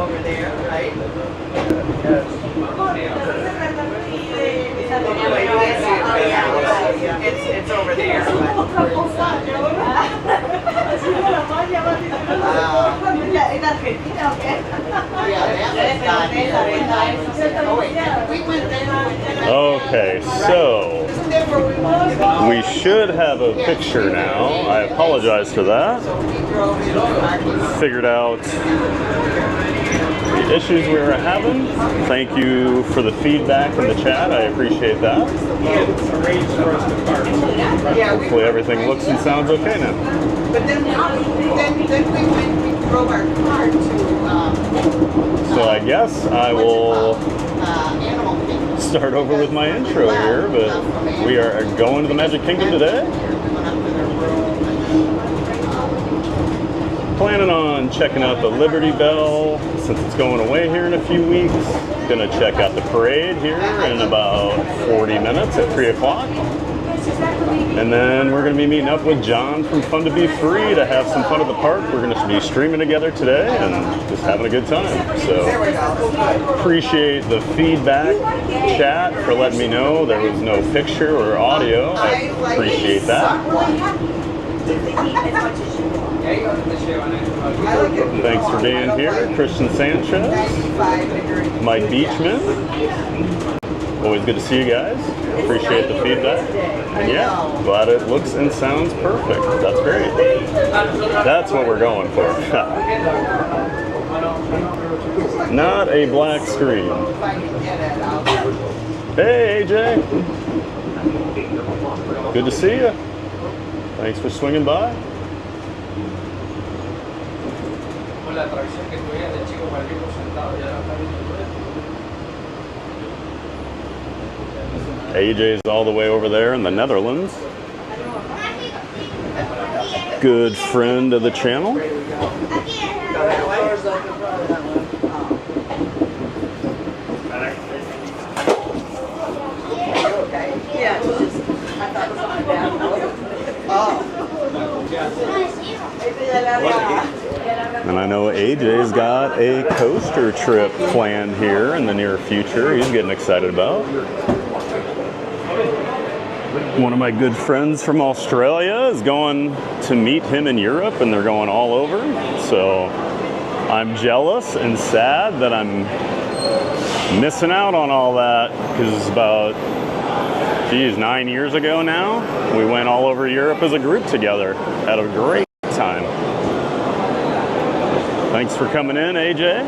over there, right? It's over there. Okay, so we should have a picture now. I apologize for that. Figured out the issues we were having. Thank you for the feedback in the chat. I appreciate that. Hopefully everything looks and sounds okay now. But then we drove our car to so I guess I will start over with my intro here, but we are going to the Magic Kingdom today. Planning on checking out the Liberty Belle since it's going away here in a few weeks. Gonna check out the parade here in about 40 minutes at 3 o'clock. And then we're going to be meeting up with John from Fun to Be Free to have some fun at the park. We're going to be streaming together today and just having a good time. So appreciate the feedback chat for letting me know there was no picture or audio. I appreciate that. Thanks for being here, Christian Sanchez, Mike Beachman. Always good to see you guys. Appreciate the feedback. And yeah, glad it looks and sounds perfect. That's great. That's what we're going for. Not a black screen. Hey, AJ. Good to see you. Thanks for swinging by. AJ's all the way over there in the Netherlands. Good friend of the channel. And I know AJ's got a coaster trip planned here in the near future he's getting excited about. One of my good friends from Australia is going to meet him in Europe, and they're going all over. So I'm jealous and sad that I'm missing out on all that, because it's about, 9 years ago now, we went all over Europe as a group together. Had a great time. Thanks for coming in, AJ.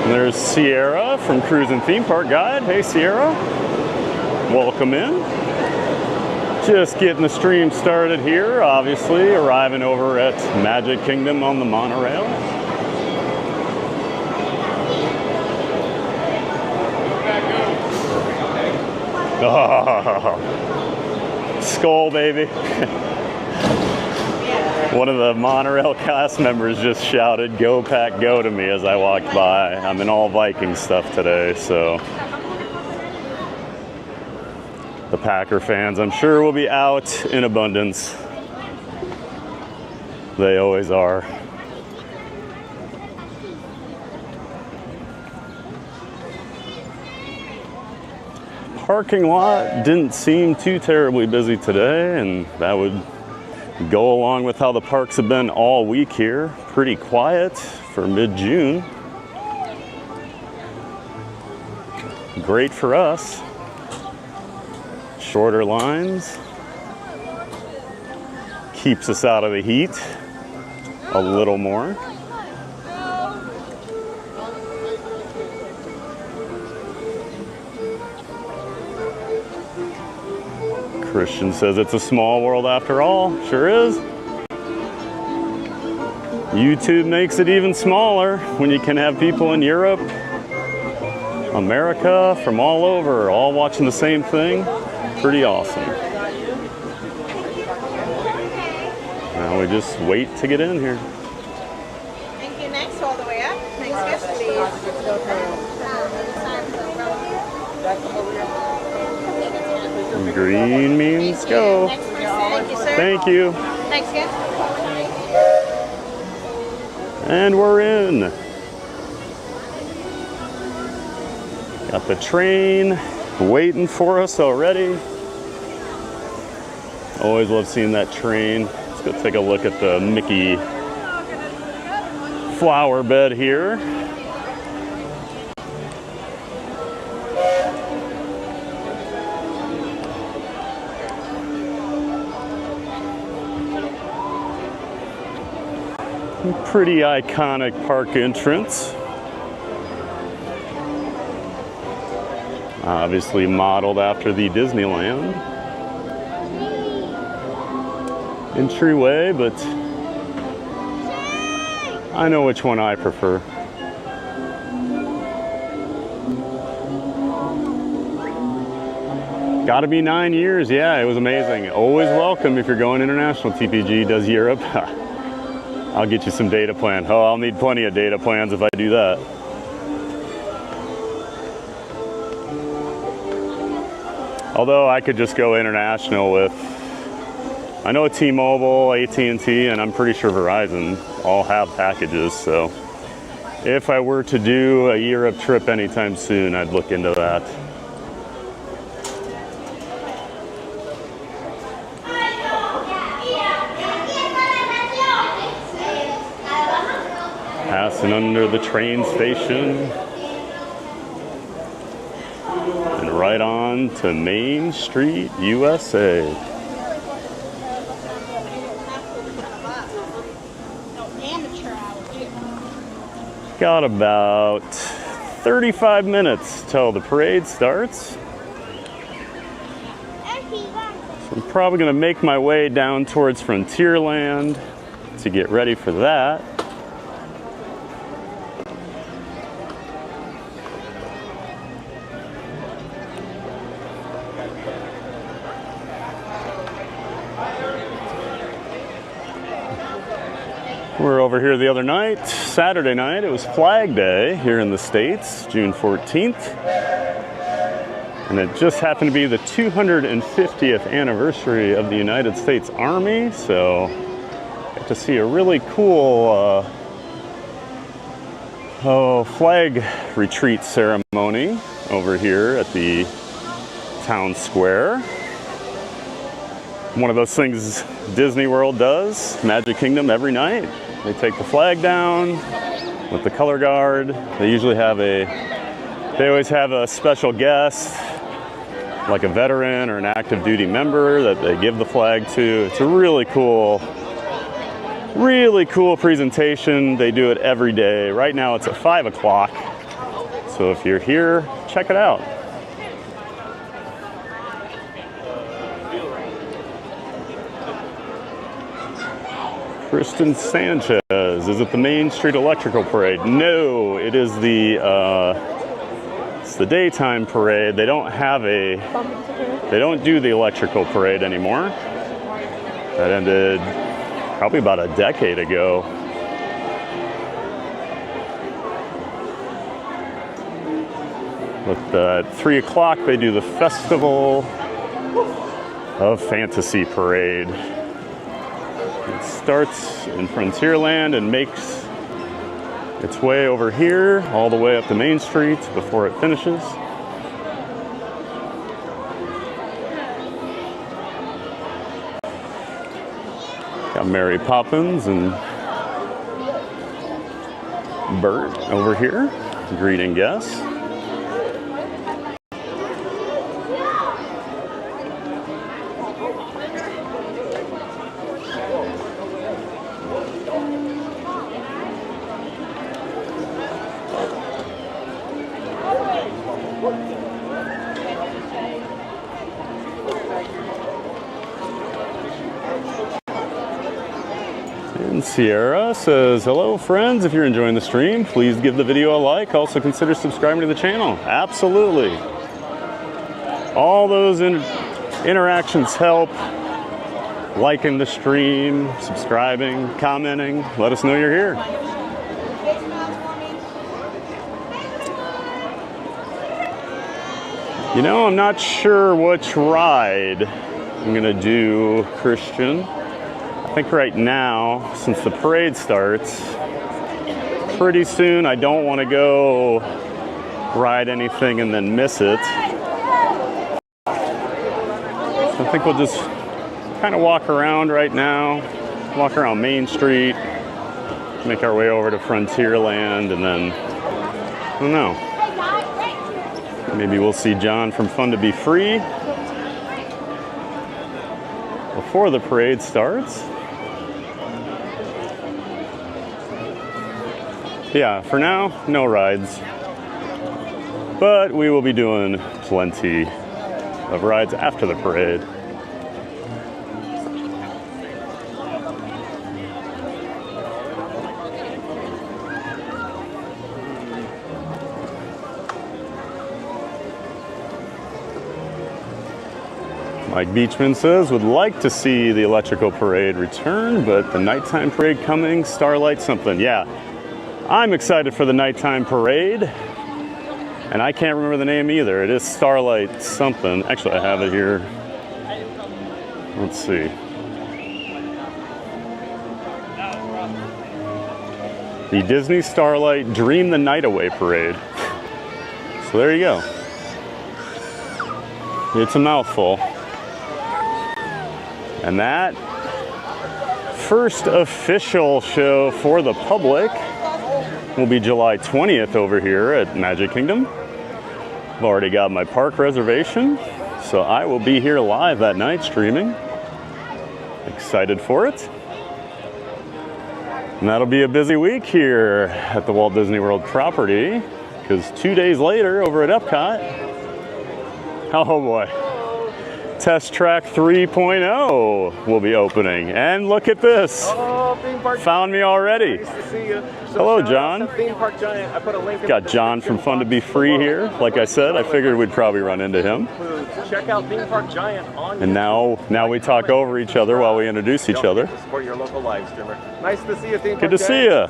And there's Sierra from Cruise and Theme Park Guide. Hey, Sierra. Welcome in. Just getting the stream started here, obviously, arriving over at Magic Kingdom on the monorail. Oh, Skull, baby. One of the monorail cast members just shouted, "Go Pack, go" to me as I walked by. I'm in all Viking stuff today, so the Packer fans, I'm sure, will be out in abundance. They always are. Parking lot didn't seem too terribly busy today, and that would go along with how the parks have been all week here. Pretty quiet for mid-June. Great for us. Shorter lines. Keeps us out of the heat a little more. Christian says it's a small world after all. Sure is. YouTube makes it even smaller when you can have people in Europe, America, from all over, all watching the same thing. Pretty awesome. Now we just wait to get in here. Thank you. Next, all the way up. Next guest, please. Green means go. Next person. Thank you, sir. Thank you. Next guest. And we're in. Got the train waiting for us already. Always love seeing that train. Let's go take a look at the Mickey flower bed here. Pretty iconic park entrance. Obviously modeled after the Disneyland entryway, but I know which one I prefer. Gotta be 9 years. Yeah, it was amazing. Always welcome if you're going international. TPG does Europe. I'll get you some data plan. Oh, I'll need plenty of data plans if I do that. Although I could just go international with, I know T-Mobile, AT&T, and I'm pretty sure Verizon all have packages. So if I were to do a Europe trip anytime soon, I'd look into that. Passing under the train station and right on to Main Street, USA. Got about 35 minutes till the parade starts. So I'm probably going to make my way down towards Frontierland to get ready for that. We were over here the other night, Saturday night. It was Flag Day here in the States, June 14th. And it just happened to be the 250th anniversary of the United States Army. So got to see a really cool flag retreat ceremony over here at the town square. One of those things Disney World does, Magic Kingdom, every night. They take the flag down with the color guard. They usually have they always have a special guest, like a veteran or an active duty member that they give the flag to. It's a really cool presentation. They do it every day. Right now it's at 5 o'clock. So if you're here, check it out. Kristen Sanchez, is it the Main Street Electrical Parade? No, it is it's the daytime parade. They don't do the electrical parade anymore. That ended probably about a decade ago. But at 3 o'clock, they do the Festival of Fantasy Parade. It starts in Frontierland and makes its way over here, all the way up to Main Street before it finishes. Got Mary Poppins and Bert over here greeting guests. And Sierra says, hello friends, if you're enjoying the stream, please give the video a like. Also consider subscribing to the channel. Absolutely. All those interactions help. Liking the stream, subscribing, commenting. Let us know you're here. You know, I'm not sure which ride I'm gonna do, Christian. I think right now, since the parade starts, pretty soon. I don't want to go ride anything and then miss it. I think we'll just kind of walk around right now, walk around Main Street, make our way over to Frontierland, and then, I don't know, maybe we'll see John from Fun to Be Free before the parade starts. Yeah, for now, no rides, but we will be doing plenty of rides after the parade. Mike Beachman says, would like to see the electrical parade return, but the nighttime parade coming, Starlight something. Yeah, I'm excited for the nighttime parade, and I can't remember the name either. It is Starlight something. Actually, I have it here. Let's see. The Disney Starlight Dream the Night Away Parade. So there you go. It's a mouthful. And that first official show for the public will be July 20th over here at Magic Kingdom. I've already got my park reservation, so I will be here live that night streaming. Excited for it. And that'll be a busy week here at the Walt Disney World property, because 2 days later over at Epcot, oh boy, Test Track 3.0 will be opening. And look at this. Oh, theme park. Found me already. Nice to see you. So hello, John. Theme Park Giant. I put a link in Got the John from Fun to Be Free here. Like I said, I figured we'd probably run into him. Check out Theme Park Giant on And now we talk over each other while we introduce each other. To support your local live streamer. Nice to see you, Theme Park Good to Giant. see you.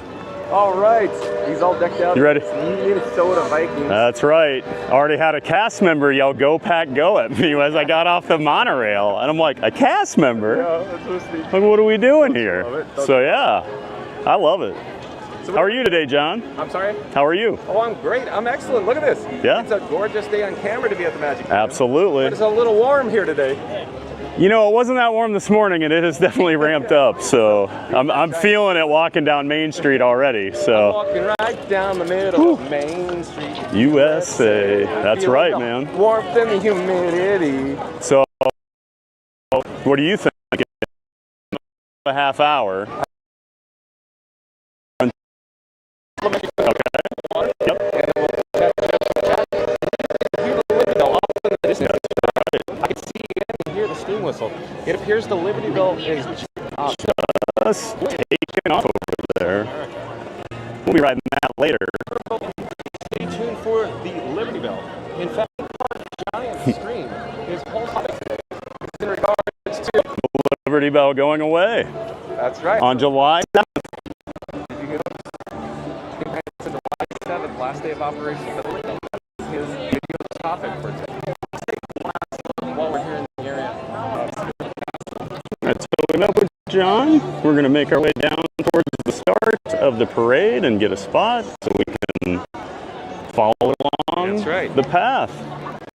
All right. He's all decked out. You ready? Minnesota Vikings. That's right. Already had a cast member yell, "Go Pack, go" at me as I got off the monorail. And I'm like, a cast member? Yeah, that's so sweet. Like, what are we doing here? Love it. So yeah, I love it. So How are you today, John? I'm sorry? How are you? Oh, I'm great. I'm excellent. Look at this. Yeah? It's a gorgeous day on camera to be at the Magic Kingdom. Absolutely. But it's a little warm here today. You know, it wasn't that warm this morning, and it has definitely ramped up. So I'm feeling it walking down Main Street already. So Walking right down the middle of Main Street. USA. That's Feel right, the man. Warmth and the humidity. So what do you think? A half hour. Okay. Yep. I can see and hear the steam whistle. It appears the Liberty Belle is Just taking off over there. We'll be riding that later. Stay tuned for the Liberty Belle. In fact, Park Giant stream is pulsating today. It's in regards to Liberty Belle going away that's right. on July 7th. Did you get it's July 7th, last day of operation for the Liberty Belle. That's his video topic for today. Let's take the last look while we're here in the area. Alright, so we met with John. We're going to make our way down towards the start of the parade and get a spot so we can follow along That's right. the path.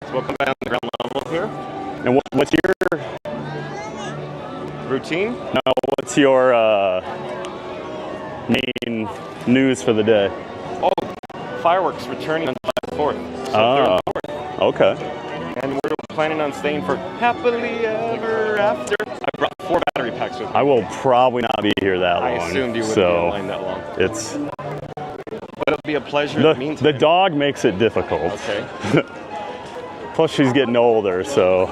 So we'll come down the ground level here. And what's your Routine? what's your main news for the day? Oh, fireworks returning on July 4th. So Ah, 3rd and 4th. okay. And we're planning on staying for happily ever after. I brought 4 battery packs with me. I will probably not be here that long. I assumed you wouldn't be so online that long. it's But it'll be a pleasure in the the meantime. dog makes it difficult. Okay. Plus she's getting older, so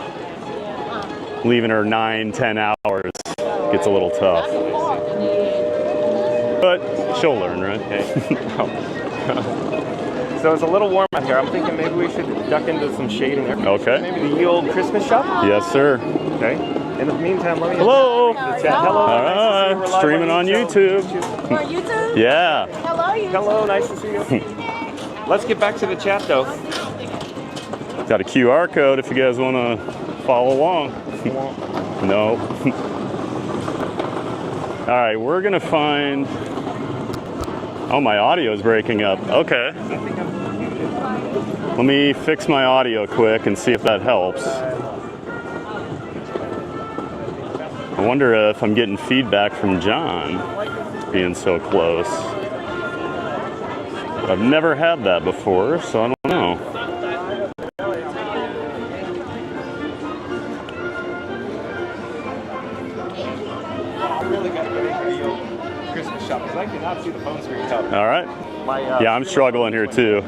leaving her 9-10 hours gets a little tough. But she'll learn, right? Okay. So it's a little warm out here. I'm thinking maybe we should duck into some shade in there. Okay. Maybe the ye old Christmas shop? Yes, sir. Okay. In the meantime, let me... Hello. The chat. Hello. All nice to see you. right. We're live Streaming on YouTube. For YouTube? Yeah. Hello, YouTube. Hello, nice to see you. Let's get back to the chat, though. Got a QR code if you guys want to follow along. No. All right, we're going to find Oh, my audio is breaking up. Okay. Let me fix my audio quick and see if that helps. I wonder if I'm getting feedback from John being so close. I've never had that before, so I don't know. Christmas shop, because I cannot see the phone screen top. All right. Yeah, I'm struggling here too.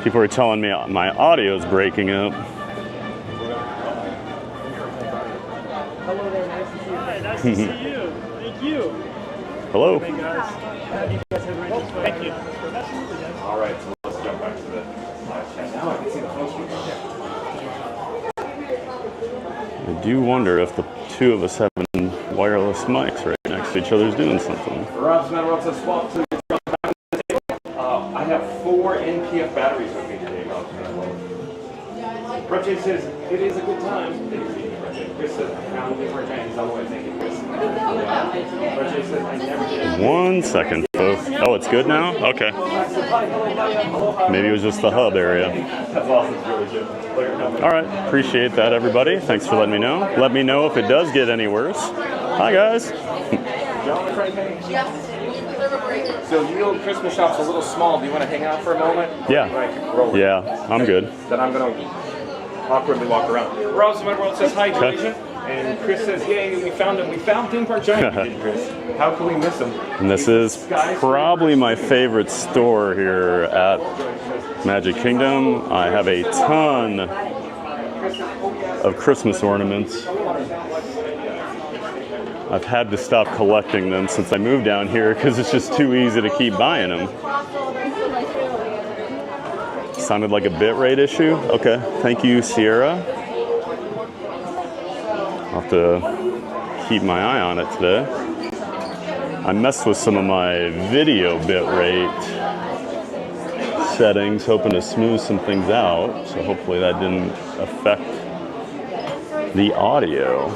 People are telling me my audio is breaking up. Hello there, nice to see you. Hi, nice to see you. Thank you. Hello. Hey guys. Have you guys had ready? Thank you. Absolutely, guys. All right, so let's jump back to the live chat. Now I can see the phone screen. I do wonder if the two of us have wireless mics right next to each other's doing something. Rob's Metal says, swap to I have 4 NPF batteries with me today, Rob's Metal. Roger says, it is a good time. Chris says, I'm looking for a giant. He's on the way. Thank you, Chris. Roger says, I never did. 1 second, folks. Oh, it's good now? Okay. Maybe it was just the hub area. That's awesome. It's really good. All right. Appreciate that, everybody. Thanks for letting me know. Let me know if it does get any worse. Hi, guys. So Yield Christmas shop's a little small. Do you want to hang out for a moment? Yeah. Roll it. Yeah, I'm good. Then I'm going to awkwardly walk around. Rob's Metal World says, hi, Georgia. And Chris says, yay, we found him. We found Theme Park Giant. We did, Chris. How can we miss him? And this is probably my favorite store here at Magic Kingdom. I have a ton of Christmas ornaments. I've had to stop collecting them since I moved down here because it's just too easy to keep buying them. Sounded like a bitrate issue? Okay, thank you, Sierra. I'll have to keep my eye on it today. I messed with some of my video bitrate settings, hoping to smooth some things out, so hopefully that didn't affect the audio.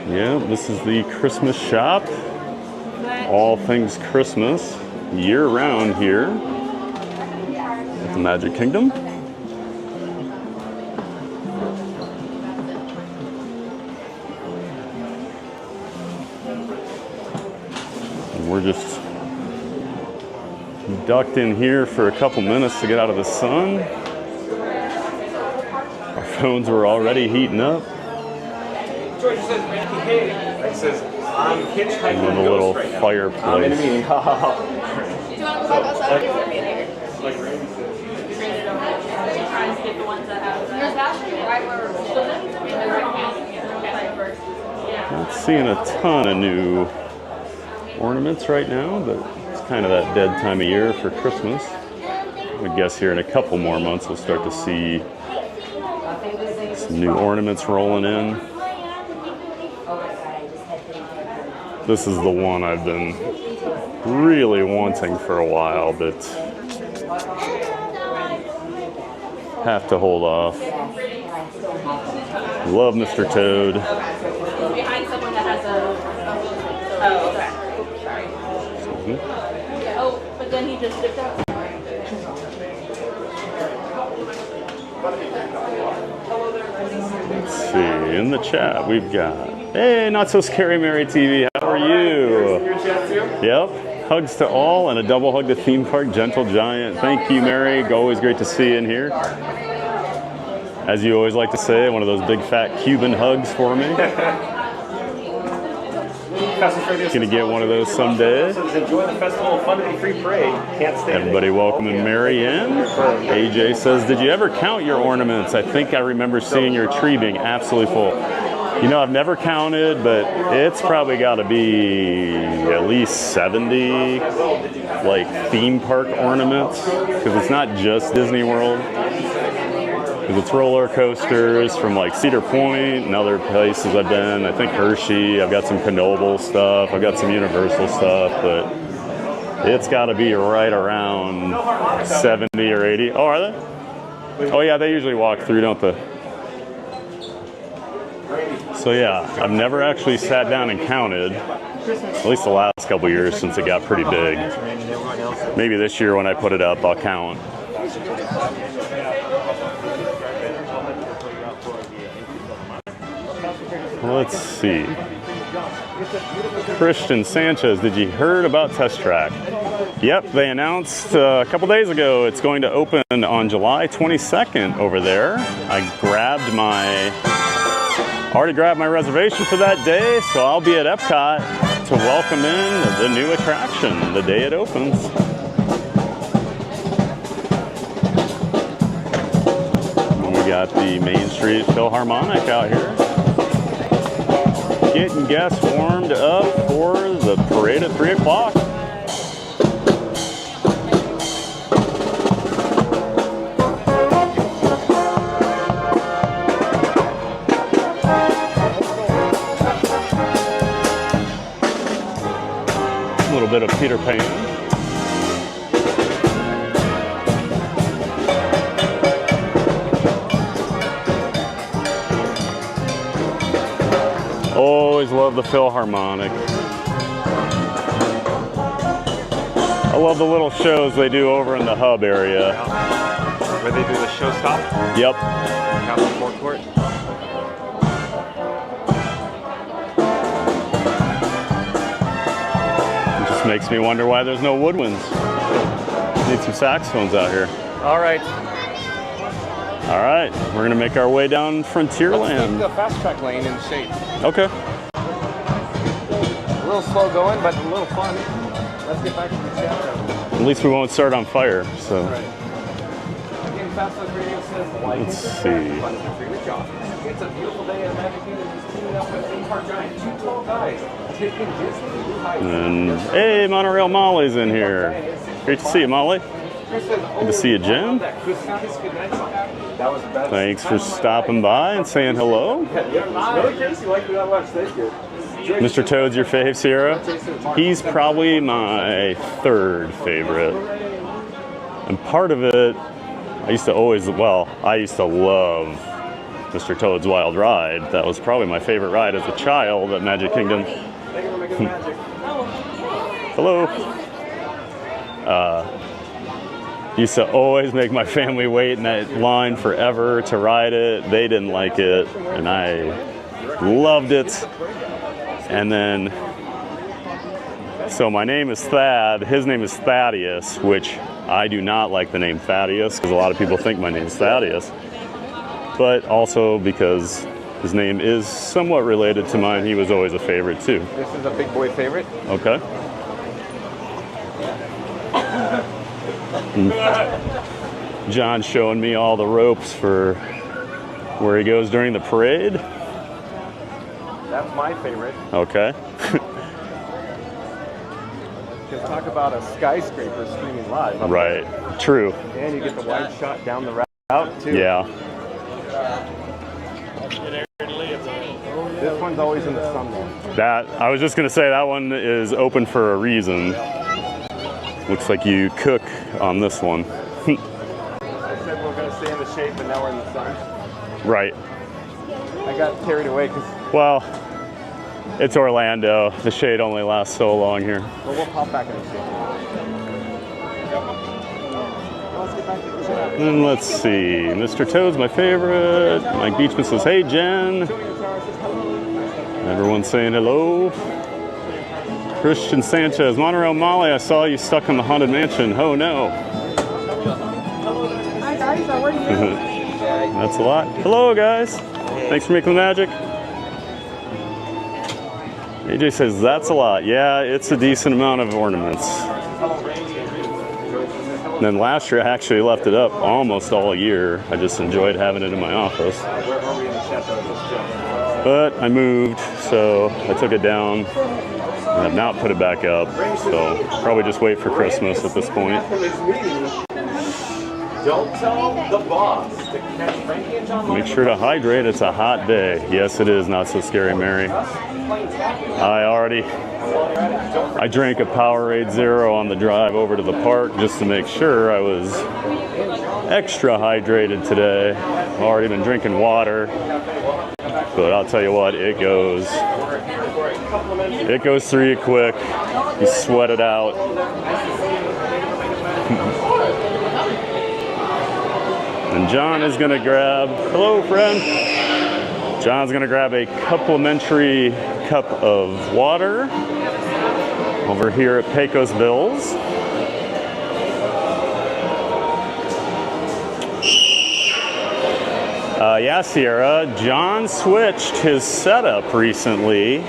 Yeah, this is the Christmas shop. All things Christmas, year-round here at the Magic Kingdom. And we're just ducked in here for a couple minutes to get out of the sun. Our phones were already heating up. George says, Randy, hey. It says, I'm hitchhiking And a little right now. fireplace. I'm in a meeting. Do you want to walk outside or do you want to be in here? Like Randy says. Try and skip the ones that have There's actually right where we're Not seeing a ton of new ornaments right now, but it's kind of that dead time of year for Christmas. I guess here in a couple more months we'll start to see some new ornaments rolling in. This is the one I've been really wanting for a while, but have to hold off. Love Mr. Toad. behind someone that has a. Oh, okay. Sorry. Oh, but then he just dipped out. Let's see, in the chat we've got, hey, Not So Scary Mary TV, how are you? Yep, hugs to all and a double hug to Theme Park Gentle Giant. Thank you, Mary, always great to see you in here. As you always like to say, one of those big fat Cuban hugs for me. Gonna get one of those someday. Enjoy the festival, fun to be free parade. Can't stay. Everybody welcoming Mary in. AJ says, did you ever count your ornaments? I think I remember seeing your tree being absolutely full. You know, I've never counted, but it's probably got to be at least 70 like theme park ornaments, because it's not just Disney World. Because it's roller coasters from like Cedar Point and other places I've been. I think Hershey. I've got some Knoebel stuff. I've got some Universal stuff, but it's got to be right around 70 or 80. Oh, are they? Oh yeah, they usually walk through, don't they? So yeah, I've never actually sat down and counted, at least the last couple years since it got pretty big. Maybe this year when I put it up, I'll count. Let's see. Christian Sanchez, did you heard about Test Track? Yep, they announced a couple days ago it's going to open on July 22nd over there. I already grabbed my reservation for that day, so I'll be at Epcot to welcome in the new attraction the day it opens. And we got the Main Street Philharmonic out here, getting guests warmed up for the parade at 3 o'clock. A little bit of Peter Pan. Always love the Philharmonic. I love the little shows they do over in the hub area. Where they do the show stop? Yep. Out the forecourt. It just makes me wonder why there's no woodwinds. Need some saxophones out here. All right. All right, we're gonna make our way down Frontierland. The fast track lane in shape. Okay. A little slow going, but a little fun. Let's get back to the chapter. At least we won't start on fire, so. Right. Again, Fast Life Radio says, Let's see. It's a beautiful day at Magic Kingdom. Just teaming up with theme park giant, 2 tall guys, taking Disney to new heights. And hey, Monorail Molly's in here. Great to see you, Molly. Good to see you, Jen. Thanks for stopping by and saying hello. Mr. Toad's your fave, Sierra? He's probably my 3rd favorite. And part of it, I used to love Mr. Toad's Wild Ride. That was probably my favorite ride as a child at Magic Kingdom. Hello. Used to always make my family wait in that line forever to ride it. They didn't like it, and I loved it. And then, so my name is Thad. His name is Thaddeus, which I do not like the name Thaddeus because a lot of people think my name is Thaddeus. But also because his name is somewhat related to mine. He was always a favorite too. This is a big boy favorite. Okay. John's showing me all the ropes for where he goes during the parade. That's my favorite. Okay. Just talk about a skyscraper streaming live. Right. True. And you get the wide shot down the route too. Yeah. This one's always in the sun though. I was just gonna say that one is open for a reason. Looks like you cook on this one. I said we're gonna stay in the shade, but now we're in the sun. Right. I got carried away because. Well, it's Orlando. The shade only lasts so long here. Well, we'll pop back in the shade. Let's get back to the shade. And let's see. Mr. Toad's my favorite. Mike Beachman says, hey, Jen. Everyone's saying hello. Christian Sanchez, Monorail Molly, I saw you stuck in the Haunted Mansion. Oh no. Hi guys, how are you? That's a lot. Hello guys. Thanks for making the magic. AJ says that's a lot. Yeah, it's a decent amount of ornaments. And then last year I actually left it up almost all year. I just enjoyed having it in my office. But I moved, so I took it down. I have not put it back up, so probably just wait for Christmas at this point. Don't tell the boss to catch Frankie and John. Make sure to hydrate. It's a hot day. Yes, it is. Not so scary, Mary. I drank a Powerade Zero on the drive over to the park just to make sure I was extra hydrated today. I've already been drinking water, but I'll tell you what, it goes through you quick. You sweat it out. And John is gonna grab, hello friend. John's gonna grab a complimentary cup of water over here at Pecos Bill's. Yeah, Sierra, John switched his setup recently.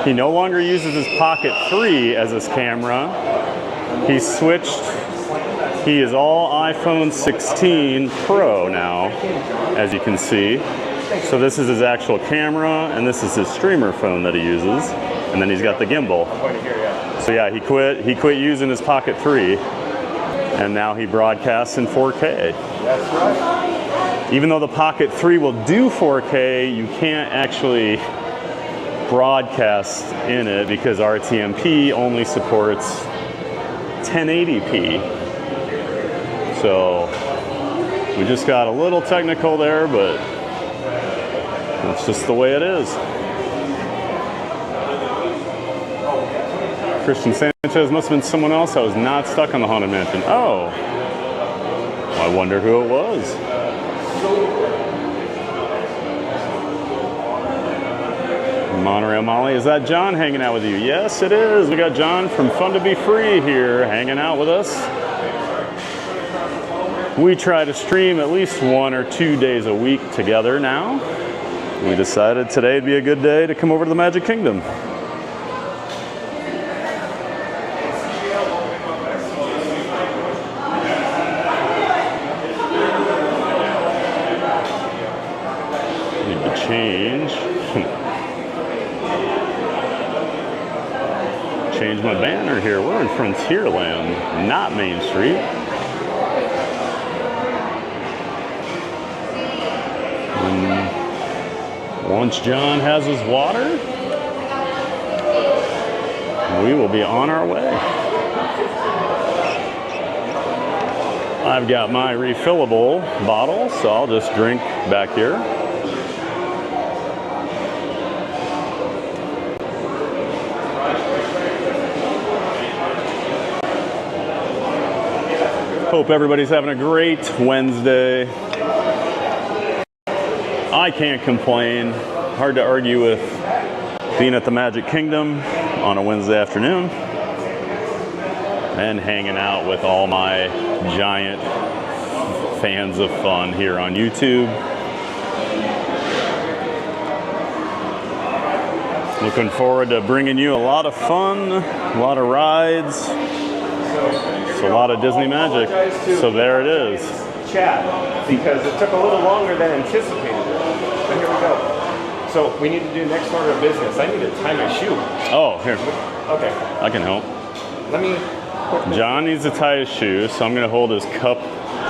He no longer uses his Pocket 3 as his camera. He switched, he is all iPhone 16 Pro now, as you can see. So this is his actual camera, and this is his streamer phone that he uses. And then he's got the gimbal. So yeah, he quit using his Pocket 3, and now he broadcasts in 4K. That's right. Even though the Pocket 3 will do 4K, you can't actually broadcast in it because RTMP only supports 1080p. So we just got a little technical there, but that's just the way it is. Christian Sanchez must have been someone else that was not stuck on the Haunted Mansion. Oh, I wonder who it was. Monterey Molly, is that John hanging out with you? Yes, it is. We got John from Fun to Be Free here hanging out with us. We try to stream at least 1 or 2 days a week together now. We decided today would be a good day to come over to the Magic Kingdom. Need to change. Change my banner here. We're in Frontierland, not Main Street. And once John has his water, we will be on our way. I've got my refillable bottle, so I'll just drink back here. Hope everybody's having a great Wednesday. I can't complain. Hard to argue with being at the Magic Kingdom on a Wednesday afternoon and hanging out with all my giant fans of fun here on YouTube. Looking forward to bringing you a lot of fun, a lot of rides. It's a lot of Disney magic. So there it is. Chat, because it took a little longer than anticipated. But here we go. So we need to do next order of business. I need to tie my shoe. Oh, here. Okay. I can help. Let me. John needs to tie his shoe, so I'm going to hold his cup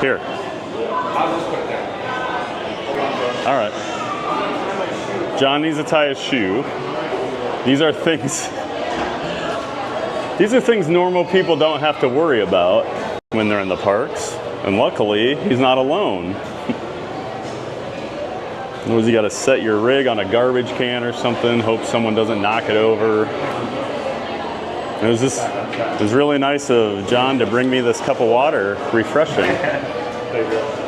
here. I'll just put it there. All right. John needs to tie his shoe. These are things. These are things normal people don't have to worry about when they're in the parks. And luckily, he's not alone. Otherwise, you got to set your rig on a garbage can or something, hope someone doesn't knock it over. It was really nice of John to bring me this cup of water, refreshing.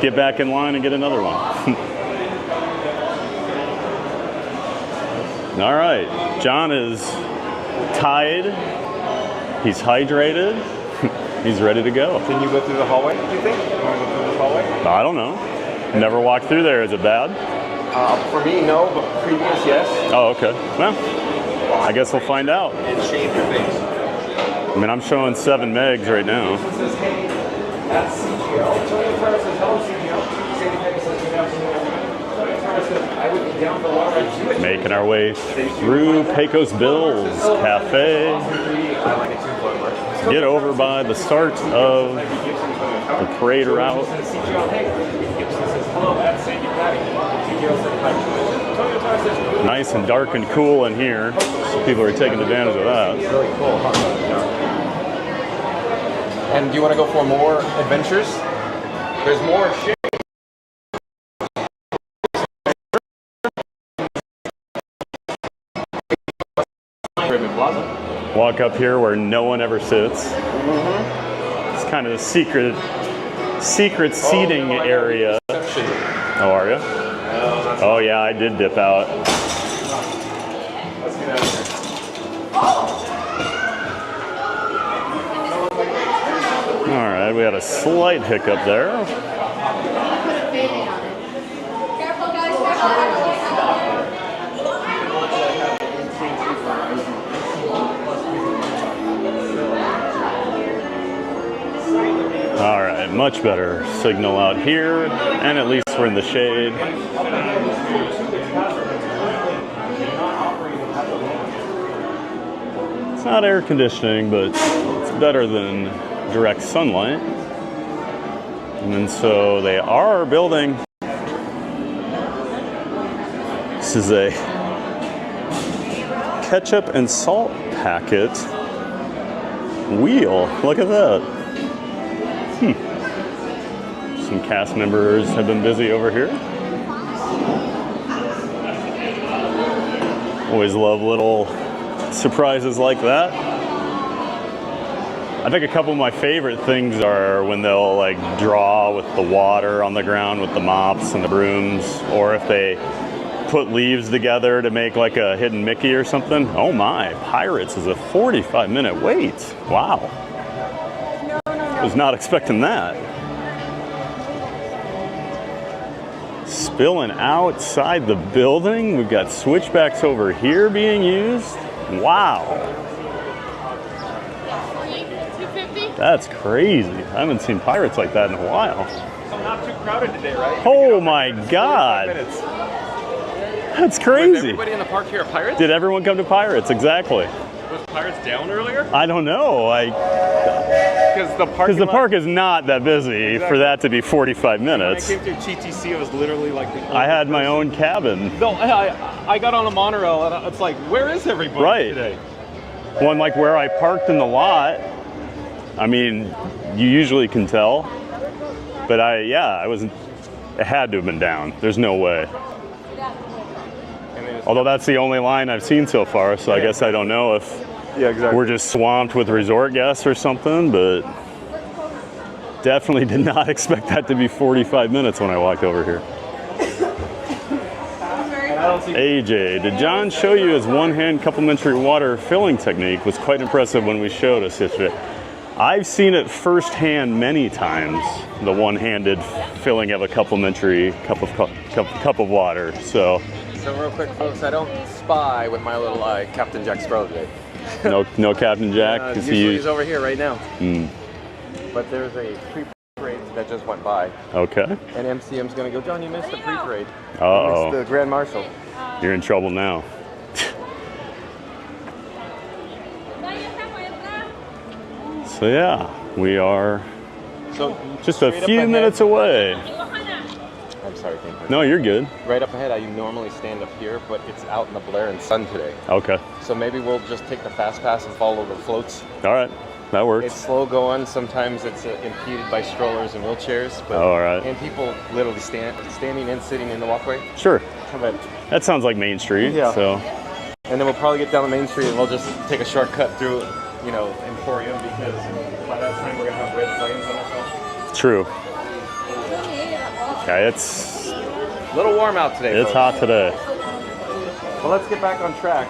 Get back in line and get another one. All right, John is tied. He's hydrated. He's ready to go. Can you go through the hallway, do you think? You want to go through this hallway? I don't know. Never walked through there. Is it bad? For me, no, but previous, yes. Oh, okay. Well, I guess we'll find out. And shave your face. I mean, I'm showing 7 megs right now. It says, hey, that's CGL. Tony Turner says, hello, CGL. Sandy Peggy says, good afternoon. Tony Turner says, I would be down for water. Making our way through Pecos Bill's Cafe. Get over by the start of the parade route. Nice and dark and cool in here. So people are taking advantage of that. Really cool, huh? And do you want to go for more adventures? There's more shit. Walk up here where no one ever sits. It's kind of a secret seating area. Oh, are you? Oh yeah, I did dip out. Let's get out of here. All right, we had a slight hiccup there. All right, much better signal out here, and at least we're in the shade. It's not air conditioning, but it's better than direct sunlight. And then so they are building. This is a ketchup and salt packet wheel. Look at that. Some cast members have been busy over here. Always love little surprises like that. I think a couple of my favorite things are when they'll like draw with the water on the ground with the mops and the brooms, or if they put leaves together to make like a hidden Mickey or something. Oh my, Pirates is a 45-minute wait. Wow. Was not expecting that. Spilling outside the building. We've got switchbacks over here being used. Wow. That's crazy. I haven't seen Pirates like that in a while. So not too crowded today, right? Oh my God. That's crazy. Was everybody in the park here at Pirates? Did everyone come to Pirates? Exactly. Was Pirates down earlier? I don't know. Because the park is not that busy for that to be 45 minutes. When I came through GTC, it was literally like I had my own cabin. No, I got on a monorail and it's like, where is everybody today? One like where I parked in the lot. I mean, you usually can tell, but I wasn't. It had to have been down. There's no way. Although that's the only line I've seen so far, so I guess I don't know if we're just swamped with resort guests or something, but definitely did not expect that to be 45 minutes when I walked over here. AJ, did John show you his one-hand complimentary water filling technique? Was quite impressive when we showed us yesterday. I've seen it firsthand many times, the one-handed filling of a complimentary cup of water, So real quick, folks, I don't spy with my little Captain Jack Sparrow today. no Captain Jack? Usually he's over here right now. But there's a pre-parade that just went by. Okay. And MCM's going to go, John, you missed the pre-parade. Uh-oh. You missed the Grand Marshal. You're in trouble now. So yeah, we are just a few minutes away. I'm sorry, thank you. No, you're good. Right up ahead, I normally stand up here, but it's out in the glare and sun today. Okay. So maybe we'll just take the fast pass and follow the floats. All right, that works. It's slow going. Sometimes it's impeded by strollers and wheelchairs. But, all right. And people literally standing and sitting in the walkway. Sure. But, that sounds like Main Street. Yeah. So. And then we'll probably get down the Main Street and we'll just take a shortcut through, Emporium, because by that time we're gonna have red flames on ourselves. True. Okay, it's a little warm out today. It's hot today. Well, let's get back on track.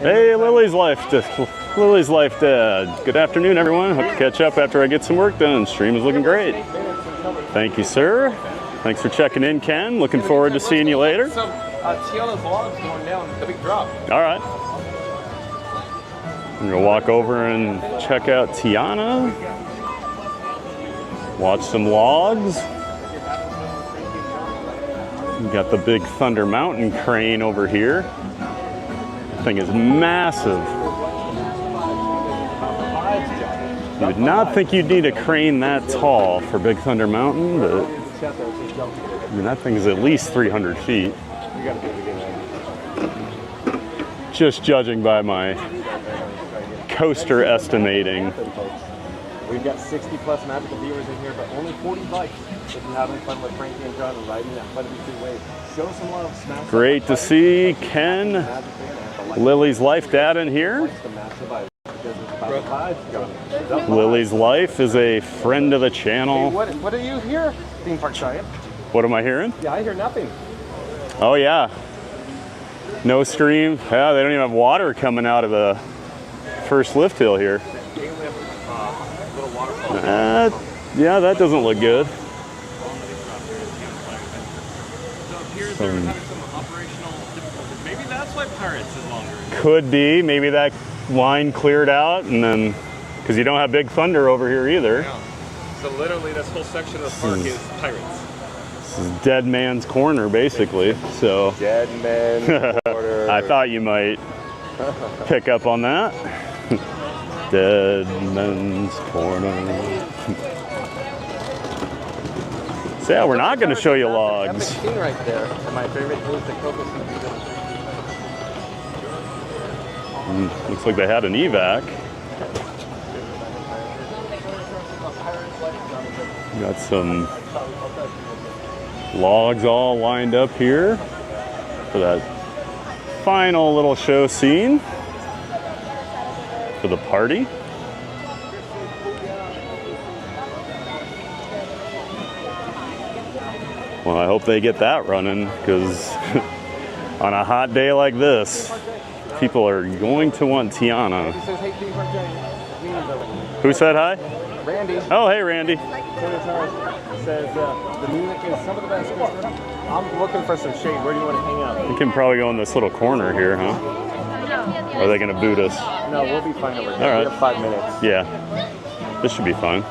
Hey, Lily's Life Dad. Good afternoon, everyone. Hope to catch up after I get some work done. Stream is looking great. Thank you, sir. Thanks for checking in, Ken. Looking forward to seeing you later. So, Tiana's log's going down, the big drop. All right. I'm gonna walk over and check out Tiana. Watch some logs. We got the big Thunder Mountain crane over here. Thing is massive. You would not think you'd need a crane that tall for Big Thunder Mountain, but I mean, that thing is at least 300 feet. Just judging by my coaster estimating. We've got 60 plus magical viewers in here, but only 40 bikes. If you're having fun with Frankie and John and riding that fun wave, show some love. Smash. Great to see Ken, Lily's Life dad in here. Lily's Life is a friend of the channel. Hey, what are you here, Theme Park Giant? What am I hearing? Yeah, I hear nothing. Oh yeah. No stream. Yeah, they don't even have water coming out of the first lift hill here. Yeah, that doesn't look good. Maybe that's why Pirates is longer. Could be. Maybe that line cleared out, and then because you don't have Big Thunder over here either. Yeah. So literally, this whole section of the park is Pirates. This is Dead Man's Corner, basically. So. Dead Man's Corner. I thought you might pick up on that. Dead Man's Corner. So yeah, we're not going to show you logs. Epic scene right there. My favorite is the Coco. Looks like they had an evac. Got some logs all lined up here for that final little show scene for the party. Well, I hope they get that running, because on a hot day like this, people are going to want Tiana. Who said hi? Randy. Oh, hey, Randy. Says the music is some of the best. I'm looking for some shade. Where do you want to hang out? We can probably go in this little corner here, huh? Or are they going to boot us? No, we'll be fine over here. All right. We have 5 minutes. Yeah. This should be fine.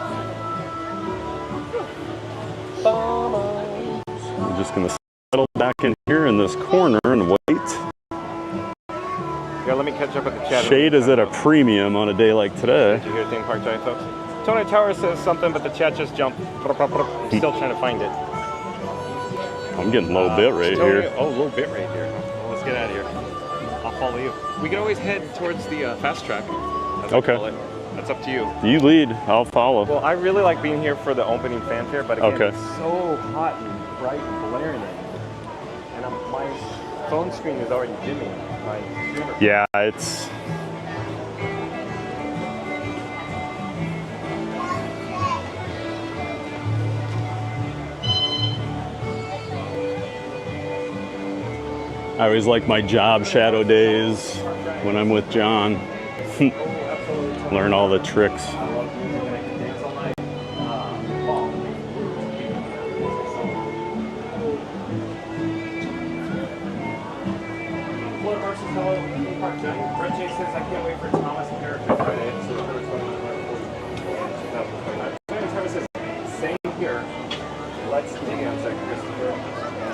I'm just going to settle back in here in this corner and wait. Yeah, let me catch up with the chat. Shade is at a premium on a day like today. Did you hear Theme Park Giant, folks? Tony Tower says something, but the chat just jumped. Still trying to find it. I'm getting low bit rate here. Oh, low bit rate here. Well, let's get out of here. I'll follow you. We can always head towards the fast track. Okay. That's up to you. You lead, I'll follow. Well, I really like being here for the opening fanfare, but again, Okay. it's so hot and bright and blaring it. And my phone screen is already dimming. My streamer. Yeah, it's... I always like my job shadow days when I'm with John. Learn all the tricks.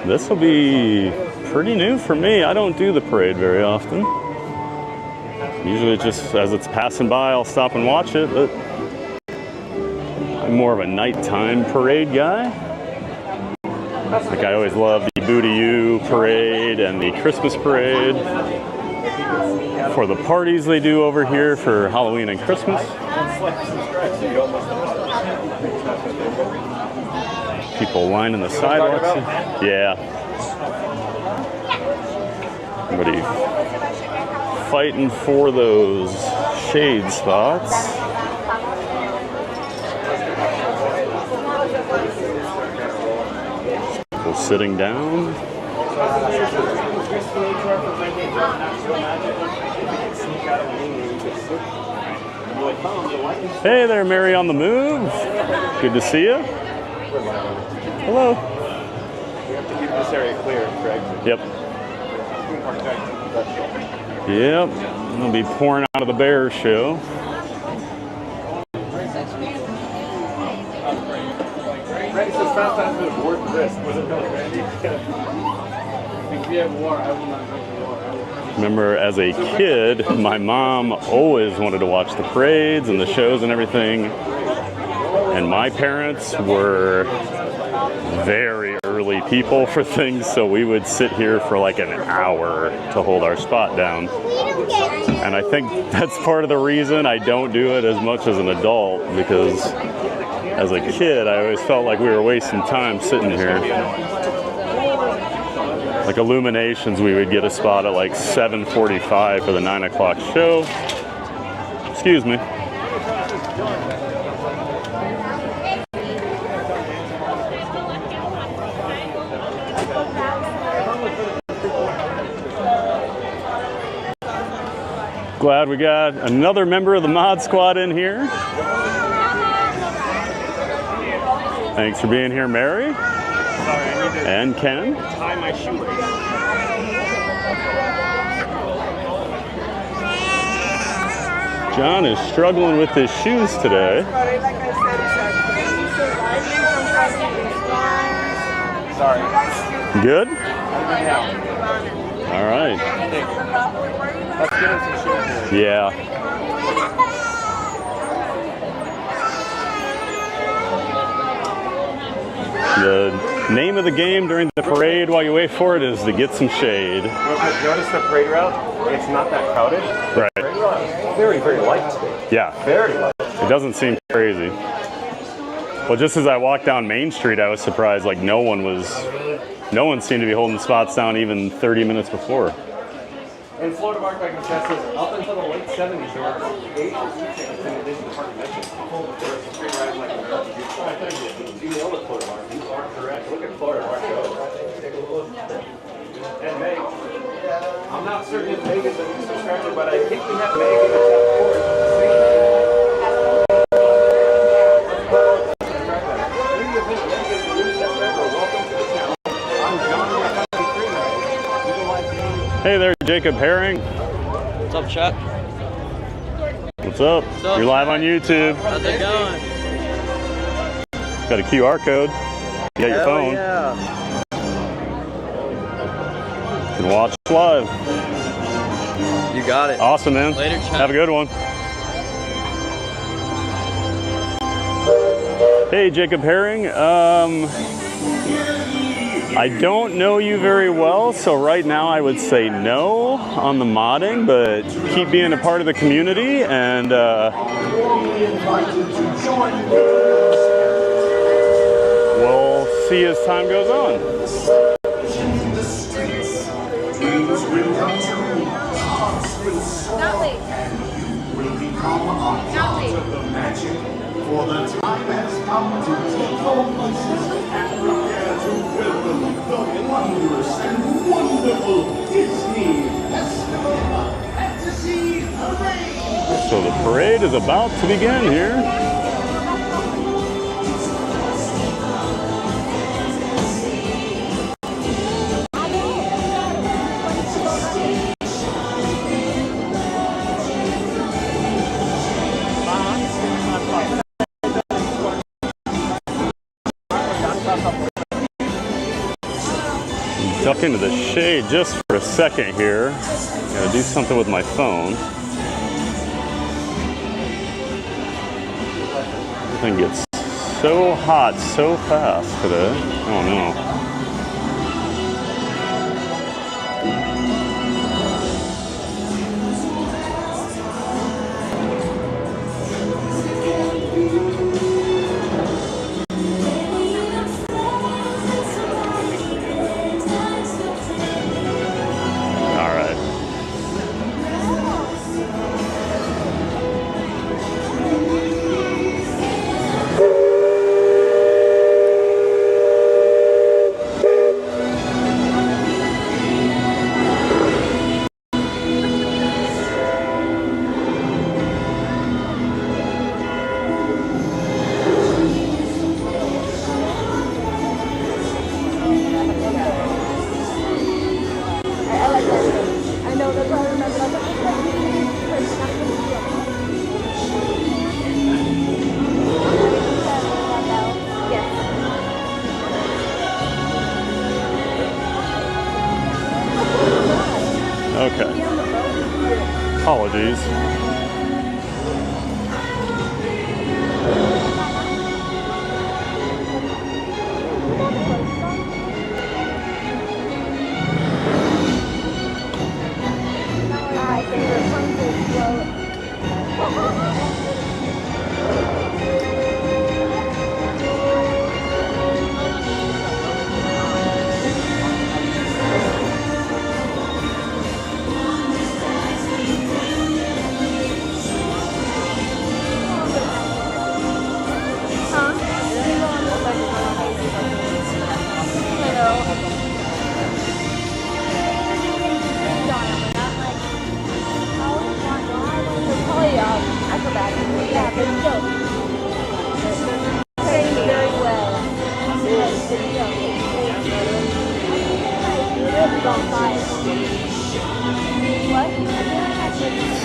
This will be pretty new for me. I don't do the parade very often. Usually just as it's passing by, I'll stop and watch it, but I'm more of a nighttime parade guy. Like I always love the Booty You parade and the Christmas parade for the parties they do over here for Halloween and Christmas. People lining the sidewalks. Yeah. Everybody fighting for those shade spots. People sitting down. Hey there, Mary on the Move. Good to see you. Hello. We have to keep this area clear, Greg. Yep. Yep. I'll be pouring out of the Bear show. Randy says fast times with word wrist. Was it really Randy? If we have war, I will not drink the war. I will Remember as a kid, my mom always wanted to watch the parades and the shows and everything. And my parents were very early people for things, so we would sit here for like an hour to hold our spot down. And I think that's part of the reason I don't do it as much as an adult, because as a kid, I always felt like we were wasting time sitting here. Like Illuminations, we would get a spot at like 7:45 for the 9 o'clock show. Excuse me. Glad we got another member of the Mod Squad in here. Thanks for being here, Mary. Sorry, I need to And Ken. tie my shoelace. John is struggling with his shoes today. Sorry, like I said, Sorry. Good? Yeah. All right. Let's get him some shoes. Yeah. The name of the game during the parade while you wait for it is to get some shade. Notice the parade route? It's not that crowded. Right. The parade route is very, very light today. Yeah. Very light. It doesn't seem crazy. Well, just as I walked down Main Street, I was surprised, like no one seemed to be holding spots down even 30 minutes before. In Florida Park, I can attest this, up until the late 70s, there were 8 tickets in addition to park admission. There were some free rides like you know what Florida Park, you are correct. Look at Florida Park go. Take a look. And Meg, I'm not certain if Meg is a new subscriber, but I think we have Meg in the top course. Hey there, Jacob Herring. What's up, Chuck? What's up? What's up? You're live on YouTube. How's it going? Got a QR code. You got your phone. Yeah. You can watch live. You got it. Awesome, man. Later, Chuck. Have a good one. Hey, Jacob Herring. I don't know you very well, so right now I would say no on the modding, but keep being a part of the community, and we'll see as time goes on. For the time has come to take home and prepare to welcome the wondrous and wonderful Disney Festival Fantasy Parade. So the parade is about to begin here. Duck into the shade just for a second here. Gotta do something with my phone. Everything gets so hot so fast today. Oh no. Apologies.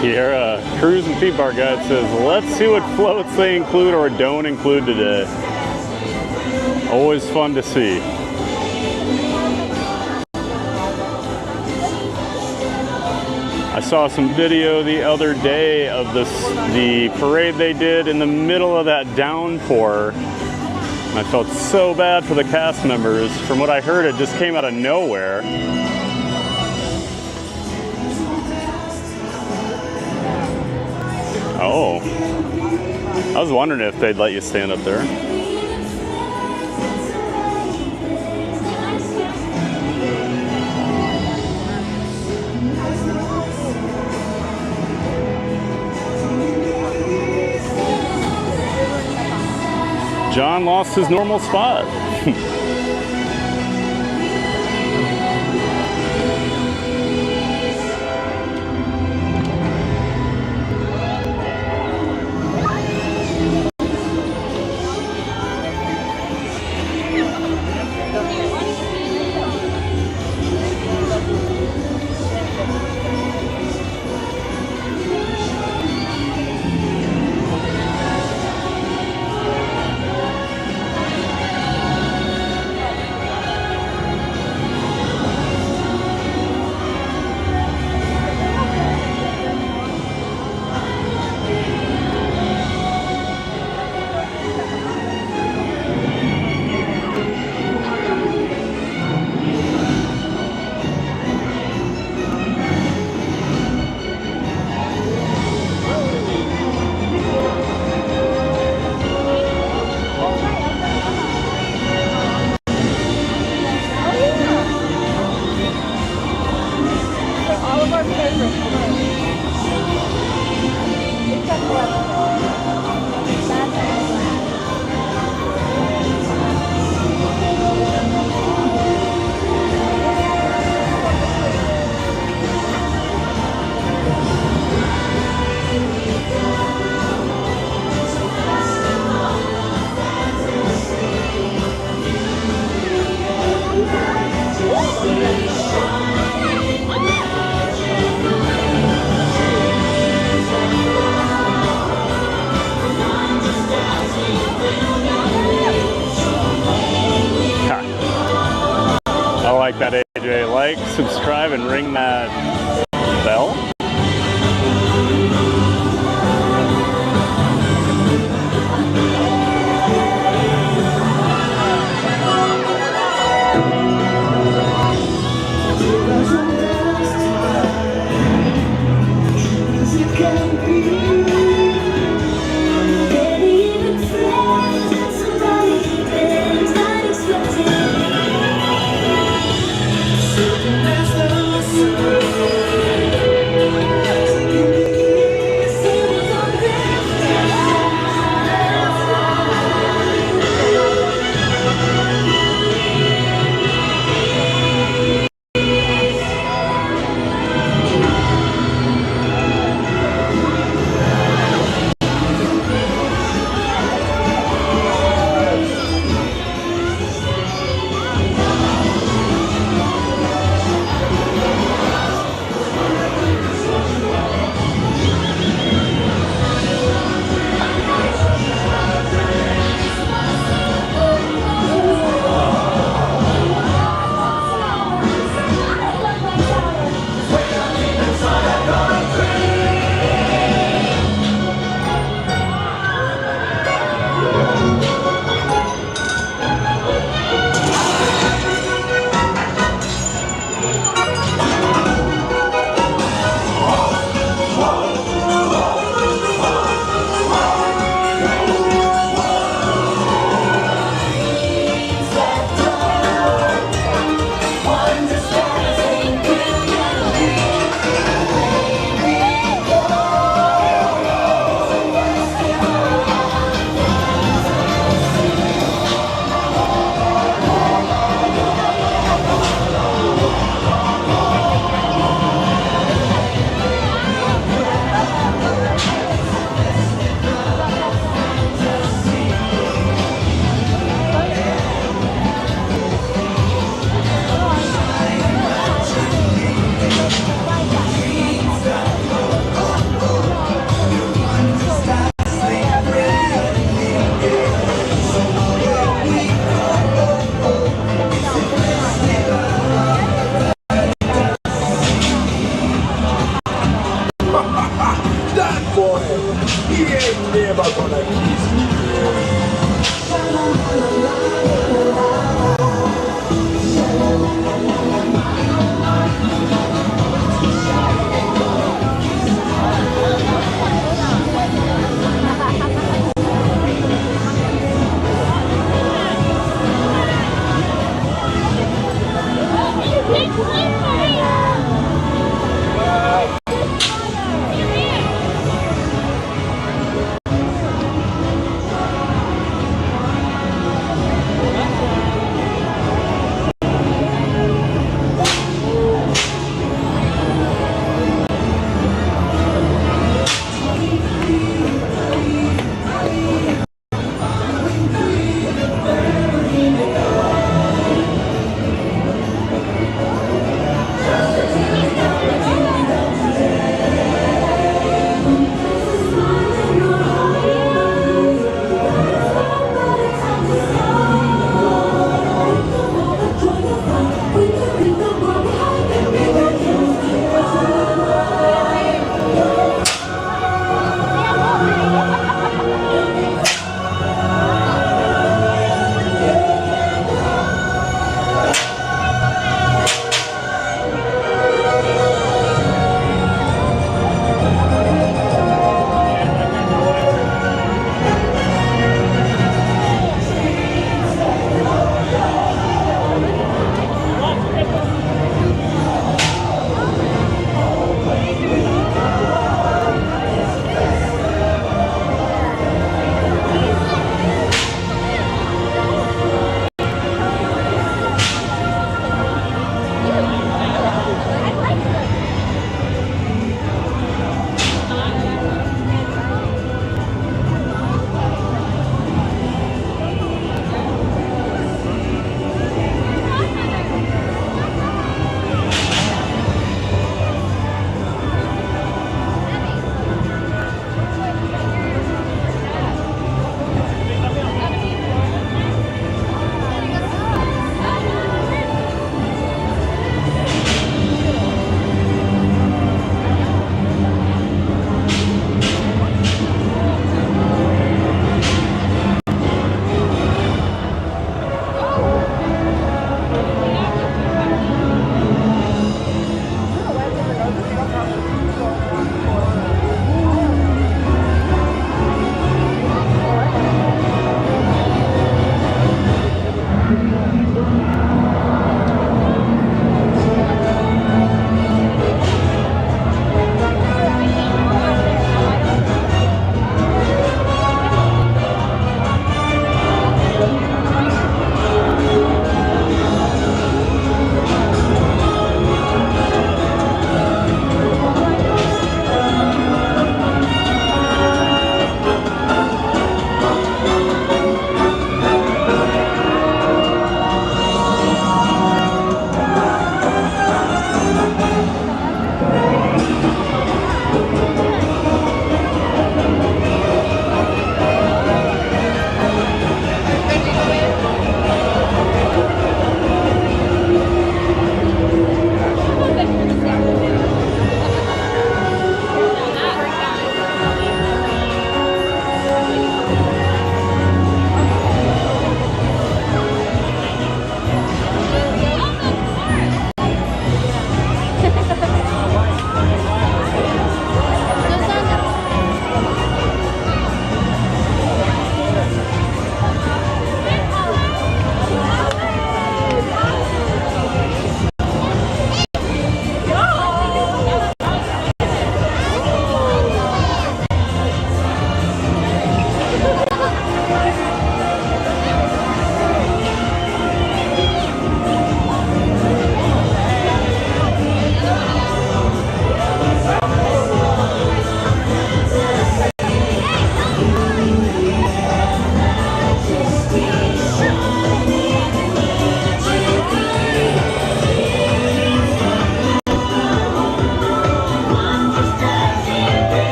Sierra Cruise and Theme Park Guide says, let's see what floats they include or don't include today. Always fun to see. I saw some video the other day of the parade they did in the middle of that downpour. I felt so bad for the cast members. From what I heard, it just came out of nowhere. Oh, I was wondering if they'd let you stand up there. John lost his normal spot. That AJ, like, subscribe, and ring that bell. There's no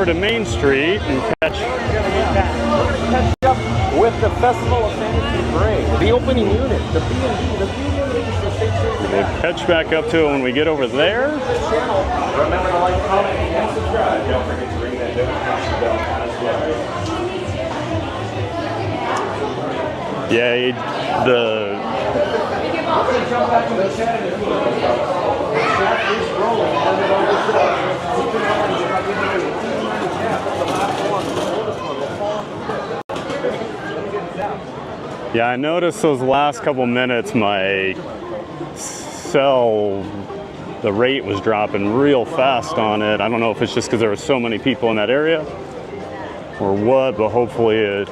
to Main Street and catch up with the Festival of Fantasy Parade, the opening unit, the B&B, the B&B. So stay tuned to that. catch back up to it when we get over there. Channel. Remember to like, comment, and subscribe. Don't forget to ring that notification bell as well. Yeah, Jump back to the chat if you want. The chat is rolling. And it always does. Keep in mind, if I give you the chat, the last one, the oldest one, will fall off the cliff. yeah, I noticed those last couple minutes my cell, the rate was dropping real fast on it. I don't know if it's just because there were so many people in that area or what, but hopefully it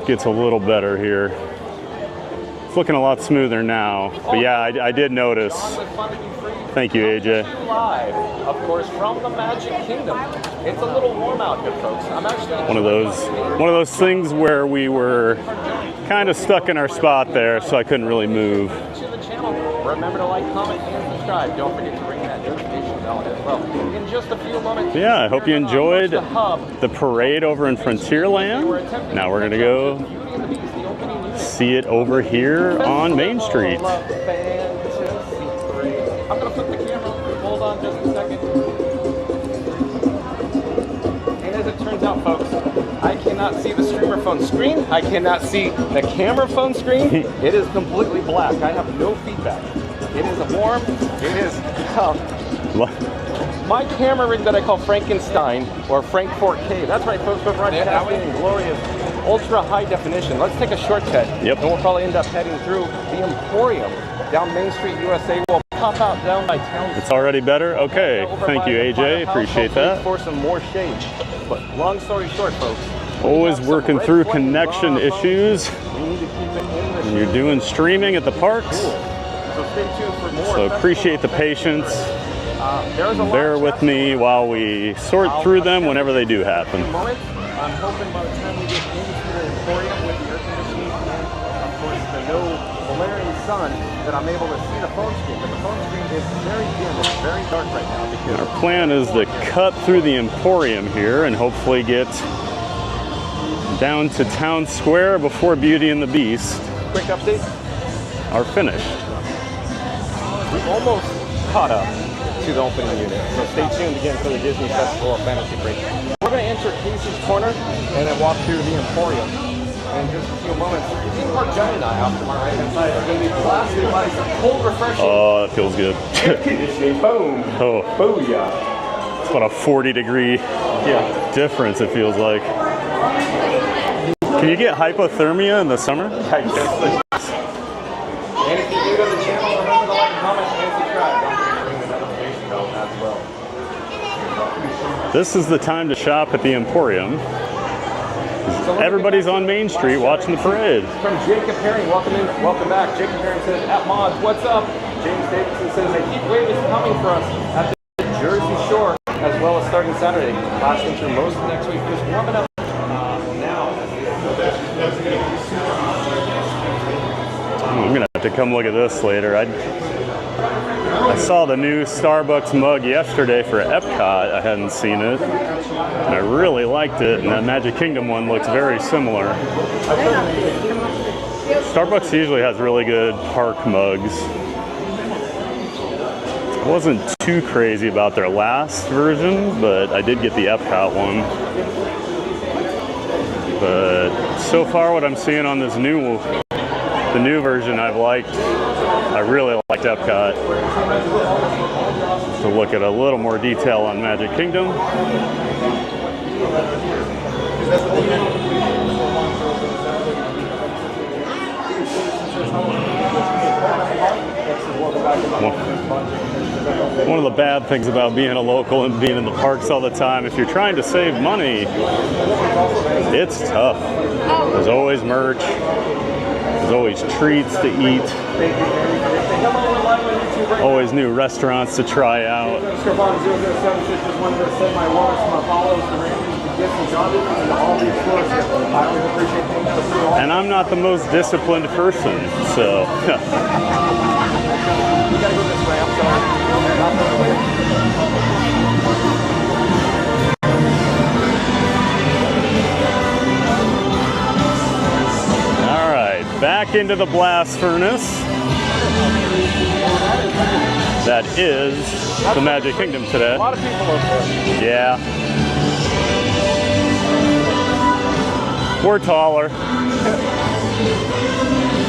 gets a little better here. It's looking a lot smoother now, but yeah, I did notice. Thank you, AJ. Live, of course, from the Magic Kingdom. It's a little warm out here, folks. I'm actually One of those things where we were kind of stuck in our spot there, so I couldn't really move. to the channel. Remember to like, comment, and subscribe. Don't forget to ring that notification bell as well. In just a few moments. Yeah, I hope you enjoyed the hub. the parade over in Frontierland. Now we're gonna go see it over here on Main Street. I'm gonna flip the camera. Hold on just a second. And as it turns out, folks, I cannot see the streamer phone screen. I cannot see the camera phone screen. It is completely black. I have no feedback. It is warm. It is my camera rig that I call Frankenstein or Frank 4K. That's right, folks. We're broadcasting in glorious ultra high definition. Let's take a shortcut. Yep. And we'll probably end up heading through the Emporium down Main Street, USA. We'll pop out down by town. It's already better? Okay, thank you, AJ. Appreciate that. For some more shade. But long story short, folks. Always working through connection issues. We need to keep it in the You're doing streaming at the parks, So stay tuned for more. so appreciate the patience. There's a lot Bear of with me while we sort through them whenever they do happen. moment. I'm hoping by the time we get into the Emporium with the air conditioning and, of course, the no blaring sun, that I'm able to see the phone screen. But the phone screen is very dim. It's very dark right now because Our plan is to cut through the Emporium here and hopefully get down to Town Square before Beauty and the Beast quick update. are finished. We almost caught up to the opening unit. So stay tuned again for the Disney Festival of Fantasy Parade. We're going to enter Casey's Corner and then walk through the Emporium. In just a few moments, Theme Park Johnny and I, off to my right hand side, are going to be blasted by some cold, refreshing Oh, that feels good. air conditioning. Boom! Oh, Booyah! it's about a 40-degree difference, it feels like. Can you get hypothermia in the summer? I guess. And if you're new to the channel, remember to like, comment, and subscribe. Don't forget to ring the notification bell as well. This is the time to shop at the Emporium. Everybody's on Main Street watching the parade. From Jacob Herring, welcome back. Jacob Herring says, at Mods, what's up? James Davidson says, a heat wave is coming for us at the Jersey Shore, as well as starting Saturday. Lasting through most of next week. Just warming up now. I'm gonna have to come look at this later. I saw the new Starbucks mug yesterday for Epcot. I hadn't seen it. And I really liked it, and that Magic Kingdom one looks very similar. Starbucks usually has really good park mugs. I wasn't too crazy about their last version, but I did get the Epcot one. But so far what I'm seeing on this new version I've liked. I really liked Epcot. To look at a little more detail on Magic Kingdom. One of the bad things about being a local and being in the parks all the time, if you're trying to save money, it's tough. There's always merch. There's always treats to eat. Always new restaurants to try out. And I'm not the most disciplined person, so. You gotta go this way. I'm sorry. All right, back into the blast furnace. That is the Magic Kingdom today. A lot of people over there. Yeah. We're taller.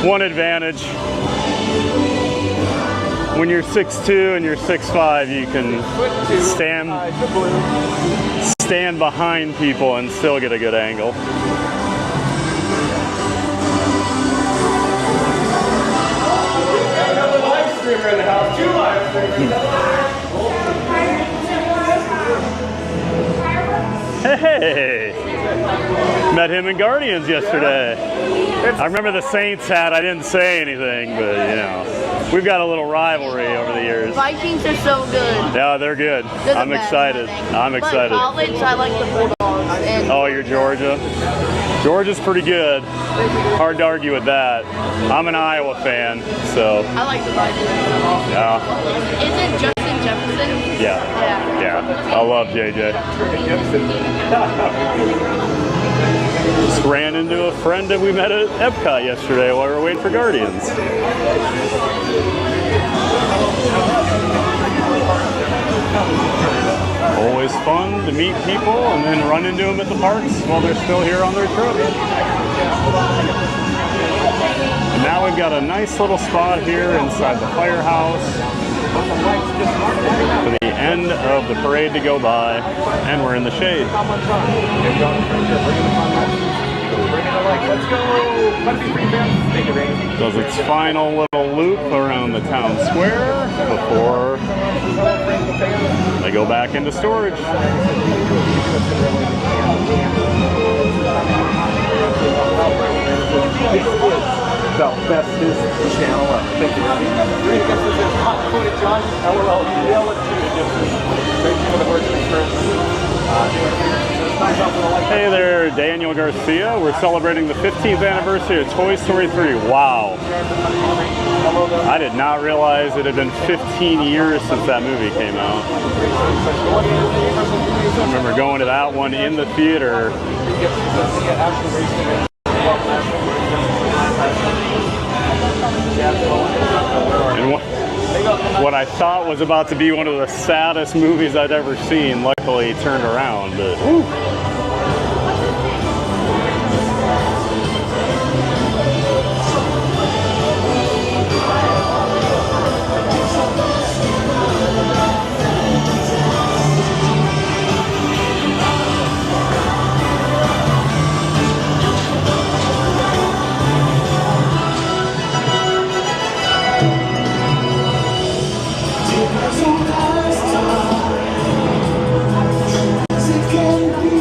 One advantage. When you're 6'2" and you're 6'5", you can stand behind people and still get a good angle. Another live streamer in the house. 2 live streamers. Hey! Met him in Guardians yesterday. I remember the Saints hat. I didn't say anything, but you know, we've got a little rivalry over the years. Vikings are so good. Yeah, they're good. They're the I'm best, excited. I think. I'm excited. But college, I like the Bulldogs. And Oh, you're Georgia? Georgia's pretty good. Hard to argue with that. I'm an Iowa fan, so I like the Vikings. yeah. Isn't Justin Jefferson? Yeah. Yeah. I love JJ. Just ran into a friend that we met at Epcot yesterday while we were waiting for Guardians. Always fun to meet people and then run into them at the parks while they're still here on their trip. And now we've got a nice little spot here inside the firehouse for the end of the parade to go by, and we're in the shade. Let's go. Does its final little loop around the town square before they go back into storage. The bestest channel up. Thank you, Robbie. I guess this is hot footage on LOL. Thank you for the words of encouragement. Hey there, Daniel Garcia. We're celebrating the 15th anniversary of Toy Story 3. Wow. I did not realize it had been 15 years since that movie came out. I remember going to that one in the theater. And what I thought was about to be one of the saddest movies I'd ever seen, luckily turned around. But, whew. It can be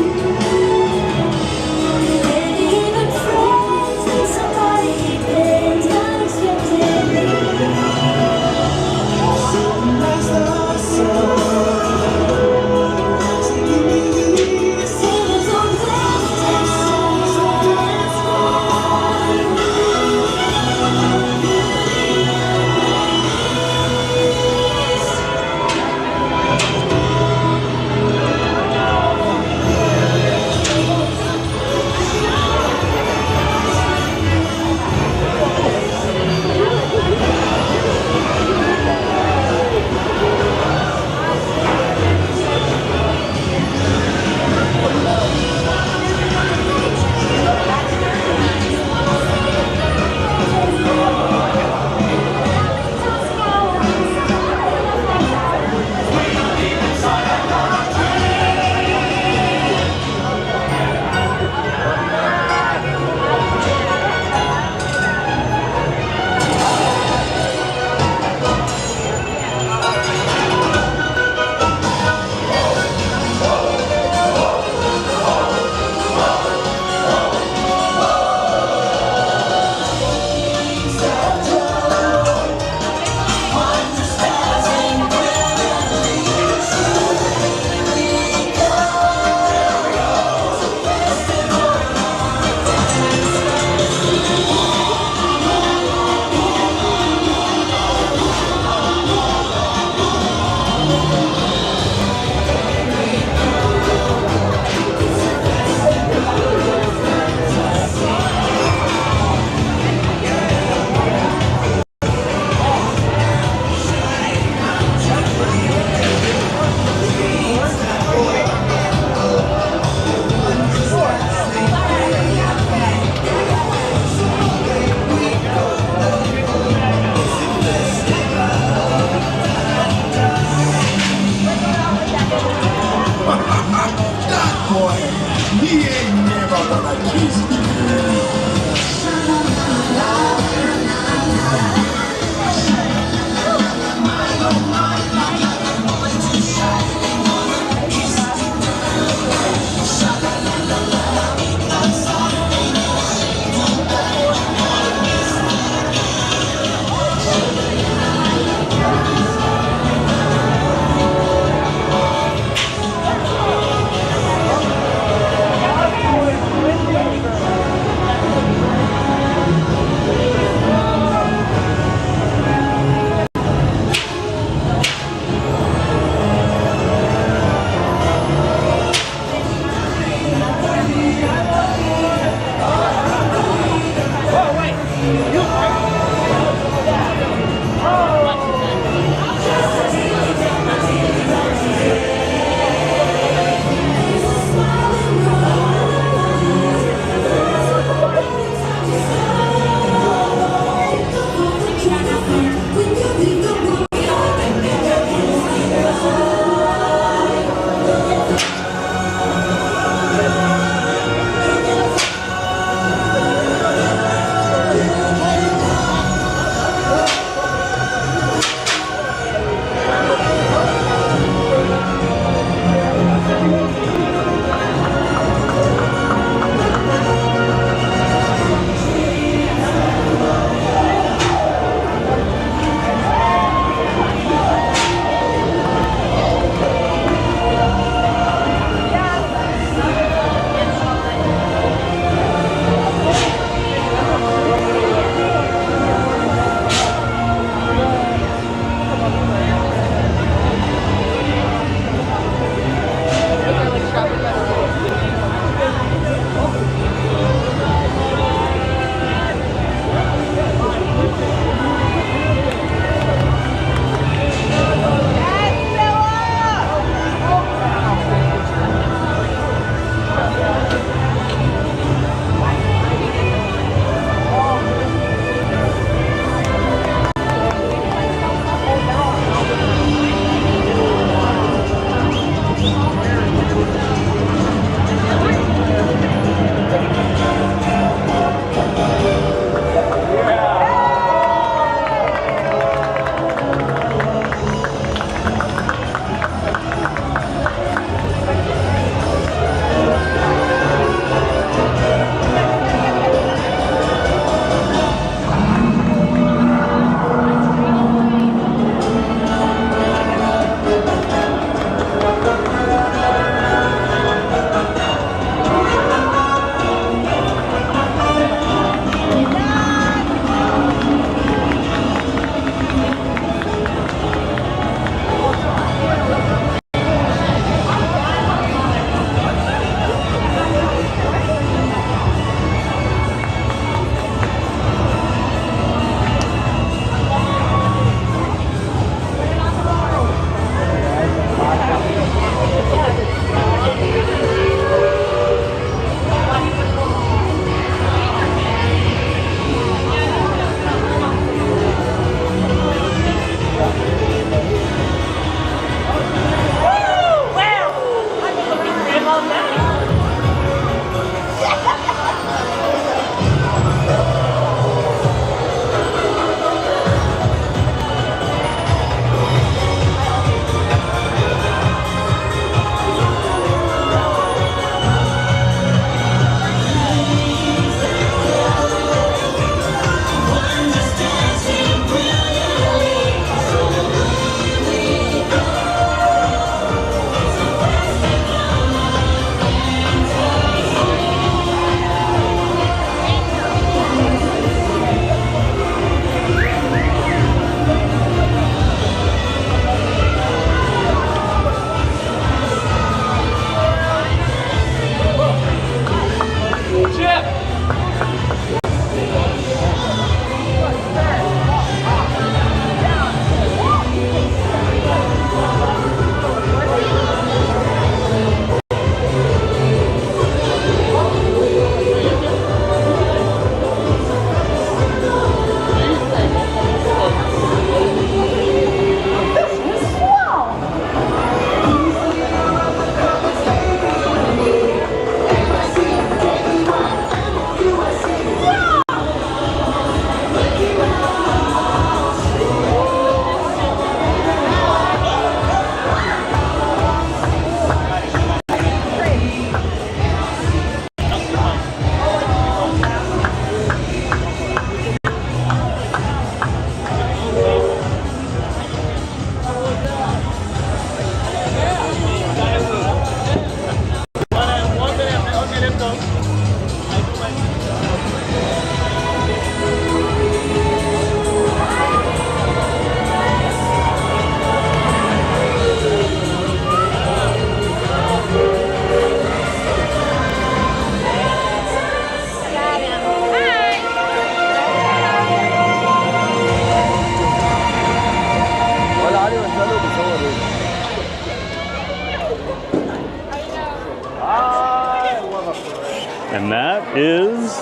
And that is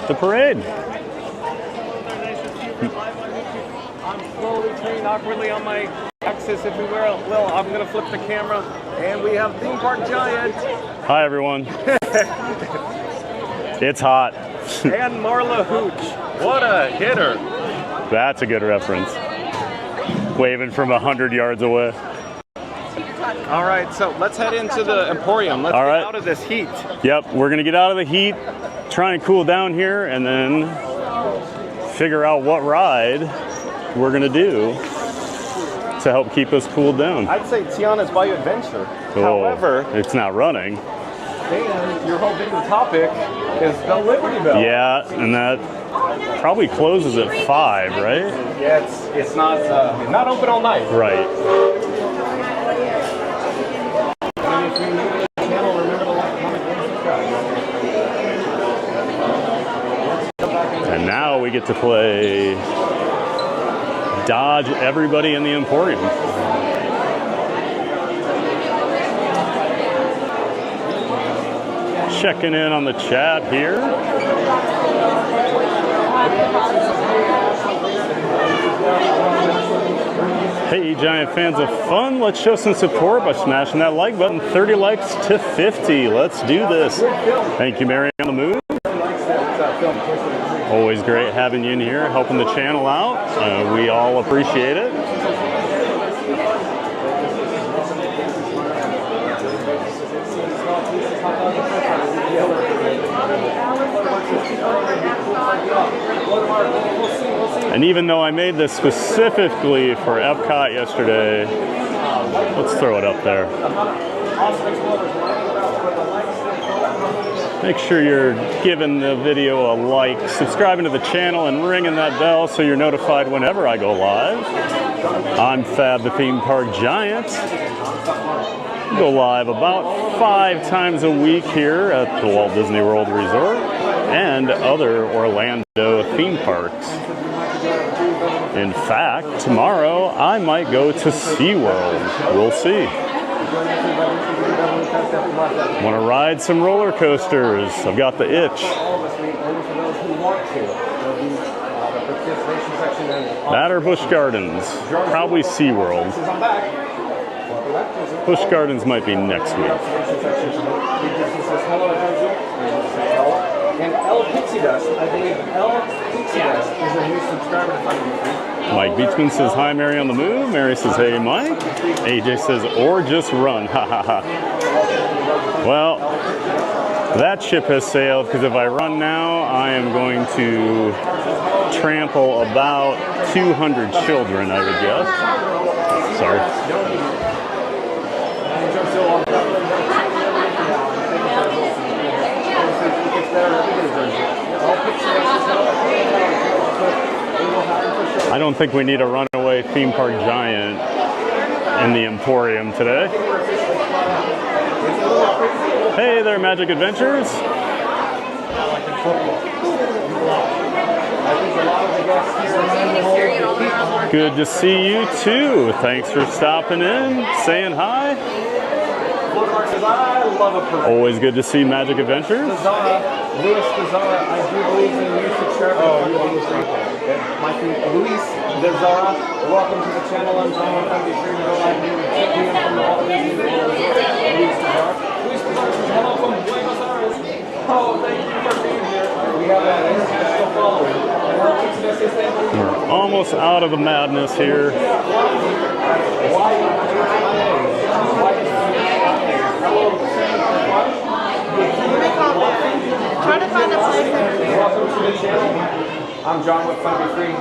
the parade. I'm slowly turning awkwardly on my axis, if we will. Well, I'm going to flip the camera, and we have Theme Park Giant. Hi, everyone. It's hot. And Marla Hooch. What a hitter. That's a good reference. Waving from 100 yards away. All right, so let's head into the Emporium. Let's All right. get out of this heat. Yep, we're gonna get out of the heat, try and cool down here, and then figure out what ride we're gonna do to help keep us cooled down. I'd say Tiana's Bayou Adventure. Oh, However, it's not running. Dan, your whole video topic is the Liberty Belle. Yeah, and that probably closes at 5, right? Yeah, it's not open all night. Right. And if you're new to the channel, remember to like, comment, and subscribe. And now we get to play Dodge Everybody in the Emporium. Checking in on the chat here. Hey, Giant fans of fun, let's show some support by smashing that like button. 30 likes to 50. Let's do this. Thank you, Mary on the Move. Always great having you in here, helping the channel out. We all appreciate it. And even though I made this specifically for Epcot yesterday, let's throw it up there. Make sure you're giving the video a like, subscribing to the channel, and ringing that bell so you're notified whenever I go live. I'm Fab the Theme Park Giant. We go live about 5 times a week here at the Walt Disney World Resort and other Orlando theme parks. In fact, tomorrow I might go to SeaWorld. We'll see. Want to ride some roller coasters? I've got the itch. That or Busch Gardens. Probably SeaWorld. Busch Gardens might be next week. And El Pixie Dust, I believe El Pixie Dust is a new subscriber to Funny. Mike Beachman says, hi, Mary on the Move. Mary says, hey, Mike. AJ says, or just run. Ha, ha, ha. Well, that ship has sailed, because if I run now, I am going to trample about 200 children, I would guess. Sorry. I don't think we need a runaway theme park giant in the Emporium today. Hey there, Magic Adventures. Good to see you too. Thanks for stopping in, saying hi. Always good to see Magic Adventures. Louis Dezara, I do believe in you subscribe. Luis Dezara, welcome to the channel. I'm John. I'm going to be free to go live here at 2 p.m. from the Walt Disney World. Luis Dezara. Luis Dezara says hello from Buenos Aires. Oh, thank you for being here. We have that still following. We're almost out of the madness here. Try to find a place there. Welcome to the channel. I'm John with Fun Be Free.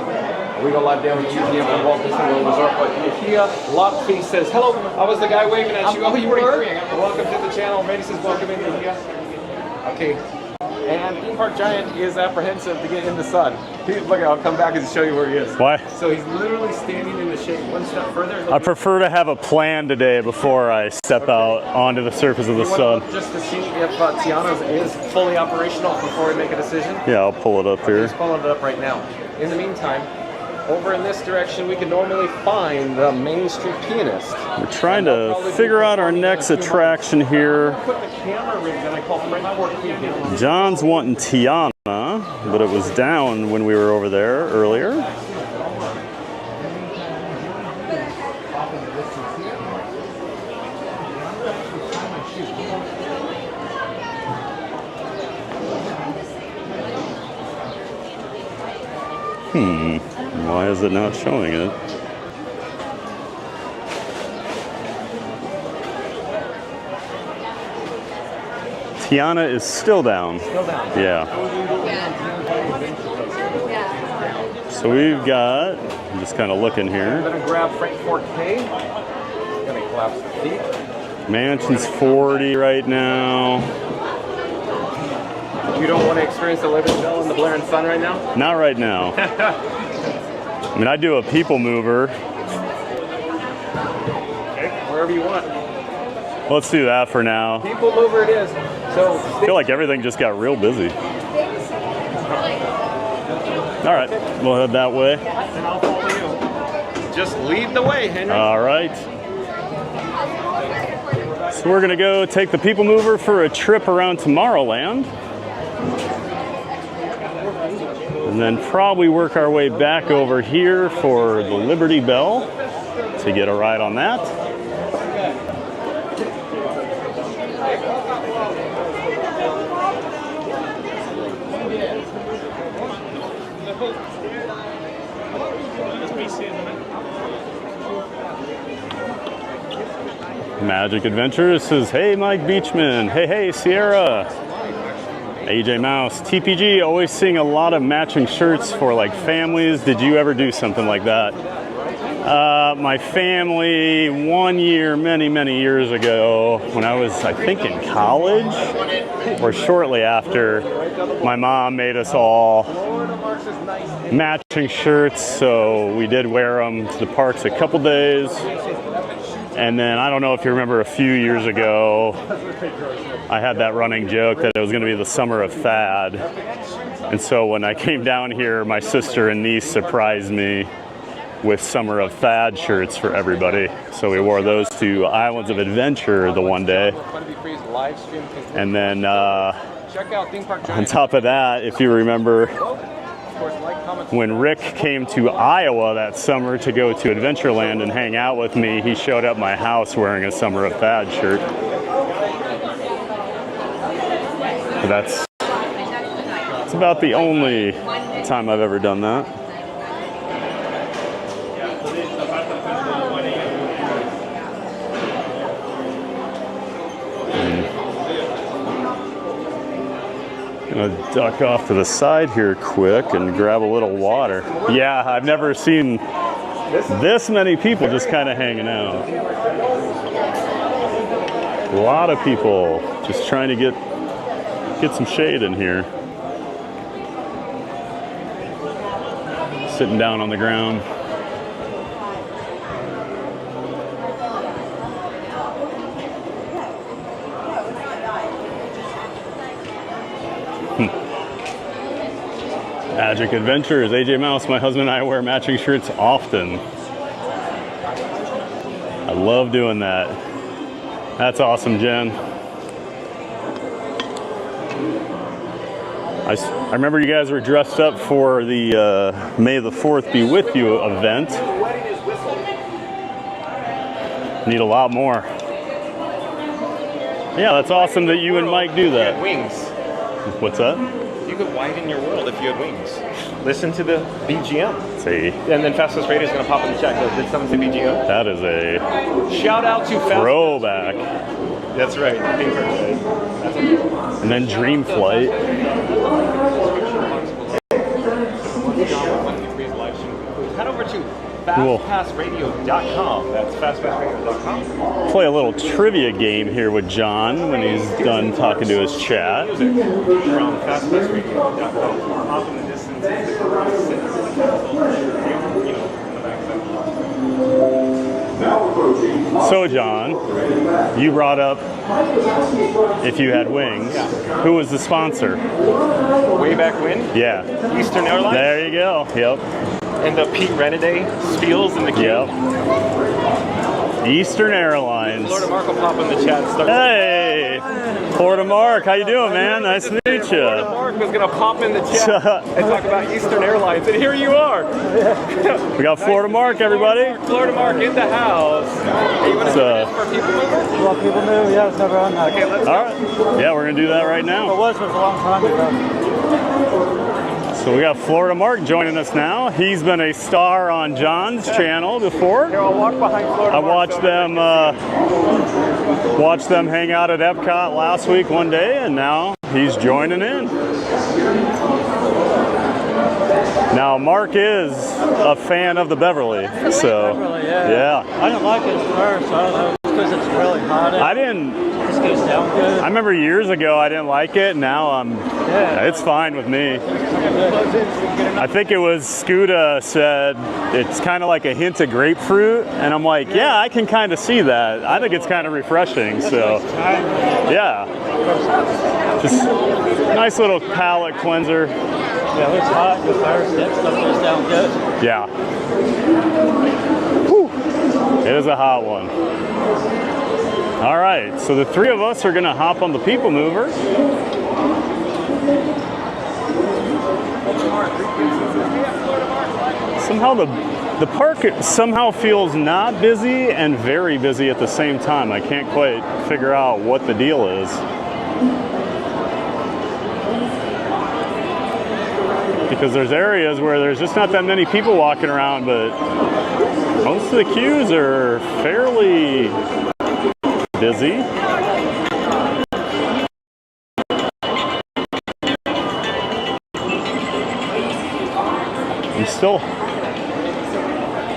We go live down at 2 p.m. from Walt Disney World Resort. But Yakia Lockfee says, hello, I was the guy waving at you. Oh, you were? Welcome to the channel. Randy says, welcome in, Yakia. Okay. And Theme Park Giant is apprehensive to get in the sun. Look, I'll come back and show you where he is. Why? So he's literally standing in the shade. One step further. I prefer to have a plan today before I step out onto the surface of the sun. Just to see if Tiana's is fully operational before we make a decision. Yeah, I'll pull it up here. He's pulling it up right now. In the meantime, over in this direction, we can normally find the Main Street Pianist. We're trying to figure out our next attraction here. Put the camera rig that I call Frankfurt Queen. John's wanting Tiana, but it was down when we were over there earlier. Why is it not showing it? Tiana is still down. Still down. Yeah. So we've got, I'm just kind of looking I'm here. gonna grab Frankfurt K. Gonna collapse the feet. Mansion's 40 right now. You don't want to experience the Liberty Belle and the blaring sun right now? Not right now. I mean, I do a people mover. Okay, wherever you want. Let's do that for now. People mover it is. So I feel like everything just got real busy. All right, we'll head that way. and I'll follow you. Just lead the way, Henry. All right. So we're gonna go take the people mover for a trip around Tomorrowland. And then probably work our way back over here for the Liberty Belle to get a ride on that. Magic Adventures says, hey, Mike Beachman. Hey, hey, Sierra. AJ Mouse. TPG, always seeing a lot of matching shirts for like families. Did you ever do something like that? My family, one year, many years ago, when I was, I think, in college, or shortly after, my mom made us all matching shirts, so we did wear them to the parks a couple days. And then, I don't know if you remember, a few years ago, I had that running joke that it was going to be the summer of Thad. And so when I came down here, my sister and niece surprised me with Summer of Thad shirts for everybody. So we wore those to Islands of Adventure the one day. And then on top of that, if you remember, when Rick came to Iowa that summer to go to Adventureland and hang out with me, he showed up at my house wearing a Summer of Thad shirt. That's about the only time I've ever done that. Gonna duck off to the side here quick and grab a little water. Yeah, I've never seen this many people just kind of hanging out. A lot of people just trying to get some shade in here. Sitting down on the ground. Magic Adventures, AJ Mouse, my husband and I wear matching shirts often. I love doing that. That's awesome, Jen. I remember you guys were dressed up for the May the 4th Be With You event. Need a lot more. Yeah, that's awesome that you and Mike do that. Wings. What's that? You could widen your world if you had wings. Listen to the BGM. See. And then Fastest Radio is going to pop in the chat. Did someone say BGM? That is a shout out to Fastest. throwback. That's right. And then Dream Flight. Head over to fastpassradio.com. That's fastpassradio.com. Play a little trivia game here with John when he's done talking to his chat. From fastpassradio.com. Off in the distance is the So John, you brought up if you had wings. Who was the sponsor? Way back when? Yeah. Eastern Airlines? There you go. Yep. and the Pete Renaday spiels in the queue. Yep. Eastern Airlines. Florida Mark will pop in the chat. And start Hey, Florida Mark, how you doing, man? Nice to meet Florida you. Mark was gonna pop in the chat and talk about Eastern Airlines, and here you are. We got Florida Mark, everybody. Florida Mark in the house. Hey, you want to do this for people mover? Well, people move. Yeah, it's never on that. Okay, let's go. All right. Yeah, we're gonna do that right It now. was a long time ago. So we got Florida Mark joining us now. He's been a star on John's channel before. Here, I'll walk behind Florida I Mark, watched them hang out at Epcot last week one day, and now he's joining in. Now Mark is a fan of the Beverly, so Beverly, yeah. I didn't like it at first. I don't know, because it's really hot. I didn't. It just goes down good. I remember years ago I didn't like it. Now it's fine with me. I think it was Scuda said it's kind of like a hint of grapefruit, and I'm like, yeah, I can kind of see that. I think it's kind of refreshing. So yeah, just nice little palate cleanser. Yeah, it's hot. The fire stick stuff goes down good. Yeah. Whew. It is a hot one. All right, so the three of us are gonna hop on the People Mover. Somehow the park somehow feels not busy and very busy at the same time. I can't quite figure out what the deal is. Because there's areas where there's just not that many people walking around, but most of the queues are fairly busy.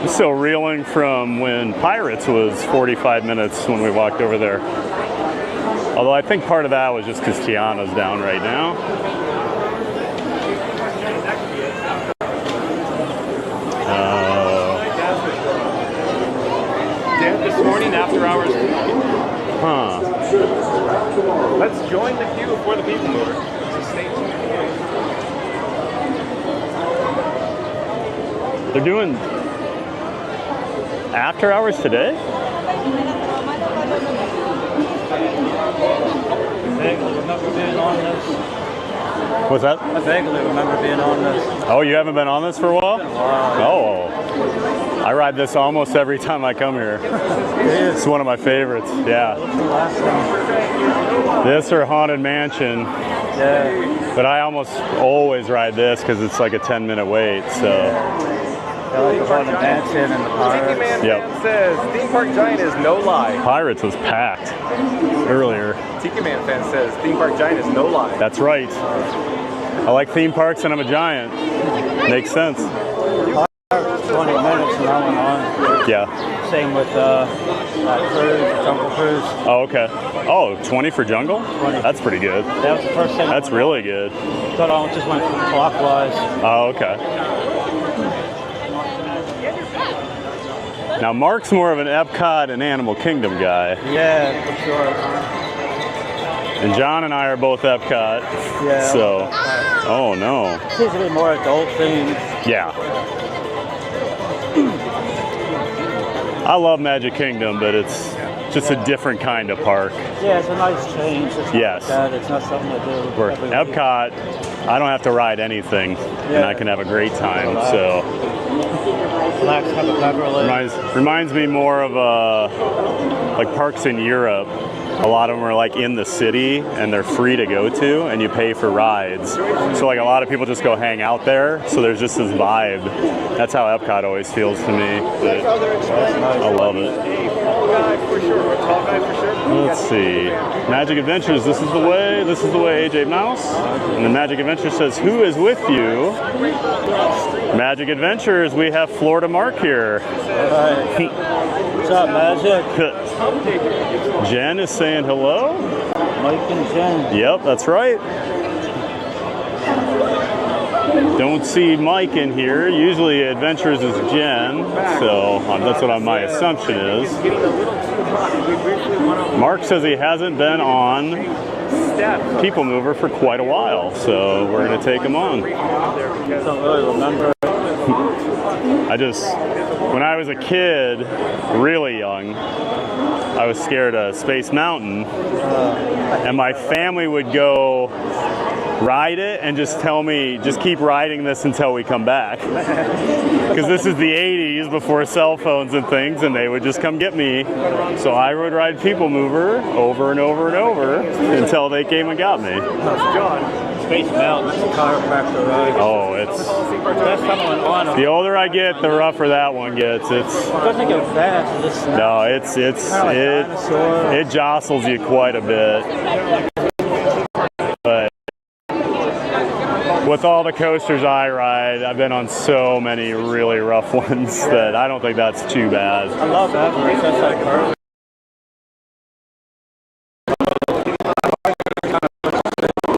I'm still reeling from when Pirates was 45 minutes when we walked over there. Although I think part of that was just because Tiana's down right now. This morning after hours. Huh. Let's join the queue for the People Mover. So stay tuned. They're doing after hours today? I vaguely remember being on this. What's that? I vaguely remember being on this. Oh, you haven't been on this for a while? Wow. Oh. I ride this almost every time I come here. It's one of my favorites, yeah. What's the last one? This or Haunted Mansion. Yeah. But I almost always ride this because it's like a 10-minute wait, so. I like the Haunted Mansion and the Tiki Man Yep. fan says Theme Park Giant is no lie. Pirates was packed earlier. Tiki Man fan says Theme Park Giant is no lie. That's right. I like theme parks and I'm a giant. Makes sense. 20 minutes from now on. Yeah. Same with that cruise, Jungle Cruise. Oh, okay. Oh, 20 for Jungle? 20. That's pretty good. That was the first thing. That's really good. Thought I just went clockwise. Oh, okay. Now, Mark's more of an Epcot and Animal Kingdom guy. Yeah, for sure. And John and I are both Epcot. Yeah. So, oh no. Seems to be more adult themed. Yeah. I love Magic Kingdom, but it's just a different kind of park. Yeah, it's a nice change. It's not Yes. like that. It's not something to do. Where every week. Epcot, I don't have to ride anything, and Yeah. I can have a great time. So Relax, have a Beverly. reminds me more of like parks in Europe. A lot of them are like in the city and they're free to go to, and you pay for rides. So like a lot of people just go hang out there. So there's just this vibe. That's how Epcot always feels to me. But I love it. Let's see. Magic Adventures, this is the way. This is the way, AJ Mouse. And then Magic Adventures says, who is with you? Magic Adventures, we have Florida Mark here. Right. What's up, Magic? Jen is saying hello. Mike and Jen. Yep, that's right. Don't see Mike in here. Usually Adventures is Jen, so that's what my assumption is. Mark says he hasn't been on People Mover for quite a while, so we're going to take him on. I don't really remember. When I was a kid, really young, I was scared of Space Mountain, and my family would go ride it and just tell me, just keep riding this until we come back. Because this is the 80s before cell phones and things, and they would just come get me. So I would ride People Mover over and over and over until they came and got me. Space Mountain, that's a chiropractor ride. Oh, it's... Last time I went on, The older I get, the rougher that one gets. it doesn't go fast. It's No, it jostles you quite a bit. But with all the coasters I ride, I've been on so many really rough ones that I don't think that's too bad. I love Everest. That's like her.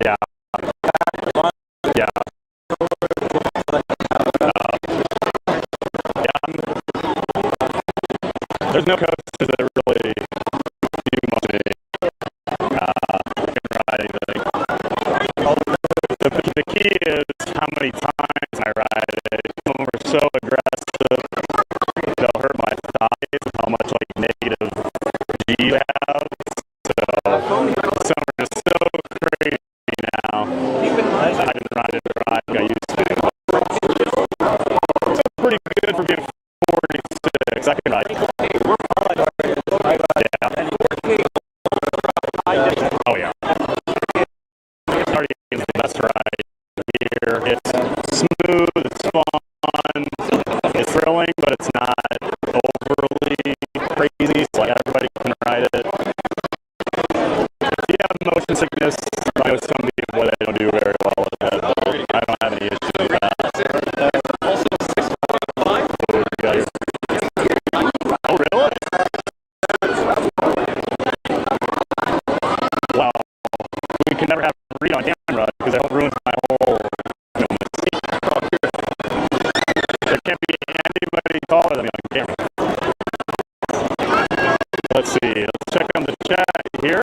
Yeah. Yeah. There's no coasters that really do much to me. I can ride anything. The key is how many times I ride it. Some of them are so aggressive, they'll hurt my thighs, how much like negative G you have. So some are just so crazy now. I didn't ride it like I used to. So pretty good for being 46. I can ride. Oh yeah. Starting is the best ride here. It's smooth, it's fun, it's thrilling, but it's not overly crazy, so like everybody can ride it. If you have motion sickness, I know some people they don't do very well with it, but I don't have any issues with that. Oh really? Wow. We can never have a read on camera because it'll ruin my whole There can't be anybody taller than me on camera. Let's see. Let's check on the chat here.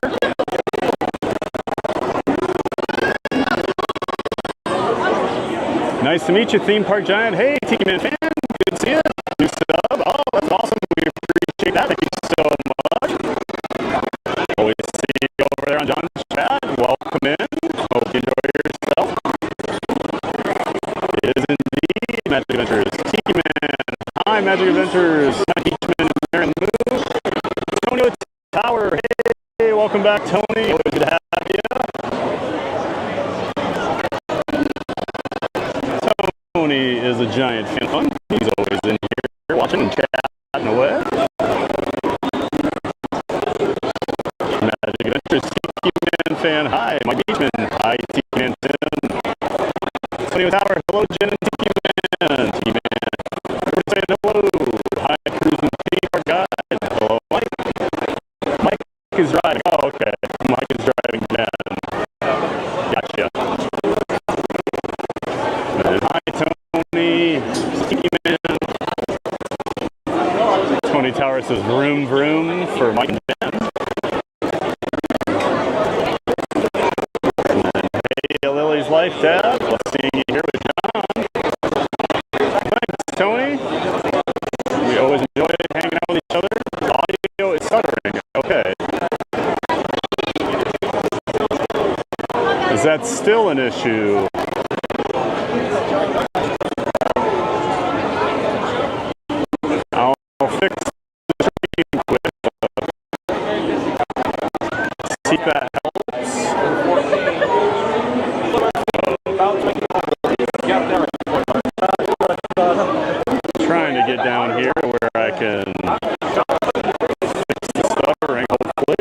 Nice to meet you, Theme Park Giant. Hey, Tiki Man fan. Good to see you. New sub. Oh, that's awesome. We appreciate that. Thank you so much. Always see you over there on John's chat. Welcome in. Hope you enjoy yourself. It is indeed Magic Adventures. Tiki Man. Hi, Magic Adventures. Tiki Man and Marin Move. Tony Tower. Hey, welcome back, Tony. Always good to have you. Tony is a giant fan fun. He's always in here watching and chatting away. Magic Adventures, Tiki Man fan. Hi, Mike Beachman. Hi, Tiki Man Tim. Tony Tower. Hello, Jen and Tiki Man. Tiki Man. Everybody saying hello. Hi, Cruise and Theme Park Guide. Hello, Mike. Mike is driving. Oh, okay. Mike is driving down. Gotcha. And hi, Tony. Tiki Man. Tony Tower says vroom vroom for Mike and Ben. Hey, Lily's Life, Dad. Let's see you here with John. Thanks, Tony. We always enjoy hanging out with each other. Audio is stuttering. Okay. Is that still an issue? I'll fix the screen quick. See if that helps. Trying to get down here where I can fix the stuttering, hopefully.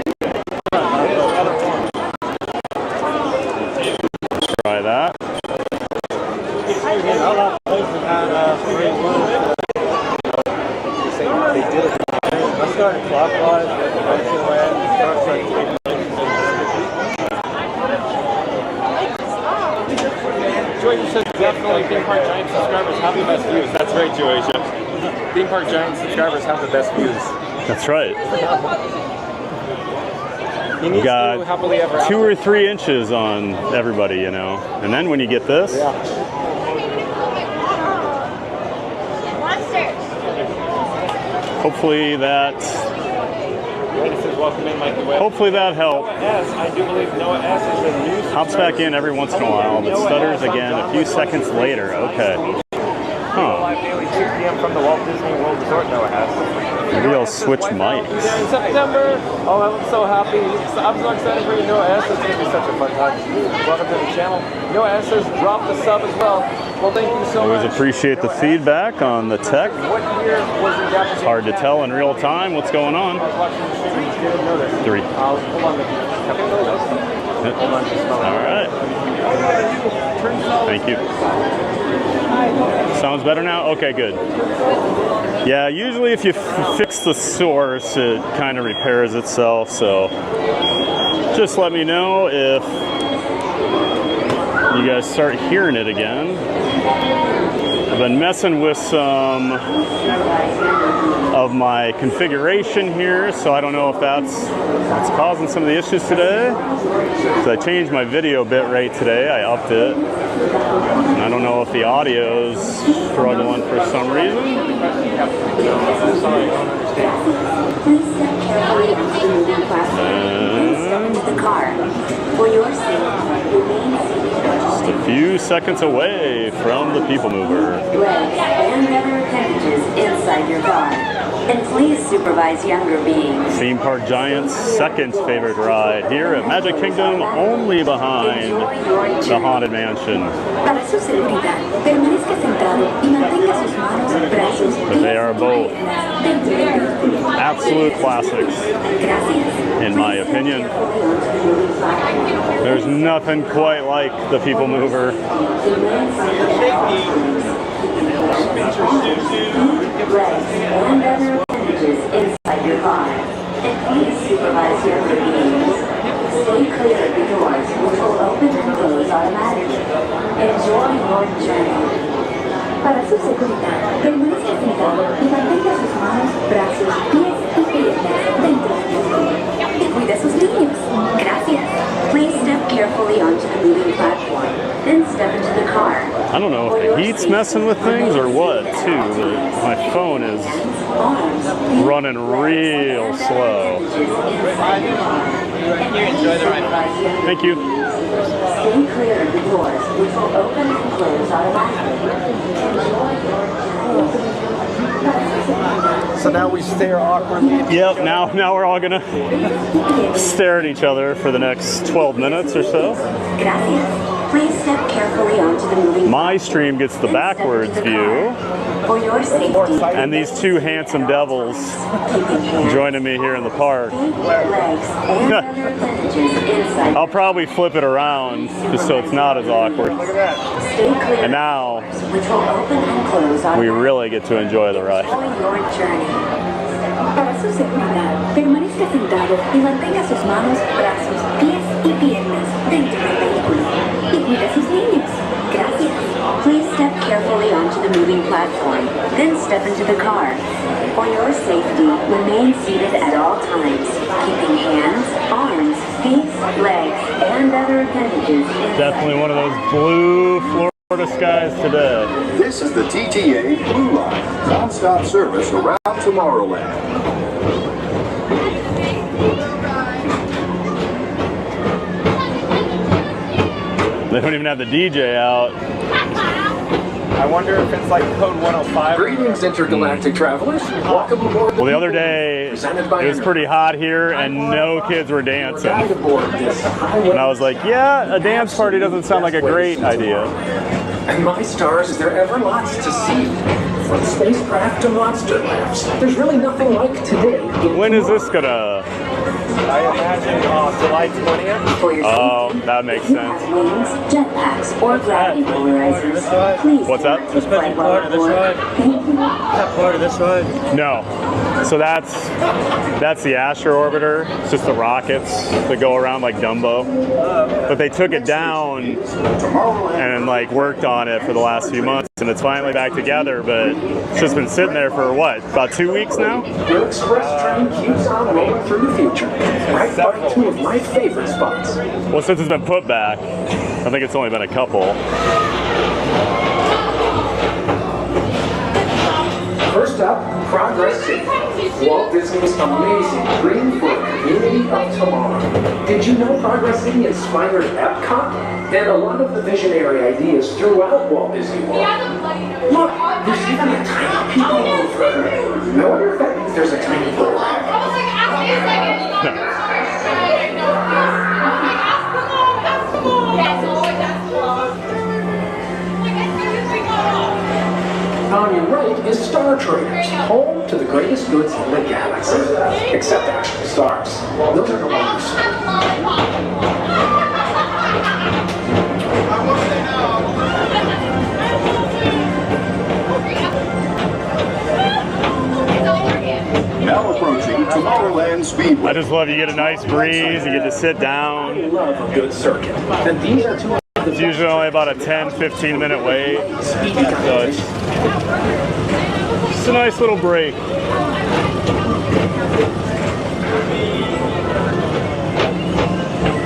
Try that. Let's start clockwise. Joy says definitely Theme Park Giant subscribers have the best views. That's right, Joy. Theme Park Giant subscribers have the best views. That's right. He You needs to got happily ever 2 after. or 3 inches on everybody, you know. And then when you get this, Yeah. Hopefully that Welcome in, Mikey Webb. hopefully that helped. Noah S. I do believe Noah S. is a new Hops back in every once in a while, but stutters again a few seconds later. Okay. Huh. Live daily 2 p.m. from the Walt Disney World Resort, Noah has. Maybe I'll switch mics. In September. Oh, I'm so happy. I'm so excited for you, Noah S. It's going to be such a fun time. Welcome to the channel. Noah S. has dropped the sub as well. Well, thank you so much. Always appreciate the feedback on the tech. What year was the Japanese? It's hard to tell in real time what's going on. I was watching the stream and just didn't know this. 3. Hold on, Mickey. Hold on, just a moment. All right. Thank you. Sounds better now? Okay, good. Yeah, usually if you fix the source, it kind of repairs itself. So just let me know if you guys start hearing it again. I've been messing with some of my configuration here, so I don't know if that's what's causing some of the issues today. So I changed my video bitrate today. I upped it. I don't know if the audio's struggling for some reason. Just a few seconds away from the People Mover. And other appendages inside your car. And please supervise younger beings. Theme Park Giant's second favorite ride here at Magic Kingdom, only behind the Haunted Mansion. Para su seguridad, permanezca sentado y mantenga sus manos, brazos, But they are both absolute classics, in my opinion. There's nothing quite like the People Mover. And other appendages inside your car. And please supervise younger beings. Stay clear of the doors, which will open and close automatically. Enjoy your journey. Para su seguridad, permanezca sentado y mantenga sus manos, brazos, pies y piernas dentro del vehículo. Y cuide a sus niños. Gracias. Please step carefully onto the moving platform, then step into the car. I don't know if the heat's messing with things or what, too, but my phone is running real slow. Thank you. Stay clear of the doors, which will open and close automatically. So now we stare awkwardly. Yep, now we're all gonna stare at each other for the next 12 minutes or so. Gracias. Please step carefully onto the moving. My stream gets the backwards view, For your safety. and these two handsome devils joining me here in the park. Legs and other appendages inside. I'll probably flip it around just so it's not as awkward. Stay clear. And now Which will open and close we automatically. really get to enjoy the ride. Enjoy your journey. Para su seguridad, permanezca sentado y mantenga sus manos, brazos, pies y piernas dentro del vehículo. Y cuide a sus niños. Gracias. Please step carefully onto the moving platform, then step into the car. For your safety, remain seated at all times, keeping hands, arms, feet, legs, and other appendages inside. Definitely one of those blue Florida skies today. This is the TTA Blue Line, non-stop service around Tomorrowland. They don't even have the DJ out. I wonder if it's like code 105. Greetings, intergalactic travelers. Welcome aboard. Well, the other day, it was pretty hot here and no kids were dancing. And I was like, yeah, a dance party doesn't sound like a great idea. And my stars, is there ever lots to see? From spacecraft to monster labs, there's really nothing like today. When is this gonna... I imagine July 20th. For your Oh, that makes sense. wings, jetpacks, or gravity polarizers, please. What's that? This part of this ride. That part of this ride. No. So that's the Astro Orbiter. It's just the rockets that go around like Dumbo. But they took it down and like worked on it for the last few months, and it's finally back together. But it's just been sitting there for what, about 2 weeks now? Your express train keeps on rolling through the future. Right by two of my favorite spots. Well, since it's been put back, I think it's only been a couple. First up, Progress City, Walt Disney's amazing dream for a community of tomorrow. Did you know Progress City inspired Epcot? And a lot of the visionary ideas throughout Walt Disney World. Look, there's even a tiny people mover. I wonder if that means there's a tiny boat. On your right is Star Traders, home to the greatest goods in the galaxy. Except actual stars. Those are no longer Now approaching Tomorrowland Speedway. I just love you get a nice breeze, you get to sit down. I love a good circuit. And these are two of the It's usually only about a 10-15 minute wait. So it's just a nice little break.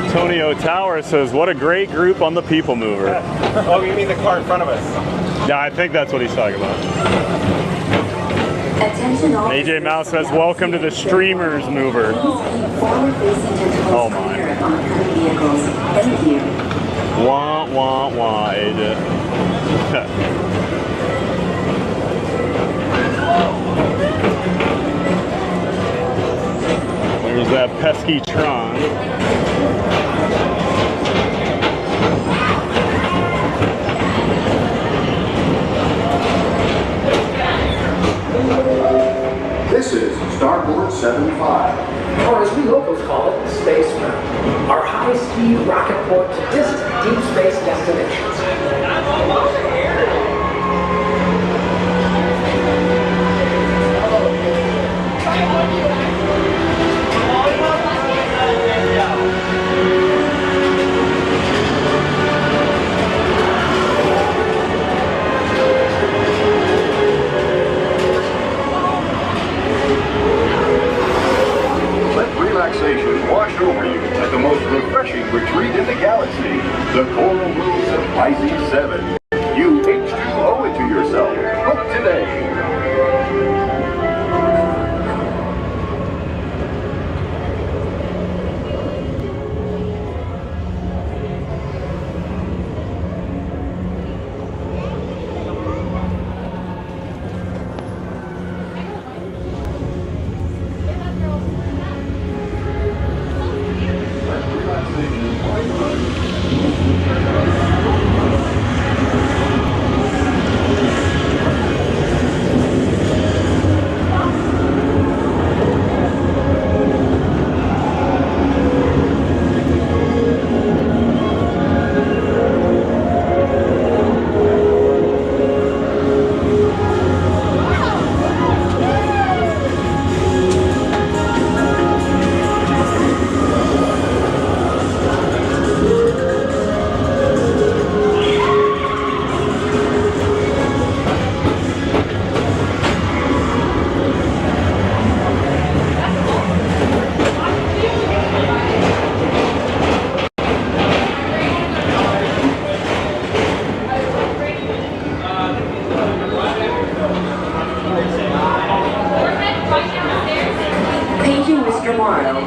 Antonio Tower says, what a great group on the People Mover. Oh, you mean the car in front of us? Yeah, I think that's what he's talking about. Attention all AJ Mouse says, welcome to the Streamers Mover. Oh my. Thank you. Wah, wah, wah, AJ. There's that pesky Tron. This is Starboard 75. Or as we locals call it, Space Mountain. Our high-speed rocket port to distant deep space destinations. Let relaxation wash over you at the most refreshing retreat in the galaxy, the Coral Roofs of Pisces 7. You H2O it to yourself. Book today.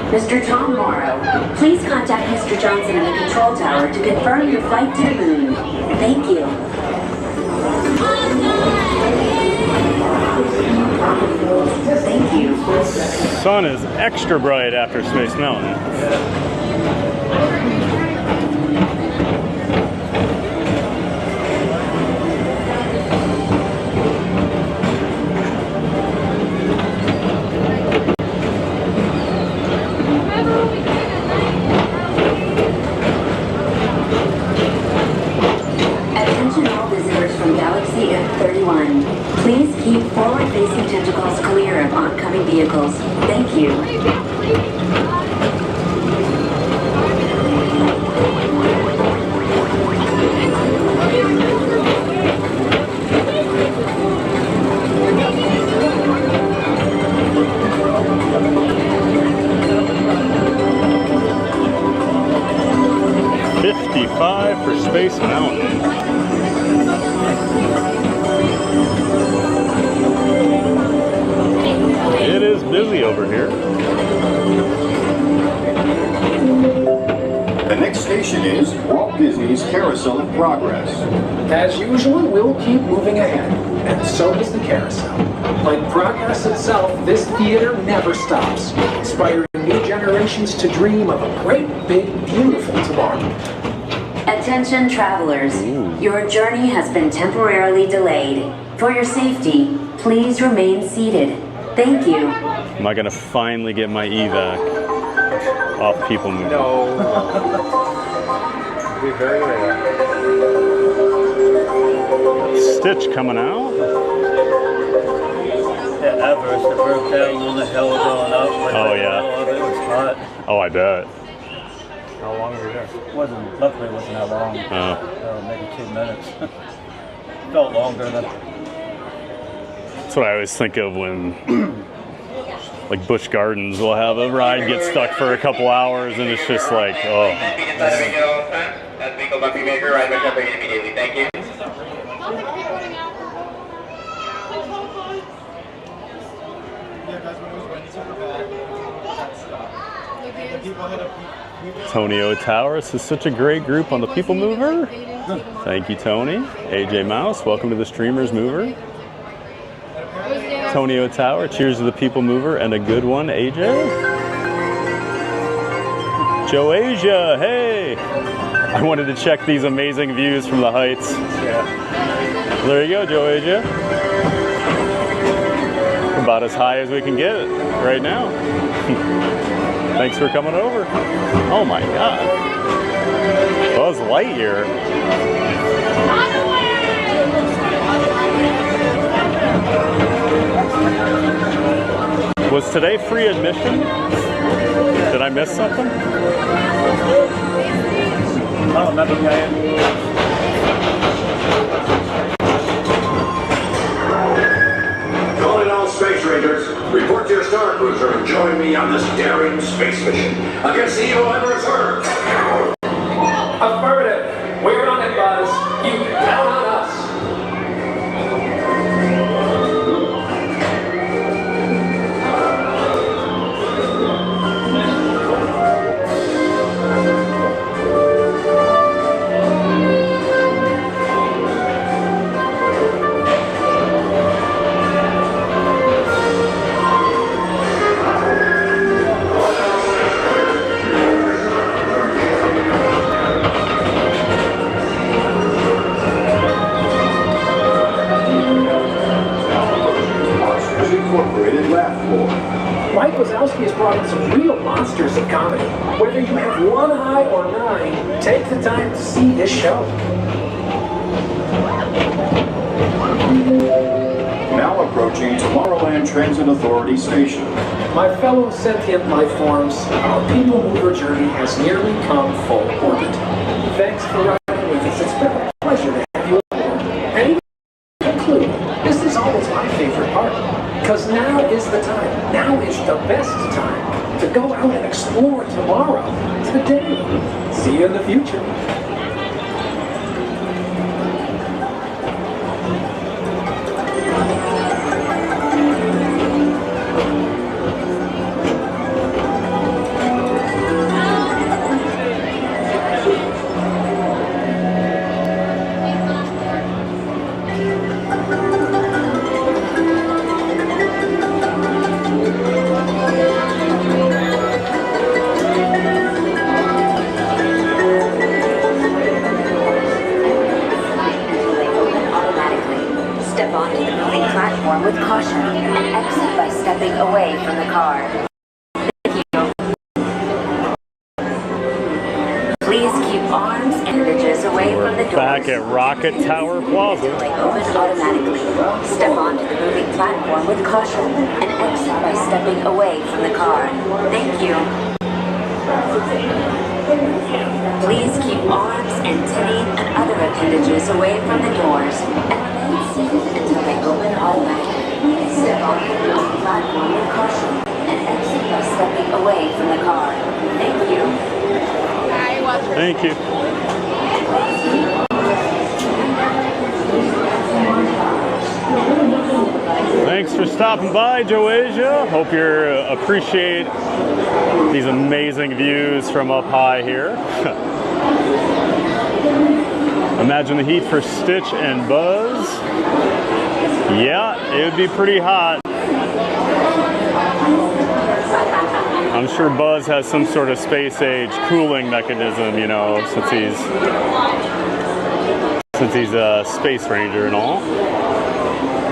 Mr. Tom Morrow, please contact Mr. Johnson in the control tower to confirm your flight to the moon. Thank you. Thank you. Sun is extra bright after Space Mountain. Please keep forward-facing tentacles clear of oncoming vehicles. Thank you. 55 for Space Mountain. progress. As usual, we'll keep moving ahead, and so does the carousel. Like progress itself, this theater never stops, inspiring new generations to dream of a great, big, beautiful tomorrow. Attention travelers, your journey has been temporarily delayed. For your safety, please remain seated. Thank you. Am I gonna finally get my evac off People Mover? No. Be very rare. Stitch coming out. That Everest, the broke down on the hill going up. Oh yeah. It was hot. Oh, I bet. How long were you there? Luckily it wasn't that long. Maybe 2 minutes. Felt longer than. That's what I always think of when, like, Busch Gardens will have a ride get stuck for a couple hours, and it's just like, oh. Thank you. Tony O'Towers is such a great group on the People Mover. Thank you, Tony. AJ Mouse, welcome to the Streamers Mover. Tony O'Tower, cheers to the People Mover and a good one, AJ. Joe Asia, hey! I wanted to check these amazing views from the heights. Yeah. There you go, Joe Asia. About as high as we can get right now. Thanks for coming over. Oh my God. Buzz Lightyear. Was today free admission? Did I miss something? Oh, nothing, man. Calling all space rangers, report to your star cruiser and join me on this daring space mission against the evil Everest. Affirmative. We're on it, Buzz. You can count on us. Incorporated laugh floor. Mike Wazowski has brought in some real monsters of comedy. Whether you have one eye or 9, take the time to see this show. Now approaching Tomorrowland Transit Authority Station. My fellow sentient life forms, our People Mover journey has nearly come full orbit. Thanks for riding with us. It's been a pleasure to have you aboard. And even to conclude, this is always my favorite part. Because now is the time, now is the best time to go out and explore tomorrow, today. See you in the future. Platform with caution and exit by stepping away from the car. Thank you. Please keep arms and bridges away from the doors. Back at Rocket Tower Plaza. Open automatically. Step onto the moving platform with caution and exit by stepping away from the car. Thank you. Please keep arms, antennae, and other appendages away from the doors and remain seated until they open automatically. Step on the moving platform with caution and exit by stepping away from the car. Thank you. Thank you. Thanks for stopping by, Joasia. Hope you appreciate these amazing views from up high here. Imagine the heat for Stitch and Buzz. Yeah, it would be pretty hot. I'm sure Buzz has some sort of space age cooling mechanism, you know, since he's a space ranger and all.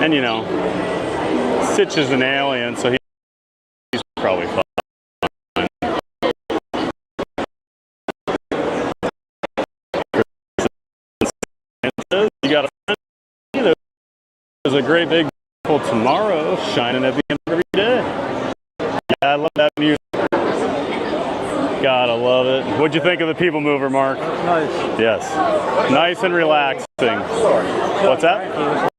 And you know, Stitch is an alien, so he's probably fine. You got a friend? There's a great big tomorrow shining at the end of every day. Yeah, I love that music. God, I love it. What'd you think of the People Mover, Mark? Nice. Yes. Nice and relaxing. What's that?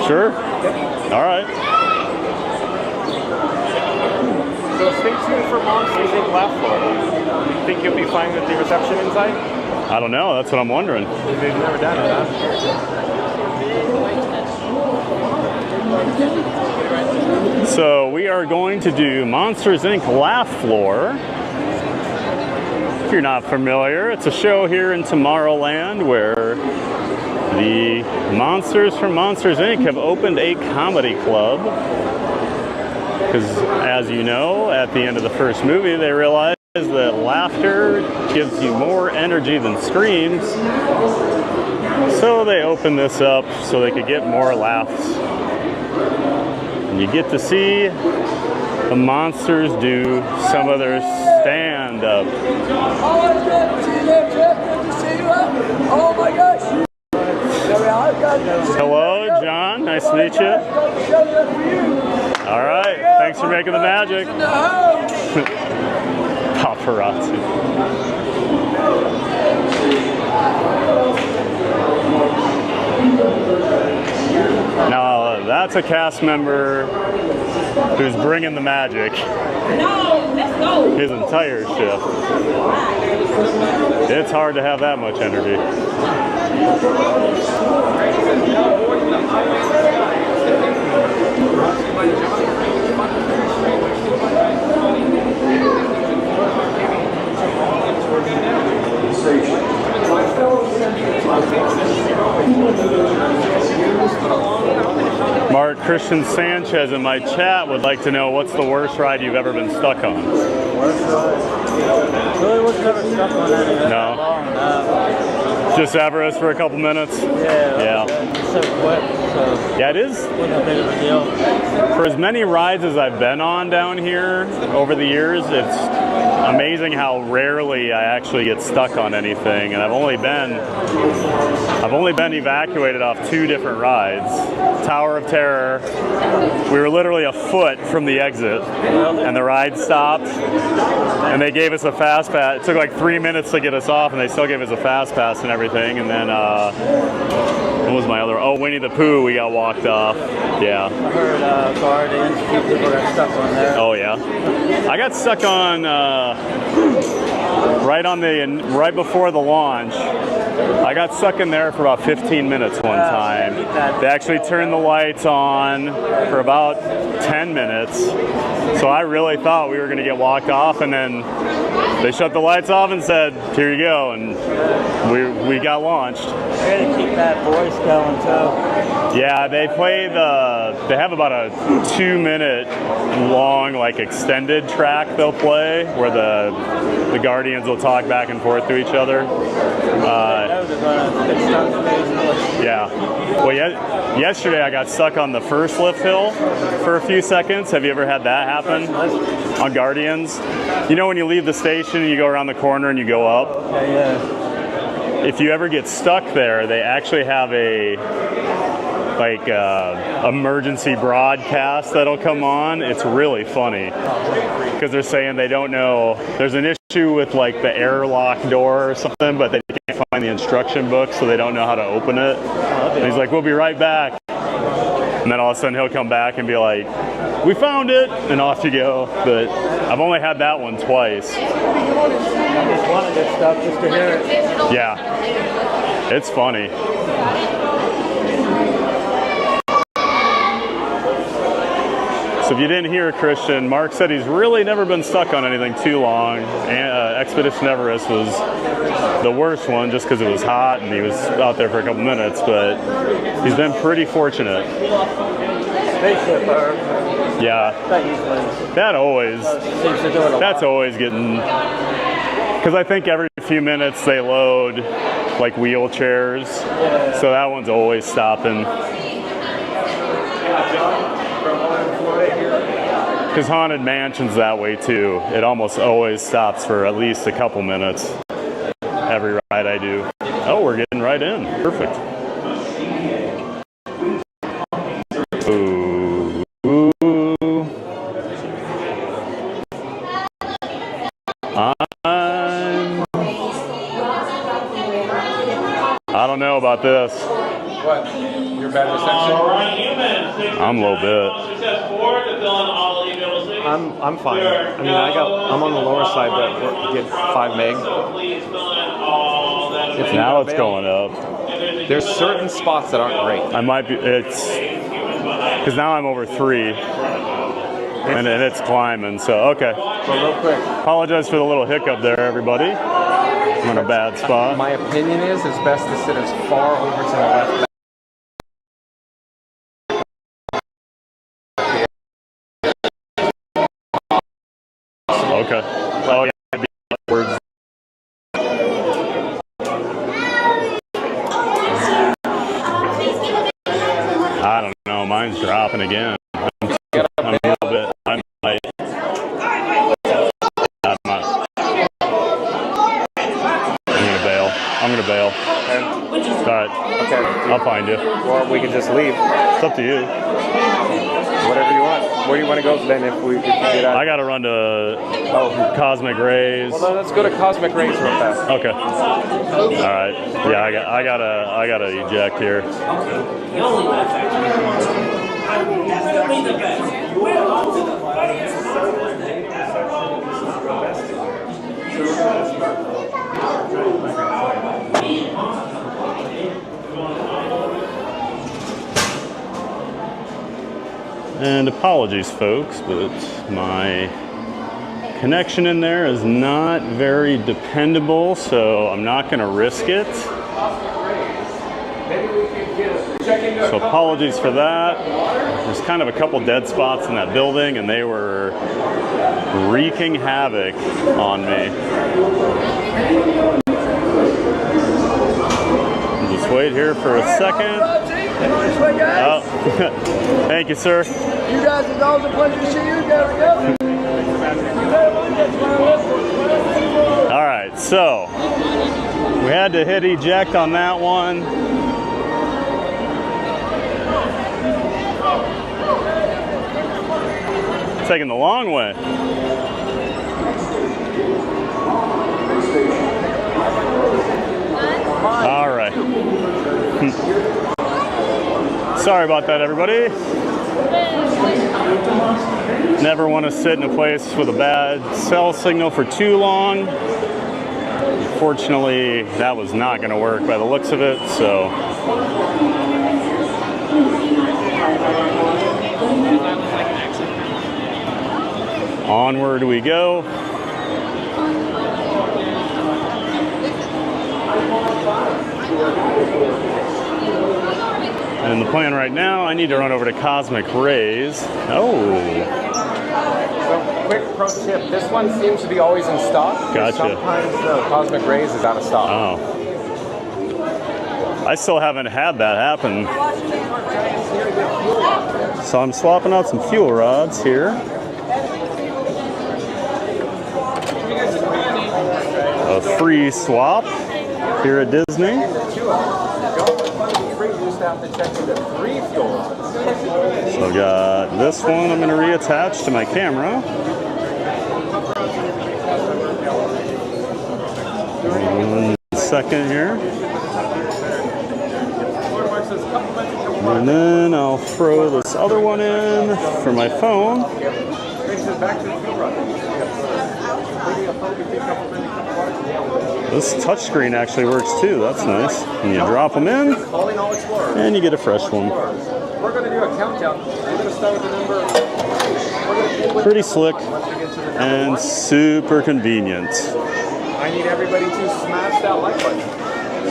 Sure? All right. So stay tuned for Monsters Inc. Laugh Floor. You think you'll be fine with the reception inside? I don't know. That's what I'm wondering. They've never done it, huh? So we are going to do Monsters Inc. Laugh Floor. If you're not familiar, it's a show here in Tomorrowland where the monsters from Monsters Inc. have opened a comedy club. Because as you know, at the end of the first movie, they realized that laughter gives you more energy than screams. So they opened this up so they could get more laughs. And you get to see the monsters do some of their stand-up. Always good to see you, Jeff. Good to see you. Oh my gosh. Hello, John. Nice to meet you. All right. Thanks for making the magic. Paparazzi. Now, that's a cast member who's bringing the magic. No, let's go. His entire shift. It's hard to have that much energy. Mark Christian Sanchez in my chat would like to know what's the worst ride you've ever been stuck on? Worst ride? Really was never stuck on anything. No. Long, Just Everest for a couple minutes? Yeah. It's so quick, so yeah, it is. Wasn't a big of a deal. For as many rides as I've been on down here over the years, it's amazing how rarely I actually get stuck on anything. And I've only been evacuated off 2 different rides. Tower of Terror, we were literally a foot from the exit and the ride stopped and they gave us a fast pass. It took like 3 minutes to get us off and they still gave us a fast pass and everything. And then what was my other? Oh, Winnie the Pooh, we got walked off. Yeah. I heard Guardians, a few people got stuck on there. Oh yeah. I got stuck on right before the launch. I got stuck in there for about 15 minutes one time. They actually turned the lights on for about 10 minutes. So I really thought we were going to get walked off, and then they shut the lights off and said, "Here you go," and we got launched. They gotta keep that voice going too. Yeah, they have about a 2-minute long, like, extended track they'll play where the Guardians will talk back and forth to each other. Yeah. Well, yesterday I got stuck on the first lift hill for a few seconds. Have you ever had that happen on Guardians? You know when you leave the station and you go around the corner and you go up? Yeah. If you ever get stuck there, they actually have a emergency broadcast that'll come on. It's really funny because they're saying they don't know. There's an issue with like the airlock door or something, but they can't find the instruction book, so they don't know how to open it. And he's like, "We'll be right back." And then all of a sudden he'll come back and be like, "We found it," and off you go. But I've only had that one twice. I just want to get stuck just to hear it. Yeah, it's funny. So if you didn't hear Christian, Mark said he's really never been stuck on anything too long. Expedition Everest was the worst one just because it was hot and he was out there for a couple minutes, but he's been pretty fortunate. Spaceship, yeah. That always, that's always getting, because I think every few minutes they load like wheelchairs, so that one's always stopping. Because Haunted Mansion's that way too. It almost always stops for at least a couple minutes. Every ride I do. Oh, we're getting right in. Perfect. Ooh. Ooh. I don't know about this. What? Your bad reception? I'm a little bit. I'm fine. I mean, I'm on the lower side, but get 5 meg. Now it's going up. There's certain spots that aren't great. I might be. It's because now I'm over 3, and it's climbing. So okay. So real quick. Apologize for the little hiccup there, everybody. I'm in a bad spot. My opinion is it's best to sit as far over to the left. Okay. Oh yeah. I don't know. Mine's dropping again. I'm a little bit. I'm not. I'm gonna bail. Okay. All right. Okay. I'll find you. Or we can just leave. It's up to you. Whatever you want. Where do you want to go then if you get out? I gotta run to Cosmic Rays. Well, then let's go to Cosmic Rays real fast. Okay. All right. Yeah, I gotta eject here. And apologies, folks, but my connection in there is not very dependable, so I'm not going to risk it. So apologies for that. There's kind of a couple dead spots in that building, and they were wreaking havoc on me. Just wait here for a second. Oh, thank you, sir. You guys, it's always a pleasure to see you guys together. All right, so we had to hit eject on that one. Taking the long way. All right. Sorry about that, everybody. Never want to sit in a place with a bad cell signal for too long. Fortunately, that was not going to work by the looks of it, so. Onward we go. And the plan right now, I need to run over to Cosmic Rays. Oh. So, quick pro tip. This one seems to be always in stock. Gotcha. Sometimes the Cosmic Rays is out of stock. Oh. I still haven't had that happen. So I'm swapping out some fuel rods here. A free swap here at Disney. So I've got this one I'm going to reattach to my camera. One second here. And then I'll throw this other one in for my phone. This touchscreen actually works too. That's nice. And you drop them in, and you get a fresh one. we're going to do a countdown. We're going to start with the number. We're going to end with Pretty number slick one. Once we get to the number and one, super convenient. I need everybody to smash that like button.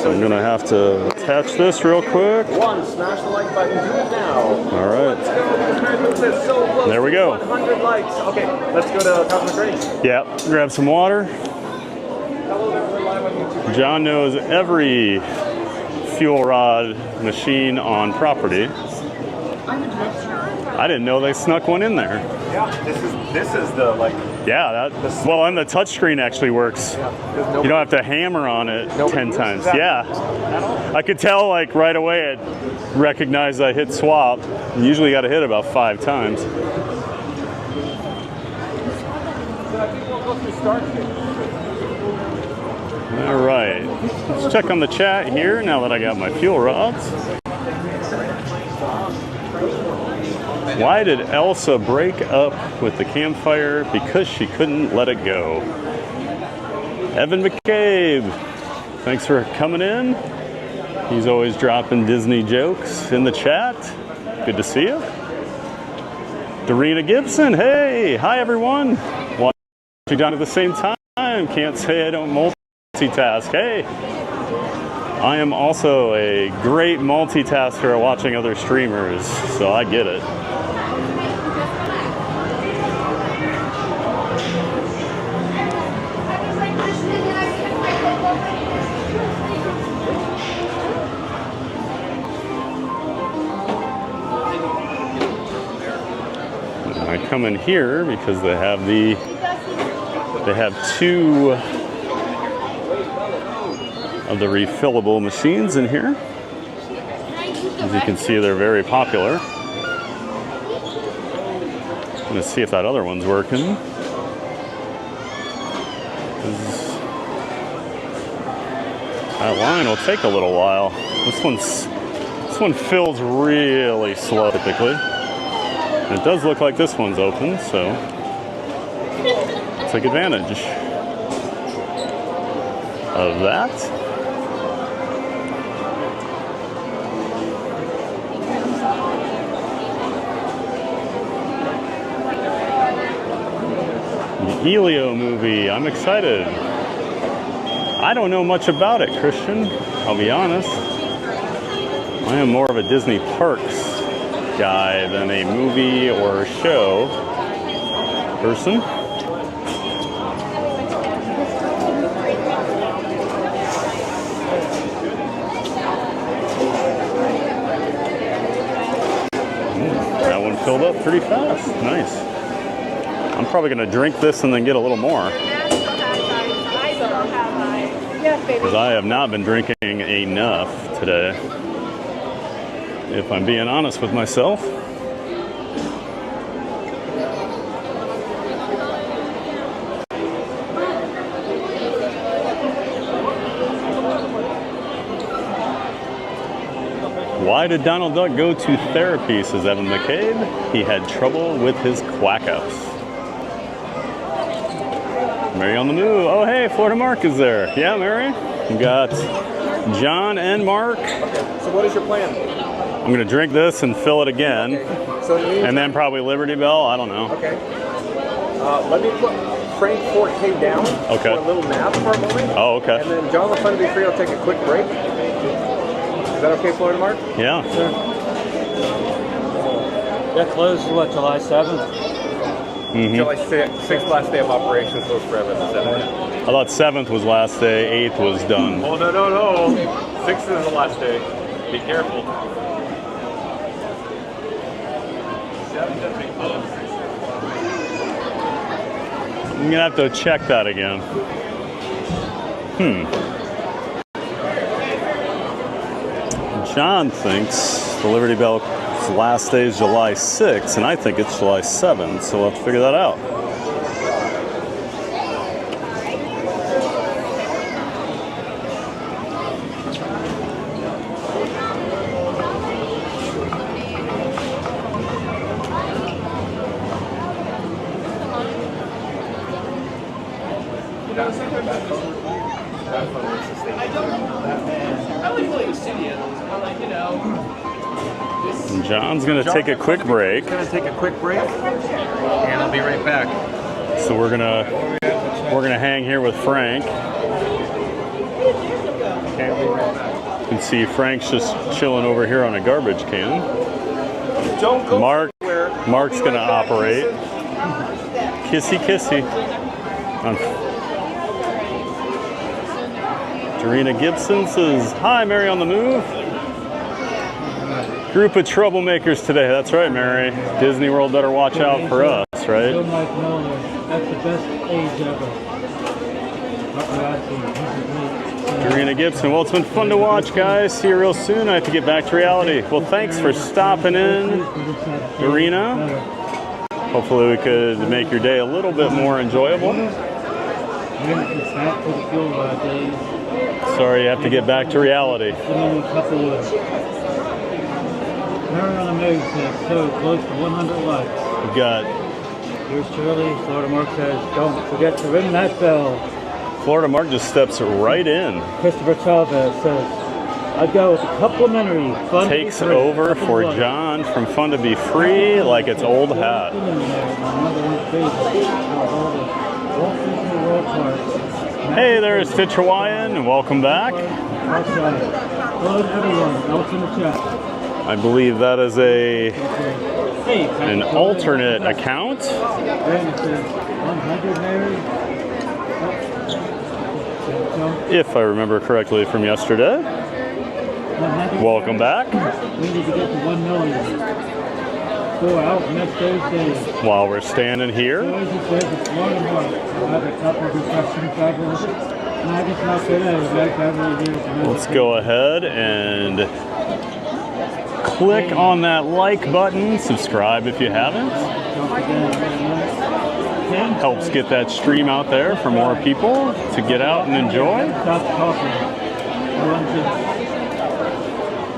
So I'm gonna have to attach this real quick. One, smash the like button. Do it now. All right. Let's go. Because Mary Lou says so close. There we go. 100 likes. Okay, let's go to Cosmic Race. Yeah, grab some water. Hello there. We're live on YouTube. John knows every fuel rod machine on property. I didn't know they snuck one in there. Yeah, this is the like. Yeah, well, and the touchscreen actually works. Yeah, you don't have to hammer on it 10 times. Yeah, I could tell like right away it recognized I hit swap. You usually got to hit about 5 times. All right, let's check on the chat here now that I got my fuel rods. Why did Elsa break up with the campfire? Because she couldn't let it go. Evan McCabe, thanks for coming in. He's always dropping Disney jokes in the chat. Good to see you. Darina Gibson, hey, hi everyone. Watching you down at the same time. Can't say I don't multitask. Hey, I am also a great multitasker at watching other streamers, so I get it. I come in here because they have 2 of the refillable machines in here. As you can see, they're very popular. I'm gonna see if that other one's working. That line will take a little while. This one fills really slow typically. And it does look like this one's open, so take advantage of that. The Elio movie, I'm excited. I don't know much about it, Christian, I'll be honest. I am more of a Disney Parks guy than a movie or a show person. That one filled up pretty fast. Nice. I'm probably going to drink this and then get a little more. Because I have not been drinking enough today, if I'm being honest with myself. Why did Donald Duck go to therapy, says Evan McCabe? He had trouble with his quack ups. Mary on the move. Oh, hey, Florida Mark is there. Yeah, Mary. We got John and Mark. Okay, so what is your plan? I'm going to drink this and fill it again. Okay. So and then probably Liberty Belle. I don't know. Okay. Let me put Frank 4K down for a little nap for a moment. Oh, okay. And then John will be free. I'll take a quick break. Is that okay, Florida Mark? Yeah. Sure. That closed, what, July 7th? Mm-hmm. July 6th, last day of operations, goes forever. The 7th. I thought 7th was last day, 8th was done. Oh, no. 6th is the last day. Be careful. I'm going to have to check that again. John thinks the Liberty Belle's last day is July 6th, and I think it's July 7th, so we'll have to figure that out. I wouldn't call you studios, but like, you know. And John's gonna take a quick break. Gonna take a quick break, and I'll be right back. So we're gonna hang here with Frank. You can see Frank's just chilling over here on a garbage can. Don't go Mark's gonna operate. Kissy kissy. Dorina Gibson says, "Hi, Mary on the move." Group of troublemakers today. That's right, Mary. Disney World better watch out for us, right? That's the best age ever. Dorina Gibson. Well, it's been fun to watch, guys. See you real soon. I have to get back to reality. Well, thanks for stopping in, Dorina. Hopefully we could make your day a little bit more enjoyable. Sorry, you have to get back to reality. Mary on the Move says, so close to 100 likes. We've got Here's Shirley. Florida Mark says, don't forget to ring that bell. Florida Mark just steps right in. Christopher Chavez says, I'd go with a complimentary fun Takes over for John from Fun to Be Free like it's old hat. Hey, there's Stitch Hawaiian, and welcome back. Hello to everyone else in the chat. I believe that is an alternate account. If I remember correctly from yesterday. Welcome back. We need to get to 1 million. Go out next Thursday. While we're standing here. Let's go ahead and click on that like button. Subscribe if you haven't. Helps get that stream out there for more people to get out and enjoy. Stop talking.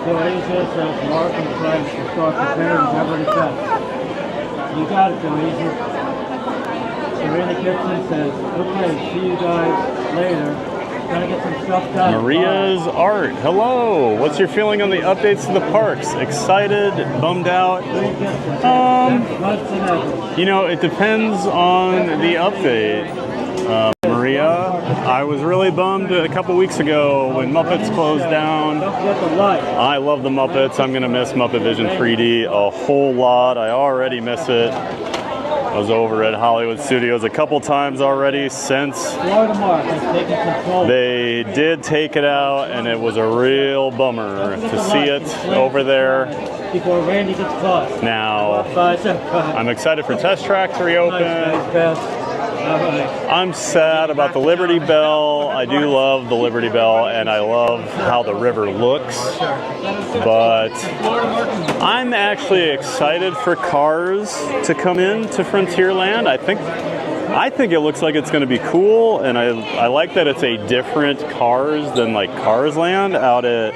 So Asia says, Mark and Frank to start preparing Beverly Fest. You got it, Asia. Serena Gibson says, okay, see you guys later. Gotta get some stuff done. Maria's Art. Hello. What's your feeling on the updates to the parks? Excited? Bummed out? You know, it depends on the update. Maria, I was really bummed a couple weeks ago when Muppets closed down. I love the Muppets. I'm going to miss Muppet Vision 3D a whole lot. I already miss it. I was over at Hollywood Studios a couple times already since they did take it out, and it was a real bummer to see it over there. Before Randy gets caught. Now, I'm excited for Test Track to reopen. I'm sad about the Liberty Belle. I do love the Liberty Belle, and I love how the river looks. But I'm actually excited for Cars to come in to Frontierland. I think it looks like it's going to be cool, and I like that it's a different Cars than like Cars Land out at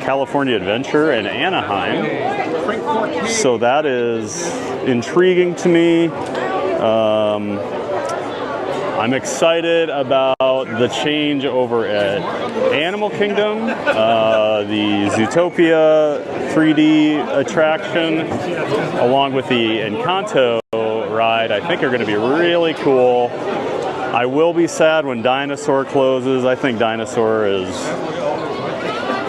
California Adventure in Anaheim. So that is intriguing to me. I'm excited about the change over at Animal Kingdom, the Zootopia 3D attraction, along with the Encanto ride. I think are going to be really cool. I will be sad when Dinosaur closes. I think Dinosaur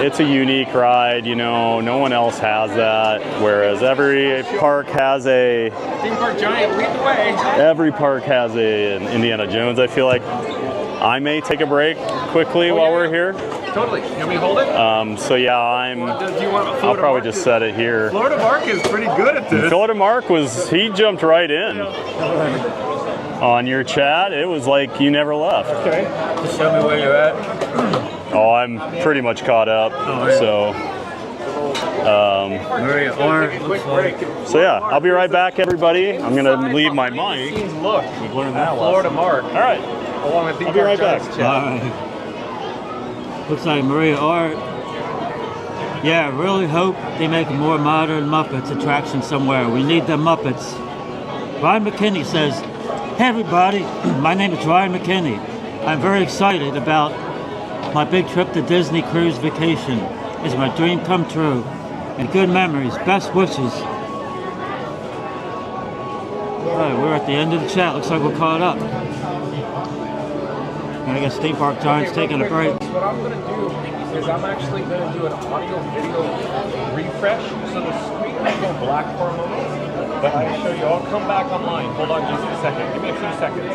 it's a unique ride, you know, no one else has that, whereas every park has a... Theme Park Giant, lead the way. Every park has an Indiana Jones, I feel like. I may take a break quickly while we're here. Totally. You want me to hold it? So yeah, I'll probably just set it here. Florida Mark is pretty good at this. Florida Mark he jumped right in. On your chat, it was like you never left. Okay. Just show me where you're at. Oh, I'm pretty much caught up. So yeah, I'll be right back, everybody. I'm gonna leave my mic. Look, we've learned that Florida Mark. All right, along with I'll be right back. Looks like Maria Art. Yeah, I really hope they make a more modern Muppets attraction somewhere. We need the Muppets. Ryan McKinney says, hey everybody, my name is Ryan McKinney. I'm very excited about my big trip to Disney cruise vacation. It's my dream come true. and good memories. Best wishes. All right, we're at the end of the chat. Looks like we're caught up. And I guess Theme Park Giants taking a break. What I'm going to do is I'm actually going to do an audio video refresh. So the screen will go black for a moment. But I'll show you. I'll come back online. Hold on just a second. Give me a few seconds.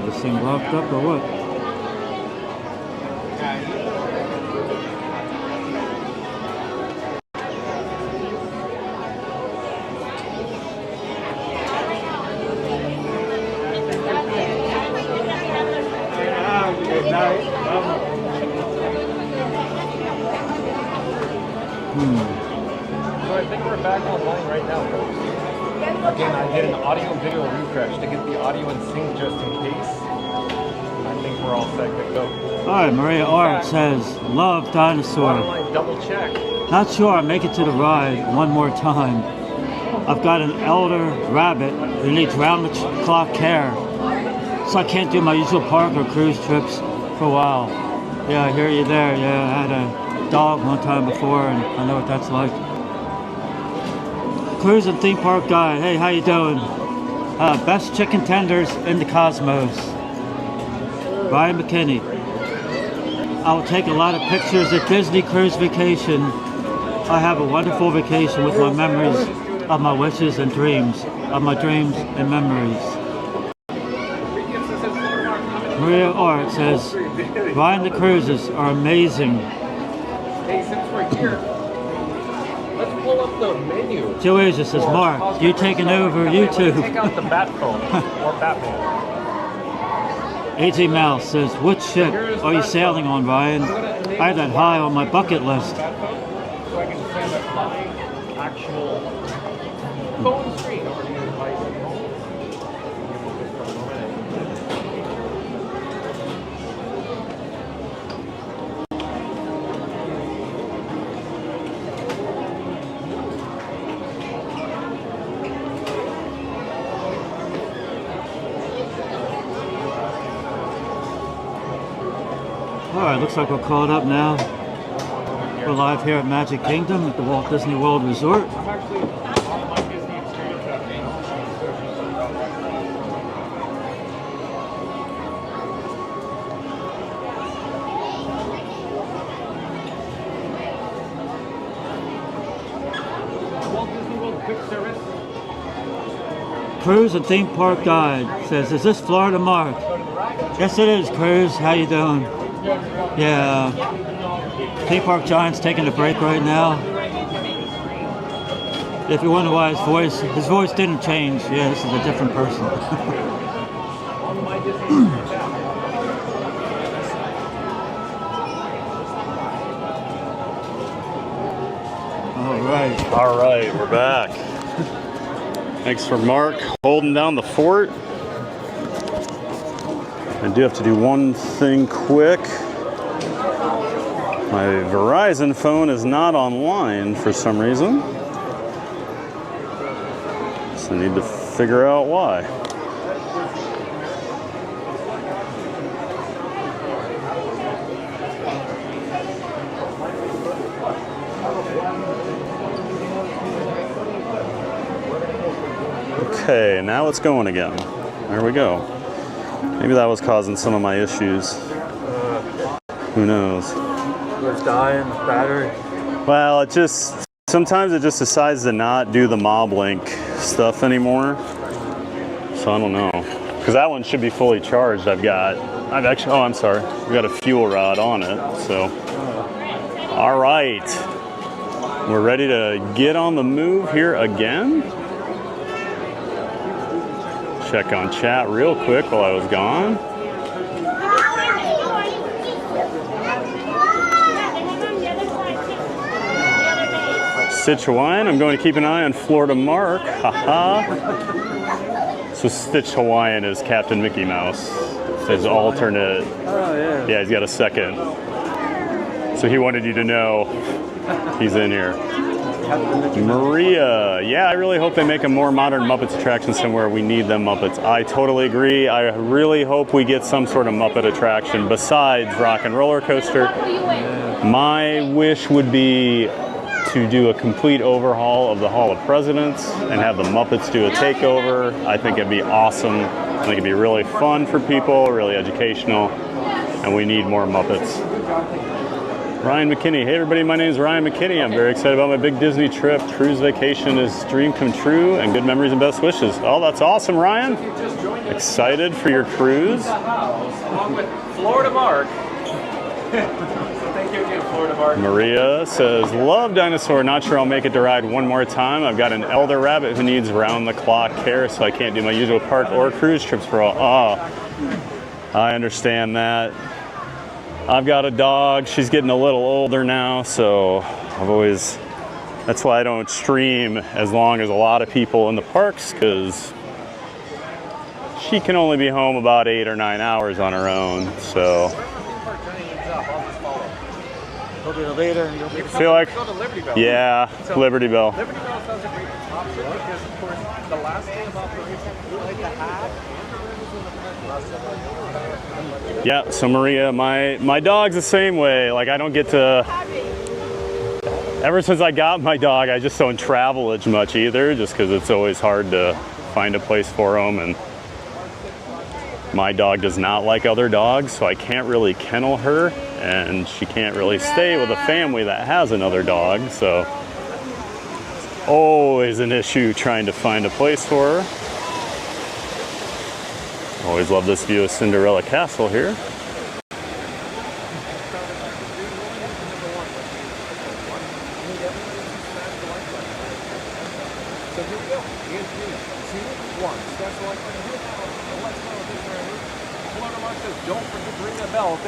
This thing locked up or what? So I think we're back online right now, folks. Again, I did an audio video refresh to get the audio in sync just in case. I think we're all set to go. Alright, Maria Art says, love dinosaur. Double check. Not sure I'll make it to the ride one more time. I've got an elder rabbit who needs round-the-clock care, so I can't do my usual park or cruise trips for a while. Yeah, I hear you there. Yeah, I had a dog one time before, and I know what that's like. Cruise and theme park guy. Hey, how you doing? Best chicken tenders in the cosmos. Ryan McKinney. I will take a lot of pictures at Disney Cruise Vacation. I have a wonderful vacation with my memories of my wishes and dreams, of my dreams and memories. Maria Art says, Ryan, the cruises are amazing. Hey, since we're here, let's pull up the menu. Joe Asia says, Mark, you taking over YouTube. Take out the bat phone or Batman. AJ Mouse says, what ship are you sailing on, Ryan? I have that high on my bucket list. So I can send my actual phone screen over to your device. Alright, looks like we're caught up now. We're live here at Magic Kingdom at the Walt Disney World Resort. Walt Disney World quick service. Cruise and Theme Park Guide says, is this Florida Mark? Yes it is, Cruz. How you doing? Yeah. Theme Park Giant's taking a break right now. If you wonder why his voice didn't change. Yeah, this is a different person. All right, we're back. Thanks for Mark holding down the fort. I do have to do one thing quick. My Verizon phone is not online for some reason. So I need to figure out why. Okay, now it's going again. There we go. Maybe that was causing some of my issues. Who knows? It's dying, battery. Well, sometimes it just decides to not do the Mob Link stuff anymore. So I don't know. Because that one should be fully charged. I've got a fuel rod on it. So, all right. We're ready to get on the move here again. Check on chat real quick while I was gone. Sichuan, I'm going to keep an eye on Florida Mark. Haha. So Stitched Hawaiian is Captain Mickey Mouse. His alternate. Oh, yeah. Yeah, he's got a second. So he wanted you to know he's in here. Maria, yeah, I really hope they make a more modern Muppets attraction somewhere. We need them Muppets. I totally agree. I really hope we get some sort of Muppet attraction besides Rock and Roller Coaster. My wish would be to do a complete overhaul of the Hall of Presidents and have the Muppets do a takeover. I think it'd be awesome. I think it'd be really fun for people, really educational, and we need more Muppets. Ryan McKinney. Hey everybody, my name is Ryan McKinney. I'm very excited about my big Disney trip. Cruise vacation is dream come true and good memories and best wishes. Oh, that's awesome, Ryan. Excited for your cruise. Along with Florida Mark. Thank you again, Florida Mark. Maria says, love Dinosaur. Not sure I'll make it to ride one more time. I've got an elder rabbit who needs round-the-clock care, so I can't do my usual park or cruise trips for all. Oh, I understand that. I've got a dog. She's getting a little older now, so that's why I don't stream as long as a lot of people in the parks, because she can only be home about 8 or 9 hours on her own, so. I feel like, yeah, Liberty Belle. Liberty Belle sounds a great option because, of course, the last thing about the like the hat. Yeah, so Maria, my dog's the same way. Like, I don't get to, ever since I got my dog, I just don't travel as much either, just because it's always hard to find a place for them. And my dog does not like other dogs, so I can't really kennel her, and she can't really stay with a family that has another dog, so it's always an issue trying to find a place for her. Always love this view of Cinderella Castle here.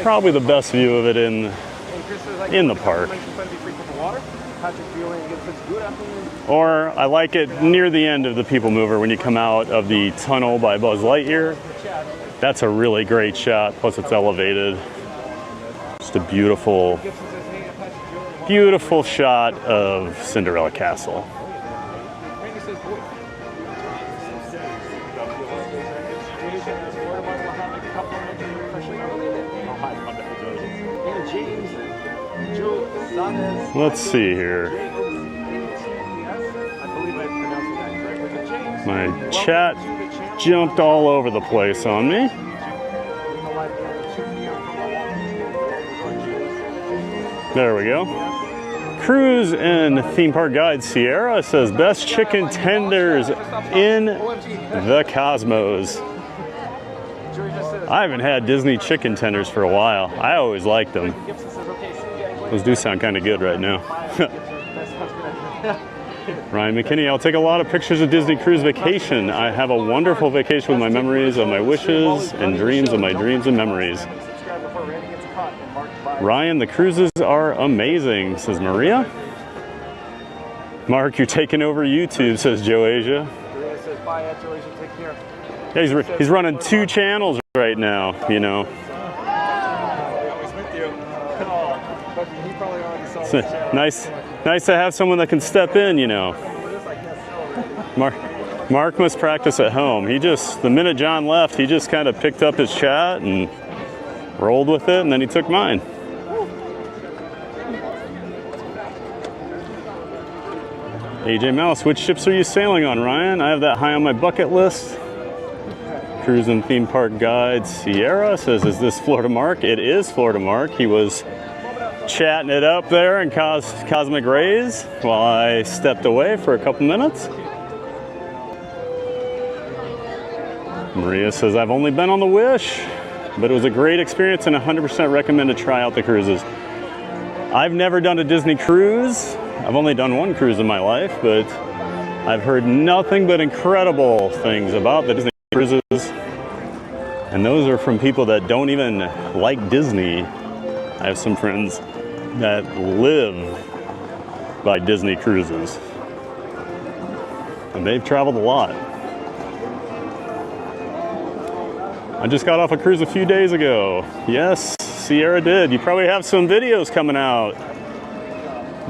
Probably the best view of it in the park. Or I like it near the end of the People Mover when you come out of the tunnel by Buzz Lightyear. That's a really great shot, plus it's elevated. Just a beautiful, beautiful shot of Cinderella Castle. Let's see here. My chat jumped all over the place on me. There we go. Cruise and Theme Park Guide Sierra says best chicken tenders in the cosmos. I haven't had Disney chicken tenders for a while. I always liked them. Those do sound kind of good right now. Ryan McKinney, I'll take a lot of pictures of Disney Cruise Vacation. I have a wonderful vacation with my memories of my wishes and dreams of my dreams and memories. Ryan, the cruises are amazing, says Maria. Mark, you're taking over YouTube, says Joe Asia. Yeah, he's running 2 channels right now, you know. Nice to have someone that can step in, you know. Mark must practice at home. The minute John left, he just kind of picked up his chat and rolled with it, and then he took mine. AJ Mouse, which ships are you sailing on, Ryan? I have that high on my bucket list. Cruise and Theme Park Guide Sierra says, is this Florida Mark? It is Florida Mark. He was chatting it up there in Cosmic Rays while I stepped away for a couple minutes. Maria says, I've only been on the Wish, but it was a great experience and 100% recommend to try out the cruises. I've never done a Disney cruise. I've only done 1 cruise in my life, but I've heard nothing but incredible things about the Disney cruises. And those are from people that don't even like Disney. I have some friends that live by Disney cruises, and they've traveled a lot. I just got off a cruise a few days ago. Yes, Sierra did. You probably have some videos coming out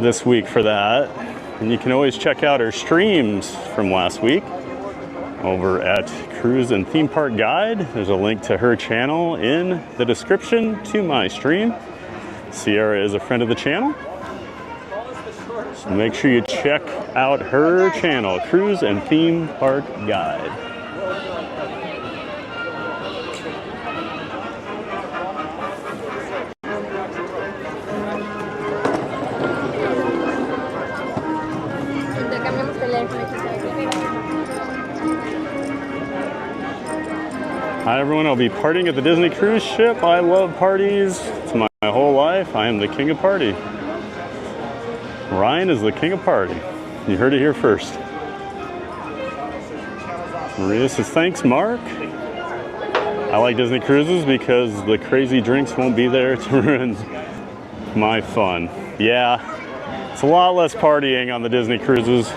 this week for that. And you can always check out her streams from last week over at Cruise and Theme Park Guide. There's a link to her channel in the description to my stream. Sierra is a friend of the channel. So make sure you check out her channel, Cruise and Theme Park Guide. Hi everyone, I'll be partying at the Disney cruise ship. I love parties. It's my whole life. I am the king of party. Ryan is the king of party. You heard it here first. Maria says, thanks Mark. I like Disney cruises because the crazy drinks won't be there to ruin my fun. Yeah, it's a lot less partying on the Disney cruises.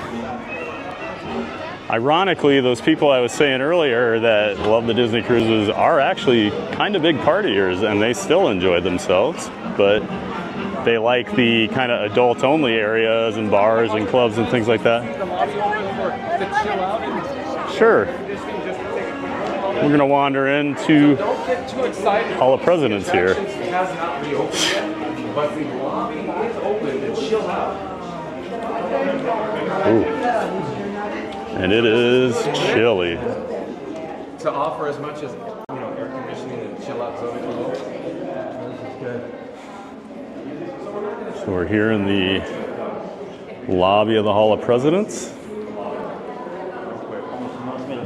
Ironically, those people I was saying earlier that love the Disney cruises are actually kind of big partiers and they still enjoy themselves, but they like the kind of adult-only areas and bars and clubs and things like that. Sure. We're going to wander into Hall of Presidents here. Ooh. And it is chilly. To offer as much as, air conditioning and chill out zone, if you will. This is good. So we're here in the lobby of the Hall of Presidents.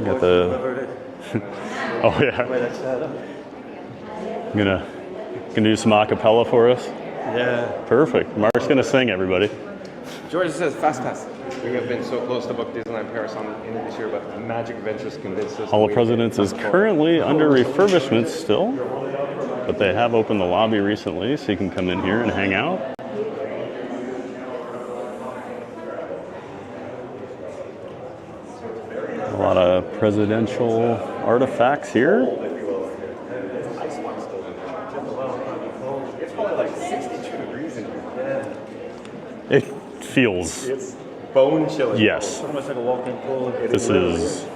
Got the oh yeah. Gonna do some acapella for us. Yeah. Perfect. Mark's gonna sing, everybody. George says fast pass. We have been so close to book Disneyland Paris on the end of this year, but Magic Adventures convinced us. Hall of Presidents is currently under refurbishment still, but they have opened the lobby recently, so you can come in here and hang out. A lot of presidential artifacts here. It's probably like 62 degrees in here. It feels... It's bone chilling. Yes. Almost like a walk-in pool. This is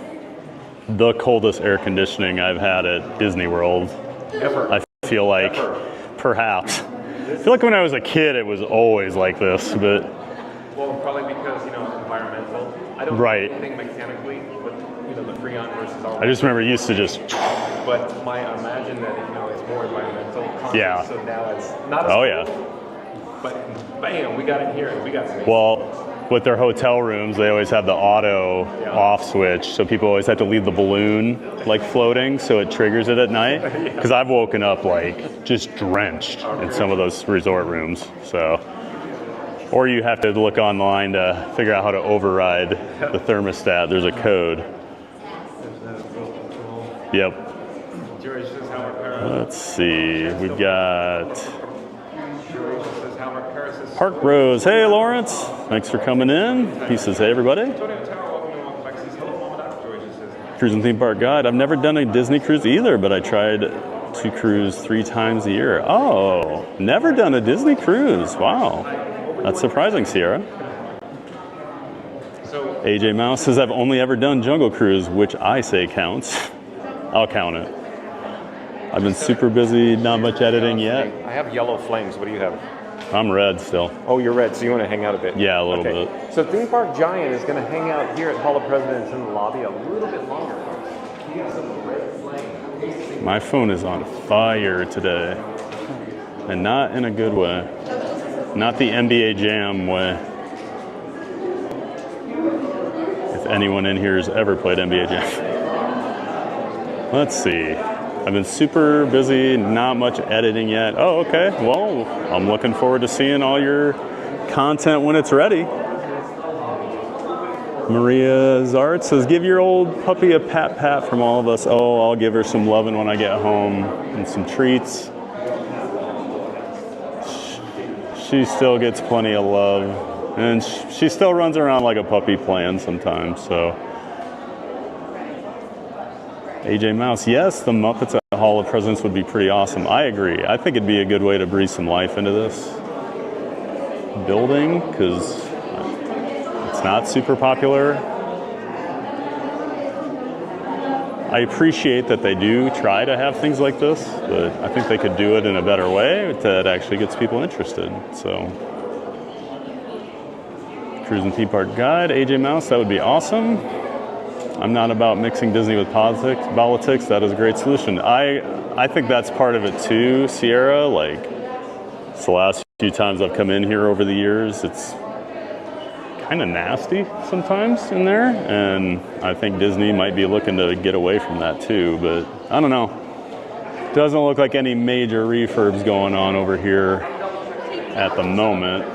the coldest air conditioning I've had at Disney World. Ever. I feel like, perhaps. I feel like when I was a kid, it was always like this, but... Well, probably because, environmental. I don't right. do anything mechanically, but, the Freon versus all. I just remember it used to just... But I imagine that, it's more environmental. Conscious, yeah. So now it's not as oh, cold, yeah. But, bam, we got it here. We got some. Well, with their hotel rooms, they always have the auto off switch, so people always have to leave the balloon floating, so it triggers it at night. Because I've woken up just drenched in some of those resort rooms. So, or you have to look online to figure out how to override the thermostat. There's a code. Yep. Let's see. We've got Park Rose. Hey, Lawrence. Thanks for coming in. He says, hey, everybody. Cruise and Theme Park Guide. I've never done a Disney cruise either, but I tried to cruise 3 times a year. Oh, never done a Disney cruise. Wow. That's surprising, Sierra. AJ Mouse says, I've only ever done Jungle Cruise, which I say counts. I'll count it. I've been super busy, not much editing yet. I have yellow flames. What do you have? I'm red still. Oh, you're red, so you want to hang out a bit? Yeah, a little bit. So Theme Park Giant is going to hang out here at Hall of Presidents in the lobby a little bit longer. He has some red flame. My phone is on fire today. And not in a good way. Not the NBA Jam way. If anyone in here has ever played NBA Jam. Let's see. I've been super busy, not much editing yet. Oh, okay. Well, I'm looking forward to seeing all your content when it's ready. Maria Zart says, give your old puppy a pat from all of us. Oh, I'll give her some loving when I get home and some treats. She still gets plenty of love. And she still runs around like a puppy playing sometimes, so. AJ Mouse, yes, the Muppets at the Hall of Presidents would be pretty awesome. I agree. I think it'd be a good way to breathe some life into this building because it's not super popular. I appreciate that they do try to have things like this, but I think they could do it in a better way that actually gets people interested. So, Cruise and Theme Park Guide, AJ Mouse, that would be awesome. I'm not about mixing Disney with politics. That is a great solution. I think that's part of it too, Sierra. Like, it's the last few times I've come in here over the years, it's kind of nasty sometimes in there, and I think Disney might be looking to get away from that too, but I don't know. Doesn't look like any major refurbs going on over here at the moment.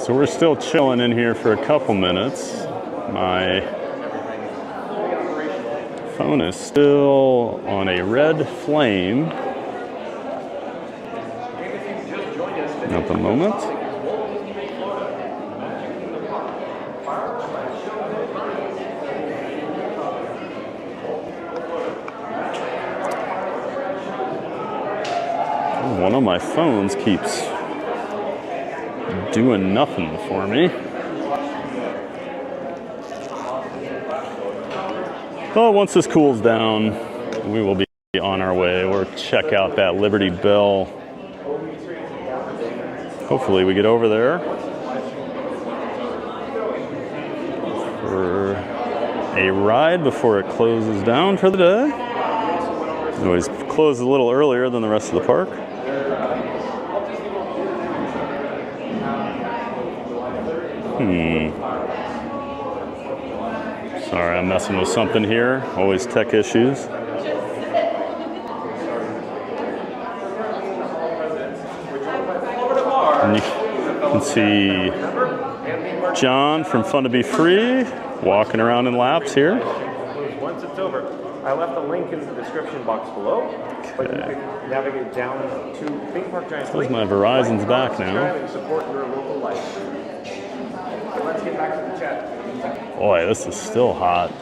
So we're still chilling in here for a couple minutes. My phone is still on a red flame at the moment. One of my phones keeps doing nothing for me. But once this cools down, we will be on our way. We'll check out that Liberty Belle. Hopefully we get over there for a ride before it closes down for the day. It always closes a little earlier than the rest of the park. Sorry, I'm messing with something here. Always tech issues. And you can see John from Fun to Be Free walking around in laps here. Once it's over, I left a link in the description box below. But you can navigate down to Theme Park Giants. Suppose my Verizon's back now. And support your local life. Let's get back to the chat. Boy, this is still hot.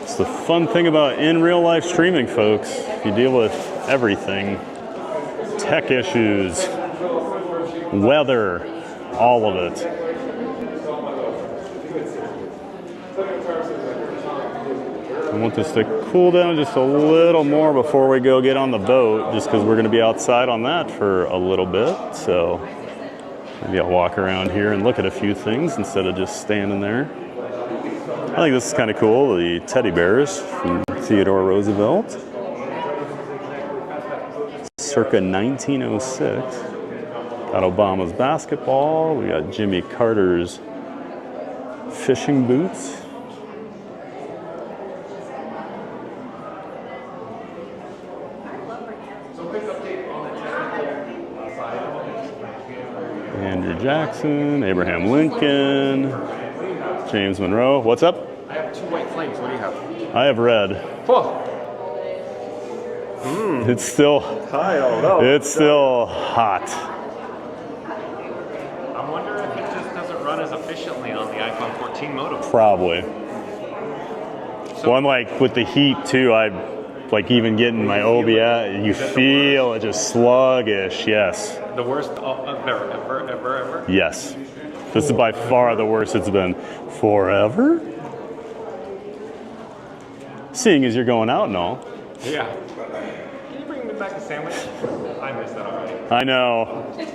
It's the fun thing about in real life streaming, folks. You deal with everything. Tech issues, weather, all of it. I want this to cool down just a little more before we go get on the boat, just because we're going to be outside on that for a little bit. So maybe I'll walk around here and look at a few things instead of just standing there. I think this is kind of cool, the teddy bears from Theodore Roosevelt. Circa 1906. Got Obama's basketball. We got Jimmy Carter's fishing boots. Andrew Jackson, Abraham Lincoln, James Monroe. What's up? I have 2 white flames. What do you have? I have red. Oh. It's still. I don't know. It's still hot. I wonder if it just doesn't run as efficiently on the iPhone 14 modem. Probably. One like with the heat too. I like even getting my OBS. You feel it just sluggish. Yes. The worst ever? Yes. This is by far the worst it's been forever. Seeing as you're going out and all. Yeah. Can you bring me back a sandwich? I missed that already. I know. I'm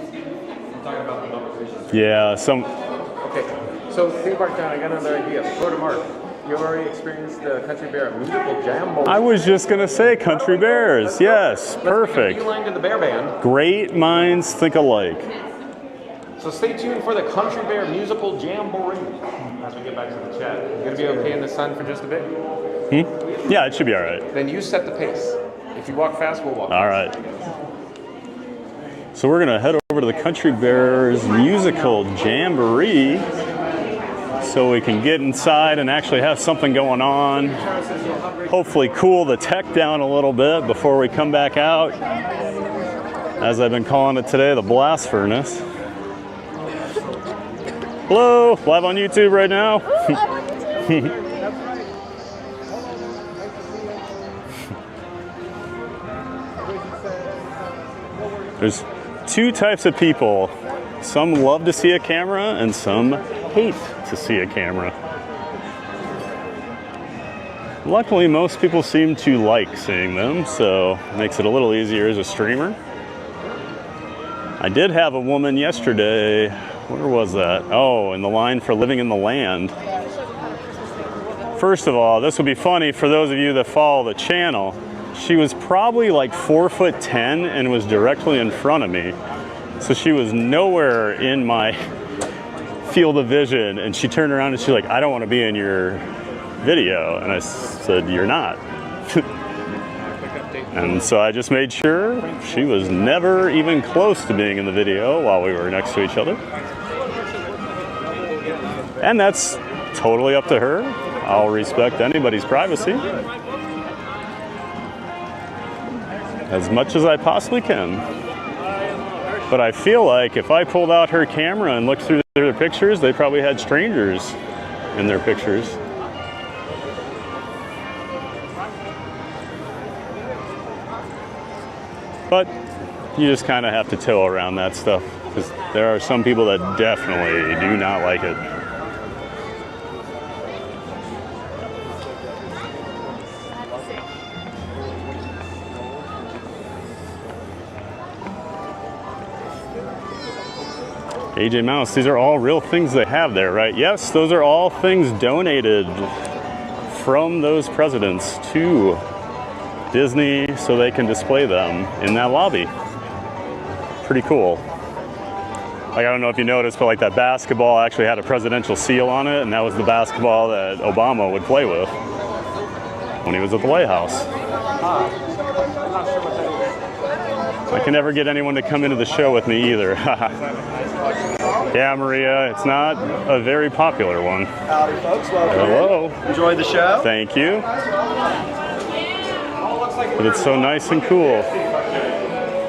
talking about the notifications. Yeah. Some. Okay. So Theme Park Town, I got another idea. Go to Mark. You already experienced the Country Bear musical jam. I was just gonna say Country Bears. Yes. Perfect. Line to the Bear Band. Great minds think alike. So stay tuned for the Country Bear musical jamboree as we get back to the chat. You gonna be okay in the sun for just a bit? Yeah, it should be all right. Then you set the pace. If you walk fast, we'll walk. All right. So we're gonna head over to the Country Bears musical jamboree, so we can get inside and actually have something going on. Hopefully, cool the tech down a little bit before we come back out. As I've been calling it today, the blast furnace. Hello, live on YouTube right now. There's two types of people. Some love to see a camera and some hate to see a camera. Luckily, most people seem to like seeing them, so it makes it a little easier as a streamer. I did have a woman yesterday, where was that? Oh, in the line for Living in the Land. First of all, this will be funny for those of you that follow the channel. She was probably like 4'10" and was directly in front of me. So she was nowhere in my field of vision, and she turned around and she's like, I don't want to be in your video. And I said, you're not. And so I just made sure she was never even close to being in the video while we were next to each other. And that's totally up to her. I'll respect anybody's privacy as much as I possibly can. But I feel like if I pulled out her camera and looked through their pictures, they probably had strangers in their pictures. But you just kind of have to toe around that stuff, because there are some people that definitely do not like it. AJ Mouse, these are all real things they have there, right? Yes, those are all things donated from those presidents to Disney so they can display them in that lobby. Pretty cool. Like, I don't know if you noticed, but like that basketball actually had a presidential seal on it, and that was the basketball that Obama would play with when he was at the White House. I can never get anyone to come into the show with me either. Yeah, Maria, it's not a very popular one. Howdy, folks. Welcome. Hello. Enjoy the show. Thank you. But it's so nice and cool.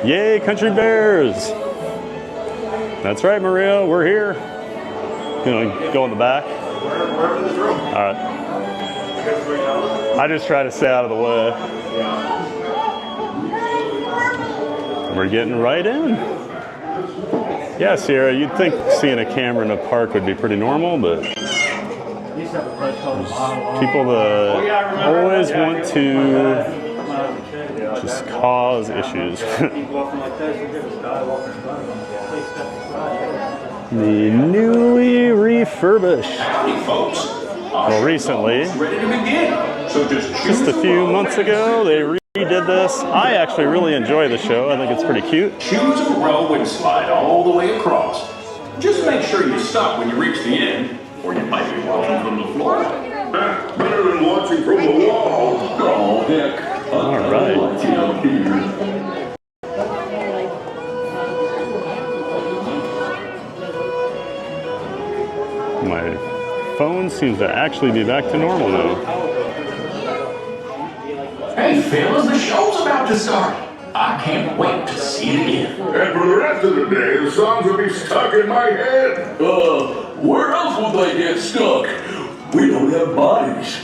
Yay, Country Bears! That's right, Maria, we're here. You know, go in the back. All right. I just try to stay out of the way. We're getting right in. Yeah, Sierra, you'd think seeing a camera in a park would be pretty normal, but there's people that always want to just cause issues. The newly refurbished. Well, recently, just a few months ago, they redid this. I actually really enjoy the show. I think it's pretty cute. Choose a row and slide all the way across. Just make sure you stop when you reach the end, or you might be watching from the floor. Better than watching from the wall. Oh, heck. All right. My phone seems to actually be back to normal now. Hey, fellas, the show's about to start. I can't wait to see it again. And for the rest of the day, the songs will be stuck in my head. Where else will they get stuck? We don't have bodies.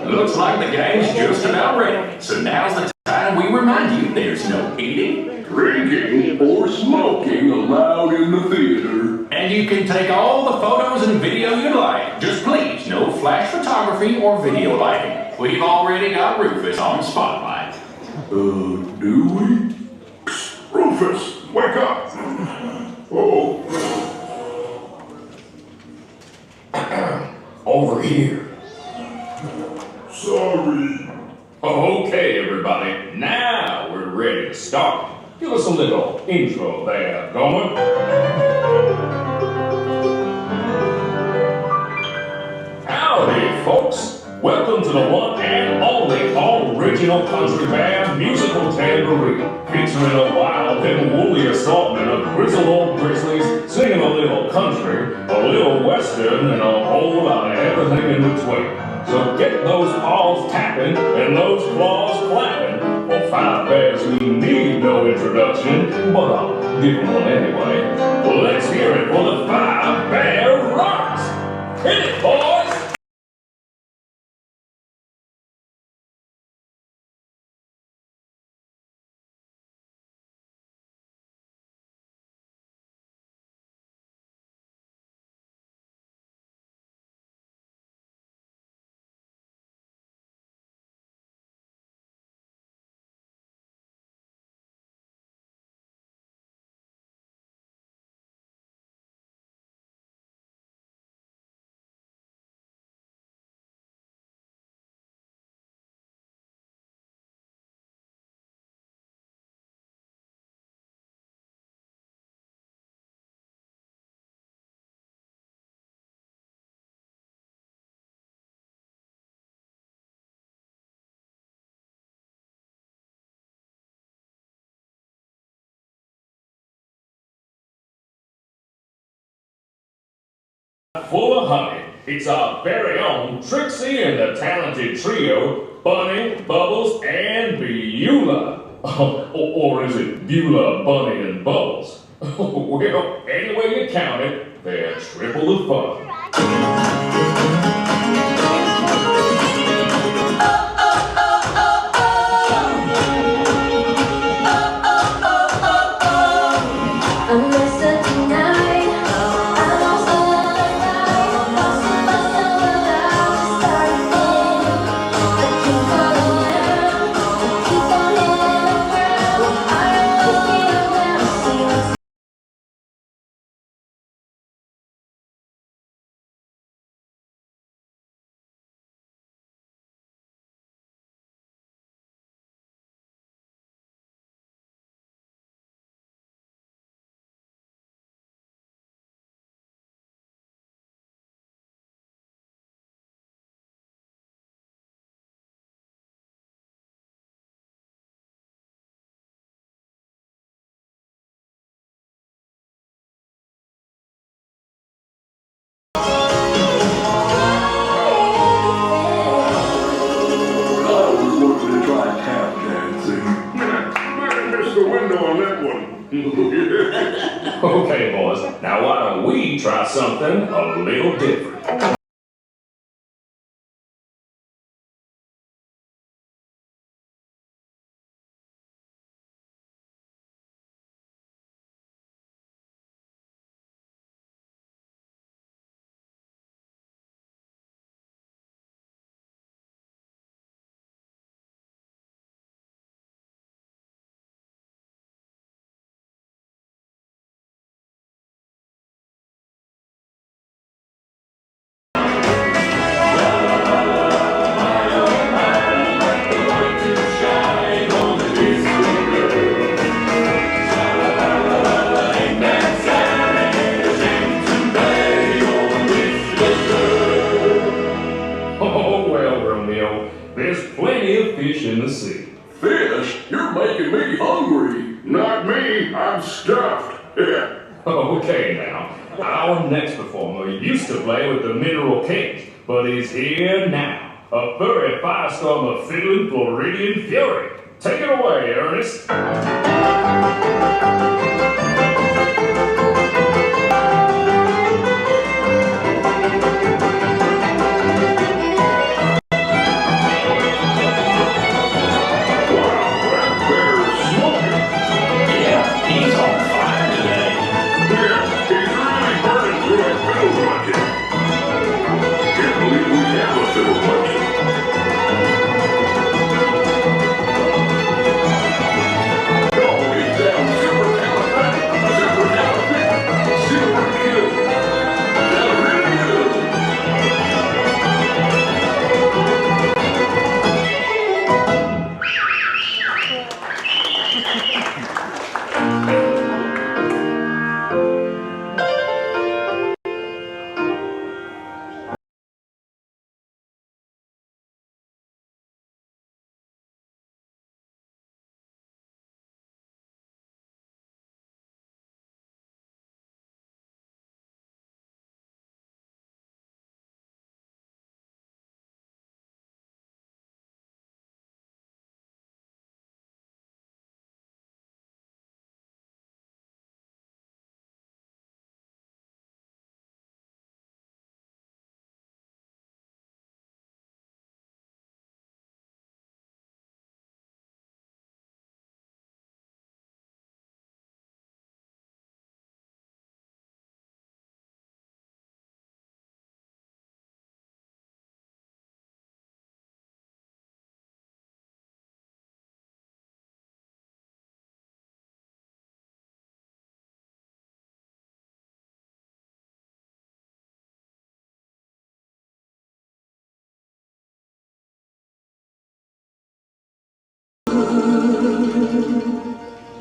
Looks like the gang's just about ready. So now's the time we remind you there's no eating, drinking, or smoking allowed in the theater. And you can take all the photos and video you'd like. Just please, no flash photography or video lighting. We've already got Rufus on spotlight. Do we? Rufus, wake up! Oh. Over here. Sorry. Okay, everybody. Now we're ready to start. Give us a little intro there, Gomer. Howdy, folks. Welcome to the one and only original country band musical tambourine, featuring a wild and woolly assortment of grizzled old grizzlies singing a little country, a a little western, and a whole lot of everything in between. So get those paws tapping and those claws clapping. For 5 bears who need no introduction, but I'll give them one anyway. Let's hear it for the 5 Bear Rocks! Hit it, boys! Full of honey. It's our very own Trixie and the talented trio, Bunny, Bubbles, and Beulah. Or is it Beulah, Bunny, and Bubbles? Well, any way you count it, they're triple the fun. Okay, boys, now why don't we try something a little different? There's plenty of fish in the sea. Fish? You're making me hungry. Not me. I'm stuffed. Yeah. Okay now, our next performer used to play with the Mineral Kings, but he's here now. A furry firestorm of fiddling Floridian fury. Take it away, Ernest.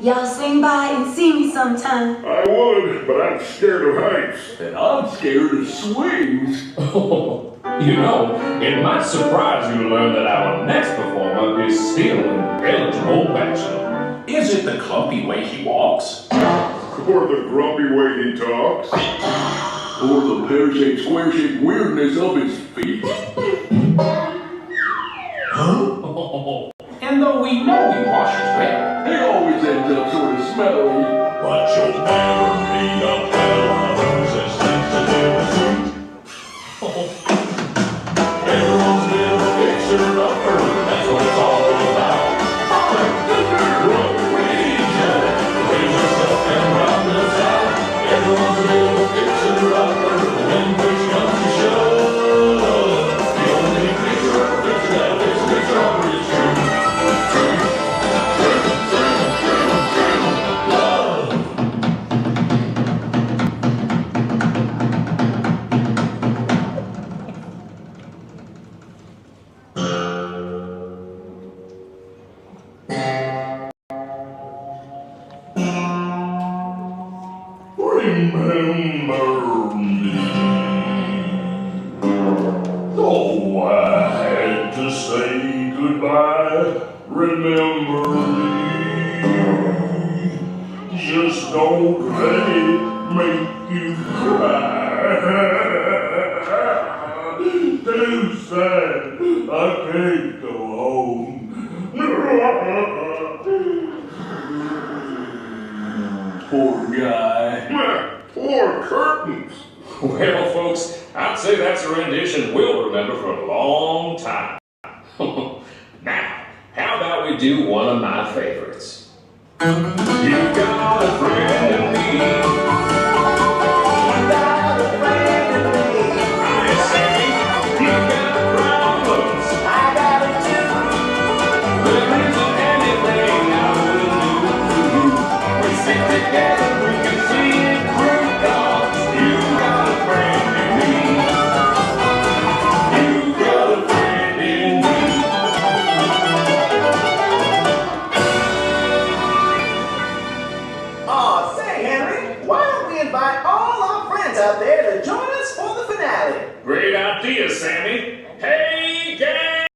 Y'all swing by and see me sometime. I would, but I'm scared of heights. And I'm scared of swings. You know, it might surprise you to learn that our next performer is still an eligible bachelor. Is it the clumpy way he walks? Or the grumpy way he talks? Or the pear-shaped, square-shaped weirdness of his feet? Huh? And though we know he washes well, He always ends up sort of smelly. but you'll never meet a fella who's as sensitive as sweet. Everyone's a bit of a fixer-upper, that's what it's all about. What we do, raise yourself and round us out. Everyone's a bit of a fixer-upper, when push comes to shove. The only fixer-upper that is fixer-upper is true. Remember me. Oh, I had to say goodbye. Remember me. Just don't let it make you cry. Too sad. I can't go home. Poor guy. Poor curtains. Well, folks, I'd say that's a rendition we'll remember for a long time. Now, how about we do one of my favorites? You got a friend in me. You got a friend in me. I say, you got problems. I got it too. There isn't anything I wouldn't do for you. We stick together, we can see it through, 'cause you got a friend in me. You got a friend in me. Aw, say, Henry, why don't we invite all our friends out there to join us for the finale? Great idea, Sammy. Hey, gang!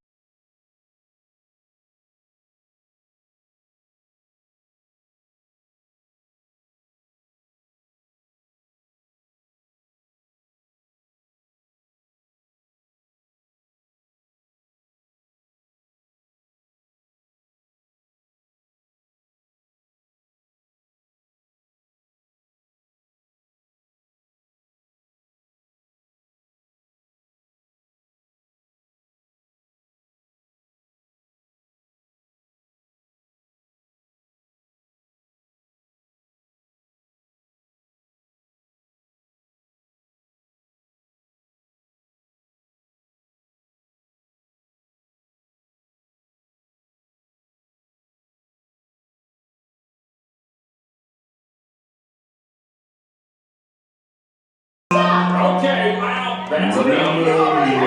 Okay, well, that's enough. Hey,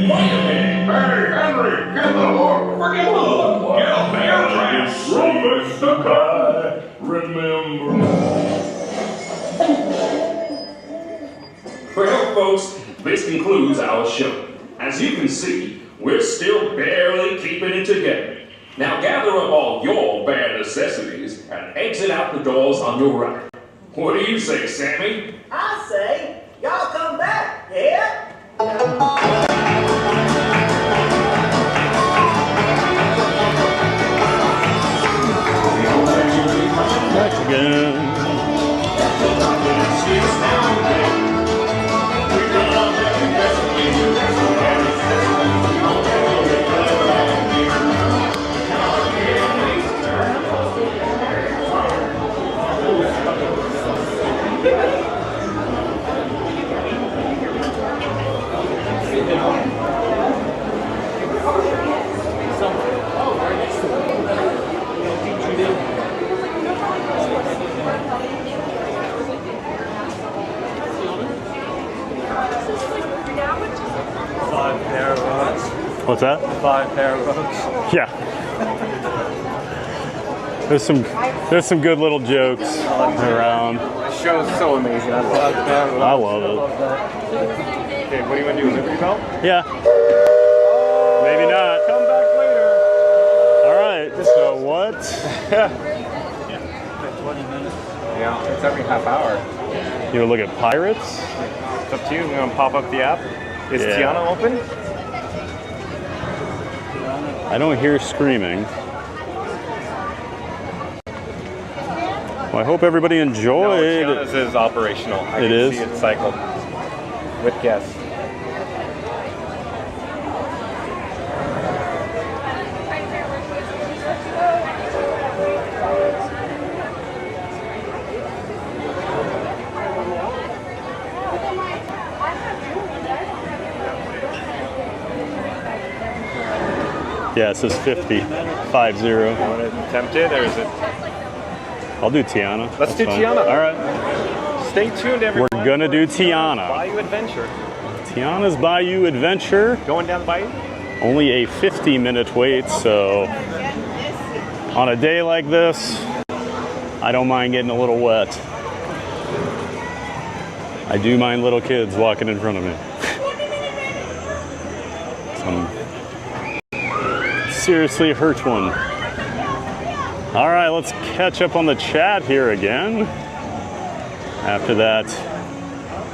wait a minute. Hey, Henry, get the hook. Forget the hook. Get a bear trap. Rufus the guy. Remember. Well, folks, this concludes our show. As you can see, we're still barely keeping it together. Now gather up all your bare necessities and exit out the doors on your right. What do you say, Sammy? I say, y'all come back, yeah? Back again. What's that? 5 pair of books. Yeah. There's some good little jokes around. The show's so amazing. I love it. I love it. Okay, what do you want to do? Liberty Belle? Yeah. Maybe not. Come back later. All right. So what? 20 minutes. Yeah, it's every half hour. You want to look at pirates? It's up to you. I'm going to pop up the app. Is Yeah. Tiana open? I don't hear screaming. Well, I hope everybody enjoyed. No, Tiana's is operational. I It can is? see it cycled with guests. Yeah, it says 50. 50. You want to attempt it, or is it? I'll do Tiana. Let's That's do fine. Tiana. All right. Stay tuned, everyone. We're gonna do Tiana. Bayou Adventure. Tiana's Bayou Adventure. Going down the bayou? Only a 50-minute wait, so on a day like this, I don't mind getting a little wet. I do mind little kids walking in front of me. Some seriously hurt one. All right, let's catch up on the chat here again. After that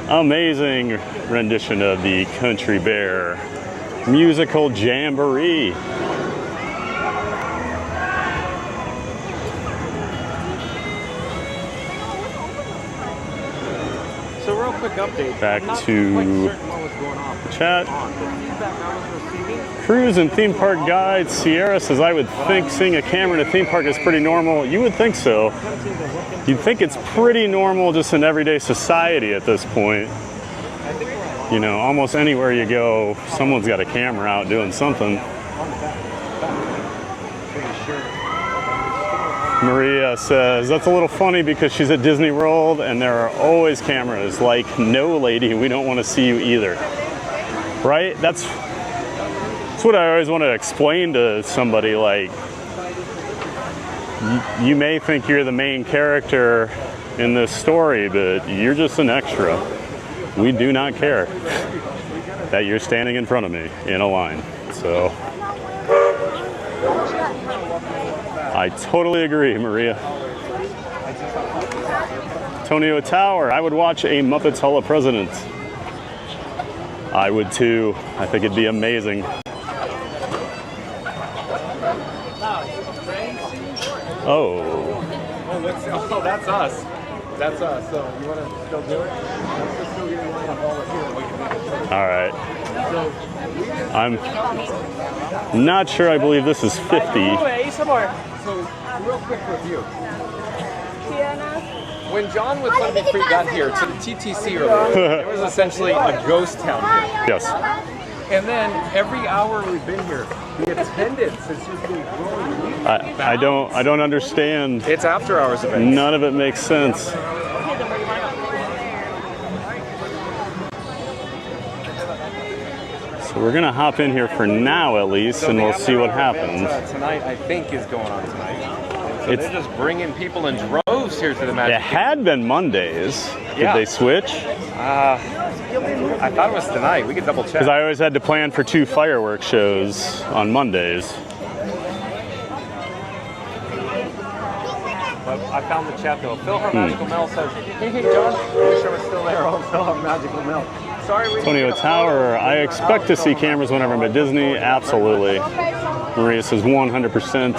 amazing rendition of the Country Bear musical jamboree. So real quick update. Back I'm not to quite certain what was going on. the chat. The feedback I was receiving. Cruise and theme park guide Sierra says, I would think seeing a camera in a theme park is pretty normal. You would think so. You'd think it's pretty normal just in everyday society at this point. You know, almost anywhere you go, someone's got a camera out doing something. Maria says, that's a little funny because she's at Disney World and there are always cameras. Like, no lady, we don't want to see you either. Right? That's what I always want to explain to somebody. Like, you may think you're the main character in this story, but you're just an extra. We do not care that you're standing in front of me in a line. So I totally agree, Maria. Antonio Tower, I would watch a Muppets Hall of Presidents. I would too. I think it'd be amazing. Oh. Oh, that's us. That's us. So you want to still do it? Let's just go get one and haul it here. All right. I'm not sure. I believe this is 50. So real quick review. When John with Let Me Free got here to the TTC earlier, it was essentially a ghost town here. Yes. And then every hour we've been here, the attendance has just been growing. I don't understand. It's after hours events. None of it makes sense. So we're gonna hop in here for now at least, and we'll see what happens. Tonight, I think, is going on tonight. So they're just bringing people in droves here to the Magic. It had been Mondays. Did Yeah. they switch? I thought it was tonight. We could double check. Because I always had to plan for 2 fireworks shows on Mondays. But I found the chat though. Phil, her Magical Mel says, hey John, I wish I was still there. Oh, Phil, her Magical Mel. Sorry, we Antonio Tower, I expect to see cameras whenever I'm at Disney. Absolutely. Maria says 100%.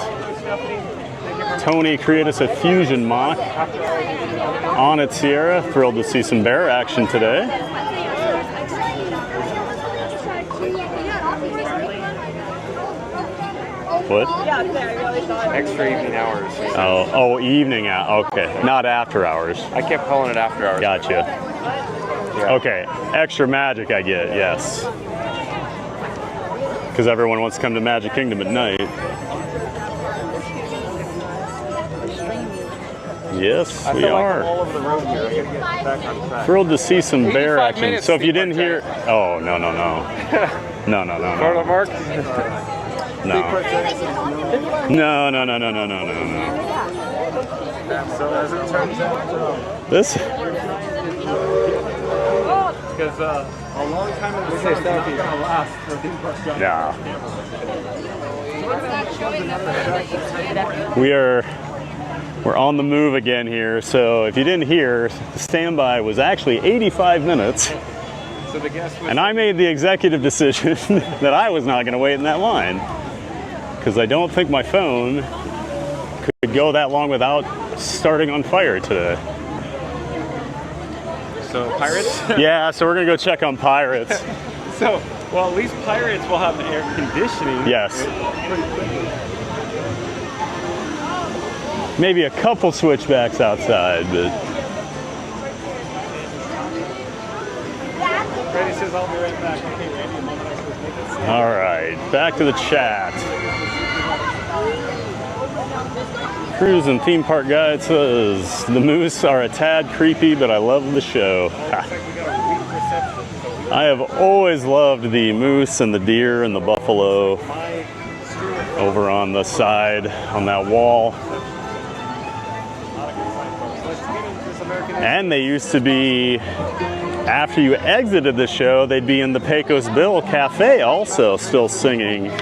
Tony created us a fusion mock on at Sierra. Thrilled to see some bear action today. What? Extra evening hours. Oh, evening hours. Okay, not after hours. I kept calling it after hours. Gotcha. Yeah. Okay, extra magic I get, yes. Because everyone wants to come to Magic Kingdom at night. Yes, we are. I'm all over the road here. I gotta get back on track. Thrilled to see some bear 85 action. minutes, So if you Steve didn't hear, oh no. No. Mark. No. No, no, no, no, no, no, no, no. So as it turns out, This. because a long time in the sun is not going to last for theme park drivers. Yeah. We're on the move again here. So if you didn't hear, the standby was actually 85 minutes. So the guest was, And I made the executive decision that I was not going to wait in that line, because I don't think my phone could go that long without starting on fire today. So Pirates? Yeah, so we're going to go check on Pirates. So, well, at least Pirates will have air conditioning. Yes. Maybe a couple switchbacks outside, but... Randy says I'll be right back. Okay, Randy, I'm on the All right, back to the chat. Cruise and Theme Park Guide says, the moose are a tad creepy, but I love the show. I have always loved the moose and the deer and the buffalo over on the side on that wall. And they used to be, after you exited the show, they'd be in the Pecos Bill Cafe also still singing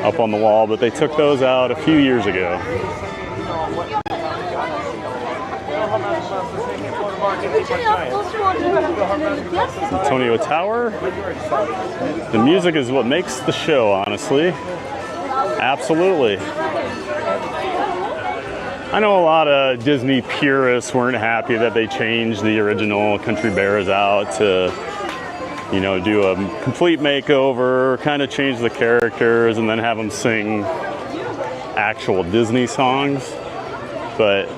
up on the wall, but they took those out a few years ago. Antonio Tower. The music is what makes the show, honestly. Absolutely. I know a lot of Disney purists weren't happy that they changed the original Country Bears out to, you know, do a complete makeover, kind of change the characters, and then have them sing actual Disney songs. But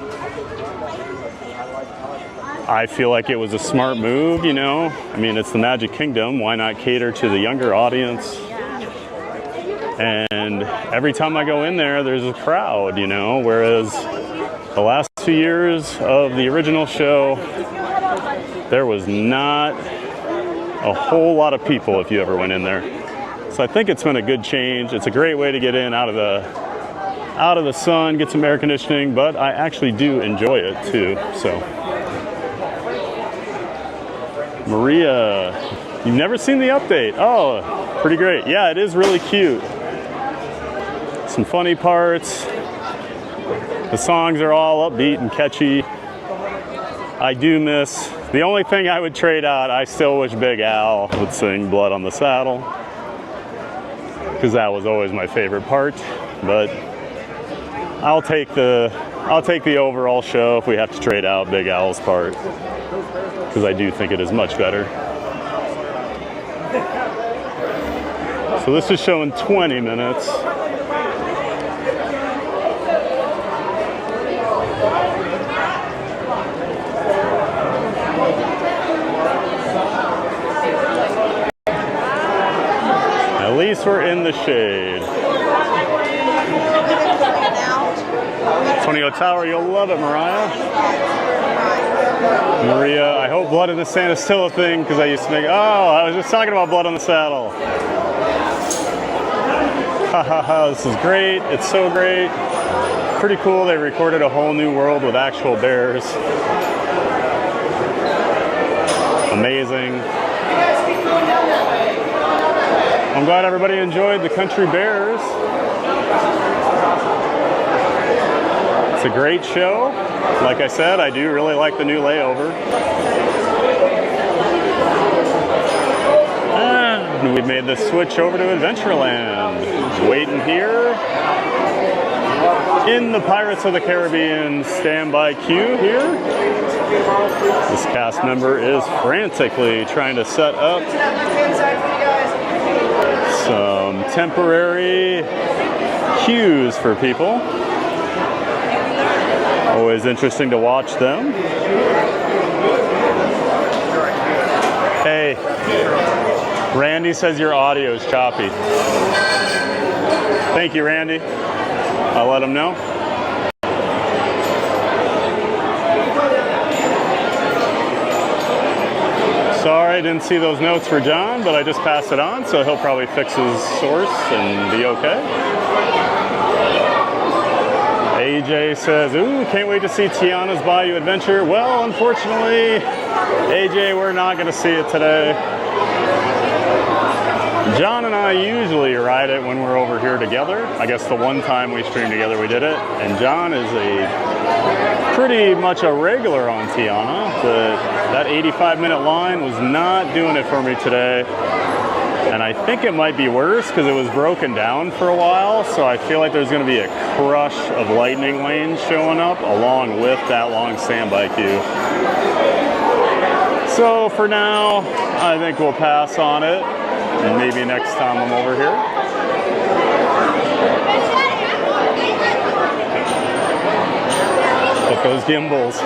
I feel like it was a smart move, you know. I mean, it's the Magic Kingdom. Why not cater to the younger audience? And every time I go in there, there's a crowd, you know, whereas the last 2 years of the original show, there was not a whole lot of people if you ever went in there. So I think it's been a good change. It's a great way to get in out of the sun, get some air conditioning, but I actually do enjoy it too. So Maria, you've never seen the update? Oh, pretty great. Yeah, it is really cute. Some funny parts. The songs are all upbeat and catchy. I do miss, the only thing I would trade out, I still wish Big Al would sing Blood on the Saddle, because that was always my favorite part. But I'll take the overall show if we have to trade out Big Al's part, because I do think it is much better. So this is showing 20 minutes. At least we're in the shade. Antonio Tower, you'll love it, Mariah. Maria, I hope Blood in the Sand is still a thing, because I used to think, oh, I was just talking about Blood on the Saddle. Ha ha ha, this is great. It's so great. Pretty cool. They recorded a whole new world with actual bears. Amazing. I'm glad everybody enjoyed the Country Bears. It's a great show. Like I said, I do really like the new layover. And we made the switch over to Adventureland. Waiting here in the Pirates of the Caribbean standby queue here. This cast member is frantically trying to set up some temporary queues for people. Always interesting to watch them. Hey, Randy says your audio is choppy. Thank you, Randy. I'll let him know. Sorry, I didn't see those notes for John, but I just passed it on, so he'll probably fix his source and be okay. AJ says, ooh, can't wait to see Tiana's Bayou Adventure. Well, unfortunately, AJ, we're not going to see it today. John and I usually ride it when we're over here together. I guess the one time we streamed together we did it. And John is pretty much a regular on Tiana, but that 85-minute line was not doing it for me today. And I think it might be worse because it was broken down for a while, so I feel like there's going to be a crush of lightning lanes showing up along with that long standby queue. So for now, I think we'll pass on it, and maybe next time I'm over here. Look, those gimbals.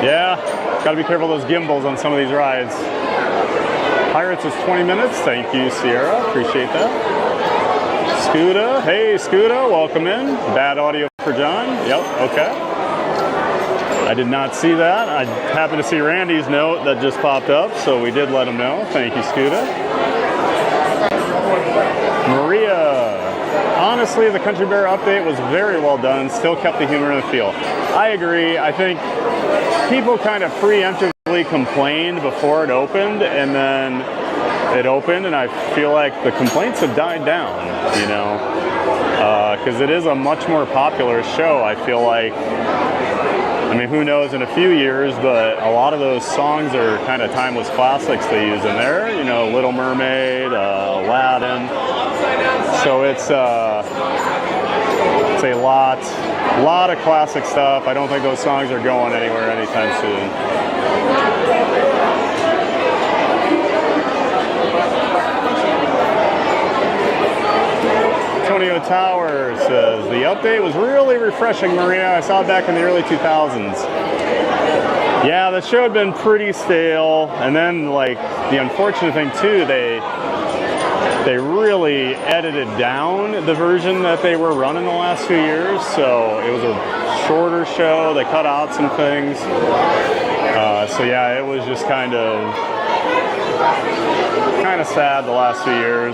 Yeah, gotta be careful of those gimbals on some of these rides. Pirates is 20 minutes. Thank you, Sierra. Appreciate that. Scuda. Hey, Scuda. Welcome in. Bad audio for John. Yep. Okay. I did not see that. I happened to see Randy's note that just popped up, so we did let him know. Thank you, Scuda. Maria. Honestly, the Country Bear update was very well done. Still kept the humor and the feel. I agree. I think people kind of preemptively complained before it opened, and then it opened, and I feel like the complaints have died down, you know, because it is a much more popular show. I feel like, I mean, who knows in a few years, but a lot of those songs are kind of timeless classics they use in there, you know, Little Mermaid, Aladdin. So it's a lot of classic stuff. I don't think those songs are going anywhere anytime soon. Antonio Tower says, the update was really refreshing, Maria. I saw it back in the early 2000s. Yeah, the show had been pretty stale, and then like the unfortunate thing too, they really edited down the version that they were running the last few years, so it was a shorter show. They cut out some things. So yeah, it was just kind of sad the last few years.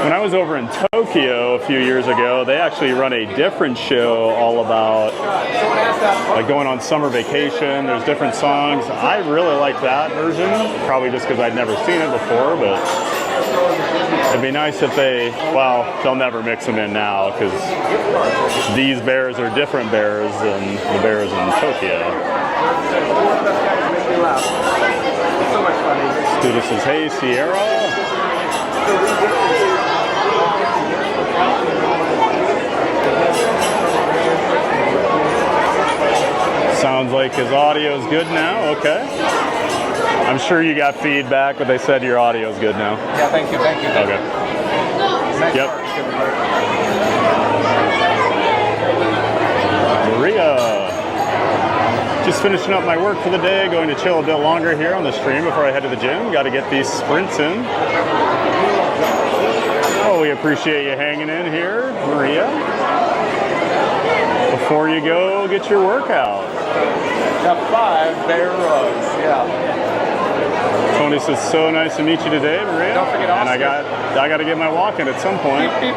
When I was over in Tokyo a few years ago, they actually run a different show all about like going on summer vacation. There's different songs. I really like that version, probably just because I'd never seen it before, but it'd be nice if they'll never mix them in now because these bears are different bears than the bears in Tokyo. Student says, hey, Sierra. Sounds like his audio is good now. Okay. I'm sure you got feedback, but they said your audio is good now. Yeah, thank you. Okay. Yep. Maria. Just finishing up my work for the day, going to chill a bit longer here on the stream before I head to the gym. Got to get these sprints in. Oh, we appreciate you hanging in here, Maria. Before you go, get your workout. Got 5 bear rugs, yeah. Tony says, so nice to meet you today, Maria. Don't forget and I got to get my walk in at some point. Beep, beep.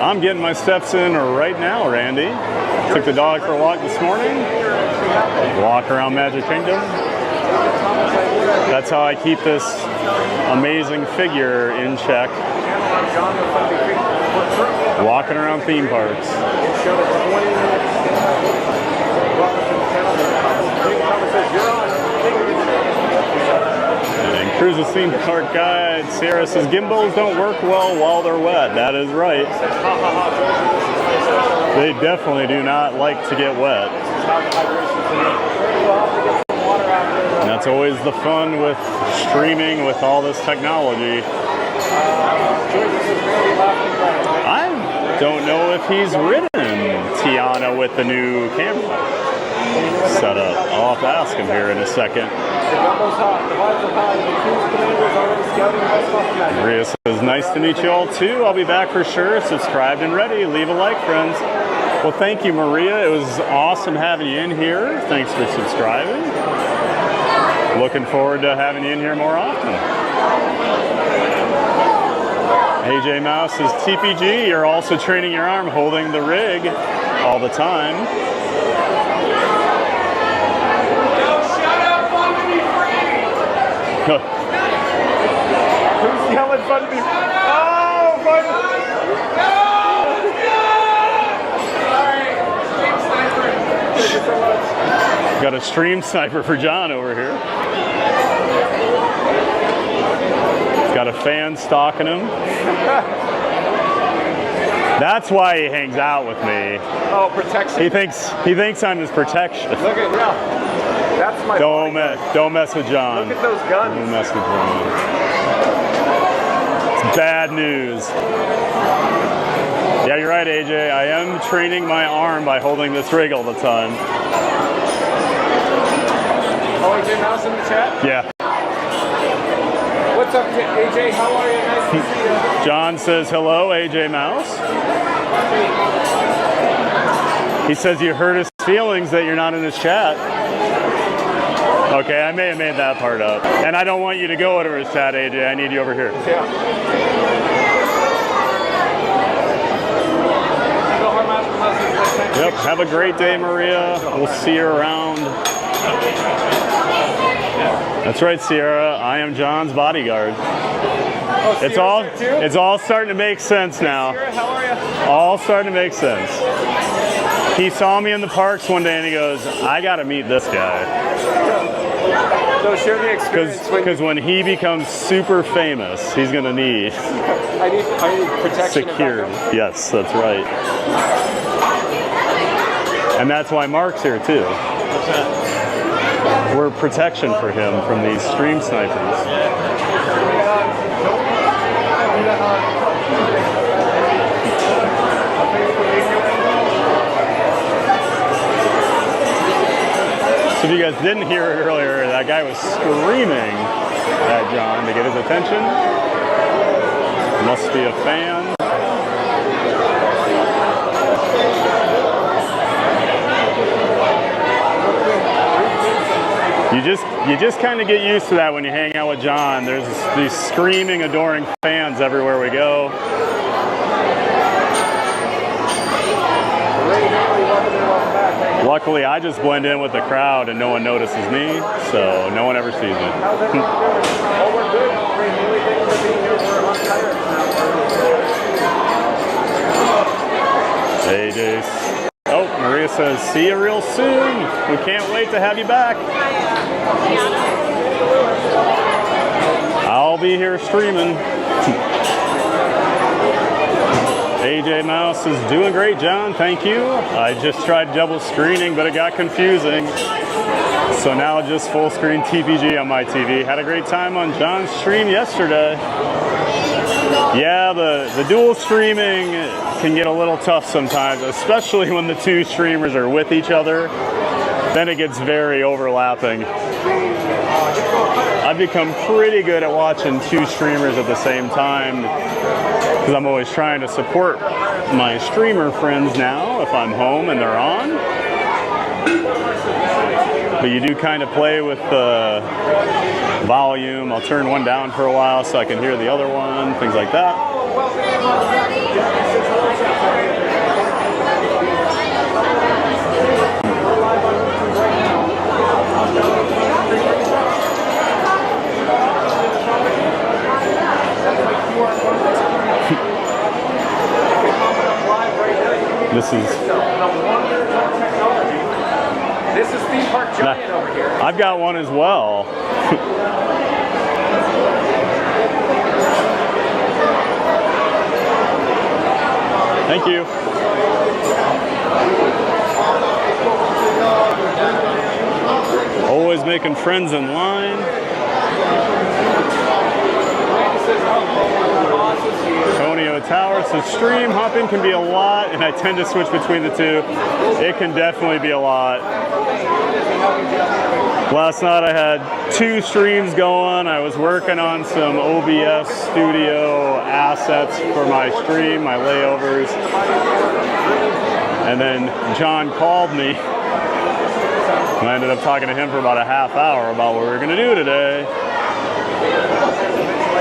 I'm getting my steps in right now, Randy. Took the dog for a walk this morning. Walk around Magic Kingdom. That's how I keep this amazing figure in check. Walking around theme parks. And Cruise's theme park guide, Sierra says, gimbals don't work well while they're wet. That is right. They definitely do not like to get wet. And that's always the fun with streaming with all this technology. I don't know if he's ridden Tiana with the new camera setup. I'll have to ask him here in a second. Maria says, nice to meet you all too. I'll be back for sure. Subscribed and ready. Leave a like, friends. Well, thank you, Maria. It was awesome having you in here. Thanks for subscribing. Looking forward to having you in here more often. AJ Mouse says, TPG, you're also training your arm holding the rig all the time. Who's yelling fun to be? Oh, fun! Got a stream sniper for John over here. He's got a fan stalking him. That's why he hangs out with me. Oh, protection. He thinks I'm his protection. Look at that's my. Don't mess with John. Look at those guns. Don't mess with John. It's bad news. Yeah, you're right, AJ. I am training my arm by holding this rig all the time. Oh, AJ Mouse in the chat? Yeah. What's up, AJ? How are you? Nice to see you. John says hello, AJ Mouse. He says you hurt his feelings that you're not in his chat. Okay, I may have made that part up. And I don't want you to go over his chat, AJ. I need you over here. Yeah. Yep, have a great day, Maria. We'll see you around. That's right, Sierra. I am John's bodyguard. Oh, it's all starting to make sense now. Sierra, how are you? All starting to make sense. He saw me in the parks one day and he goes, I gotta meet this guy. So share the experience. Because when he becomes super famous, he's gonna need I need protection. security. Yes, that's right. And that's why Mark's here too. What's that? We're protection for him from these stream snipers. So if you guys didn't hear it earlier, that guy was screaming at John to get his attention. Must be a fan. You just kind of get used to that when you hang out with John. There's these screaming, adoring fans everywhere we go. Luckily, I just blend in with the crowd and no one notices me, so no one ever sees me. Oh, we're good. Really thanks for being here. We're on Pirates now. Hey, Jace. Oh, Maria says, see you real soon. We can't wait to have you back. I'll be here streaming. AJ Mouse is doing great, John. Thank you. I just tried double screening, but it got confusing. So now just full screen TPG on my TV. Had a great time on John's stream yesterday. Yeah, the dual streaming can get a little tough sometimes, especially when the two streamers are with each other. Then it gets very overlapping. I've become pretty good at watching two streamers at the same time because I'm always trying to support my streamer friends now if I'm home and they're on. But you do kind of play with the volume. I'll turn one down for a while so I can hear the other one, things like that. This is Theme Park Giant over here. I've got one as well. Thank you. Always making friends in line. Antonio Tower says stream hopping can be a lot, and I tend to switch between the two. It can definitely be a lot. Last night I had 2 streams going. I was working on some OBS studio assets for my stream, my layovers. And then John called me. And I ended up talking to him for about a half hour about what we were going to do today.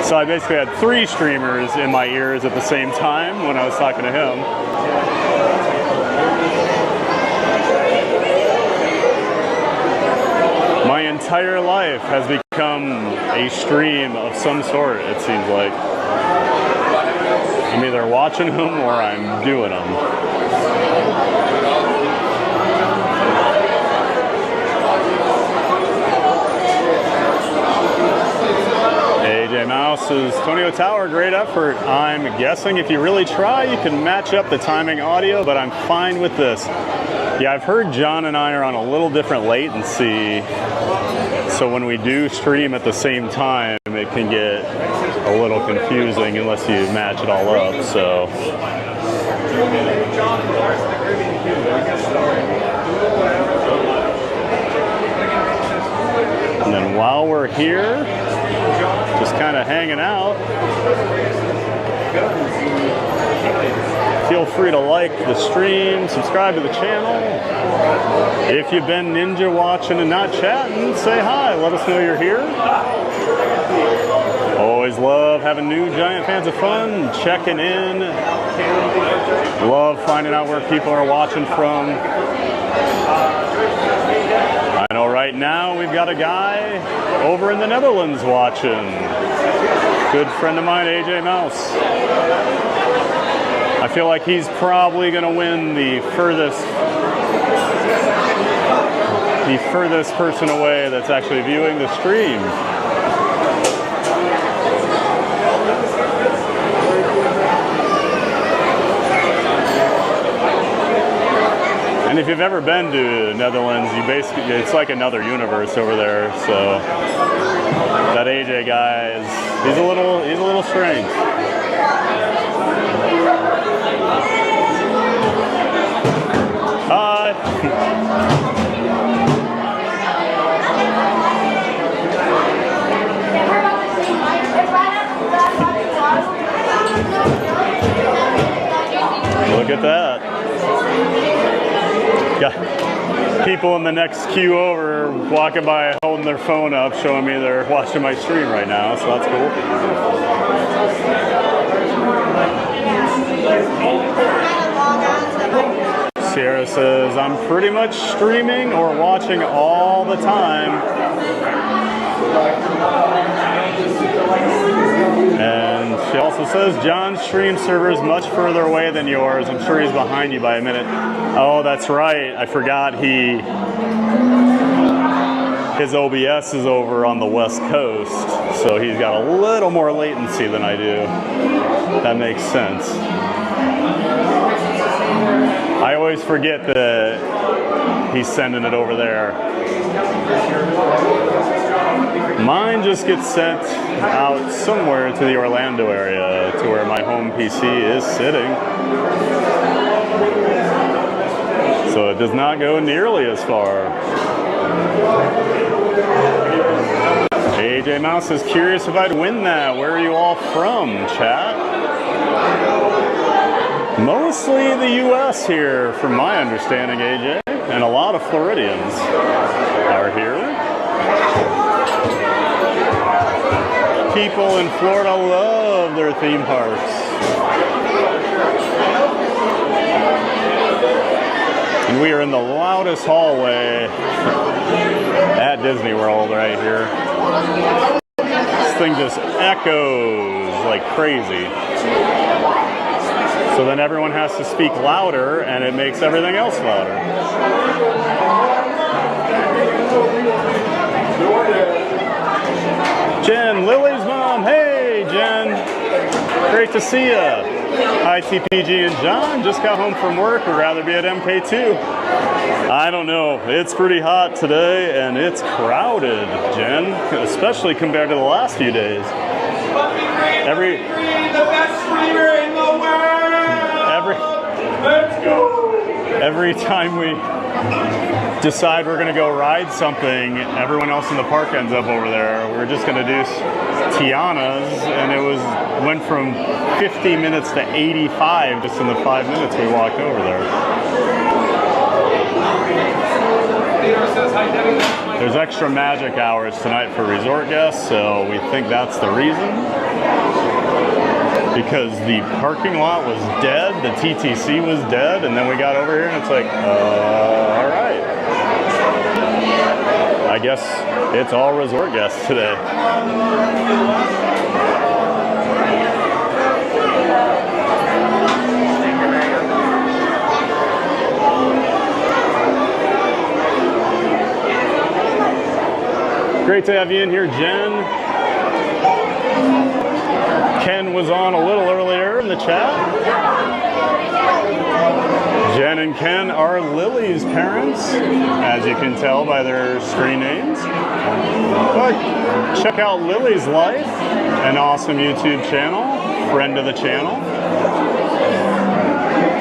So I basically had 3 streamers in my ears at the same time when I was talking to him. My entire life has become a stream of some sort, it seems like. I'm either watching them or I'm doing them. AJ Mouse's Tonio Tower, great effort. I'm guessing if you really try, you can match up the timing audio, but I'm fine with this. Yeah, I've heard John and I are on a little different latency, so when we do stream at the same time, it can get a little confusing unless you match it all up, so. And then while we're here, just kind of hanging out, feel free to like the stream, subscribe to the channel. If you've been ninja watching and not chatting, say hi, let us know you're here. Always love having new giant fans of fun, checking in. Love finding out where people are watching from. I know right now we've got a guy over in the Netherlands watching. Good friend of mine, AJ Mouse. I feel like he's probably going to win the furthest person away that's actually viewing the stream. And if you've ever been to Netherlands, it's like another universe over there. So that AJ guy he's a little strange. Hi. Look at that. Got people in the next queue over walking by holding their phone up, showing me they're watching my stream right now, so that's cool. Sierra says, I'm pretty much streaming or watching all the time. And she also says, John's stream server is much further away than yours. I'm sure he's behind you by a minute. Oh, that's right. I forgot his OBS is over on the West Coast, so he's got a little more latency than I do. That makes sense. I always forget that he's sending it over there. Mine just gets sent out somewhere to the Orlando area, to where my home PC is sitting. So it does not go nearly as far. AJ Mouse is curious if I'd win that. Where are you all from, chat? Mostly the U.S. here, from my understanding, AJ. And a lot of Floridians are here. People in Florida love their theme parks. And we are in the loudest hallway at Disney World right here. This thing just echoes like crazy. So then everyone has to speak louder, and it makes everything else louder. Jen, Lily's mom. Hey, Jen. Great to see ya. Hi, TPG and John. Just got home from work. Would rather be at MK2. I don't know. It's pretty hot today, and it's crowded, Jen, especially compared to the last few days. The best streamer in the world. Let's go. Every time we decide we're gonna go ride something, everyone else in the park ends up over there. We were just gonna do Tiana's, and it went from 50 minutes to 85 just in the 5 minutes we walked over there. There's extra magic hours tonight for resort guests, so we think that's the reason. Because the parking lot was dead, the TTC was dead, and then we got over here and it's like, all right. I guess it's all resort guests today. Great to have you in here, Jen. Ken was on a little earlier in the chat. Jen and Ken are Lily's parents, as you can tell by their screen names. But check out Lily's Life, an awesome YouTube channel, friend of the channel.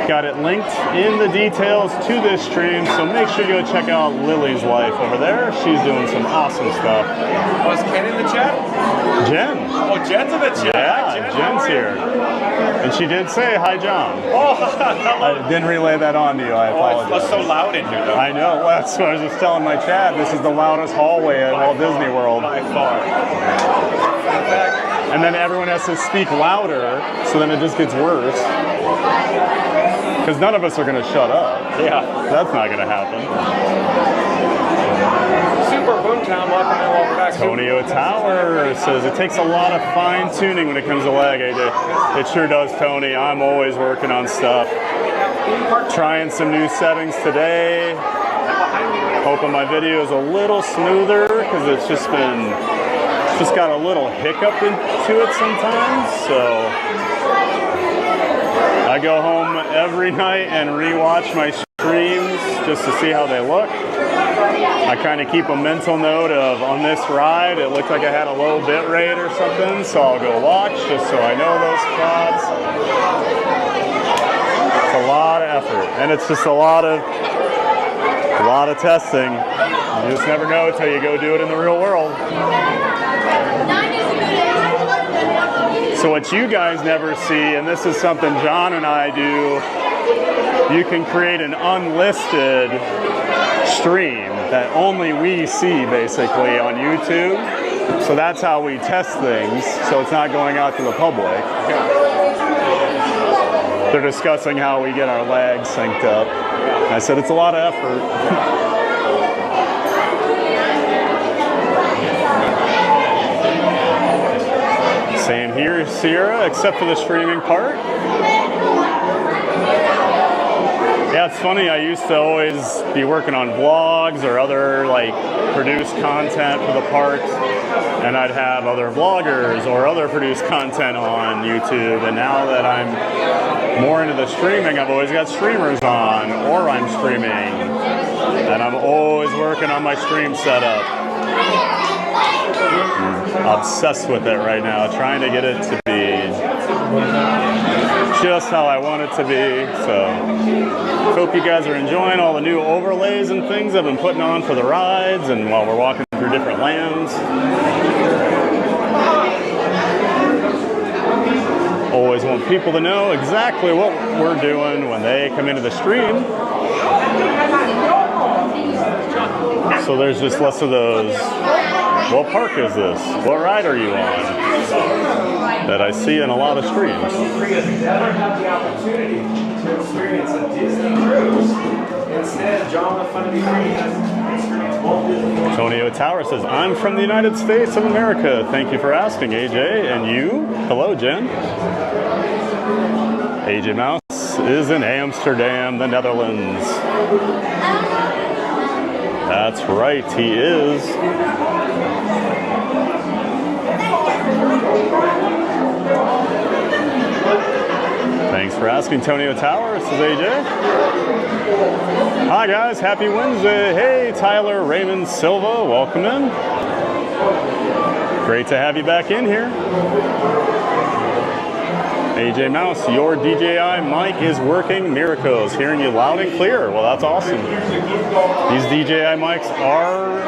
Got it linked in the details to this stream, so make sure you go check out Lily's Life over there. She's doing some awesome stuff. Was Ken in the chat? Jen. Oh, Jen's in the chat. Yeah, Jen, Jen's here. And she did say, hi, John. Oh, I didn't relay that on to you. I apologize. It's so loud in here, though. I know. Well, that's what I was just telling my chat. This is the loudest hallway at Walt Disney World. By far. And then everyone has to speak louder, so then it just gets worse. Because none of us are going to shut up. Yeah. That's not going to happen. Super Boomtown, welcome back. Tonio Tower says it takes a lot of fine tuning when it comes to lag, AJ. It sure does, Tony. I'm always working on stuff. Trying some new settings today. Hoping my video is a little smoother because it's just got a little hiccup into it sometimes. So I go home every night and rewatch my streams just to see how they look. I kind of keep a mental note of, on this ride, it looked like I had a low bit rate or something, so I'll go watch just so I know those spots. It's a lot of effort, and it's just a lot of testing. You just never know until you go do it in the real world. So what you guys never see, and this is something John and I do, you can create an unlisted stream that only we see basically on YouTube. So that's how we test things, so it's not going out to the public. They're discussing how we get our lags synced up. I said it's a lot of effort. Same here, Sierra, except for the streaming part. Yeah, it's funny, I used to always be working on vlogs or other produced content for the parks, and I'd have other vloggers or other produced content on YouTube, and now that I'm more into the streaming, I've always got streamers on, or I'm streaming, and I'm always working on my stream setup. Obsessed with it right now, trying to get it to be just how I want it to be. So hope you guys are enjoying all the new overlays and things I've been putting on for the rides and while we're walking through different lands. Always want people to know exactly what we're doing when they come into the stream. So there's just less of those, what park is this? What ride are you on? That I see in a lot of streams. Never had the opportunity to experience a Disney cruise. Instead, John the Fun to Be Free has experienced Walt Disney World. Tonio Tower says, I'm from the United States of America. Thank you for asking, AJ. And you? Hello, Jen. AJ Mouse is in Amsterdam, the Netherlands. That's right, he is. Thanks for asking, Tonio Tower. This is AJ. Hi guys, happy Wednesday. Hey, Tyler Raymond Silva, welcome in. Great to have you back in here. AJ Mouse, your DJI mic is working miracles. Hearing you loud and clear. Well, that's awesome. These DJI mics are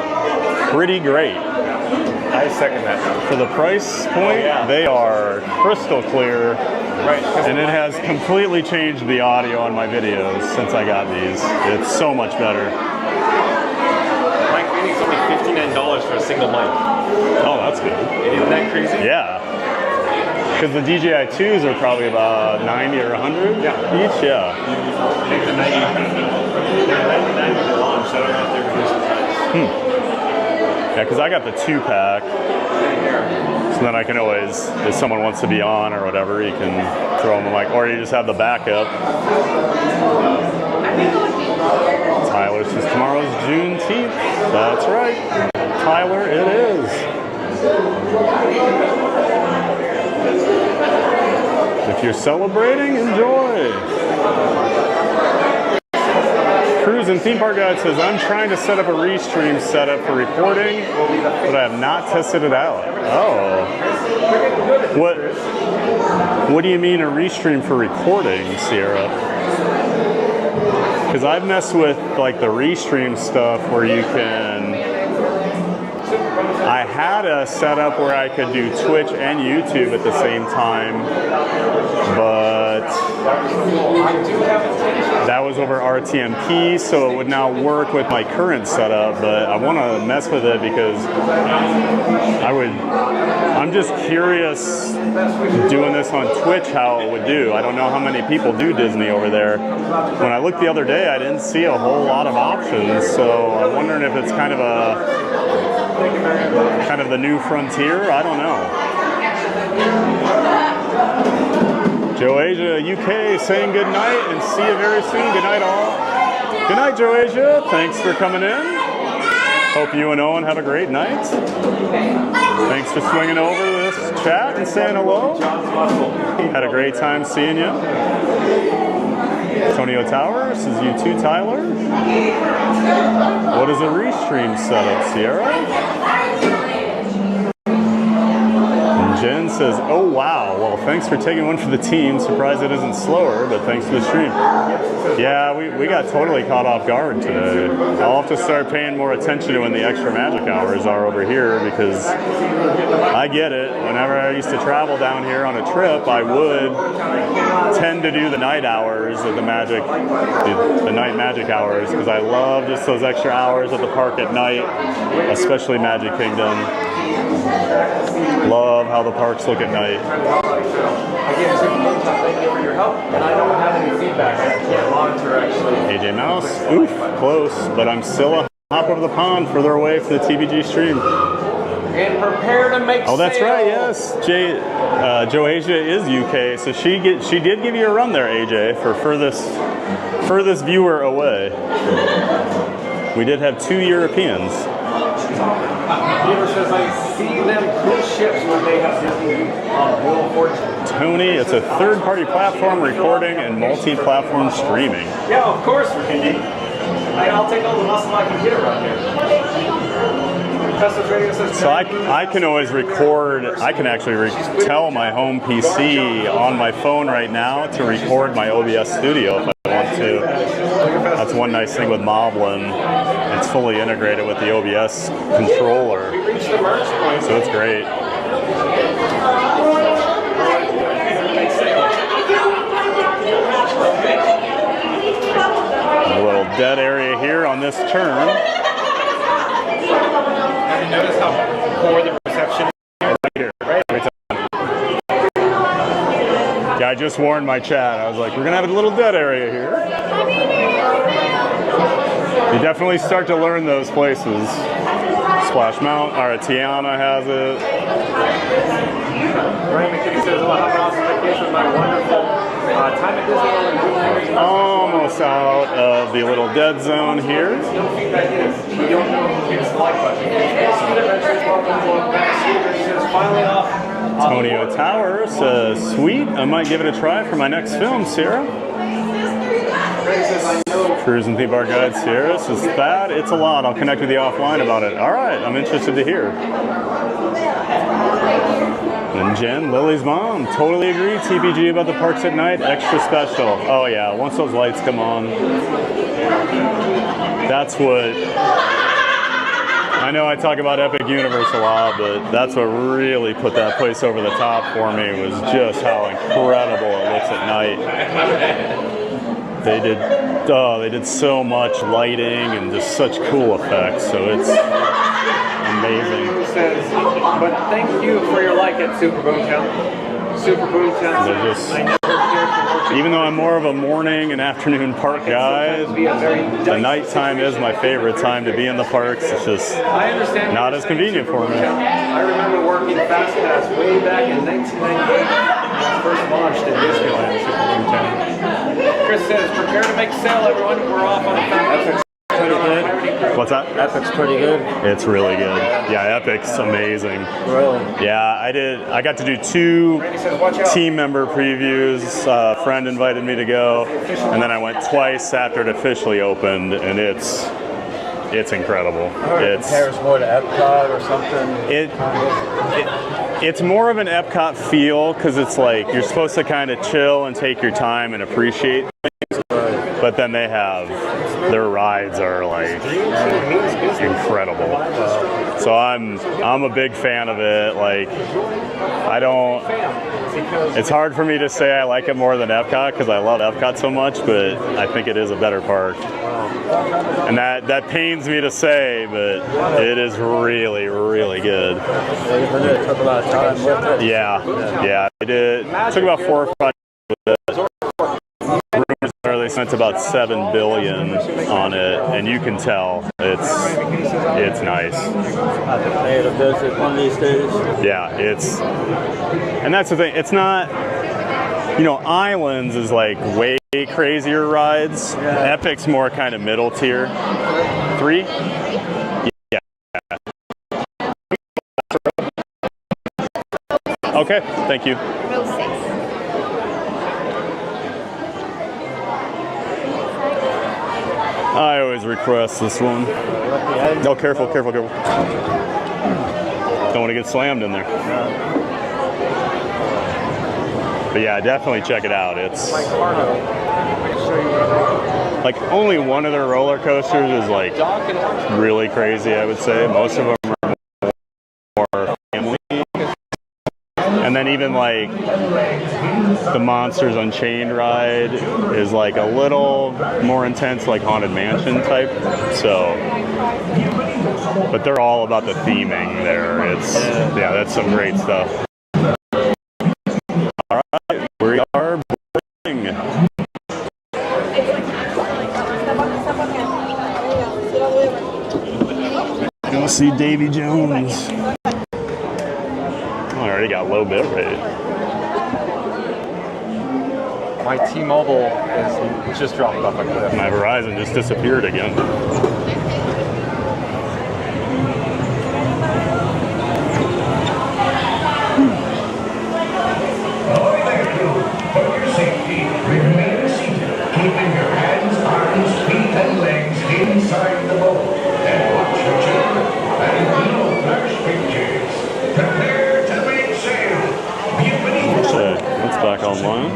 pretty great. I second that. For the price point, they are crystal clear. Right. And it has completely changed the audio on my videos since I got these. It's so much better. Mike Meaning's only $59 for a single mic. Oh, that's good. Isn't that crazy? Yeah. Because the DJI 2s are probably about 90 or 100 each, yeah. I think the 90, they're 99 when they launch, so I don't know if they're reducing price. Yeah, because I got the 2-pack. So then I can always, if someone wants to be on or whatever, you can throw them like, or you just have the backup. Tyler says tomorrow's Juneteenth. That's right. Tyler, it is. If you're celebrating, enjoy. Cruise and Theme Park Guide says, I'm trying to set up a Restream setup for recording, but I have not tested it out. Oh. What do you mean a Restream for recording, Sierra? Because I've messed with like the Restream stuff where you can... I had a setup where I could do Twitch and YouTube at the same time, but that was over RTMP, so it would now work with my current setup, but I want to mess with it because I'm just curious doing this on Twitch how it would do. I don't know how many people do Disney over there. When I looked the other day, I didn't see a whole lot of options, so I'm wondering if it's kind of the new frontier. I don't know. Joe Asia, UK, saying good night and see you very soon. Good night, all. Good night, Joe Asia. Thanks for coming in. Hope you and Owen have a great night. Thanks for swinging over this chat and saying hello. Had a great time seeing you. Antonio Towers is you too, Tyler. What is a Restream setup, Sierra? And Jen says, oh wow, well thanks for taking one for the team. Surprised it isn't slower, but thanks for the stream. Yeah, we got totally caught off guard today. I'll have to start paying more attention to when the extra magic hours are over here because I get it. Whenever I used to travel down here on a trip, I would tend to do the night hours of the night magic hours because I love just those extra hours at the park at night, especially Magic Kingdom. Love how the parks look at night. Again, thank you for your help, and I don't have any feedback. I can't monitor actually. AJ Mouse, oof, close, but I'm still a hop over the pond further away for the TBG stream. And prepare to make Oh, that's sail. right, yes. Joe Asia is UK, so she did give you a run there, AJ, for furthest viewer away. We did have 2 Europeans. Peter says, I see them cruise ships when they have Disney Wheel of Fortune. Tony, it's a third-party platform recording and multi-platform streaming. Yeah, of course, Randy. I'll take all the muscle I can get around here. So I can always record, I can actually tell my home PC on my phone right now to record my OBS studio if I want to. That's one nice thing with Moblin. It's fully integrated with the OBS controller. So it's great. A little dead area here on this turn. Have you noticed how poor the reception is? Right here. Yeah, I just warned my chat. I was like, we're going to have a little dead area here. You definitely start to learn those places. Splash Mountain, or Tiana has it. Brian McKinney says, oh, have an awesome vacation with my wonderful time at Disney World. Almost out of the little dead zone here. No feedback is. We don't know who gets the like button. Sweet Adventures, welcome back. Sweet says, finally off. Antonio Tower says, sweet, I might give it a try for my next film, Sierra. Cruise and Theme Park Guide, Sierra says, that, it's a lot. I'll connect with you offline about it. All right, I'm interested to hear. And Jen, Lily's mom, totally agree. TPG about the parks at night, extra special. Oh yeah, once those lights come on, that's what, I know I talk about Epic Universe a lot, but that's what really put that place over the top for me, was just how incredible it looks at night. They did so much lighting and just such cool effects, so it's amazing. It says, but thank you for your like at Super Boomtown. Super Boomtown. Even though I'm more of a morning and afternoon park guy, the nighttime is my favorite time to be in the parks. It's just not as convenient for me. I remember working Fast Pass way back in 1998 when I first launched at Disneyland, Super Boomtown. Chris says, prepare to make a sale, everyone. We're off on the Epic's pretty good. What's that? Epic's pretty good. It's really good. Yeah, Epic's amazing. Really? Yeah, I got to do 2 team member previews. A friend invited me to go, and then I went twice after it officially opened, and it's incredible. It compares more to Epcot or something. It's more of an Epcot feel, because it's like you're supposed to kind of chill and take your time and appreciate things, but then their rides are like incredible. So I'm a big fan of it. Like, it's hard for me to say I like it more than Epcot, because I love Epcot so much, but I think it is a better park. And that pains me to say, but it is really, really good. It took a lot of time with it. Yeah, it did. It took about 4 or 5 years. Rumors are they spent about $7 billion on it, and you can tell it's nice. I have to pay to visit one of these days. Yeah, and that's the thing. It's not, Islands is like way crazier rides. Yeah. Epic's more kind of middle tier. 3? Yeah. Okay, thank you. Row 6. I always request this one. No, careful. Don't want to get slammed in there. But yeah, definitely check it out. It's like only one of their roller coasters is like really crazy, I would say. Most of them are more family. And then even like the Monsters Unchained ride is like a little more intense, like Haunted Mansion type. So, but they're all about the theming there. That's some great stuff. All right, we are boarding. Go see Davy Jones. I already got low bit rate. My T-Mobile is just dropped off a cliff. My Verizon just disappeared again. For your safety, remain seated, keeping your hands, arms, feet, and legs inside the boat. And watch your children, and no flash pictures. Prepare to make sail. Okay, that's back online.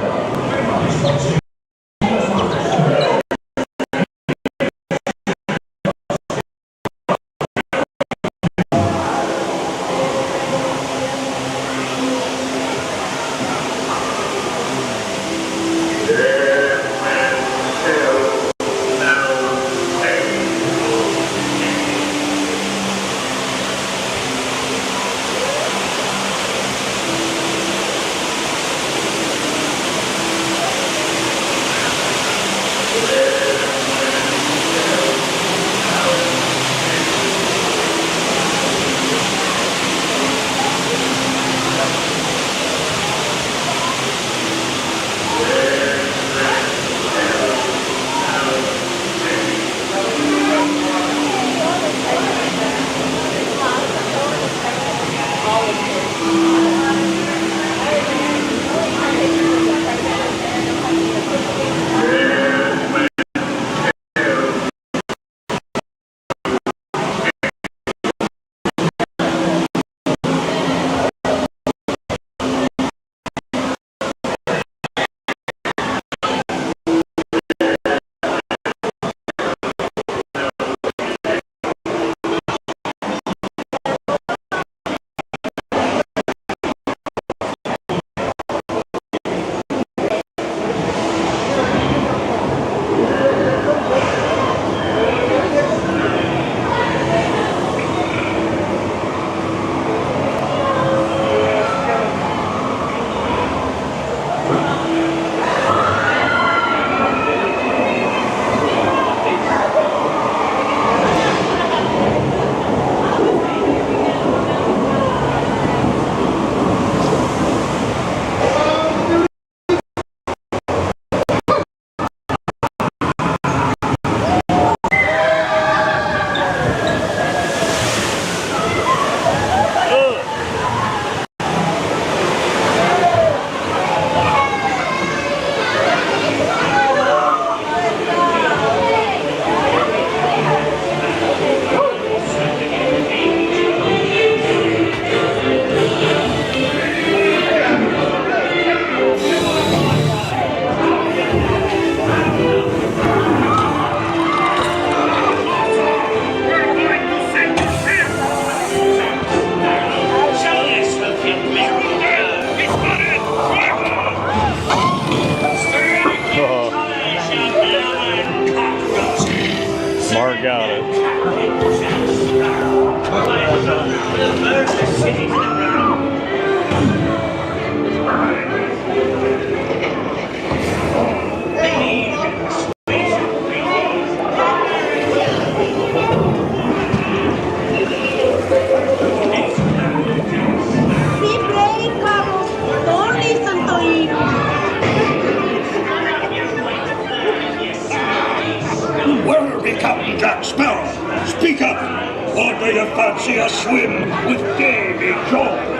swim with Davy Jones.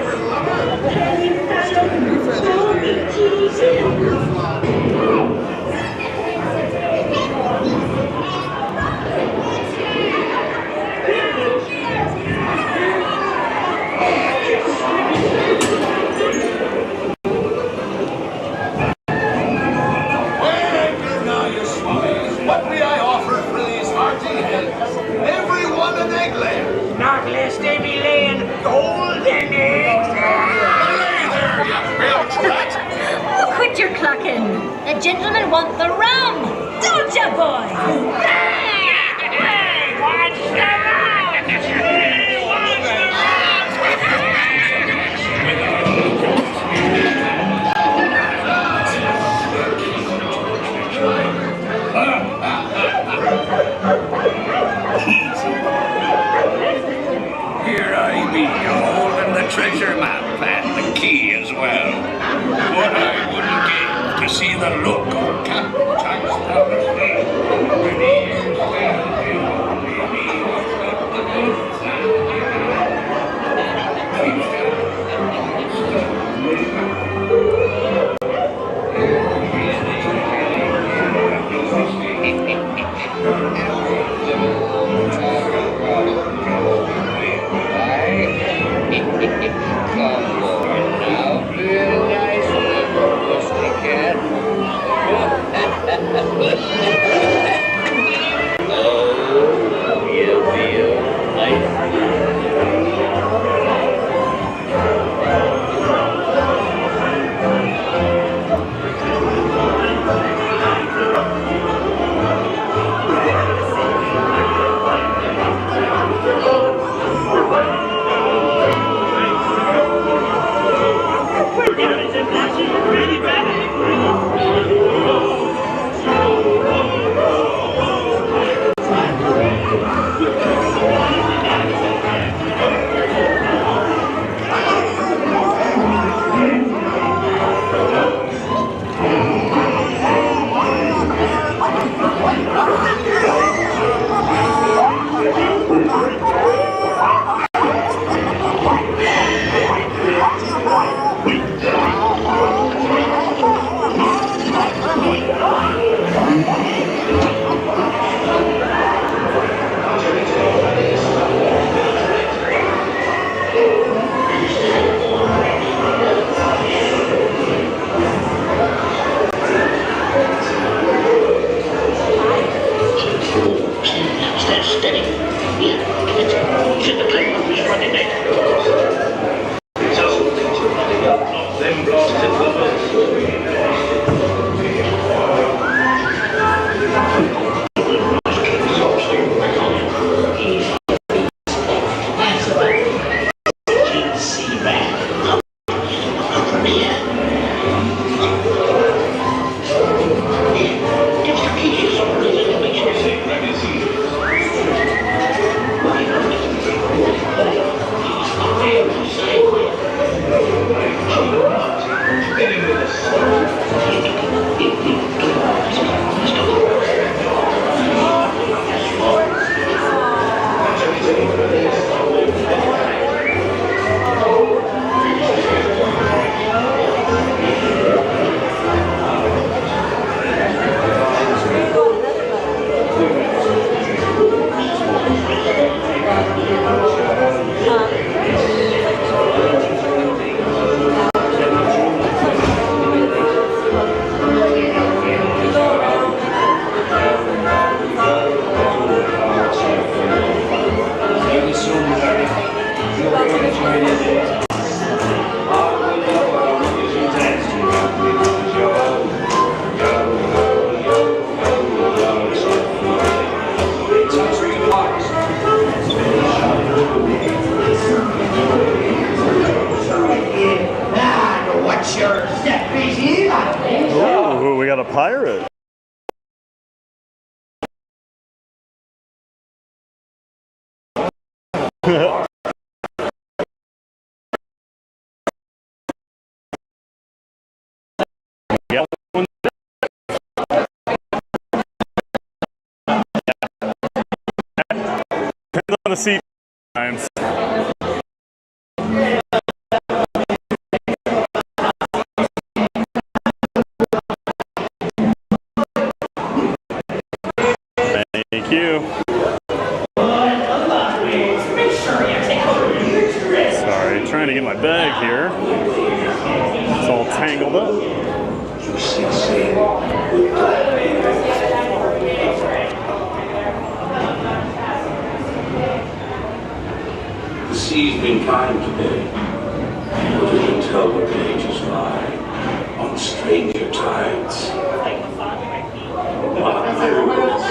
What may I offer for these hearty heads? Everyone an egg layer. Not lest they be laying golden eggs. Lay there, you bilge rat. Oh, quit your clucking. The gentlemen want the rum. Don't ya, boys? Hey, watch the round. Watch the Here I be, holding the treasure map and the key as well. What I wouldn't give to see the look on Captain Jack's daughter's face when he hears Ooh, we got a pirate. Depends on the seat times. Thank you. Sorry, trying to get my bag here. It's all tangled up. The sea's been kind today, but you can tell the pages lie on stranger tides. While pirates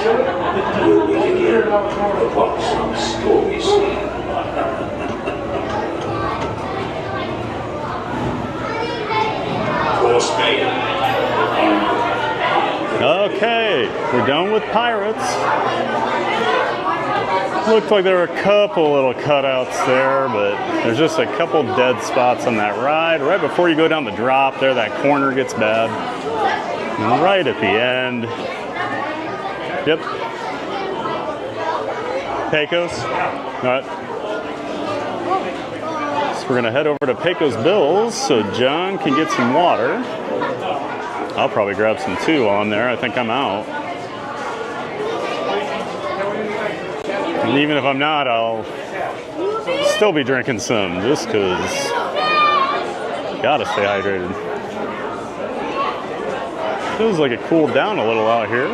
will meet again upon some stormy sea. Okay, we're done with pirates. Looked like there were a couple little cutouts there, but there's just a couple dead spots on that ride. Right before you go down the drop there, that corner gets bad. And right at the end. Yep. Pecos. All right. So we're gonna head over to Pecos Bill's so John can get some water. I'll probably grab some too on there. I think I'm out. And even if I'm not, I'll still be drinking some just because gotta stay hydrated. Feels like it cooled down a little out here.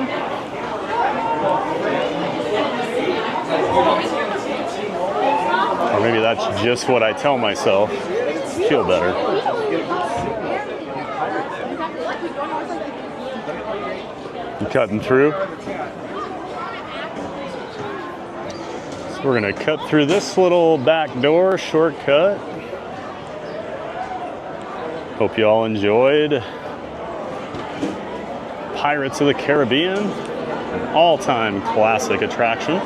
Or maybe that's just what I tell myself. Feel better. You cutting through? So we're gonna cut through this little back door shortcut. Hope you all enjoyed Pirates of the Caribbean, an all-time classic attraction.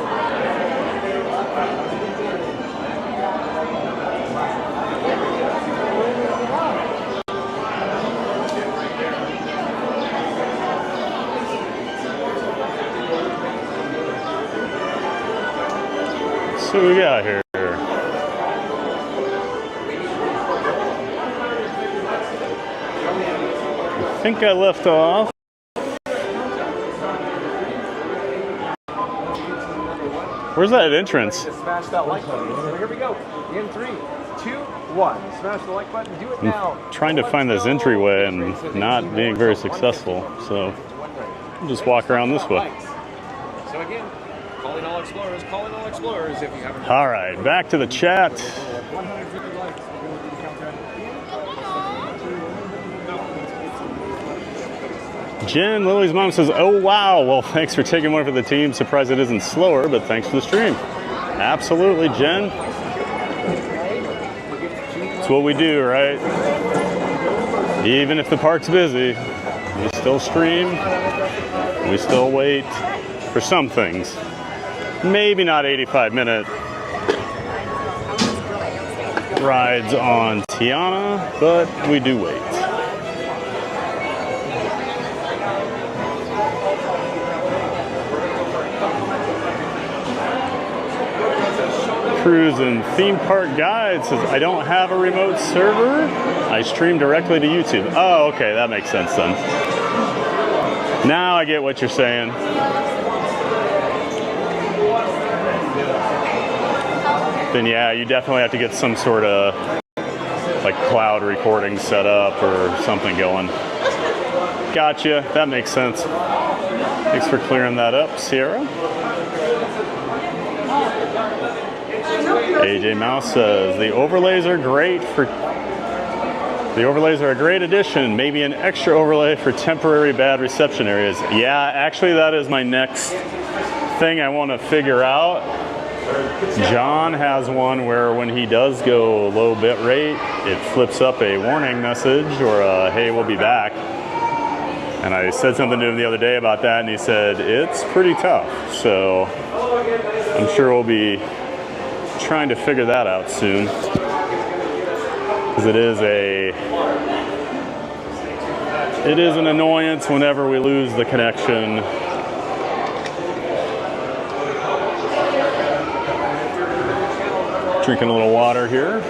So what we got here? I think I left off. Where's that entrance? Smash that like button. So here we go. In 3, 2, 1. Smash the like button. Do it now. I'm trying to find this entryway and not being very successful. So I'll just walk around this way. So again, calling all explorers if you haven't. All right, back to the chat. Jen, Lily's mom says, oh wow, well thanks for taking one for the team. Surprised it isn't slower, but thanks for the stream. Absolutely, Jen. It's what we do, right? Even if the park's busy, we still stream, we still wait for some things. Maybe not 85-minute rides on Tiana, but we do wait. Cruise and Theme Park Guide says, I don't have a remote server. I stream directly to YouTube. Oh, okay, that makes sense then. Now I get what you're saying. Then yeah, you definitely have to get some sort of like cloud recording set up or something going. Gotcha, that makes sense. Thanks for clearing that up, Sierra. AJ Mouse says the overlays are great for. The overlays are a great addition. Maybe an extra overlay for temporary bad reception areas. Yeah, actually, that is my next thing I want to figure out. John has one where when he does go low bit rate, it flips up a warning message or a hey, we'll be back. And I said something to him the other day about that, and he said it's pretty tough. So I'm sure we'll be trying to figure that out soon, because it is an annoyance whenever we lose the connection. Drinking a little water here.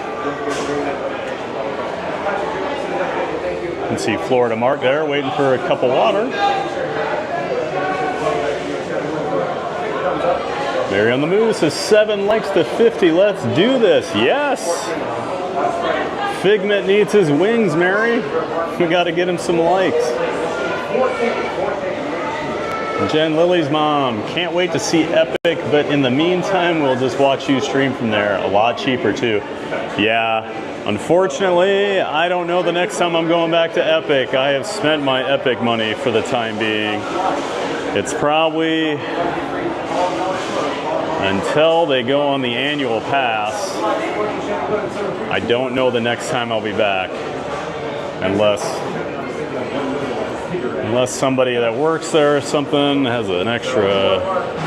You can see Florida Mark there waiting for a cup of water. Mary on the Move says 7 likes to 50. Let's do this. Yes. Figment needs his wings, Mary. We got to get him some likes. Jen Lily's mom, can't wait to see Epic, but in the meantime, we'll just watch you stream from there. A lot cheaper too. Yeah, unfortunately, I don't know the next time I'm going back to Epic. I have spent my Epic money for the time being. It's probably until they go on the annual pass. I don't know the next time I'll be back, unless somebody that works there or something has an extra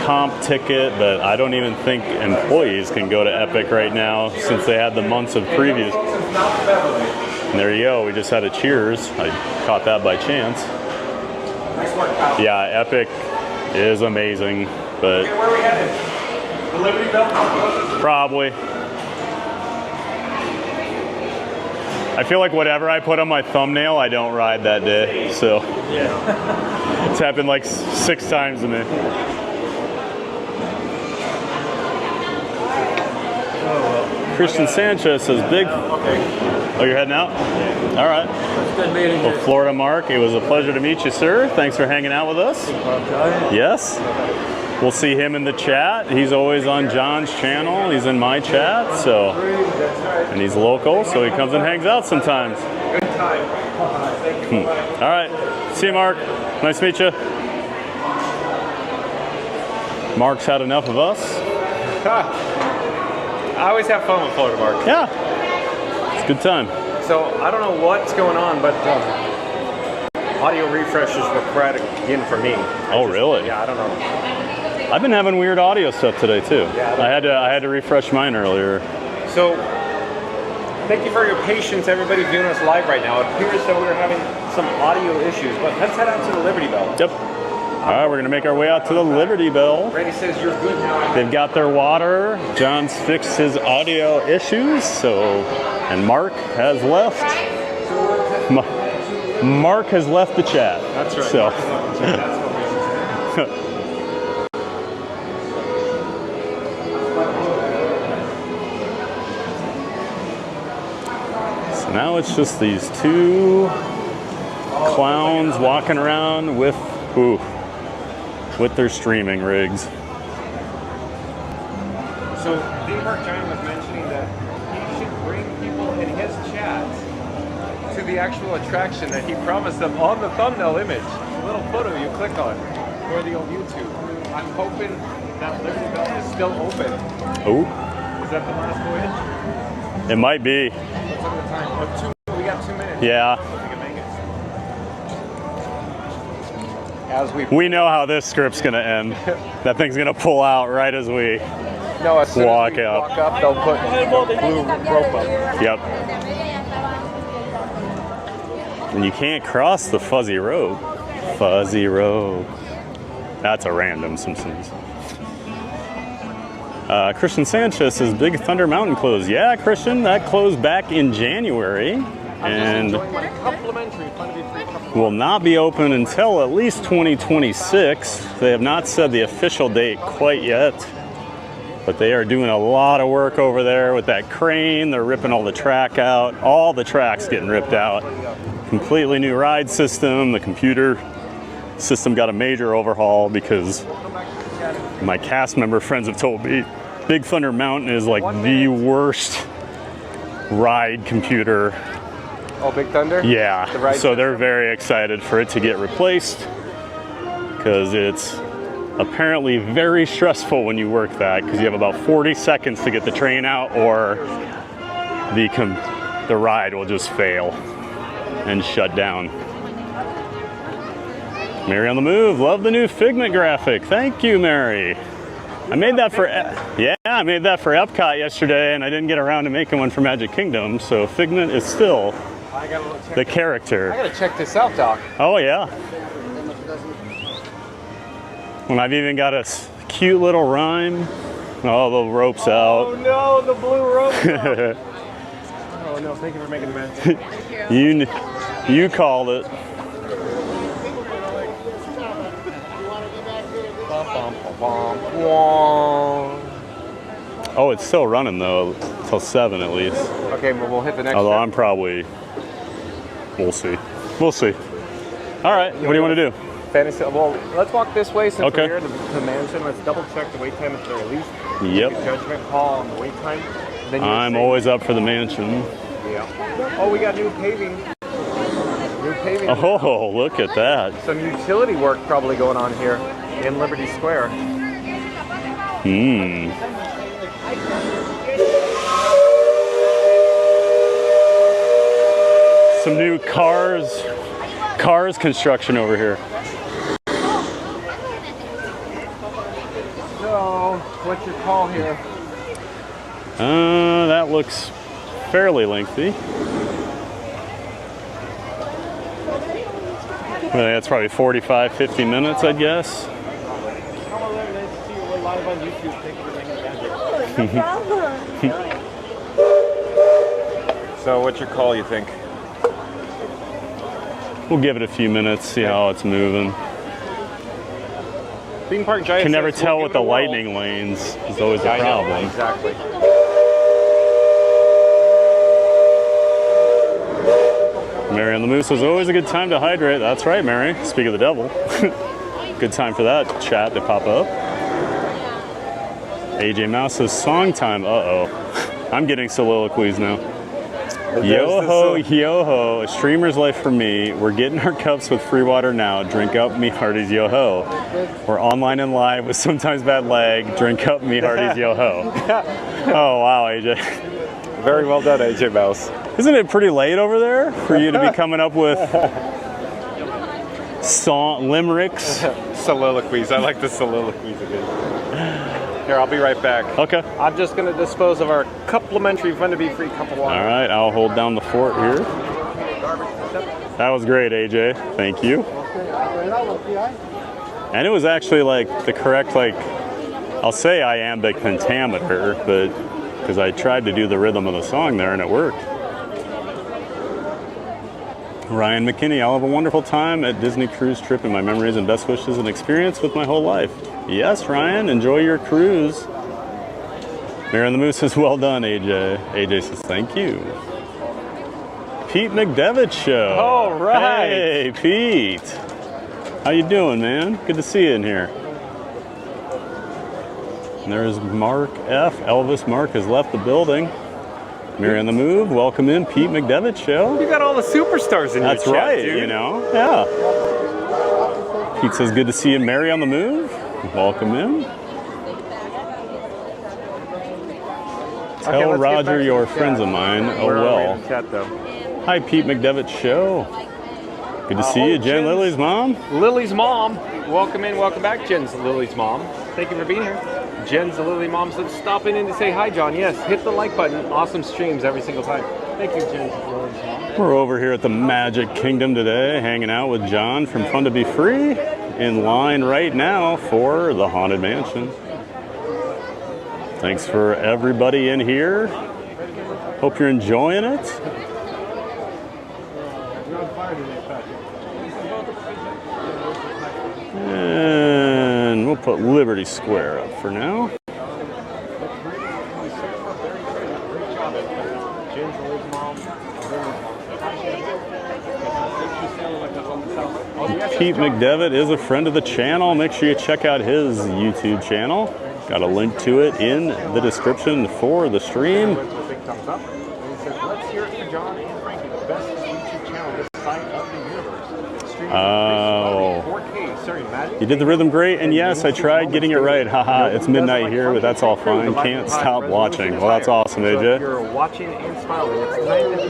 comp ticket, but I don't even think employees can go to Epic right now since they had the months of previews. And there you go, we just had a Cheers. I caught that by chance. Yeah, Epic is amazing, but Where are we headed? The Liberty Belle? probably. I feel like whatever I put on my thumbnail, I don't ride that day. So it's happened like 6 times to me. Christian Sanchez says big. Oh, you're heading out? All right. Good meeting Well, Florida Mark, it was a pleasure to meet you, sir. Thanks for hanging out with us. Yes. We'll see him in the chat. He's always on John's channel. He's in my chat, so, and he's local, so he comes and hangs out sometimes. Good time. Thank you. All right. See you, Mark. Nice to meet you. Mark's had enough of us. I always have fun with Florida Mark. Yeah. It's a good time. So I don't know what's going on, but audio refresh is required again for me. Oh, really? Yeah, I don't know. I've been having weird audio stuff today too. Yeah, I had to refresh mine earlier. So thank you for your patience, everybody viewing us live right now. It appears that we're having some audio issues, but let's head out to the Liberty Belle. Yep. All right, we're gonna make our way out to the Liberty Belle. Randy says you're good now. They've got their water. John's fixed his audio issues, and Mark has left. Mark has left the chat. That's right. So. So now it's just these 2 clowns walking around with their streaming rigs. So Theme Park Giant was mentioning that he should bring people in his chat to the actual attraction that he promised them on the thumbnail image. The little photo you click on for the old YouTube. I'm hoping that Liberty Belle is still open. Oh. Is that the last voyage? It might be. What's up the time? Oh, we got 2 minutes. Yeah. We can make it. As we know how this script's gonna end. That thing's gonna pull out right as we as soon walk as we out. Walk up, they'll put the blue rope up. Yep. And you can't cross the fuzzy rope. Fuzzy rope. That's a random Simpsons. Christian Sanchez says Big Thunder Mountain closed. Yeah, Christian, that closed back in January. And will not be open until at least 2026. They have not said the official date quite yet, but they are doing a lot of work over there with that crane. They're ripping all the track out. All the track's getting ripped out. Completely new ride system. The computer system got a major overhaul because my cast member friends have told me Big Thunder Mountain is like the worst ride computer. Oh, Big Thunder? Yeah, so they're very excited for it to get replaced because it's apparently very stressful when you work that because you have about 40 seconds to get the train out or the ride will just fail and shut down. Mary on the Move, love the new Figment graphic. Thank you, Mary. I made that for Epcot yesterday, and I didn't get around to making one for Magic Kingdom. So Figment is still the character. I gotta check this out, Doc. Oh yeah. And I've even got a cute little rhyme. Oh, the rope's out. Oh no, the blue rope's out. Oh no, thank you for making the mention. You called it. Bum, bum, bum. Oh, it's still running though, till 7 at least. Okay, well, we'll hit the next Although step. I'm probably, we'll see. We'll see. All right, what do you want to do? Fantasy. Well, let's walk this way since Okay. we're here to the mansion. Let's double check the wait time at the very least. Yep. Make a judgment call on the wait time. Then I'm always up for the mansion. Yeah. Oh, we got new paving. New paving. Oh, look at that. Some utility work probably going on here in Liberty Square. Some new cars construction over here. So, what's your call here? That looks fairly lengthy. Well, that's probably 45, 50 minutes, I'd guess. We're live on YouTube. Thank you for taking advantage. So, what's your call, you think? We'll give it a few minutes, see how it's moving. Theme Park Giant Can never says, tell we'll with give it the a whirl. lightning lanes. It's always Yeah, a I know, problem. exactly. Mary on the Moose was always a good time to hydrate. That's right, Mary. Speak of the devil. Good time for that chat to pop up. AJ Mouse says song time. Uh-oh. I'm getting soliloquies now. Yo-ho, yo-ho, a streamer's life for me. We're getting our cups with free water now. Drink up, me hearties, yo-ho. We're online and live with sometimes bad lag. Drink up, me hearties, yo-ho. Oh, wow, AJ. Very well done, AJ Mouse. Isn't it pretty late over there for you to be coming up with limericks? Soliloquies. I like the soliloquies again. Here, I'll be right back. Okay. I'm just going to dispose of our complimentary fun to be free cup of water. All right, I'll hold down the fort here. That was great, AJ. Thank you. And it was actually like the correct, like, I'll say iambic pentameter, but because I tried to do the rhythm of the song there and it worked. Ryan McKinney, I'll have a wonderful time at Disney cruise trip and my memories and best wishes and experience with my whole life. Yes, Ryan, enjoy your cruise. Mary and the Moose says, well done, AJ. AJ says, thank you. Pete McDevitt Show. All right. Hey, Pete. How you doing, man? Good to see you in here. And there's Mark F. Elvis Mark has left the building. Mary on the Move, welcome in, Pete McDevitt Show. You got all the superstars in That's your chat, right, dude. you know, yeah. Pete says, good to see you, Mary on the Move. Welcome in. Tell Roger you're friends of mine. Oh, well. Chat, though. Hi, Pete McDevitt Show. Good to see you, Jen Lily's mom. Lily's mom. Welcome in, welcome back, Jen's Lily's mom. Thank you for being here. Jen's the Lily mom said, stopping in to say hi, John. Yes, hit the like button. Awesome streams every single time. Thank you, Jen's Lily's mom. We're over here at the Magic Kingdom today, hanging out with John from Fun to Be Free, in line right now for the Haunted Mansion. Thanks for everybody in here. Hope you're enjoying it. And we'll put Liberty Square up for now. Pete McDevitt is a friend of the channel. Make sure you check out his YouTube channel. Got a link to it in the description for the stream. Oh, you did the rhythm great, and yes, I tried getting it right. Haha, it's midnight here, but that's all fine. Can't stop watching. Well, that's awesome, AJ.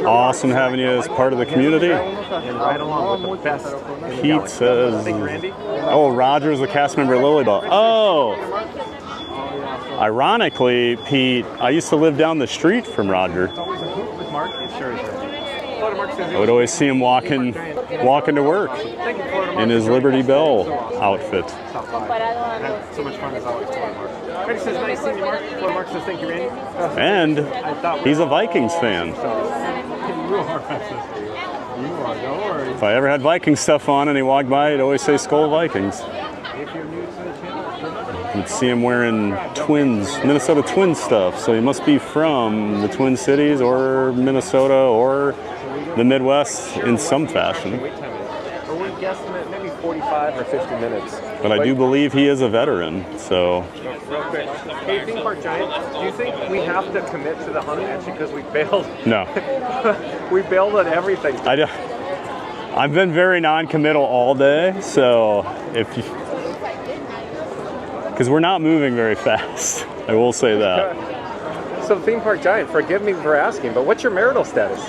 Awesome having you as part of the community. Pete says, oh, Roger's the cast member of Lily Belle. Oh, ironically, Pete, I used to live down the street from Roger. I would always see him walking to work in his Liberty Belle outfit. So much fun as always, Mark. Randy says, nice seeing you, Mark. Mark says, thank you, Randy. And he's a Vikings fan. If I ever had Viking stuff on and he walked by, he'd always say Skol Vikings. would see him wearing Minnesota Twins stuff. So he must be from the Twin Cities or Minnesota or the Midwest in some fashion. Wait time. We're guessing maybe 45 or 50 minutes. But I do believe he is a veteran, so. Real quick. Hey, Theme Park Giant, do you think we have to commit to the Haunted Mansion because we bailed? No. We bailed on everything. I've been very non-committal all day, so because we're not moving very fast, I will say that. So Theme Park Giant, forgive me for asking, but what's your marital status?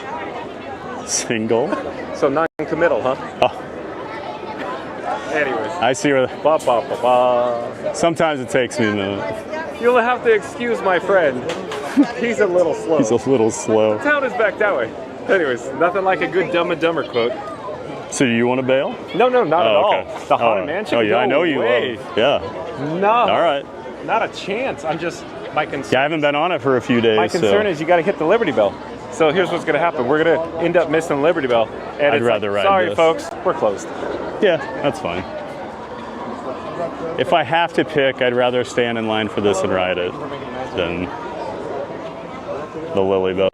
Single. So non-committal, huh? Oh. Anyways. I see where. Sometimes it takes me a minute. You'll have to excuse my friend. He's a little slow. He's a little slow. The town is back that way. Anyways, nothing like a good Dumb and Dumber quote. So do you want to bail? No, not at all. Okay. The Haunted Mansion? Oh yeah, I know you love. Yeah. No. All right. Not a chance. I'm just, my concern. Yeah, I haven't been on it for a few days. My concern is you got to hit the Liberty Belle. So here's what's going to happen. We're going to end up missing Liberty Belle. And I'd rather ride sorry, this. folks, we're closed. Yeah, that's fine. If I have to pick, I'd rather stand in line for this and ride it than the Lily Belle.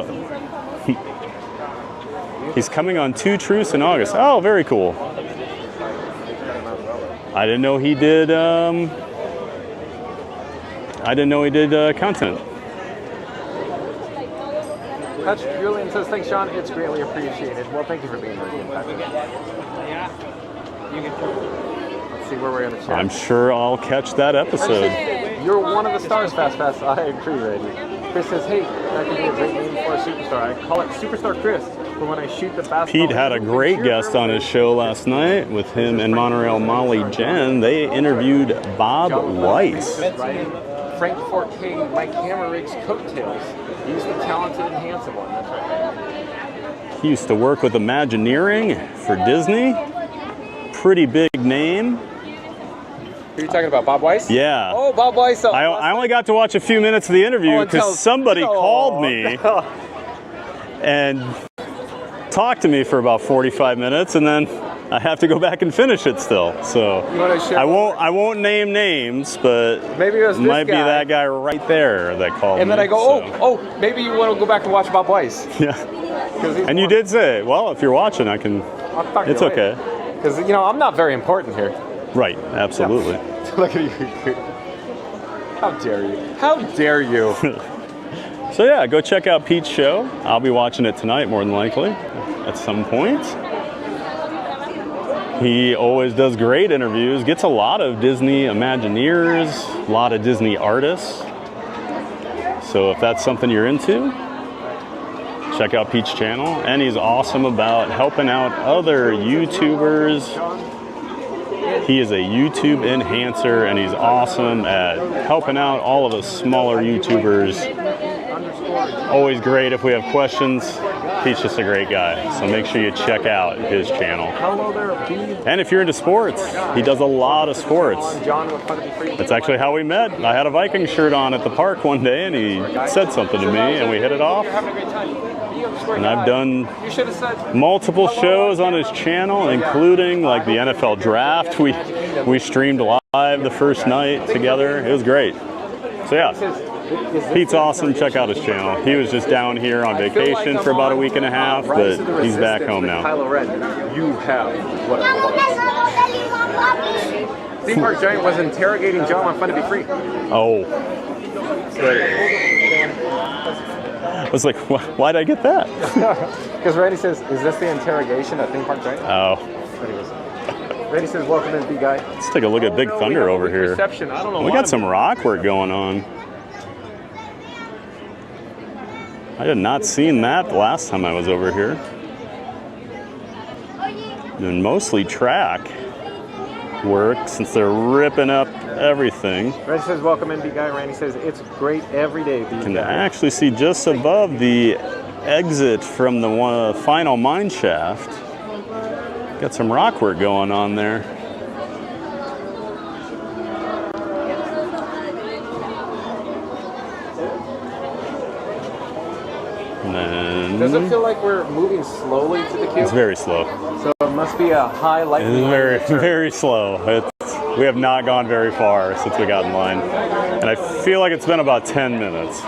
He's coming on 2 Truce in August. Oh, very cool. I didn't know he did. Content. Touch Julian says, thanks, Sean. It's greatly appreciated. Well, thank you for being here again, Patrick. Let's see where we're going to chat. I'm sure I'll catch that episode. You're one of the stars, Fast. I agree, Randy. Chris says, hey, that could be a great name for a superstar. I call it Superstar Chris for when I shoot the basketball. Pete had a great guest on his show last night with him and Monorail Molly Jen. They interviewed Bob Weiss. Frank 4K, Mike Hammerig's coattails. He's the talented and handsome one. That's right. He used to work with Imagineering for Disney. Pretty big name. Who are you talking about, Bob Weiss? Yeah. Oh, Bob Weiss. I only got to watch a few minutes of the interview because somebody called me and talked to me for about 45 minutes, and then I have to go back and finish it still. So I won't name names, but maybe it was might be that guy right there that called me. And then I go, maybe you want to go back and watch Bob Weiss. Yeah. And you did say, well, if you're watching, I can. It's okay. Because I'm not very important here. Right. Absolutely. Yeah. Look at you. How dare you? How dare you? So yeah, go check out Pete's show. I'll be watching it tonight, more than likely, at some point. He always does great interviews, gets a lot of Disney Imagineers, a lot of Disney artists. So if that's something you're into, check out Pete's channel. And he's awesome about helping out other YouTubers. He is a YouTube enhancer, and he's awesome at helping out all of the smaller YouTubers. Always great if we have questions. He's just a great guy, so make sure you check out his channel. And if you're into sports, he does a lot of sports. That's actually how we met. I had a Viking shirt on at the park one day, and he said something to me, and we hit it off. And I've done multiple shows on his channel, including like the NFL draft. We streamed live the first night together. It was great. So yeah, Pete's awesome. Check out his channel. He was just down here on vacation for about a week and a half, but he's back home now. Kylo Ren, you have what I want. Theme Park Giant was interrogating John on Fun to Be Free. Oh. I was like, why'd I get that? Because Randy says, is this the interrogation at Theme Park Giant? Oh. Randy says, welcome in, big guy. Let's take a look at Big Thunder over here. Reception. I don't know we got some rock work going on. I had not seen that the last time I was over here. And mostly track work since they're ripping up everything. Randy says, welcome in, big guy. Randy says, it's great every day, big guy. Can actually see just above the exit from the final mine shaft. Got some rock work going on there. And then does it feel like we're moving slowly to the cube? It's very slow. So it must be a high lightning. It's very slow. We have not gone very far since we got in line. And I feel like it's been about 10 minutes.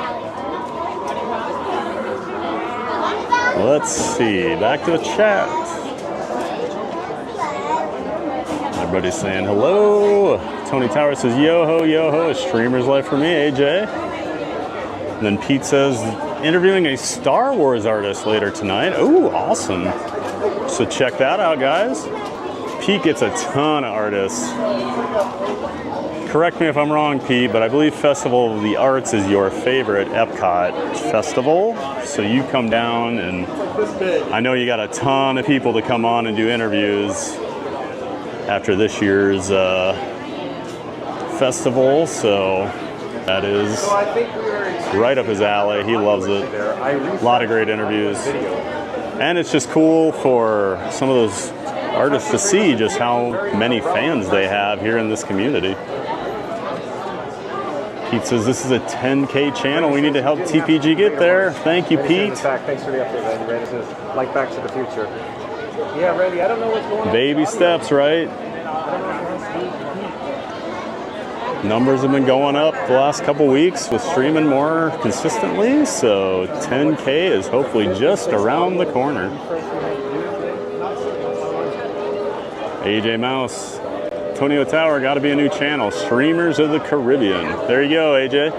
Let's see, back to the chat. Everybody's saying hello. Tony Tower says, yo-ho, yo-ho, a streamer's life for me, AJ. And then Pete says, interviewing a Star Wars artist later tonight. Oh, awesome. So check that out, guys. Pete gets a ton of artists. Correct me if I'm wrong, Pete, but I believe Festival of the Arts is your favorite Epcot festival. So you come down, and I know you got a ton of people to come on and do interviews after this year's festival. So that is right up his alley. He loves it. A lot of great interviews. And it's just cool for some of those artists to see just how many fans they have here in this community. Pete says this is a 10K channel. We need to help TPG get there. Thank you, Pete. Thanks for the update, Randy. Randy says, like Back to the Future. Yeah, Randy, I don't know what's going on. Baby steps, right? Numbers have been going up the last couple weeks with streaming more consistently, so 10K is hopefully just around the corner. AJ Mouse, Tonio Tower, got to be a new channel. Streamers of the Caribbean. There you go, AJ.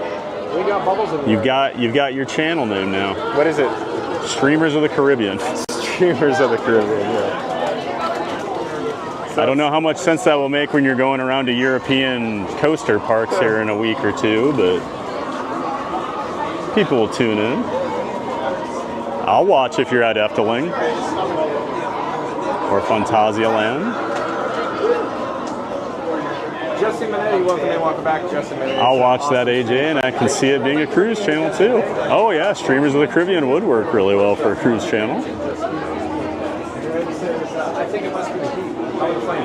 We got bubbles in there. You've got your channel name now. What is it? Streamers of the Caribbean. Streamers of the Caribbean, yeah. I don't know how much sense that will make when you're going around to European coaster parks here in a week or two, but people will tune in. I'll watch if you're at Efteling or Phantasialand. Jesse Minetti, welcome back, Jesse Minetti. I'll watch that, AJ, and I can see it being a cruise channel too. Oh yeah, Streamers of the Caribbean would work really well for a cruise channel. I think it must be the heat.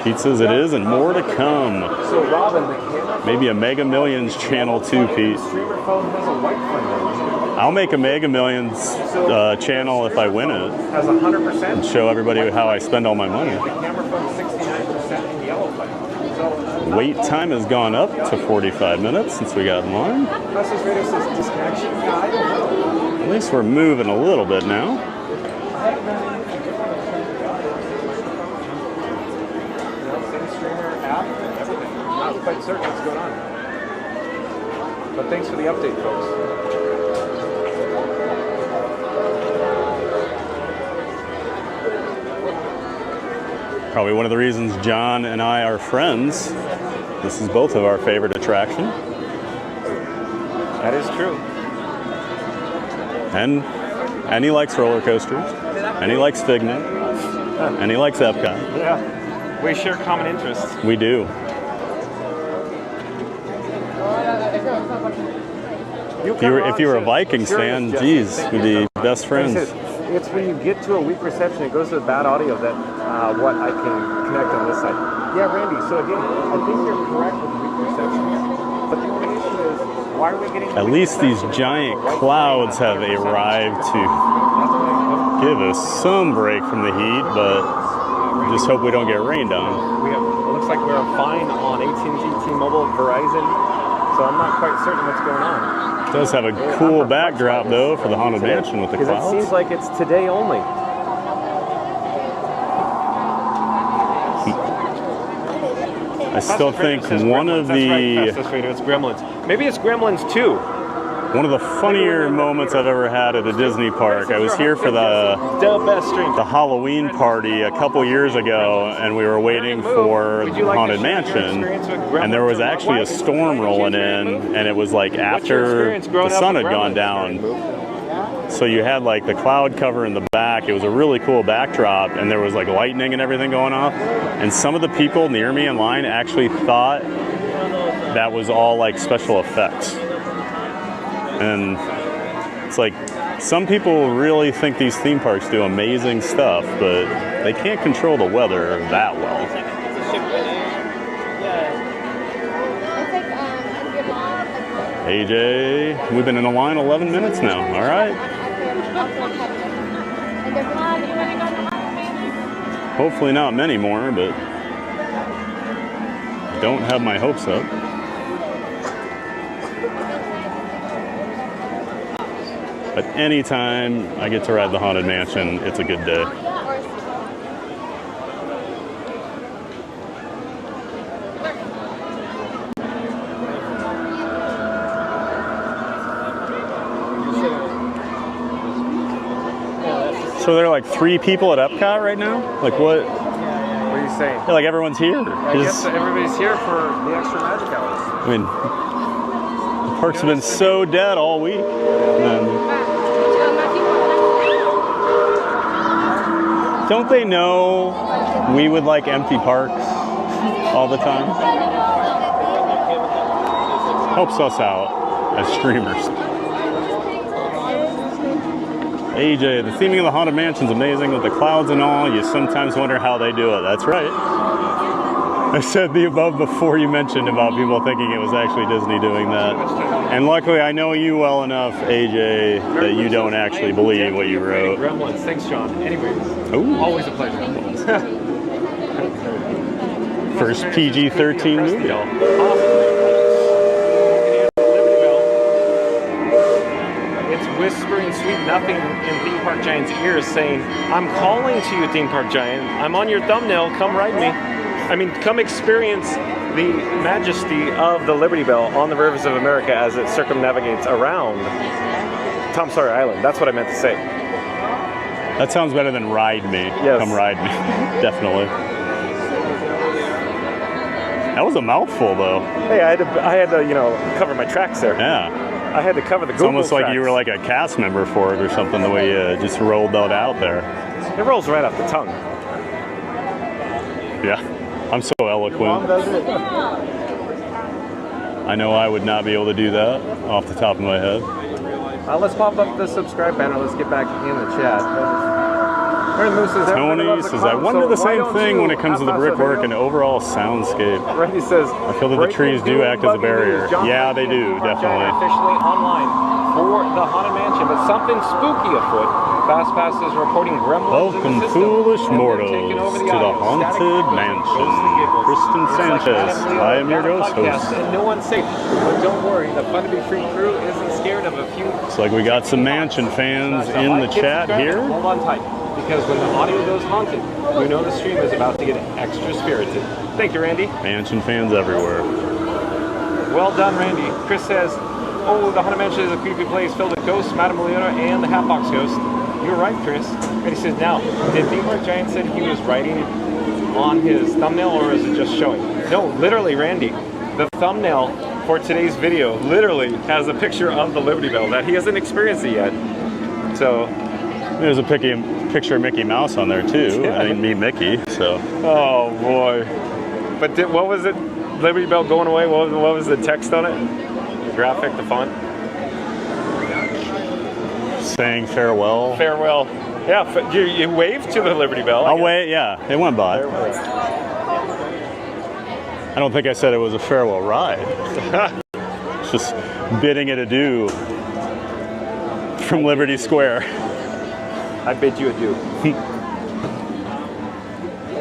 Pete says it is, and more to come. So Robin, the camera, maybe a Mega Millions channel too, Pete. streamer phone has a white front. I'll make a Mega Millions channel if I win it. Has 100%. And show everybody how I spend all my money. The camera phone 69% in yellow light. Wait time has gone up to 45 minutes since we got in line. Message radio says disconnection. Yeah, I don't know. At least we're moving a little bit now. Same streamer app, everything. Not quite certain what's going on. But thanks for the update, folks. Probably one of the reasons John and I are friends. This is both of our favorite attraction. That is true. And he likes roller coasters. And he likes Figment. And he likes Epcot. Yeah. We share common interests. We do. If you were a Vikings fan, geez, we'd be best friends. It's when you get to a weak reception, it goes to the bad audio that what I can connect on this side. Yeah, Randy, so again, I think you're correct with weak reception. But the only issue is, why are we getting... At least these giant clouds have arrived to give us some break from the heat, but just hope we don't get rained on. It looks like we're fine on AT&T, T-Mobile, Verizon, so I'm not quite certain what's going on. It does have a cool backdrop, though, for the Haunted Mansion with the clouds. It seems like it's today only. I still think one of the... It's Gremlins. Maybe it's Gremlins 2. One of the funnier moments I've ever had at a Disney park. I was here for the Halloween party a couple years ago, and we were waiting for the Haunted Mansion, and there was actually a storm rolling in, and it was like after the sun had gone down. So you had like the cloud cover in the back. It was a really cool backdrop, and there was like lightning and everything going off. And some of the people near me in line actually thought that was all like special effects. And it's like, some people really think these theme parks do amazing stuff, but they can't control the weather that well. AJ, we've been in a line 11 minutes now. All right. Hopefully not many more, but don't have my hopes up. But anytime I get to ride the Haunted Mansion, it's a good day. So there are like 3 people at Epcot right now? Like what? What are you saying? Yeah, like everyone's here. I guess everybody's here for the extra magic hours. I mean, the parks have been so dead all week. And don't they know we would like empty parks all the time? Helps us out as streamers. AJ, the theming of the Haunted Mansion is amazing with the clouds and all. You sometimes wonder how they do it. That's right. I said the above before you mentioned about people thinking it was actually Disney doing that. And luckily I know you well enough, AJ, that you don't actually believe what you wrote. Gremlins. Thanks, John. Anyways, Ooh. always a pleasure. First PG-13 movie. It's whispering sweet nothing in Theme Park Giant's ears saying, I'm calling to you, Theme Park Giant. I'm on your thumbnail. Come ride me. I mean, come experience the majesty of the Liberty Belle on the rivers of America as it circumnavigates around Tom Sawyer Island. That's what I meant to say. That sounds better than ride me. Yes. Come ride me. Definitely. That was a mouthful, though. Hey, I had to, you know, cover my tracks there. Yeah. I had to cover the It's Google almost like tracks. you were like a cast member for it or something, the way you just rolled that out there. It rolls right off the tongue. Yeah. I'm so eloquent. Your mom does it. I know I would not be able to do that off the top of my head. Let's pop up the subscribe banner. Let's get back in the chat. Moose says, Tony says, I wonder the same thing when it comes to the brickwork and overall soundscape. Randy says, I feel that the trees do act as a barrier. Yeah, they do, definitely. Officially online for the Haunted Mansion, but something spooky afoot. Fast Pass is reporting gremlins Welcome, in the system. foolish mortals, to the Haunted Mansion. Kristen Sanchez, I am your ghost host. And no one's safe. But don't worry, the Fun to Be Free crew isn't scared of a few. Looks like we got some Mansion fans in the chat here. Hold on tight, because when the audio goes haunted, you know the stream is about to get extra spirited. Thank you, Randy. Mansion fans everywhere. Well done, Randy. Chris says, oh, the Haunted Mansion is a creepy place filled with ghosts, Madame Leona, and the Hatbox Ghost. You're right, Chris. Randy says, now, did Theme Park Giant said he was writing on his thumbnail, or is it just showing? No, literally, Randy. The thumbnail for today's video literally has a picture of the Liberty Belle that he hasn't experienced it yet. So there's a picture of Mickey Mouse on there too. Yeah. I didn't meet Mickey, so. Oh boy. But what was it? Liberty Belle going away? What was the text on it? The graphic, the font? Saying farewell. Farewell. Yeah, you waved to the Liberty Belle. I'll wait, yeah, it went by. I don't think I said it was a farewell ride. It's just bidding it adieu from Liberty Square. I bid you adieu.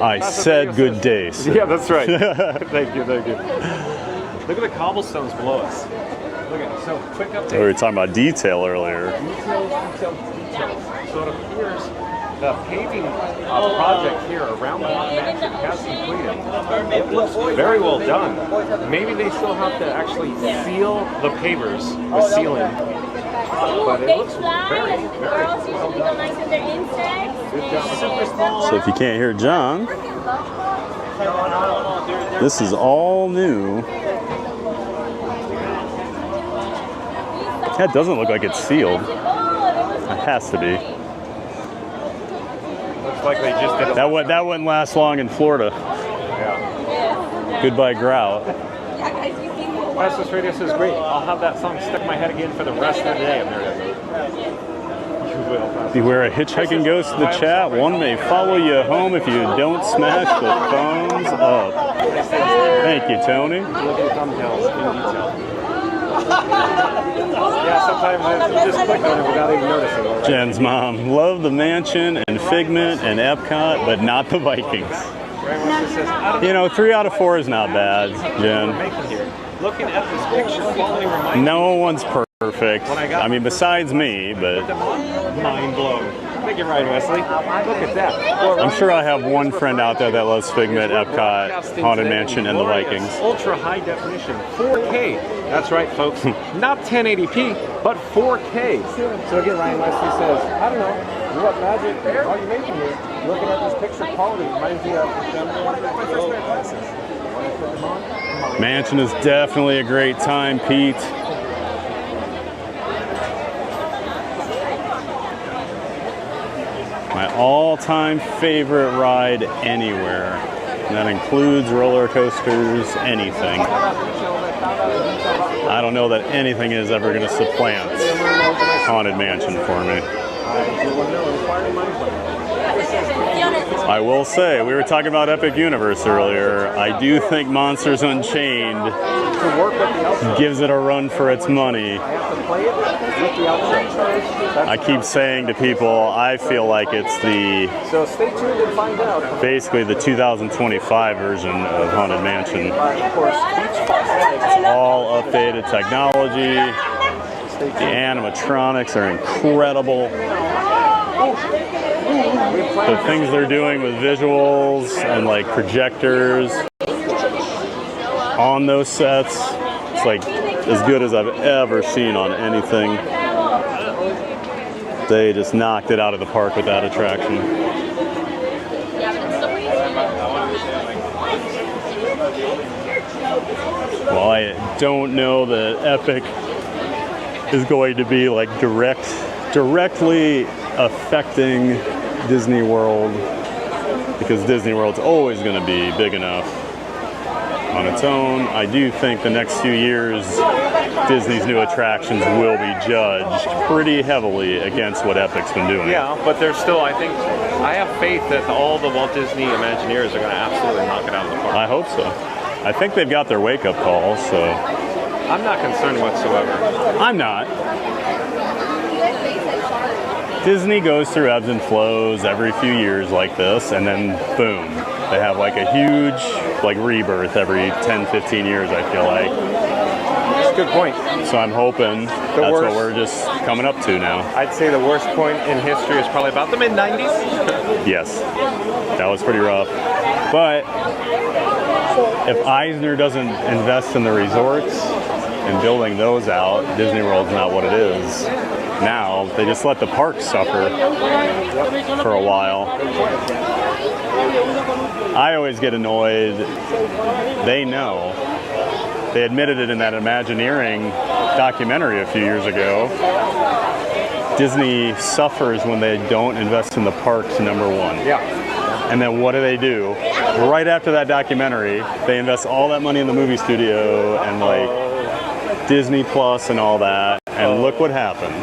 I said good day, sir. Yeah, that's right. Thank you, thank you. Look at the cobblestones below us. Look at so quick update. We were talking about detail earlier. Details. So it appears the paving project here around the Haunted Mansion has completed. It looks very well done. Maybe they still have to actually seal the pavers with sealing. But it looks very, very well done. Good job. Super small. So if you can't hear John, this is all new. That doesn't look like it's sealed. It has to be. Looks like they just did it. That wouldn't last long in Florida. Yeah. Goodbye grout. Fastest Radio says, great, I'll have that song stuck in my head again for the rest of the day. You will. Beware a hitchhiking ghost in the chat. One may follow you home if you don't smash the thumbs up. Thank you, Tony. Look at the thumbnails in detail. Yeah, sometimes you just click on it without even noticing. Right? Jen's mom, love the mansion and Figment and Epcot, but not the Vikings. Ryan Wesley says, I don't You know, 3 out of 4 is not bad, Jen. here. Looking at this picture, slowly reminds No one's perfect. I mean, besides me, but mind blown. Thank you, Ryan Wesley. Look at that. I'm sure I have one friend out there that loves Figment, Epcot, Haunted Mansion, and the Vikings. Ultra high definition, 4K. That's right, folks. Not 1080p, but 4K. So again, Ryan Wesley says, I don't know, what magic are you making here? Looking at this picture quality reminds me of my first pair of glasses. Mansion is definitely a great time, Pete. My all-time favorite ride anywhere. And that includes roller coasters, anything. I don't know that anything is ever going to supplant Haunted Mansion for me. I will say, we were talking about Epic Universe earlier. I do think Monsters Unchained gives it a run for its money. I keep saying to people, I feel like it's the basically the 2025 version of Haunted Mansion. It's all updated technology. The animatronics are incredible. The things they're doing with visuals and like projectors on those sets, it's like as good as I've ever seen on anything. They just knocked it out of the park with that attraction. Well, I don't know that Epic is going to be like directly affecting Disney World, because Disney World's always going to be big enough on its own. I do think the next few years Disney's new attractions will be judged pretty heavily against what Epic's been doing. Yeah, but there's still, I have faith that all the Walt Disney Imagineers are going to absolutely knock it out of the park. I hope so. I think they've got their wake-up call, so... I'm not concerned whatsoever. I'm not. Disney goes through ebbs and flows every few years like this, and then boom, they have like a huge like rebirth every 10, 15 years, I feel like. That's a good point. So I'm hoping that's what we're just coming up to now. I'd say the worst point in history is probably about the mid-90s. Yes, that was pretty rough. But if Eisner doesn't invest in the resorts and building those out, Disney World's not what it is now. They just let the parks suffer for a while. I always get annoyed. They know. They admitted it in that Imagineering documentary a few years ago. Disney suffers when they don't invest in the parks, number one. Yeah. And then what do? Right after that documentary, they invest all that money in the movie studio and like Disney Plus and all that, and look what happened.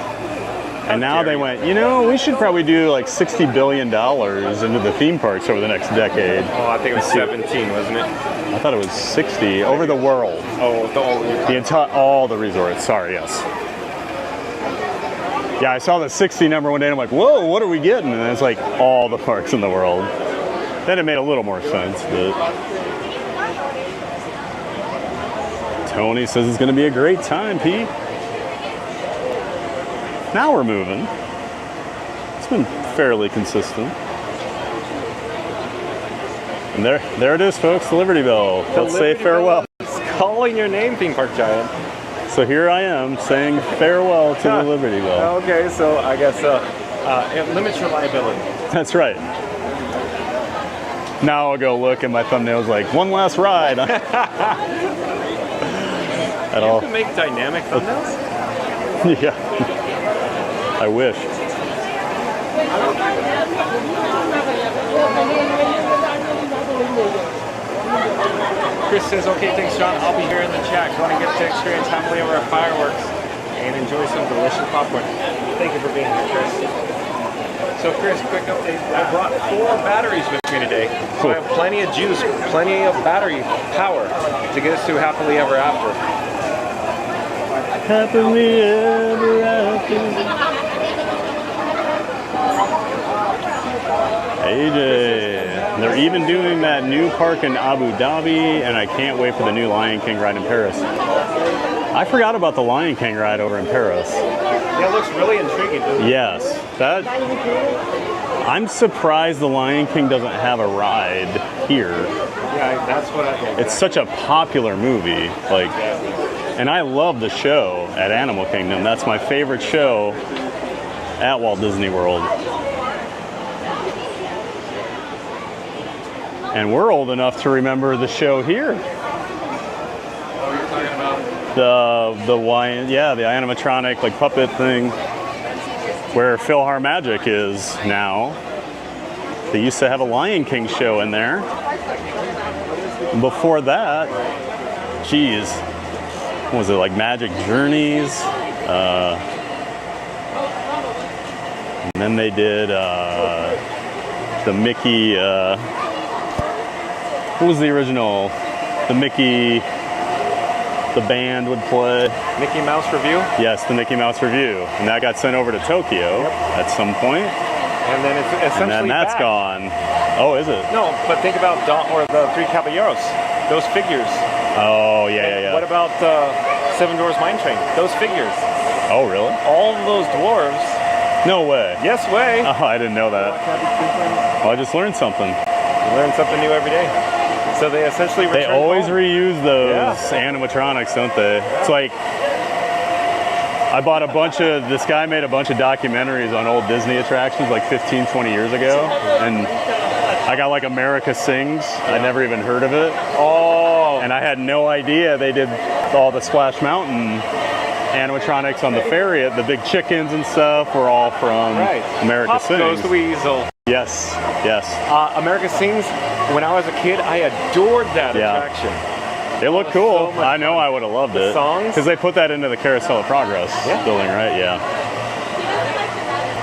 And now they went, you know, we should probably do like $60 billion into the theme parks over the next decade. Oh, I think it was 17, wasn't it? I thought it was 60 over the world. Oh, the entire, all the resorts. Sorry, yes. Yeah, I saw the 60 number one day and I'm like, whoa, what are we getting? And it's like all the parks in the world. Then it made a little more sense, but Tony says it's going to be a great time, Pete. Now we're moving. It's been fairly consistent. And there it is, folks, the Liberty Belle. Let's say farewell. It's calling your name, Theme Park Giant. So here I am saying farewell to the Liberty Belle. Okay, so I guess it limits your liability. That's right. Now I'll go look and my thumbnail's like, one last ride. You can make dynamic thumbnails? Yeah. I wish. Chris says, okay, thanks, John. I'll be here in the chat. Want to get to experience happily over our fireworks and enjoy some delicious popcorn. Thank you for being here, Chris. So, Chris, quick update. I brought 4 batteries with me today. So I have plenty of juice, plenty of battery power to get us to happily ever after. Happily ever after. AJ, They're even doing that new park in Abu Dhabi, and I can't wait for the new Lion King ride in Paris. I forgot about the Lion King ride over in Paris. Yeah, it looks really intriguing, doesn't it? Yes, that. I'm surprised the Lion King doesn't have a ride here. Yeah, that's what I think. It's such a popular movie, like, and I love the show at Animal Kingdom. That's my favorite show at Walt Disney World. And we're old enough to remember the show here. Oh, you're talking about The animatronic like puppet thing where PhilharMagic is now. They used to have a Lion King show in there. Before that, geez, what was it, like Magic Journeys? And then they did the Mickey, what was the original? The Mickey, the band would play. Mickey Mouse Review? Yes, the Mickey Mouse Review. And that got sent over to Tokyo at some point. And then it's essentially And then that's back. gone. Oh, is it? No, but think about the Three Caballeros. Those figures. Oh, yeah. What about Seven Dwarfs Mine Train? Those figures. Oh, really? All of those dwarves. No way. Yes way. Oh, I didn't know that. Well, I just learned something. You learn something new every day. So they essentially They always home. reuse those animatronics, don't they? It's like, I bought this guy made a bunch of documentaries on old Disney attractions like 15, 20 years ago. And I got like America Sings. I'd never even heard of it. Oh. And I had no idea they did all the Splash Mountain animatronics on the ferry. The big chickens and stuff were all from America Pop Sings. Goes the Weasel. Yes. America Sings, when I was a kid, I adored that attraction. It looked cool. I know I would have loved it. Songs? Because they put that into the Carousel of Progress building, right? Yeah.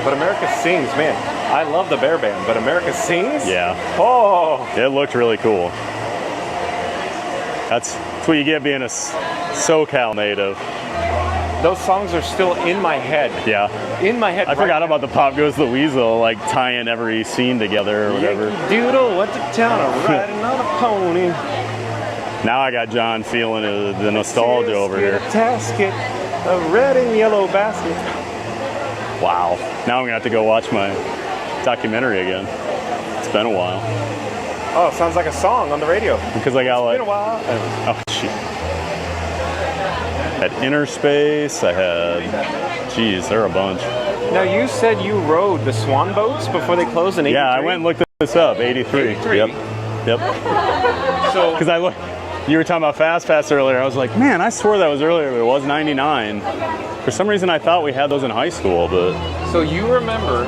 But America Sings, man, I love the Bear Band, but America Sings? Yeah. Oh. It looked really cool. That's what you get being a SoCal native. Those songs are still in my head. Yeah. In my head. I forgot about the Pop Goes the Weasel, like tying every scene together or whatever. Doodle went to town riding on a pony. Now I got John feeling the nostalgia over here. Tasket, a red and yellow basket. Wow. Now I'm going to have to go watch my documentary again. It's been a while. Oh, it sounds like a song on the radio. Because I got like... It's been a while. Oh, shit. I had Inner Space. I had... Geez, there are a bunch. Now, you said you rode the Swan boats before they closed in 83? Yeah, I went and looked this up. 83. Yep. So... Because you were talking about Fast Pass earlier. I was like, man, I swore that was earlier, but it was 99. For some reason, I thought we had those in high school, but... So you remember...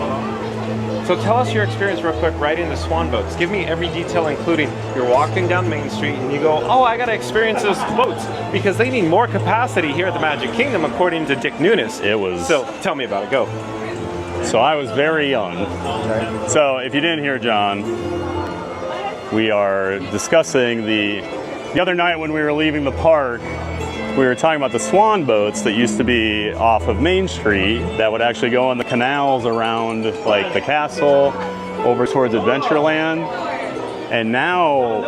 So tell us your experience real quick riding the Swan boats. Give me every detail, including you're walking down Main Street and you go, oh, I got to experience those boats because they need more capacity here at the Magic Kingdom, according to Dick Nunes. It was... So tell me about it. Go. So I was very young. So if you didn't hear John, we are discussing the other night when we were leaving the park, we were talking about the Swan boats that used to be off of Main Street that would actually go on the canals around like the castle over towards Adventureland. And now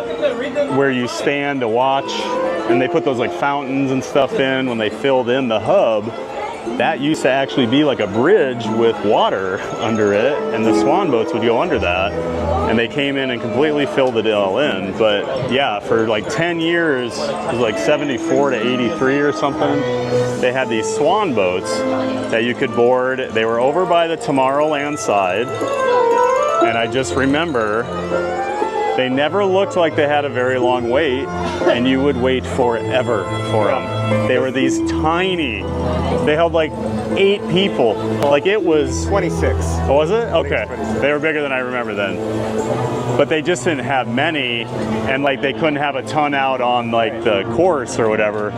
where you stand to watch, and they put those like fountains and stuff in when they filled in the hub, that used to actually be like a bridge with water under it, and the Swan boats would go under that. And they came in and completely filled it all in. But yeah, for like 10 years, it was like 74 to 83 or something, they had these Swan boats that you could board. They were over by the Tomorrowland side. And I just remember they never looked like they had a very long wait, and you would wait forever for them. They were these tiny, they held like 8 people. Like it was... 26. Oh, was it? Okay. They were bigger than I remember then. But they just didn't have many, and like they couldn't have a ton out on like the course or whatever.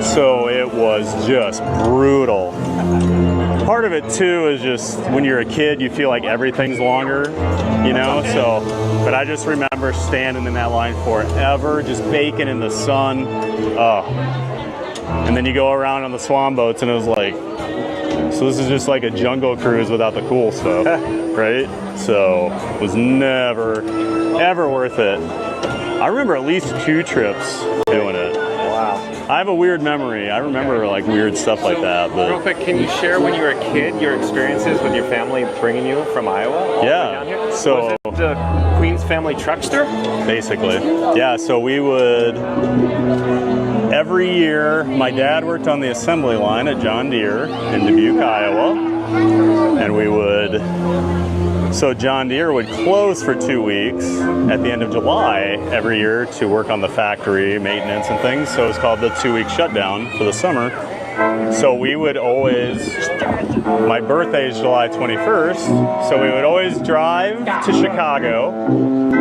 So it was just brutal. Part of it too is just when you're a kid, you feel like everything's longer, you know? So, but I just remember standing in that line forever, just baking in the sun. And then you go around on the Swan boats and it was like, so this is just like a jungle cruise without the cool stuff, right? so it was never, ever worth it. I remember at least 2 trips doing it. Wow. I have a weird memory. I remember like weird stuff like that. But real quick, can you share when you were a kid your experiences with your family bringing you from Iowa all the way down here? So was it the Queen's family truckster? Basically, yeah. So we would every year. My dad worked on the assembly line at John Deere in Dubuque, Iowa, and we would. So John Deere would close for 2 weeks at the end of July every year to work on the factory maintenance and things. So it's called the 2-week shutdown for the summer. So we would always, my birthday is July 21st, so we would always drive to Chicago,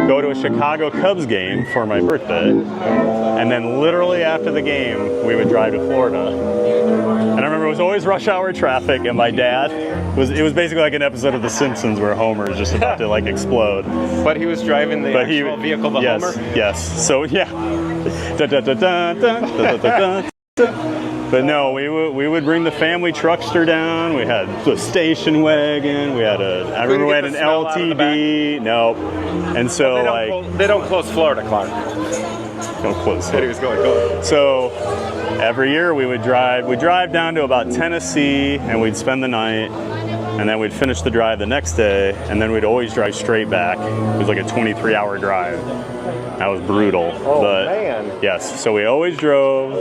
go to a Chicago Cubs game for my birthday, and then literally after the game, we would drive to Florida. And I remember it was always rush hour traffic, and my dad, it was basically like an episode of The Simpsons where Homer is just about to like explode. But he was driving the actual vehicle, the yes, Homer? Yes, so yeah. Da, da, da, da, da, da, da, da. But no, we would bring the family truckster down. We had the station wagon. We had I remember we had an LTD. No, and so they don't close Florida, Clark. Don't close. He was going. So every year we would drive. We'd drive down to about Tennessee, and we'd spend the night, and then we'd finish the drive the next day, and then we'd always drive straight back. It was like a 23-hour drive. That was brutal. Oh, but man. Yes, so we always drove.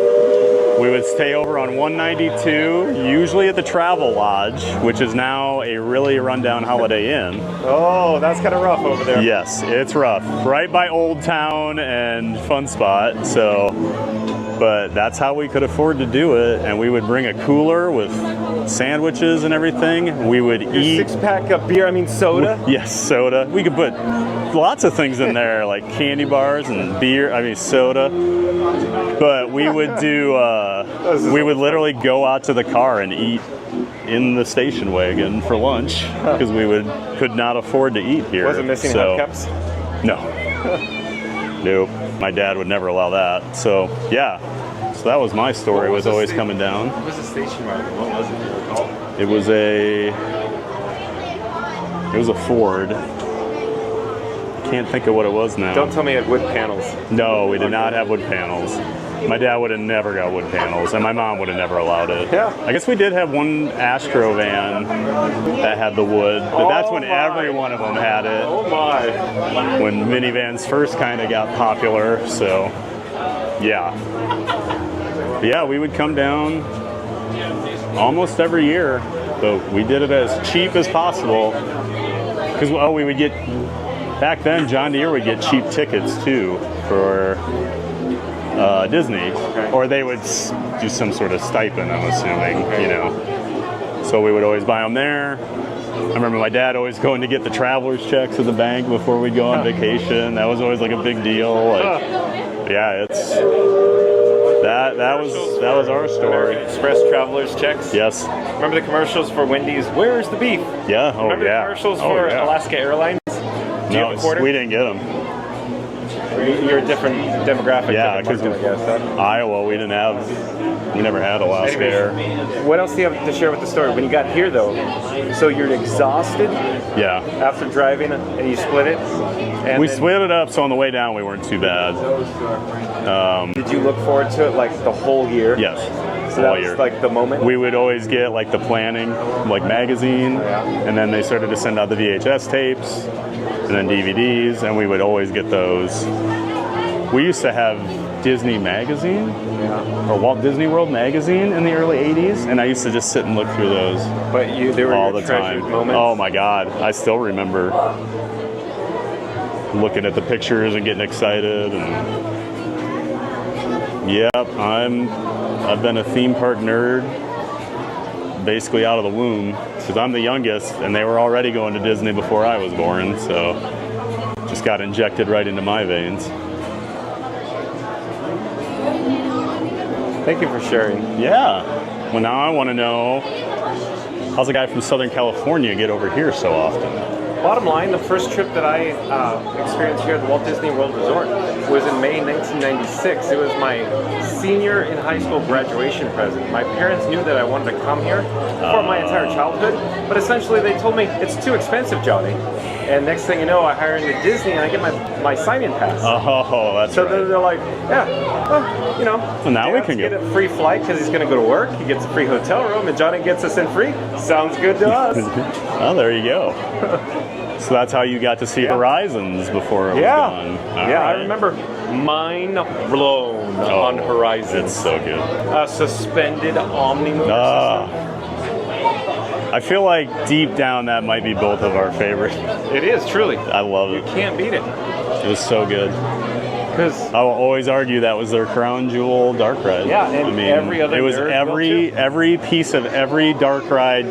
We would stay over on 192, usually at the Travel Lodge, which is now a really rundown Holiday Inn. Oh, that's kind of rough over there. Yes, it's rough. Right by Old Town and Fun Spot, so, but that's how we could afford to do it. And we would bring a cooler with sandwiches and everything. We would eat. 6-pack of beer, soda? Yes, soda. We could put lots of things in there, like candy bars and beer, soda. But we would do, we would literally go out to the car and eat in the station wagon for lunch because we could not afford to eat here. Wasn't missing hubcaps? No. Nope. My dad would never allow that. So, yeah. So that was my story, was always coming down. What was the station wagon? What was it, do you recall? It was a Ford. Can't think of what it was now. Don't tell me it had wood panels. No, we did not have wood panels. My dad would have never got wood panels, and my mom would have never allowed it. Yeah. I guess we did have one Astro van that had the wood, but that's when every one of them had it. Oh my. When minivans first kind of got popular, so yeah. But yeah, we would come down almost every year, but we did it as cheap as possible. Because, we would get, back then, John Deere would get cheap tickets too for Disney, or they would do some sort of stipend, I'm assuming, So we would always buy them there. I remember my dad always going to get the traveler's checks at the bank before we'd go on vacation. That was always like a big deal. Yeah, it's that was our story. American Express traveler's checks. Yes. Remember the commercials for Wendy's? Where's the beef? Yeah. Oh, Remember the commercials for Alaska Airlines? No, we didn't get them. You're a different demographic. Yeah, because Iowa, we never had Alaska Air. What else do you have to share with the story? When you got here, though, so you're exhausted. Yeah. After driving, and you split it. And we split it up, so on the way down we weren't too bad. Did you look forward to it like the whole year? Yes. So that was like the moment? We would always get like the planning, like magazine, and then they started to send out the VHS tapes, and then DVDs, and we would always get those. We used to have Disney Magazine, or Walt Disney World Magazine in the early 80s, and I used to just sit and look through those they were all the time. Moments. Oh my God, I still remember looking at the pictures and getting excited. And yep, I've been a theme park nerd basically out of the womb, because I'm the youngest, and they were already going to Disney before I was born, so just got injected right into my veins. Thank you for sharing. Yeah. Well, now I want to know, how's a guy from Southern California get over here so often? Bottom line, the first trip that I experienced here at the Walt Disney World Resort. was in May 1996. It was my senior in high school graduation present. My parents knew that I wanted to come here for my entire childhood, but essentially they told me, it's too expensive, Johnny. And next thing you know, I hire into Disney and I get my sign-in pass. Oh, that's so right. they're like, yeah, well, you know. Well, now we can get a free flight because he's going to go to work. He gets a free hotel room, and Johnny gets us in free. Sounds good to us. Oh, there you go. So that's how you got to see Horizons before it was gone. All I right. remember mind blown on Horizons. It's so good. A suspended omnibus. I feel like deep down that might be both of our favorite. It is, truly. I love it. You can't beat it. It was so good. I will always argue that was their crown jewel dark ride. Yeah, and I mean, every other it was nerd every piece of every dark ride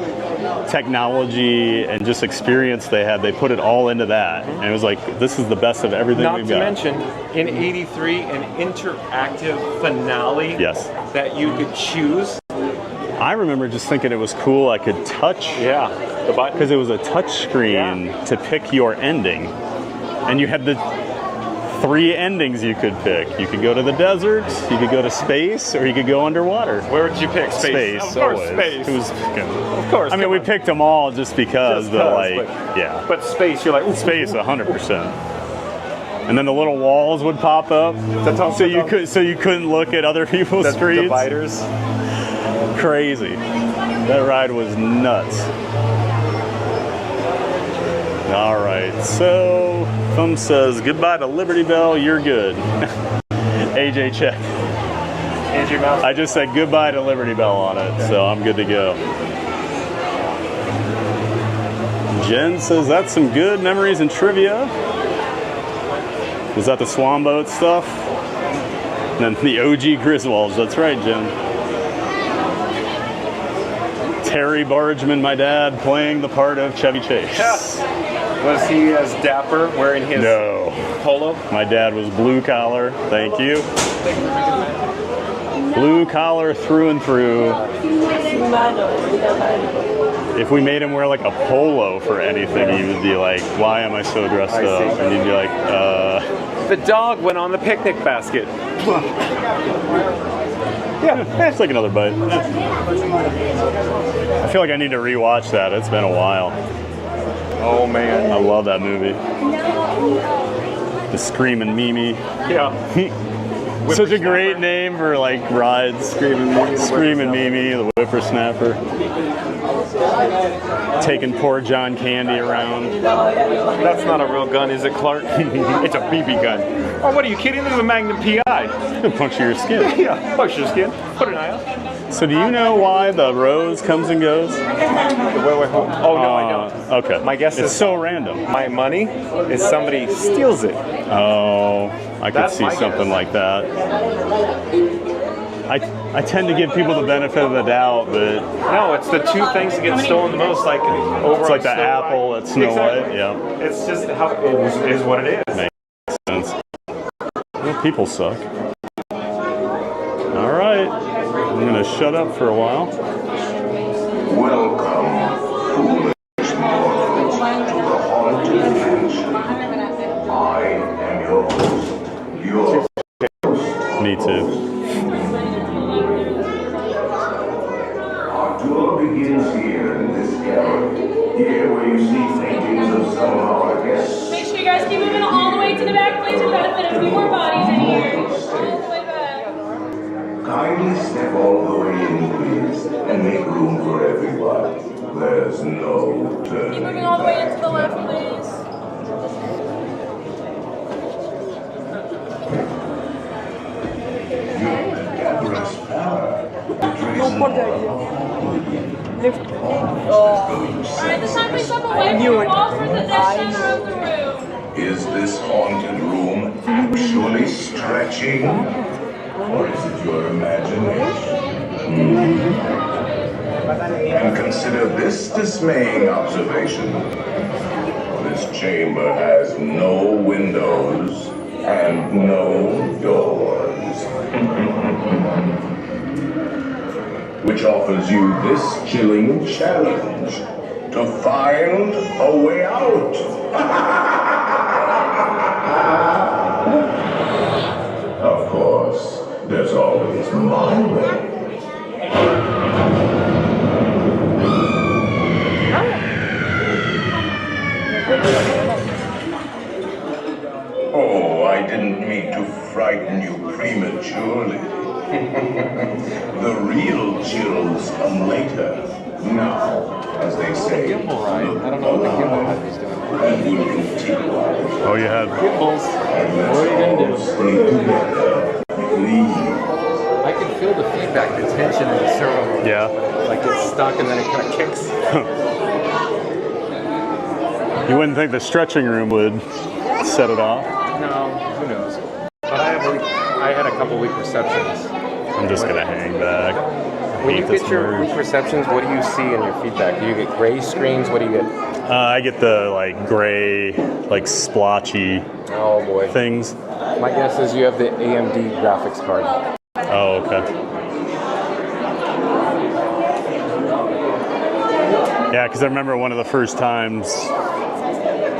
technology and just experience they had. They put it all into that, and it was like, this is the best of everything Not we've to got. mention, in '83, an interactive finale that you could choose. I remember just thinking it was cool. I could touch, the button, because it was a touch screen to pick your ending, and you had the 3 endings you could pick. You could go to the desert, you could go to space, or you could go underwater. Where did you pick? Space. Space. Of course, always. space. Who's Of course. I mean, we picked them all just because, But space, you're like, ooh, space, 100%. And then the little walls would pop up, so you couldn't look at other people's screens. Dividers. Crazy. That ride was nuts. All right, so Thumb says goodbye to Liberty Belle. You're good. AJ check. Andrew Mouse. I just said goodbye to Liberty Belle on it, so I'm good to go. Jen says that's some good memories and trivia. Was that the Swan Boat stuff? And then the OG Griswolds. That's right, Jen. Terry Bargeman, my dad, playing the part of Chevy Chase. Yes. Was he as dapper wearing his polo? My dad was blue collar. Thank you. Blue collar through and through. If we made him wear like a polo for anything, he would be like, why am I so dressed up? And he'd be like, The dog went on the picnic basket. Yeah, let's take another bite. I feel like I need to rewatch that. It's been a while. Oh man, I love that movie. The Screamin' Mimi. Yeah. Such a great name for like rides. Screamin' Mimi, the whippersnapper. Taking poor John Candy around. That's not a real gun, is it, Clark? It's a BB gun. Oh, what are you kidding? This is a Magnum PI. It'll puncture your skin. Yeah, puncture your skin. Put an eye out. So do you know why the rose comes and goes? Wait, oh, no, I don't. Okay. My guess it's is so random. My money is somebody steals it. Oh, I could That's see my something guess. like that. I tend to give people the benefit of the doubt, but No, it's the two things that get stolen the most, like over it's like the Snow apple White. at Snow Exactly. White. Yeah, It's just how it is what it is. makes sense. Well, people suck. All right, I'm gonna shut up for a while. Welcome, foolish mortals, to the haunted mansion. I am your host, your Me too. Our tour begins here in this gallery. Here where you see paintings of some of our guests. Make sure you guys keep moving all the way to the back, please. We've got to fit a few more bodies in here. All the way back. Kindly step all the way in, please, and make room for everyone. There's no turning Keep moving all the way back. into the left, please. Gatherer's power. Alright, this time please step away from the walls for the dead center of the room. Is this haunted room actually stretching? Or is it your imagination? And consider this dismaying observation. This chamber has no windows and no doors. Which offers you this chilling challenge to find a way out. always my way. Oh, I didn't mean to frighten you prematurely. The real chills come later. Now, as they say, Gimbal ride. I don't know what the gimbal ride is doing. and will continue. Oh, you had Gimbals. What are you gonna do? Stay together, please. I can feel the feedback, the tension in the servo motor. Yeah. Like it's stuck and then it kind of kicks. You wouldn't think the stretching room would set it off. No, who knows? But I had a couple weak receptions. I'm just gonna hang back. When you get your weak receptions, what do you see in your feedback? Do you get gray screens? What do you get? I get the like gray, like splotchy things. My guess is you have the AMD graphics card. Oh, okay. Yeah, because I remember one of the first times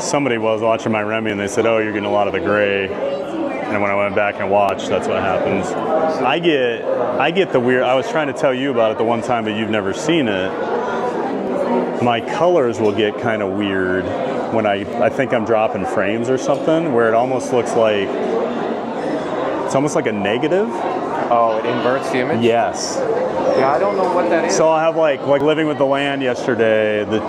somebody was watching my Remy and they said, "Oh, you're getting a lot of the gray." And when I went back and watched, that's what happens. I get the weird. I was trying to tell you about it the one time, but you've never seen it. My colors will get kind of weird when I think I'm dropping frames or something, where it almost looks like it's almost like a negative. Oh, it inverts the image? Yes. Yeah, I don't know what that is. So I'll have like Living with the Land yesterday, the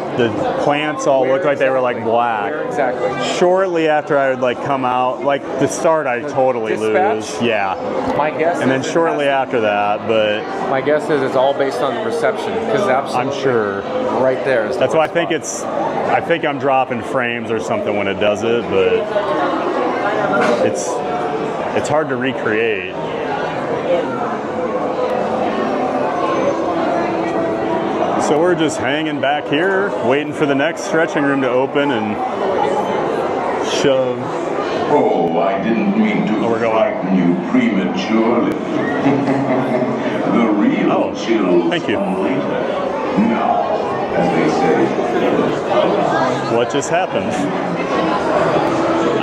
plants all looked like they were like black. Where exactly? Shortly after I would like come out, like the start I totally Dispatch? lose. Yeah. My guess And then is it shortly after that, but my guess is it's all based on the reception, because I'm sure right there is that's why I think I think I'm dropping frames or something when it does it, but it's hard to recreate. So we're just hanging back here, waiting for the next stretching room to open and shove. Oh, I didn't mean to frighten you prematurely. The real chills come later. Now, as they say. What just happened?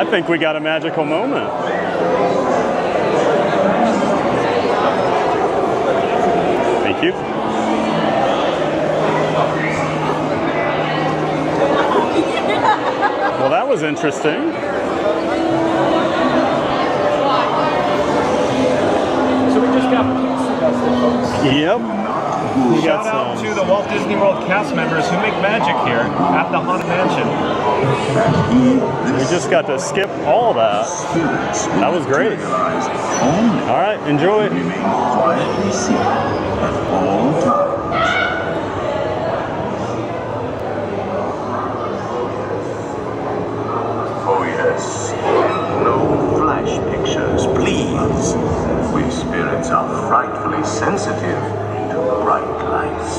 I think we got a magical moment. Thank you. Well, that was interesting. So we just got pizza dusted, folks. Yep. We got Shout out some. to the Walt Disney World cast members who make magic here at the Haunted Mansion. We just got to skip all that. That was great. All right, enjoy. Quietly seated at all times. Oh yes, no flash pictures, please. We spirits are frightfully sensitive to bright lights.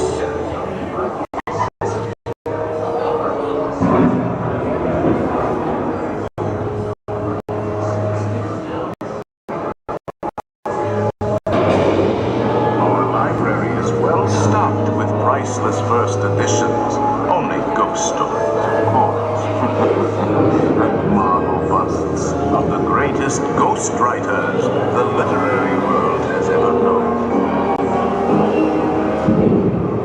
Our library is well stocked with priceless first editions, only ghost stories, of course, and marble busts of the greatest ghost writers the literary world has ever known.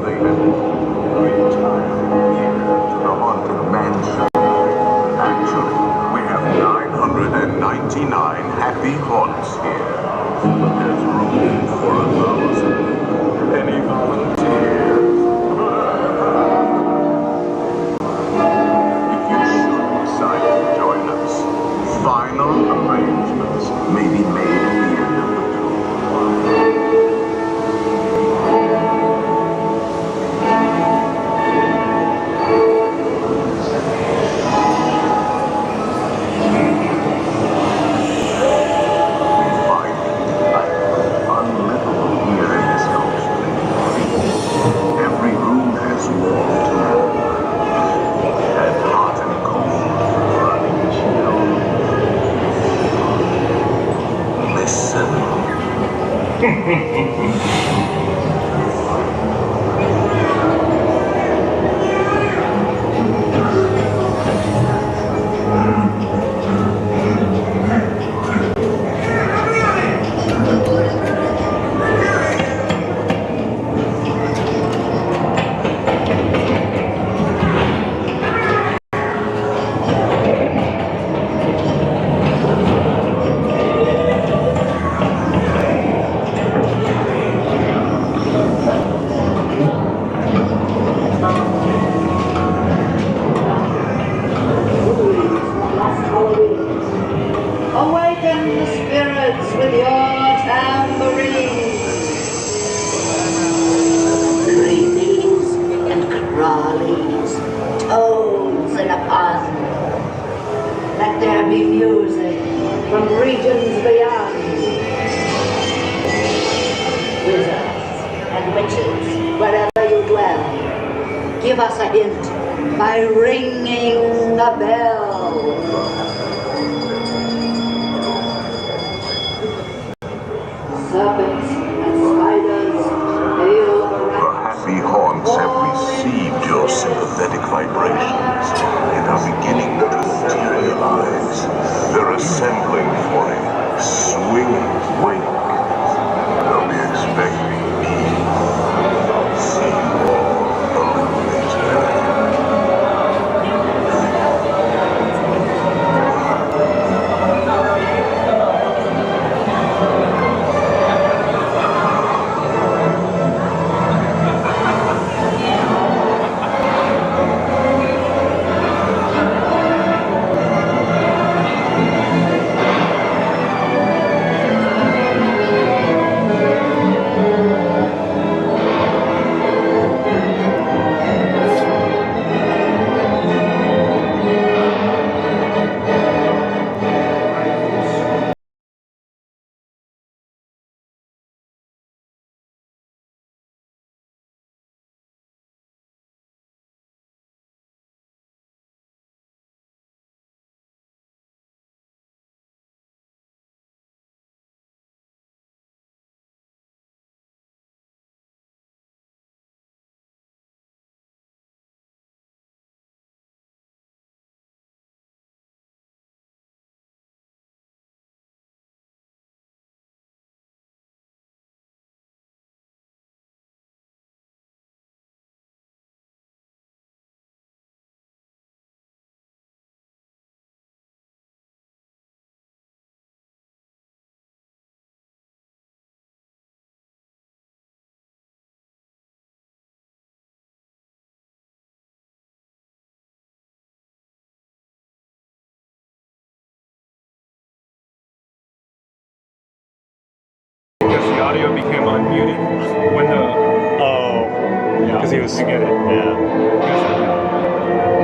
They have all retired here to the Haunted Mansion. Actually, we have 999 happy haunts here. But there's room for 1,000. Any volunteers? If you should decide to join us, final arrangements may be made at the end of the tour. Every room has warm to and hot and cold, running chill. spirits with your tambourines. Creepies and crawlies, toads in a pond. Let there be music from regions beyond. Wizards and witches, wherever you dwell, give us a hint by ringing the bell. Serpents and spiders, hail the The happy haunts have received your sympathetic vibrations and are beginning to materialize. They're assembling for a swinging wake. They'll be expecting me. See you all a little later. Because the audio became unmuted when the because he was get it. Yeah.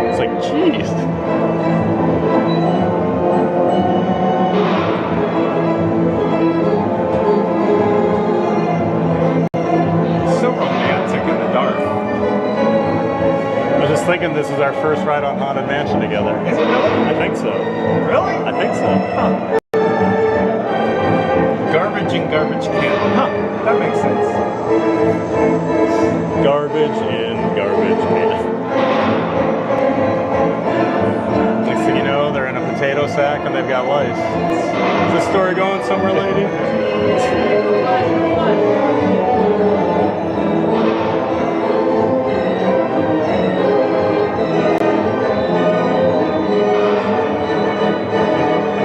It's like, jeez. So romantic in the dark. I was just thinking this is our first ride on Haunted Mansion together. Is it really? I think so. Really? I think so. Huh. Garbage in garbage can. Huh. That makes sense. Garbage in garbage can. Next thing you know, they're in a potato sack and they've got lice. Is this story going somewhere, lady?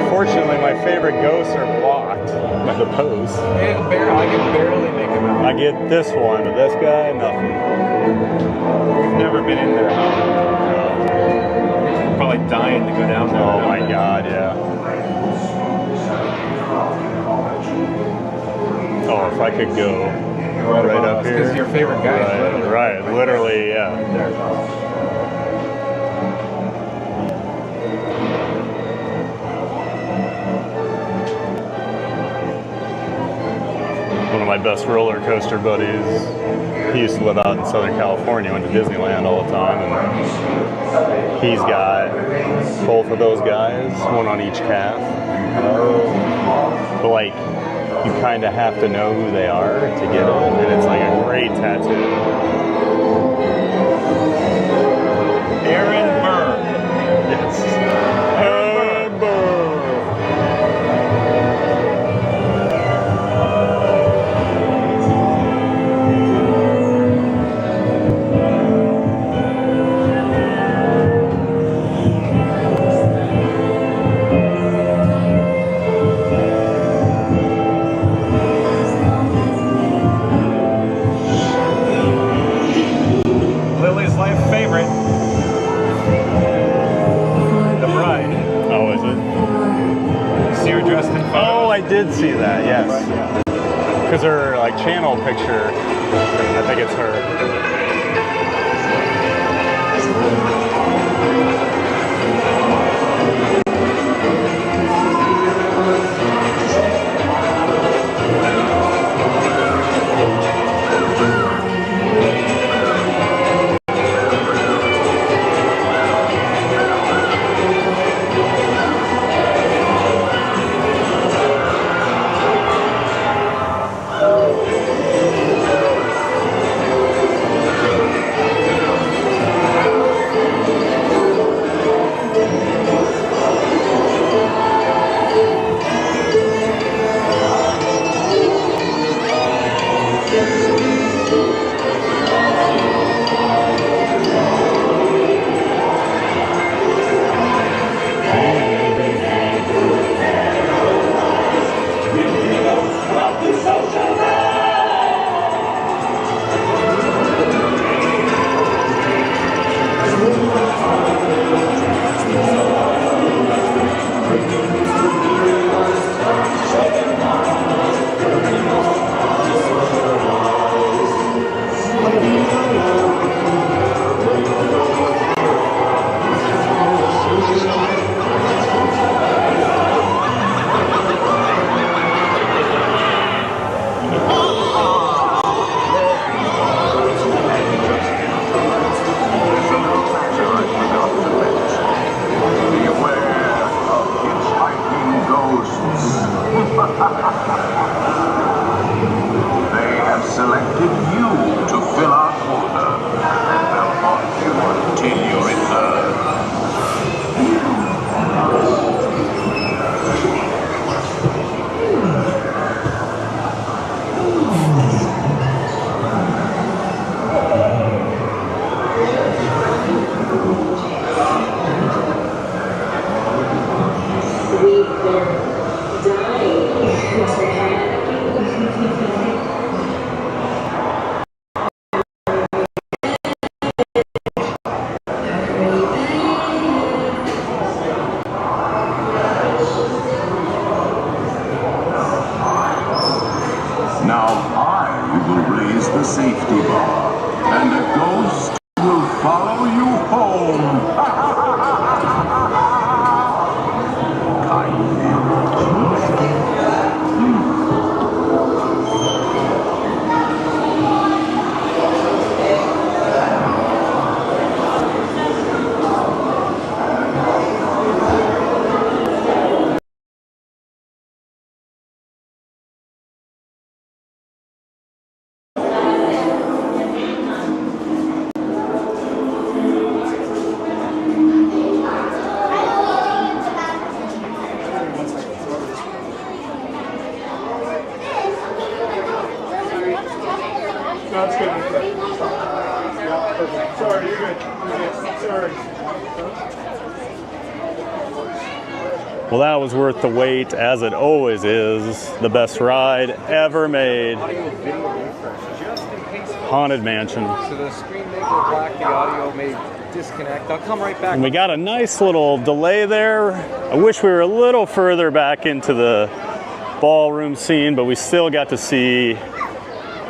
Unfortunately, my favorite ghosts are blocked by the pose. I can barely make him out. I get this one, but this guy, nothing. We've never been in there. Probably dying to go down there. Oh my god, yeah. Oh, if I could go right up here. Because your favorite guy is literally right, literally, yeah. One of my best roller coaster buddies, he used to live out in Southern California, went to Disneyland all the time, and he's got both of those guys, one on each calf. But like, you kind of have to know who they are to get it, and it's like a great tattoo. Aaron Burr. Yes. Aaron Burr. Lily's life favorite. I did see that, yes. Because her like channel picture, I think it's her. They have selected you to fill our quota, and they'll haunt you until you return. Now I will raise the safety bar, and a ghost will follow you home. That's good. Yeah, perfect. Sorry, you're good. Sorry. Well, that was worth the wait, as it always is. The best ride ever made. Haunted Mansion. So the screen may go black, the audio may disconnect. I'll come right back. And we got a nice little delay there. I wish we were a little further back into the ballroom scene, but we still got to see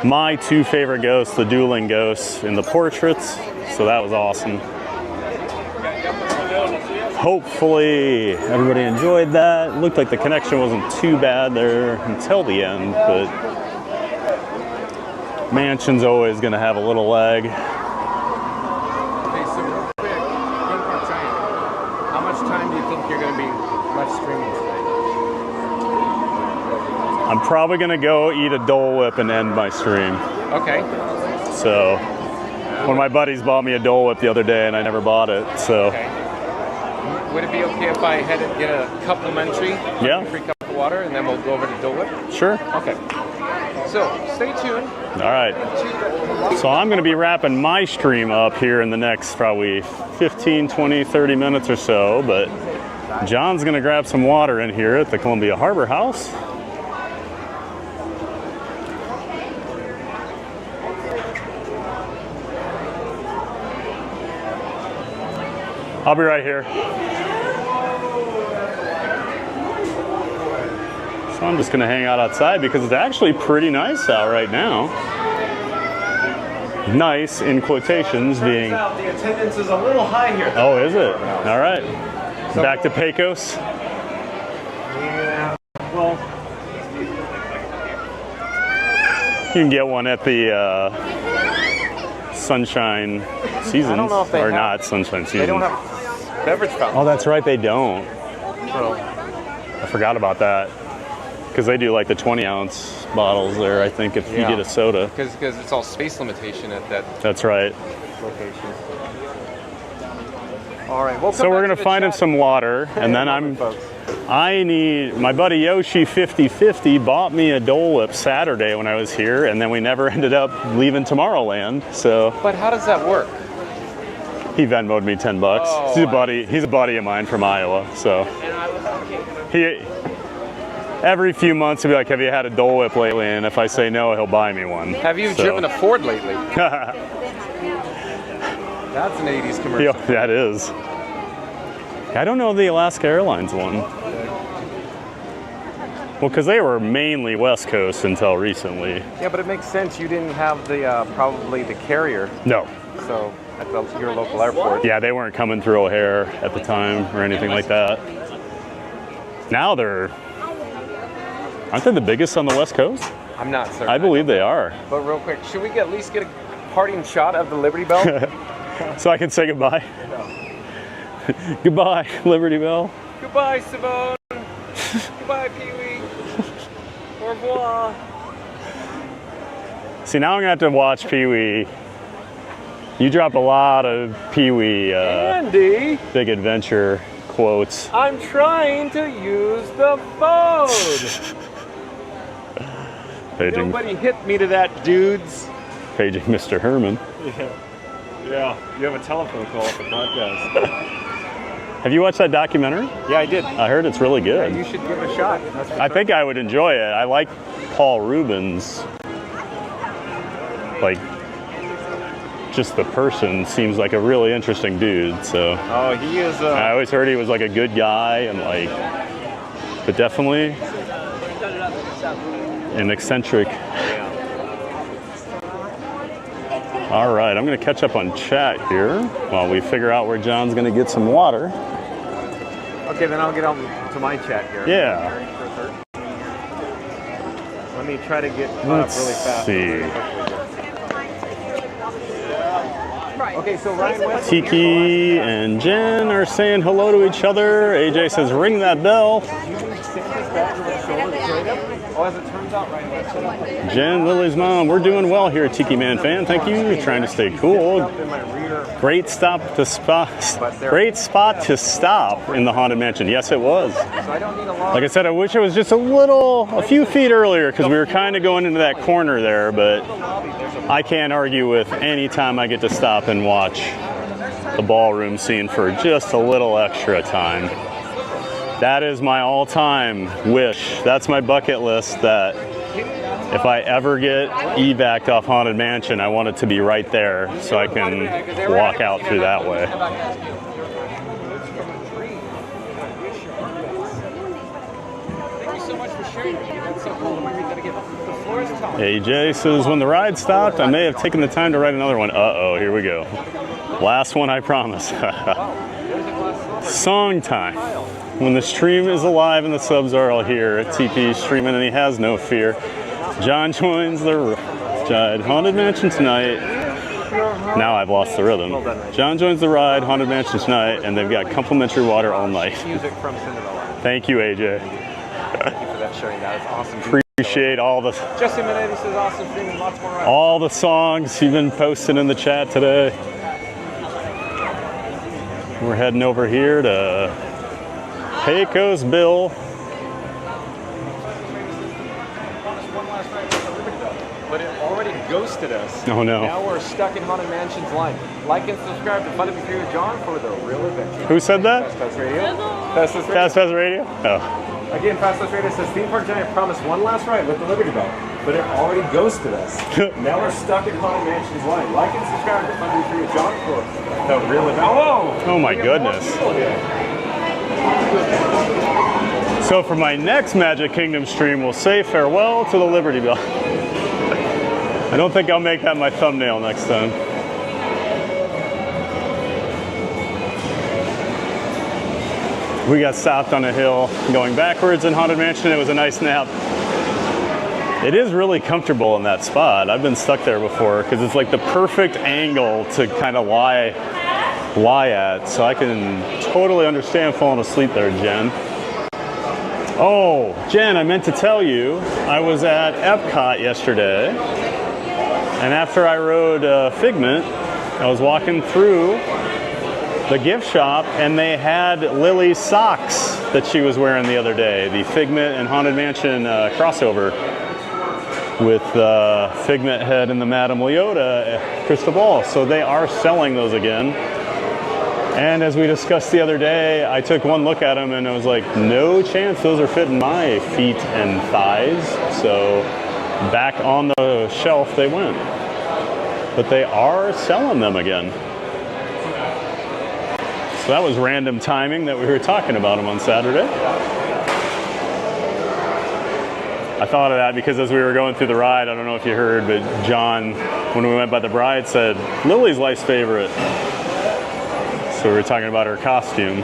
my two favorite ghosts, the dueling ghosts, in the portraits. So that was awesome. Hopefully everybody enjoyed that. Looked like the connection wasn't too bad there until the end, but Mansion's always gonna have a little lag. Okay, so real quick, how much time do you think you're going to be left streaming today? I'm probably gonna go eat a Dole Whip and end my stream. Okay. So, one of my buddies bought me a Dole Whip the other day and I never bought it, so. Okay. Would it be okay if I had to get a complimentary, free cup of water, and then we'll go over to Dole Whip? Sure. Okay. So, stay tuned. All right. So I'm going to be wrapping my stream up here in the next probably 15, 20, 30 minutes or so, but John's going to grab some water in here at the Columbia Harbor House. I'll be right here. So I'm just gonna hang out outside because it's actually pretty nice out right now. Nice in quotations being. Turns out the attendance is a little high here. Oh, is it? All right. Back to Pecos. Yeah. Well, you can get one at the Sunshine Seasons, I don't know if they or have, not Sunshine Seasons. They don't have beverage fountains. Oh, that's right, they don't. So I forgot about that. Because they do like the 20-ounce bottles there, I think, if you get a soda. Because it's all space limitation at that That's right. location. All right. So we're gonna find him some water, and then my buddy Yoshi 5050 bought me a Dole Whip Saturday when I was here, and then we never ended up leaving Tomorrowland. So. But how does that work? He Venmo'd me $10. Oh, He's a buddy of mine from Iowa. So. Every few months he'll be like, "Have you had a Dole Whip lately?" And if I say no, he'll buy me one. Have you driven a Ford lately? That's an 80s commercial. Yeah, that is. I don't know the Alaska Airlines one. Well, because they were mainly West Coast until recently. Yeah, but it makes sense. You didn't have the probably the carrier. No. So at your local airport. Yeah, they weren't coming through O'Hare at the time or anything like that. Now aren't they the biggest on the West Coast? I'm not certain. I believe they are. But real quick, should we at least get a parting shot of the Liberty Belle? So I can say goodbye. Goodbye, Liberty Belle. Goodbye, Simone. Goodbye, Pee-wee. Au revoir. See, now I'm gonna have to watch Pee-wee. You drop a lot of Pee-wee Andy, Big Adventure quotes. I'm trying to use the phone. Paging, Nobody hit me to that, dudes. paging Mr. Herman. Yeah. You have a telephone call at the broadcast. Have you watched that documentary? Yeah, I did. I heard it's really good. Yeah, you should give it a shot. I think I would enjoy it. I like Paul Rubens. Like, just the person seems like a really interesting dude. So. Oh, he is. I always heard he was like a good guy and like, but definitely an eccentric. All right, I'm gonna catch up on chat here while we figure out where John's gonna get some water. Okay, then I'll get on to my chat here. Yeah. Let me try to get caught up really fast. See. Okay, so Ryan West. Tiki and Jen are saying hello to each other. AJ says, "Ring that bell." Oh, as it turns out, Ryan West. Jen, Lily's mom, we're doing well here, Tiki Man fan. Thank you. Trying to stay cool. Great spot to stop in the Haunted Mansion. Yes, it was. Like I said, I wish it was just a few feet earlier because we were kind of going into that corner there, but I can't argue with any time I get to stop and watch the ballroom scene for just a little extra time. That is my all-time wish. That's my bucket list, that if I ever get evac'd off Haunted Mansion, I want it to be right there so I can walk out through that way. Thank you so much for sharing. That's so cool. Let me read that again. The floor is tall. AJ says, when the ride stopped, I may have taken the time to write another one. Uh-oh, here we go. Last one, I promise. Song time. When the stream is alive and the subs are all here, TP streaming and he has no fear. John joins the ride, Haunted Mansion tonight. Now I've lost the rhythm. John joins the ride, Haunted Mansion tonight, and they've got complimentary water all night. Music from Cinderella. Thank you, AJ. Thank you for that sharing. That is awesome. Appreciate all the Justin Minetti says awesome streaming, lots more rides. all the songs you've been posting in the chat today. We're heading over here to Pecos Bill. But it already ghosted us. Oh no. Now we're stuck in Haunted Mansion's line. Like and subscribe to Fun to Be Free with John for the real adventure. Who said that? Fast Pass Radio. Fast Pass Radio. Fast Pass Radio? Oh. Again, Fast Pass Radio says Theme Park Giant promised one last ride with the Liberty Belle, but it already ghosted us. Now we're stuck in Haunted Mansion's line. Like and subscribe to Fun to Be Free with John for the real adventure. Whoa! Oh my goodness. So for my next Magic Kingdom stream, we'll say farewell to the Liberty Belle. I don't think I'll make that my thumbnail next time. We got stopped on a hill going backwards in Haunted Mansion. It was a nice nap. It is really comfortable in that spot. I've been stuck there before because it's like the perfect angle to kind of lie at. So I can totally understand falling asleep there, Jen. Oh, Jen, I meant to tell you, I was at Epcot yesterday, and after I rode Figment, I was walking through the gift shop, and they had Lily's socks that she was wearing the other day, the Figment and Haunted Mansion crossover with Figment head and the Madame Leota crystal ball. So they are selling those again. And as we discussed the other day, I took one look at them and I was like, no chance those are fitting my feet and thighs. So back on the shelf they went. But they are selling them again. So that was random timing that we were talking about them on Saturday. I thought of that because as we were going through the ride, I don't know if you heard, but John, when we went by the bride, said, Lily's life's favorite. So we were talking about her costume.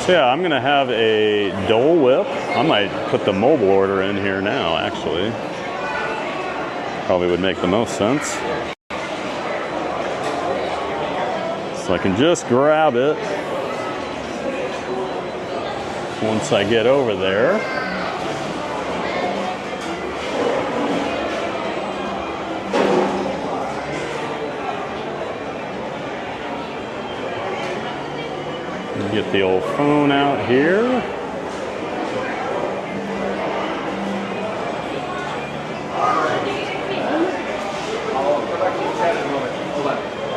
So yeah, I'm gonna have a Dole Whip. I might put the mobile order in here now, actually. Probably would make the most sense. So I can just grab it once I get over there. Get the old phone out here.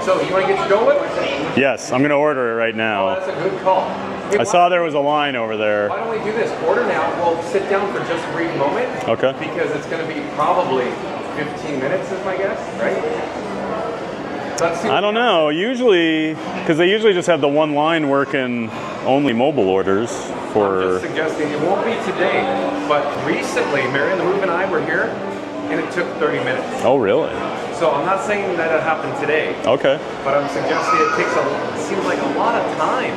So, you want to get your Dole Whip? Yes, I'm going to order it right now. Oh, that's a good call. Hey, I saw there was a line over there. Why don't we do this? Order now. We'll sit down for just a brief moment. Okay. Because it's going to be probably 15 minutes is my guess, right? I don't know. Usually, because they usually just have the one line working only mobile orders for... I'm just suggesting it won't be today, but recently, Marion, the Move and I were here, and it took 30 minutes. Oh, really? So I'm not saying that it happened today. Okay. But I'm suggesting it seems like a lot of time.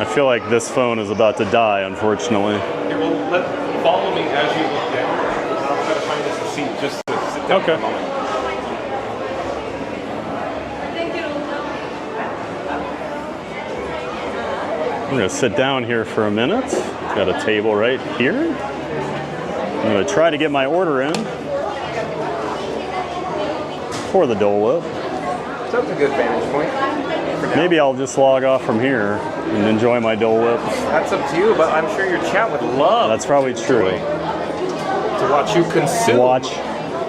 I feel like this phone is about to die, unfortunately. Here, well, follow me as you look down, and I'll try to find us a seat just to sit down for a moment. I'm going to sit down here for a minute. Got a table right here. I'm going to try to get my order in for the Dole Whip. So that's a good vantage point. Maybe I'll just log off from here and enjoy my Dole Whip. That's up to you, but I'm sure your chat would love. That's probably true. To watch you consume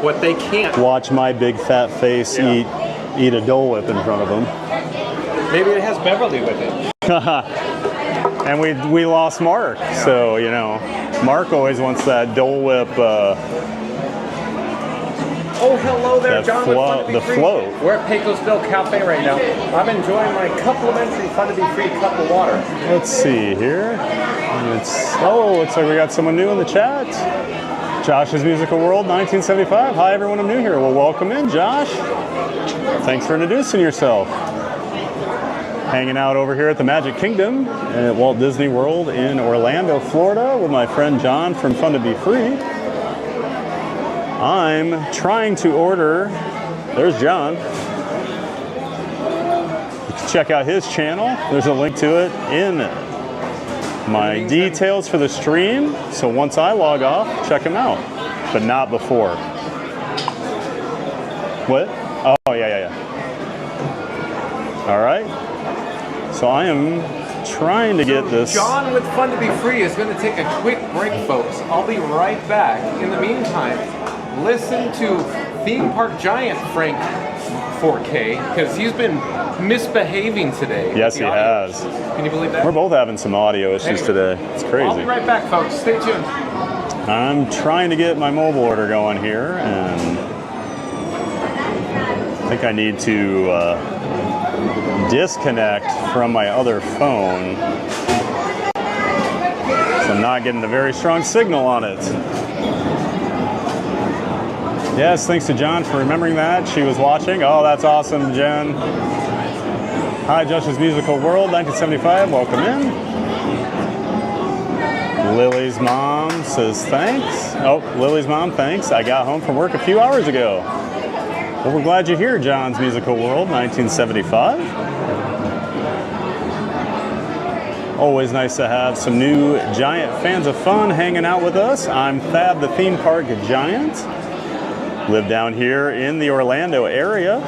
what they can't. Watch my big fat face eat a Dole Whip in front of them. Maybe it has Beverly with it. And we lost Mark, so you know, Mark always wants that Dole Whip. Oh, hello there, John. The float. We're at Pecosville Cafe right now. I'm enjoying my complimentary Fun to Be Free cup of water. Let's see here. Looks like we got someone new in the chat. Josh's Musical World 1975. Hi everyone, I'm new here. Well, welcome in, Josh. Thanks for introducing yourself. Hanging out over here at the Magic Kingdom at Walt Disney World in Orlando, Florida with my friend John from Fun to Be Free. I'm trying to order, there's John. Check out his channel. There's a link to it in my details for the stream. So once I log off, check him out, but not before. What? Oh, yeah. All right. So I am trying to get this. John with Fun to Be Free is going to take a quick break, folks. I'll be right back. In the meantime, listen to Theme Park Giant Frank 4K, because he's been misbehaving today. Yes, he has. Can you believe that? We're both having some audio issues today. It's crazy. I'll be right back, folks. Stay tuned. I'm trying to get my mobile order going here, and I think I need to disconnect from my other phone. So I'm not getting a very strong signal on it. Yes, thanks to John for remembering that. She was watching. Oh, that's awesome, Jen. Hi, Josh's Musical World, 1975. Welcome in. Lily's mom says thanks. Oh, Lily's mom, thanks. I got home from work a few hours ago. Well, we're glad you're here, John's Musical World, 1975. Always nice to have some new Giant fans of fun hanging out with us. I'm Thad, the theme park giant. Live down here in the Orlando area.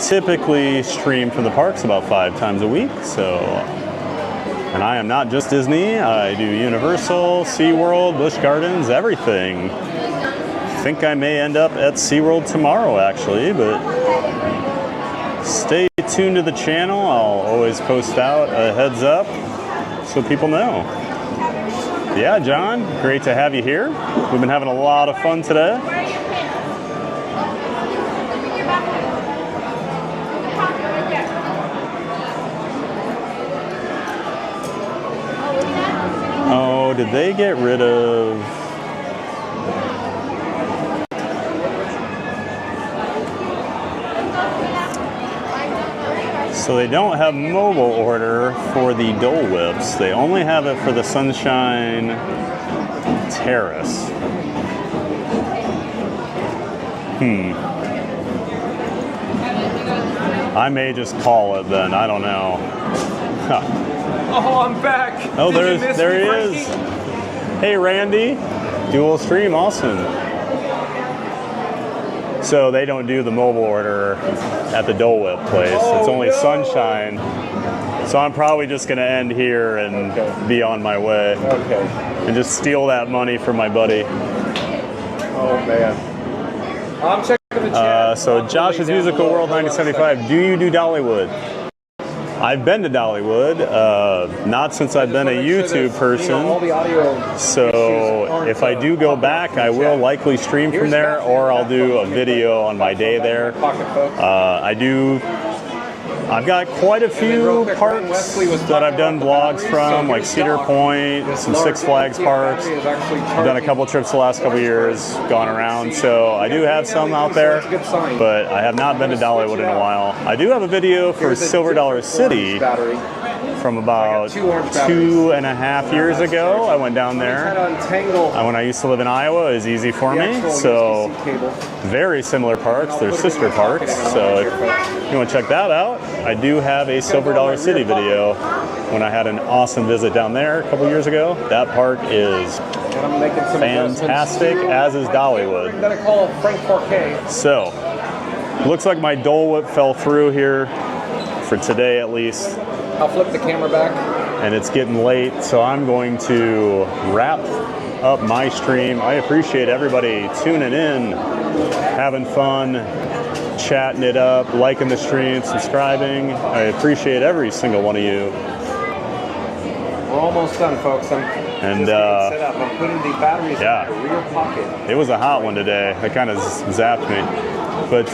Typically stream from the parks about 5 times a week. And I am not just Disney. I do Universal, SeaWorld, Busch Gardens, everything. I think I may end up at SeaWorld tomorrow, actually, but stay tuned to the channel. I'll always post out a heads up so people know. Yeah, John, great to have you here. We've been having a lot of fun today. Oh, did they get rid of... So they don't have mobile order for the Dole Whips. They only have it for the Sunshine Terrace. I may just call it then. I don't know. Oh, I'm back. Oh, there he is. Hey, Randy. Dual stream, awesome. So they don't do the mobile order at the Dole Whip place. It's only Sunshine. So I'm probably just going to end here and be on my way. Okay. And just steal that money from my buddy. Oh, man. I'm checking the chat. So Josh's Musical World 1975. Do you do Dollywood? I've been to Dollywood, not since I've been a YouTube person. So if I do go back, I will likely stream from there, or I'll do a video on my day there. I've got quite a few parks that I've done vlogs from, like Cedar Point, some Six Flags parks. I've done a couple trips the last couple years, gone around, so I do have some out there, but I have not been to Dollywood in a while. I do have a video for Silver Dollar City from about 2.5 years ago. I went down there. When I used to live in Iowa, it was easy for me. So very similar parks. They're sister parks. So if you want to check that out, I do have a Silver Dollar City video when I had an awesome visit down there a couple years ago. That park is fantastic, as is Dollywood. So looks like my Dole Whip fell through here for today at least. I'll flip the camera back. And it's getting late, so I'm going to wrap up my stream. I appreciate everybody tuning in, having fun, chatting it up, liking the stream, subscribing. I appreciate every single one of you. We're almost done, folks. I'm And set up. I'm putting the batteries in the rear pocket. It was a hot one today. That kind of zapped me. But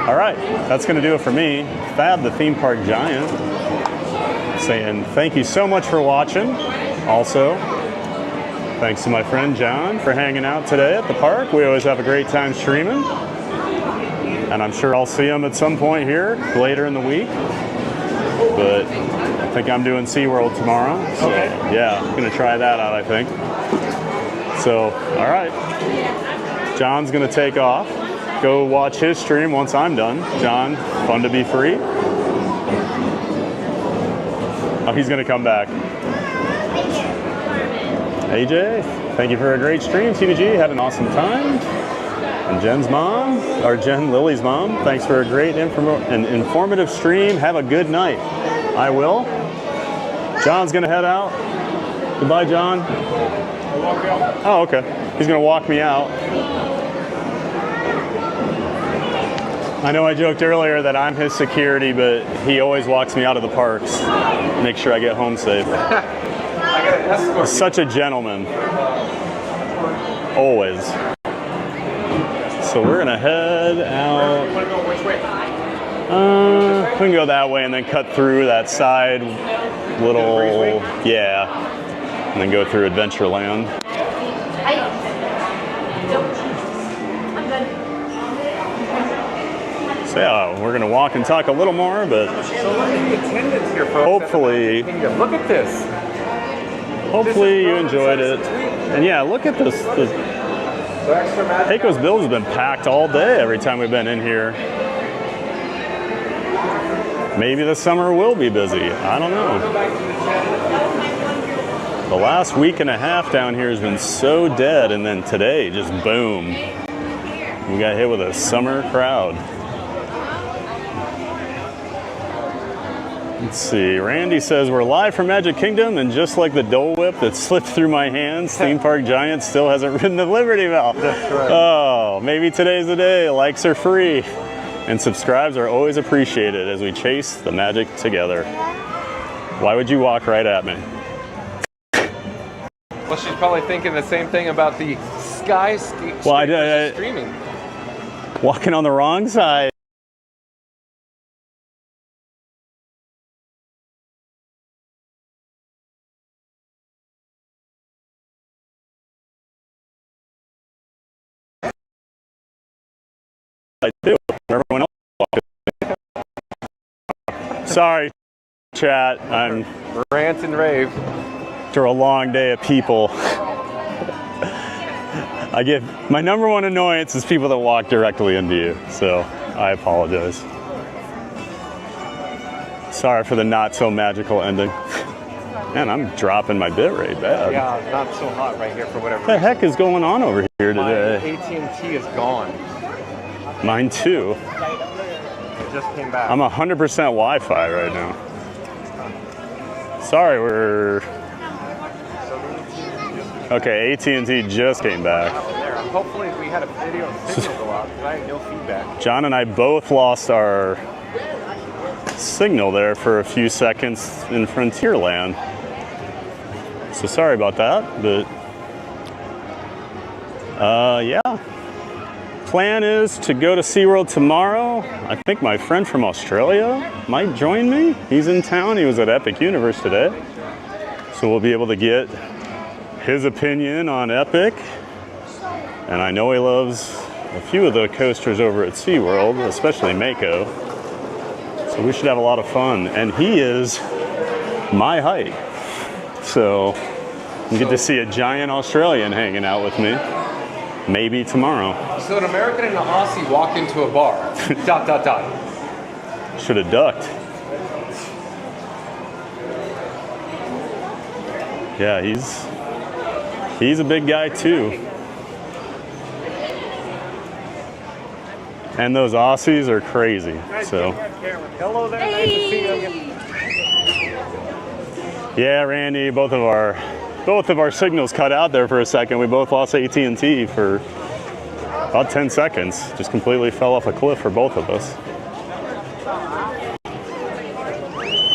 all right, that's going to do it for me. Thad, the theme park giant, saying thank you so much for watching. Also, thanks to my friend John for hanging out today at the park. We always have a great time streaming. And I'm sure I'll see him at some point here later in the week. But I think I'm doing SeaWorld tomorrow. So yeah, I'm going to try that out, I think. So, all right. John's going to take off. Go watch his stream once I'm done. John, fun to be free. Oh, he's going to come back. AJ, thank you for a great stream. TVG, had an awesome time. And Jen's mom, or Lily's mom, thanks for a great and informative stream. Have a good night. I will. John's going to head out. Goodbye, John. Oh, okay. He's going to walk me out. I know I joked earlier that I'm his security, but he always walks me out of the parks. Make sure I get home safe. He's such a gentleman. Always. So So we're gonna head out. Want to go which way? We can go that way and then cut through that side little, yeah, and then go through Adventureland. So yeah, we're gonna walk and talk a little more, but So look at the attendance here, folks. hopefully, Look at this. hopefully you enjoyed it. And yeah, look at this. Pecos Bills has been packed all day every time we've been in here. Maybe the summer will be busy. I don't know. The last week and a half down here has been so dead, and then today, just boom. We got hit with a summer crowd. Let's see. Randy says we're live from Magic Kingdom, and just like the Dole Whip that slipped through my hands, Theme Park Giant still hasn't ridden the Liberty Belle. That's right. Oh, maybe today's the day. Likes are free. And subscribes are always appreciated as we chase the magic together. Why would you walk right at me? Well, she's probably thinking the same thing about the sky streaming. Walking on the wrong side. I do. Everyone else walking. Sorry, chat. I'm rant and rave after a long day of people. I get my number one annoyance is people that walk directly into you. So I apologize. Sorry for the not so magical ending. Man, I'm dropping my bit rate bad. Yeah, not so hot right here for whatever What the heck is going on over here today? My AT&T is gone. Mine too. It just came back. I'm 100% Wi-Fi right now. Sorry, we're... Okay, AT&T just came back. Hopefully we had a video signal go out because I had no feedback. John and I both lost our signal there for a few seconds in Frontierland. So sorry about that, but yeah. Plan is to go to SeaWorld tomorrow. I think my friend from Australia might join me. He's in town. He was at Epic Universe today. So we'll be able to get his opinion on Epic. And I know he loves a few of the coasters over at SeaWorld, especially Mako. So we should have a lot of fun. And he is my height. So you get to see a giant Australian hanging out with me. Maybe tomorrow. So an American and an Aussie walk into a bar. ... Should have ducked. Yeah, he's a big guy too. And those Aussies are crazy. So. Hello there. Nice to see you again. Yeah, Randy, both of our signals cut out there for a second. We both lost AT&T for about 10 seconds. Just completely fell off a cliff for both of us.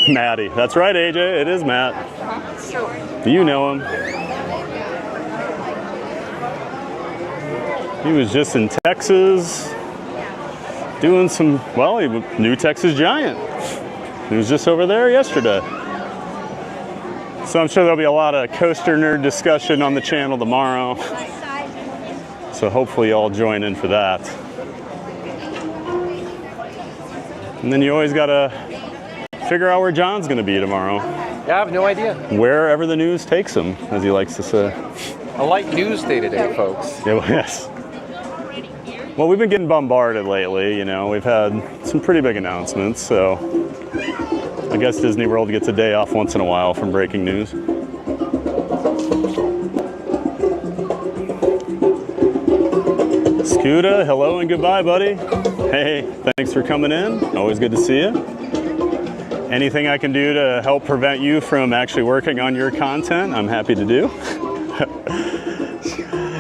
Maddie. That's right, AJ. It is Matt. You know him. He was just in Texas doing some, well, he was new Texas Giant. He was just over there yesterday. So I'm sure there'll be a lot of coaster nerd discussion on the channel tomorrow. So hopefully y'all join in for that. And then you always gotta figure out where John's gonna be tomorrow. Yeah, I have no idea. Wherever the news takes him, as he likes to say. A light news day today, folks. Yeah, well, yes. Well, we've been getting bombarded lately, you know. We've had some pretty big announcements, so I guess Disney World gets a day off once in a while from breaking news. Scuda, hello and goodbye, buddy. Hey, thanks for coming in. Always good to see you. Anything I can do to help prevent you from actually working on your content, I'm happy to do.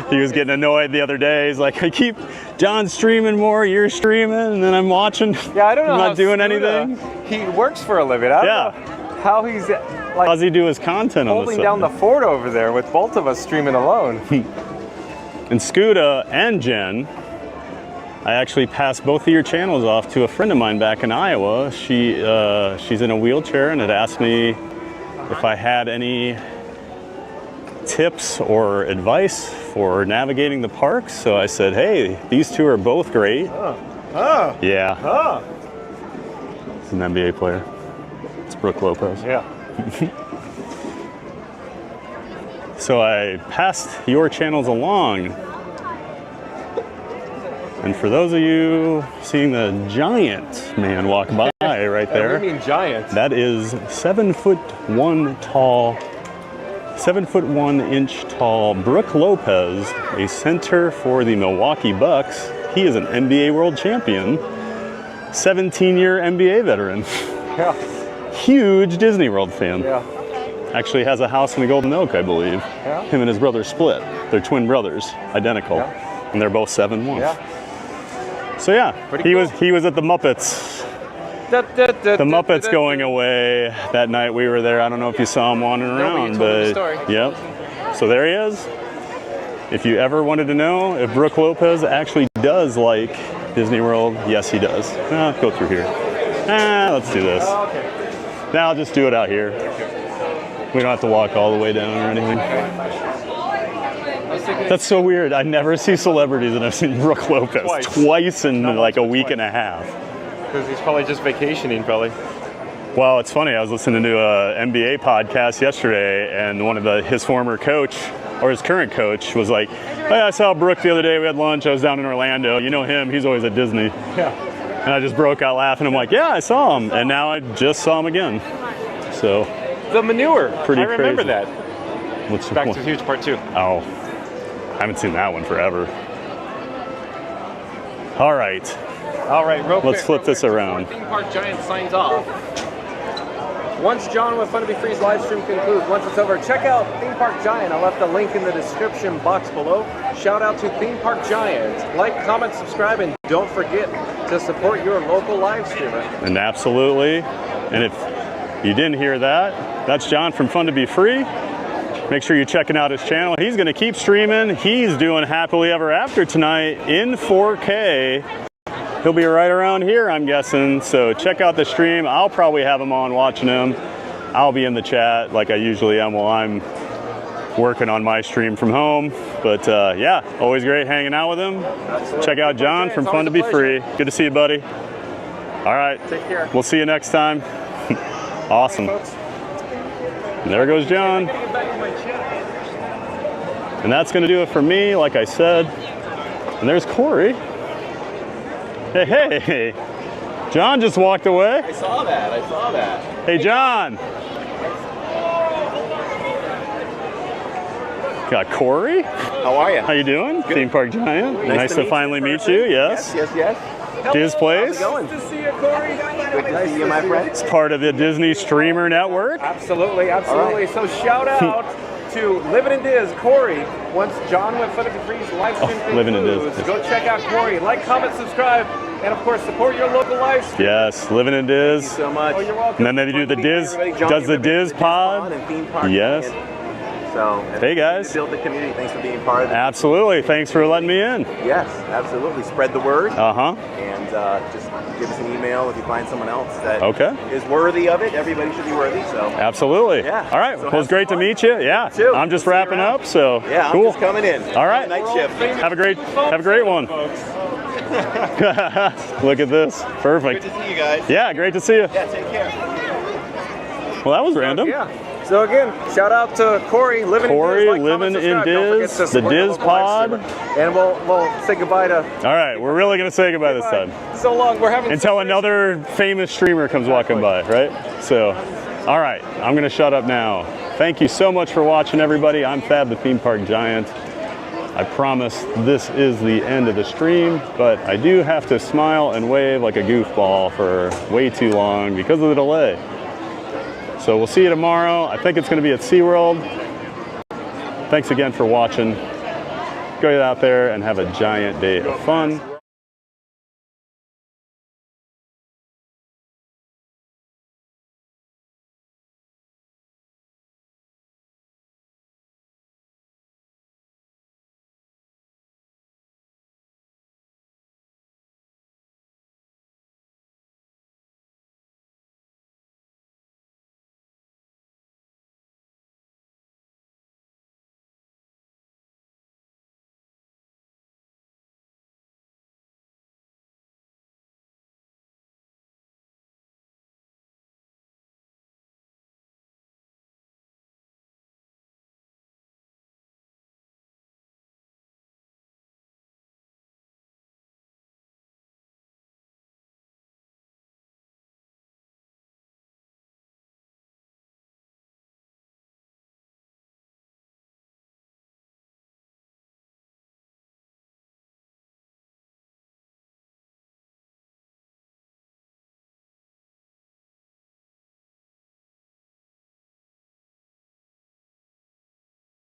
He was getting annoyed the other day. He's like, I keep John streaming more, you're streaming, and then I'm watching. Yeah, I don't know. I'm not doing anything. He works for a living. I don't know how he's like. How's he do his content on the holding down the fort over there with both of us streaming alone. And Scuda and Jen I actually passed both of your channels off to a friend of mine back in Iowa. She's in a wheelchair and had asked me if I had any tips or advice for navigating the parks. So I said, hey, these two are both great. Yeah. He's an NBA player. It's Brooke Lopez. Yeah. So I passed your channels along. And for those of you seeing the giant man walk by right there. What do you mean giant? That is 7'1" tall, 7'1" tall Brooke Lopez, a center for the Milwaukee Bucks. He is an NBA world champion, 17-year NBA veteran. Yeah. Huge Disney World fan. Yeah. Actually has a house in the Golden Oak, I believe. Yeah. Him and his brother split. They're twin brothers, identical. Yeah. And they're both 7'1". Yeah. So yeah, Pretty he cool. was at the Muppets. The Muppets going away that night we were there. I don't know if you saw him wandering around, but yep. So there he is. If you ever wanted to know if Brooke Lopez actually does like Disney World, yes he does. Go through here. Let's do this. Now I'll just do it out here. We don't have to walk all the way down or anything. That's so weird. I never see celebrities and I've seen Brooke Lopez twice in like a week and a half. Because he's probably just vacationing, probably. Well, it's funny. I was listening to a NBA podcast yesterday, and his former coach, or his current coach, was like, "Hey, I saw Brooke the other day. We had lunch. I was down in Orlando. You know him? He's always at Disney." Yeah. And I just broke out laughing. I'm like, "Yeah, I saw him," and now I just saw him again. So. The manure. Pretty I remember crazy. that. What's the Back point? to the Future Part 2. Oh, I haven't seen that one forever. All right. All right, real quick. Let's flip this around. Theme Park Giant signs off. Once John with Fun to Be Free's live stream concludes, once it's over, check out Theme Park Giant. I left a link in the description box below. Shout out to Theme Park Giant. Like, comment, subscribe, and don't forget to support your local live streamer. And absolutely. And if you didn't hear that, that's John from Fun to Be Free. Make sure you're checking out his channel. He's going to keep streaming. He's doing Happily Ever After tonight in 4K. He'll be right around here, I'm guessing. So check out the stream. I'll probably have him on watching him. I'll be in the chat like I usually am while I'm working on my stream from home. But yeah, always great hanging out with him. Absolutely. Check out John from Fun to Be Free. Good to see you, buddy. All right. Take care. We'll see you next time. Awesome. And there goes John. And that's going to do it for me, like I said. And there's Corey. Hey, hey. John just walked away. I saw that. Hey, John. Got Corey. How are you? How you doing? Theme Park Giant. Nice to finally meet you. Yes. Yes. His place. How's it going? Good to see you, Corey. Good to see you, my friend. It's part of the Disney Streamer Network. Absolutely. So shout out to Living in Diz, Corey. Once John went Fun to Be Free's live stream Living in concludes, Diz. go check out Corey. Like, comment, subscribe, and of course support your local live stream. Yes, Living in Diz. Thank you so much. Oh, you're welcome. And then they do the Diz. Does the Diz pod? And Theme Park Yes. Giant. So, Hey, guys. Build the community. Thanks for being part of it. Absolutely. Thanks for letting me in. Yes, absolutely. Spread the word. Uh-huh. And just give us an email if you find someone else that Okay. is worthy of it. Everybody should be worthy. So. Absolutely. Yeah. All right. So well, it's great to meet you. Yeah. too. I'm just We'll see you wrapping around. up. So Yeah, I'm cool. just coming in. All right. Night shift. Have a great one. Look at this. Perfect. Good to see you guys. Yeah. Great to see you. Yeah. Take care. Well, that was random. Yeah. So again, shout out to Corey, Living Corey, in Diz. Like, Living comment, in subscribe. Don't forget Diz, to the support your Diz local live pod. streamer. And we'll say goodbye to. All right. We're really going to say goodbye this time. So long. We're having Until another famous streamer comes walking by, right? So, all right. I'm going to shut up now. Thank you so much for watching, everybody. I'm Fab, the Theme Park Giant. I promise this is the end of the stream, but I do have to smile and wave like a goofball for way too long because of the delay. So we'll see you tomorrow. I think it's going to be at SeaWorld. Thanks again for watching. Go out there and have a giant day of fun.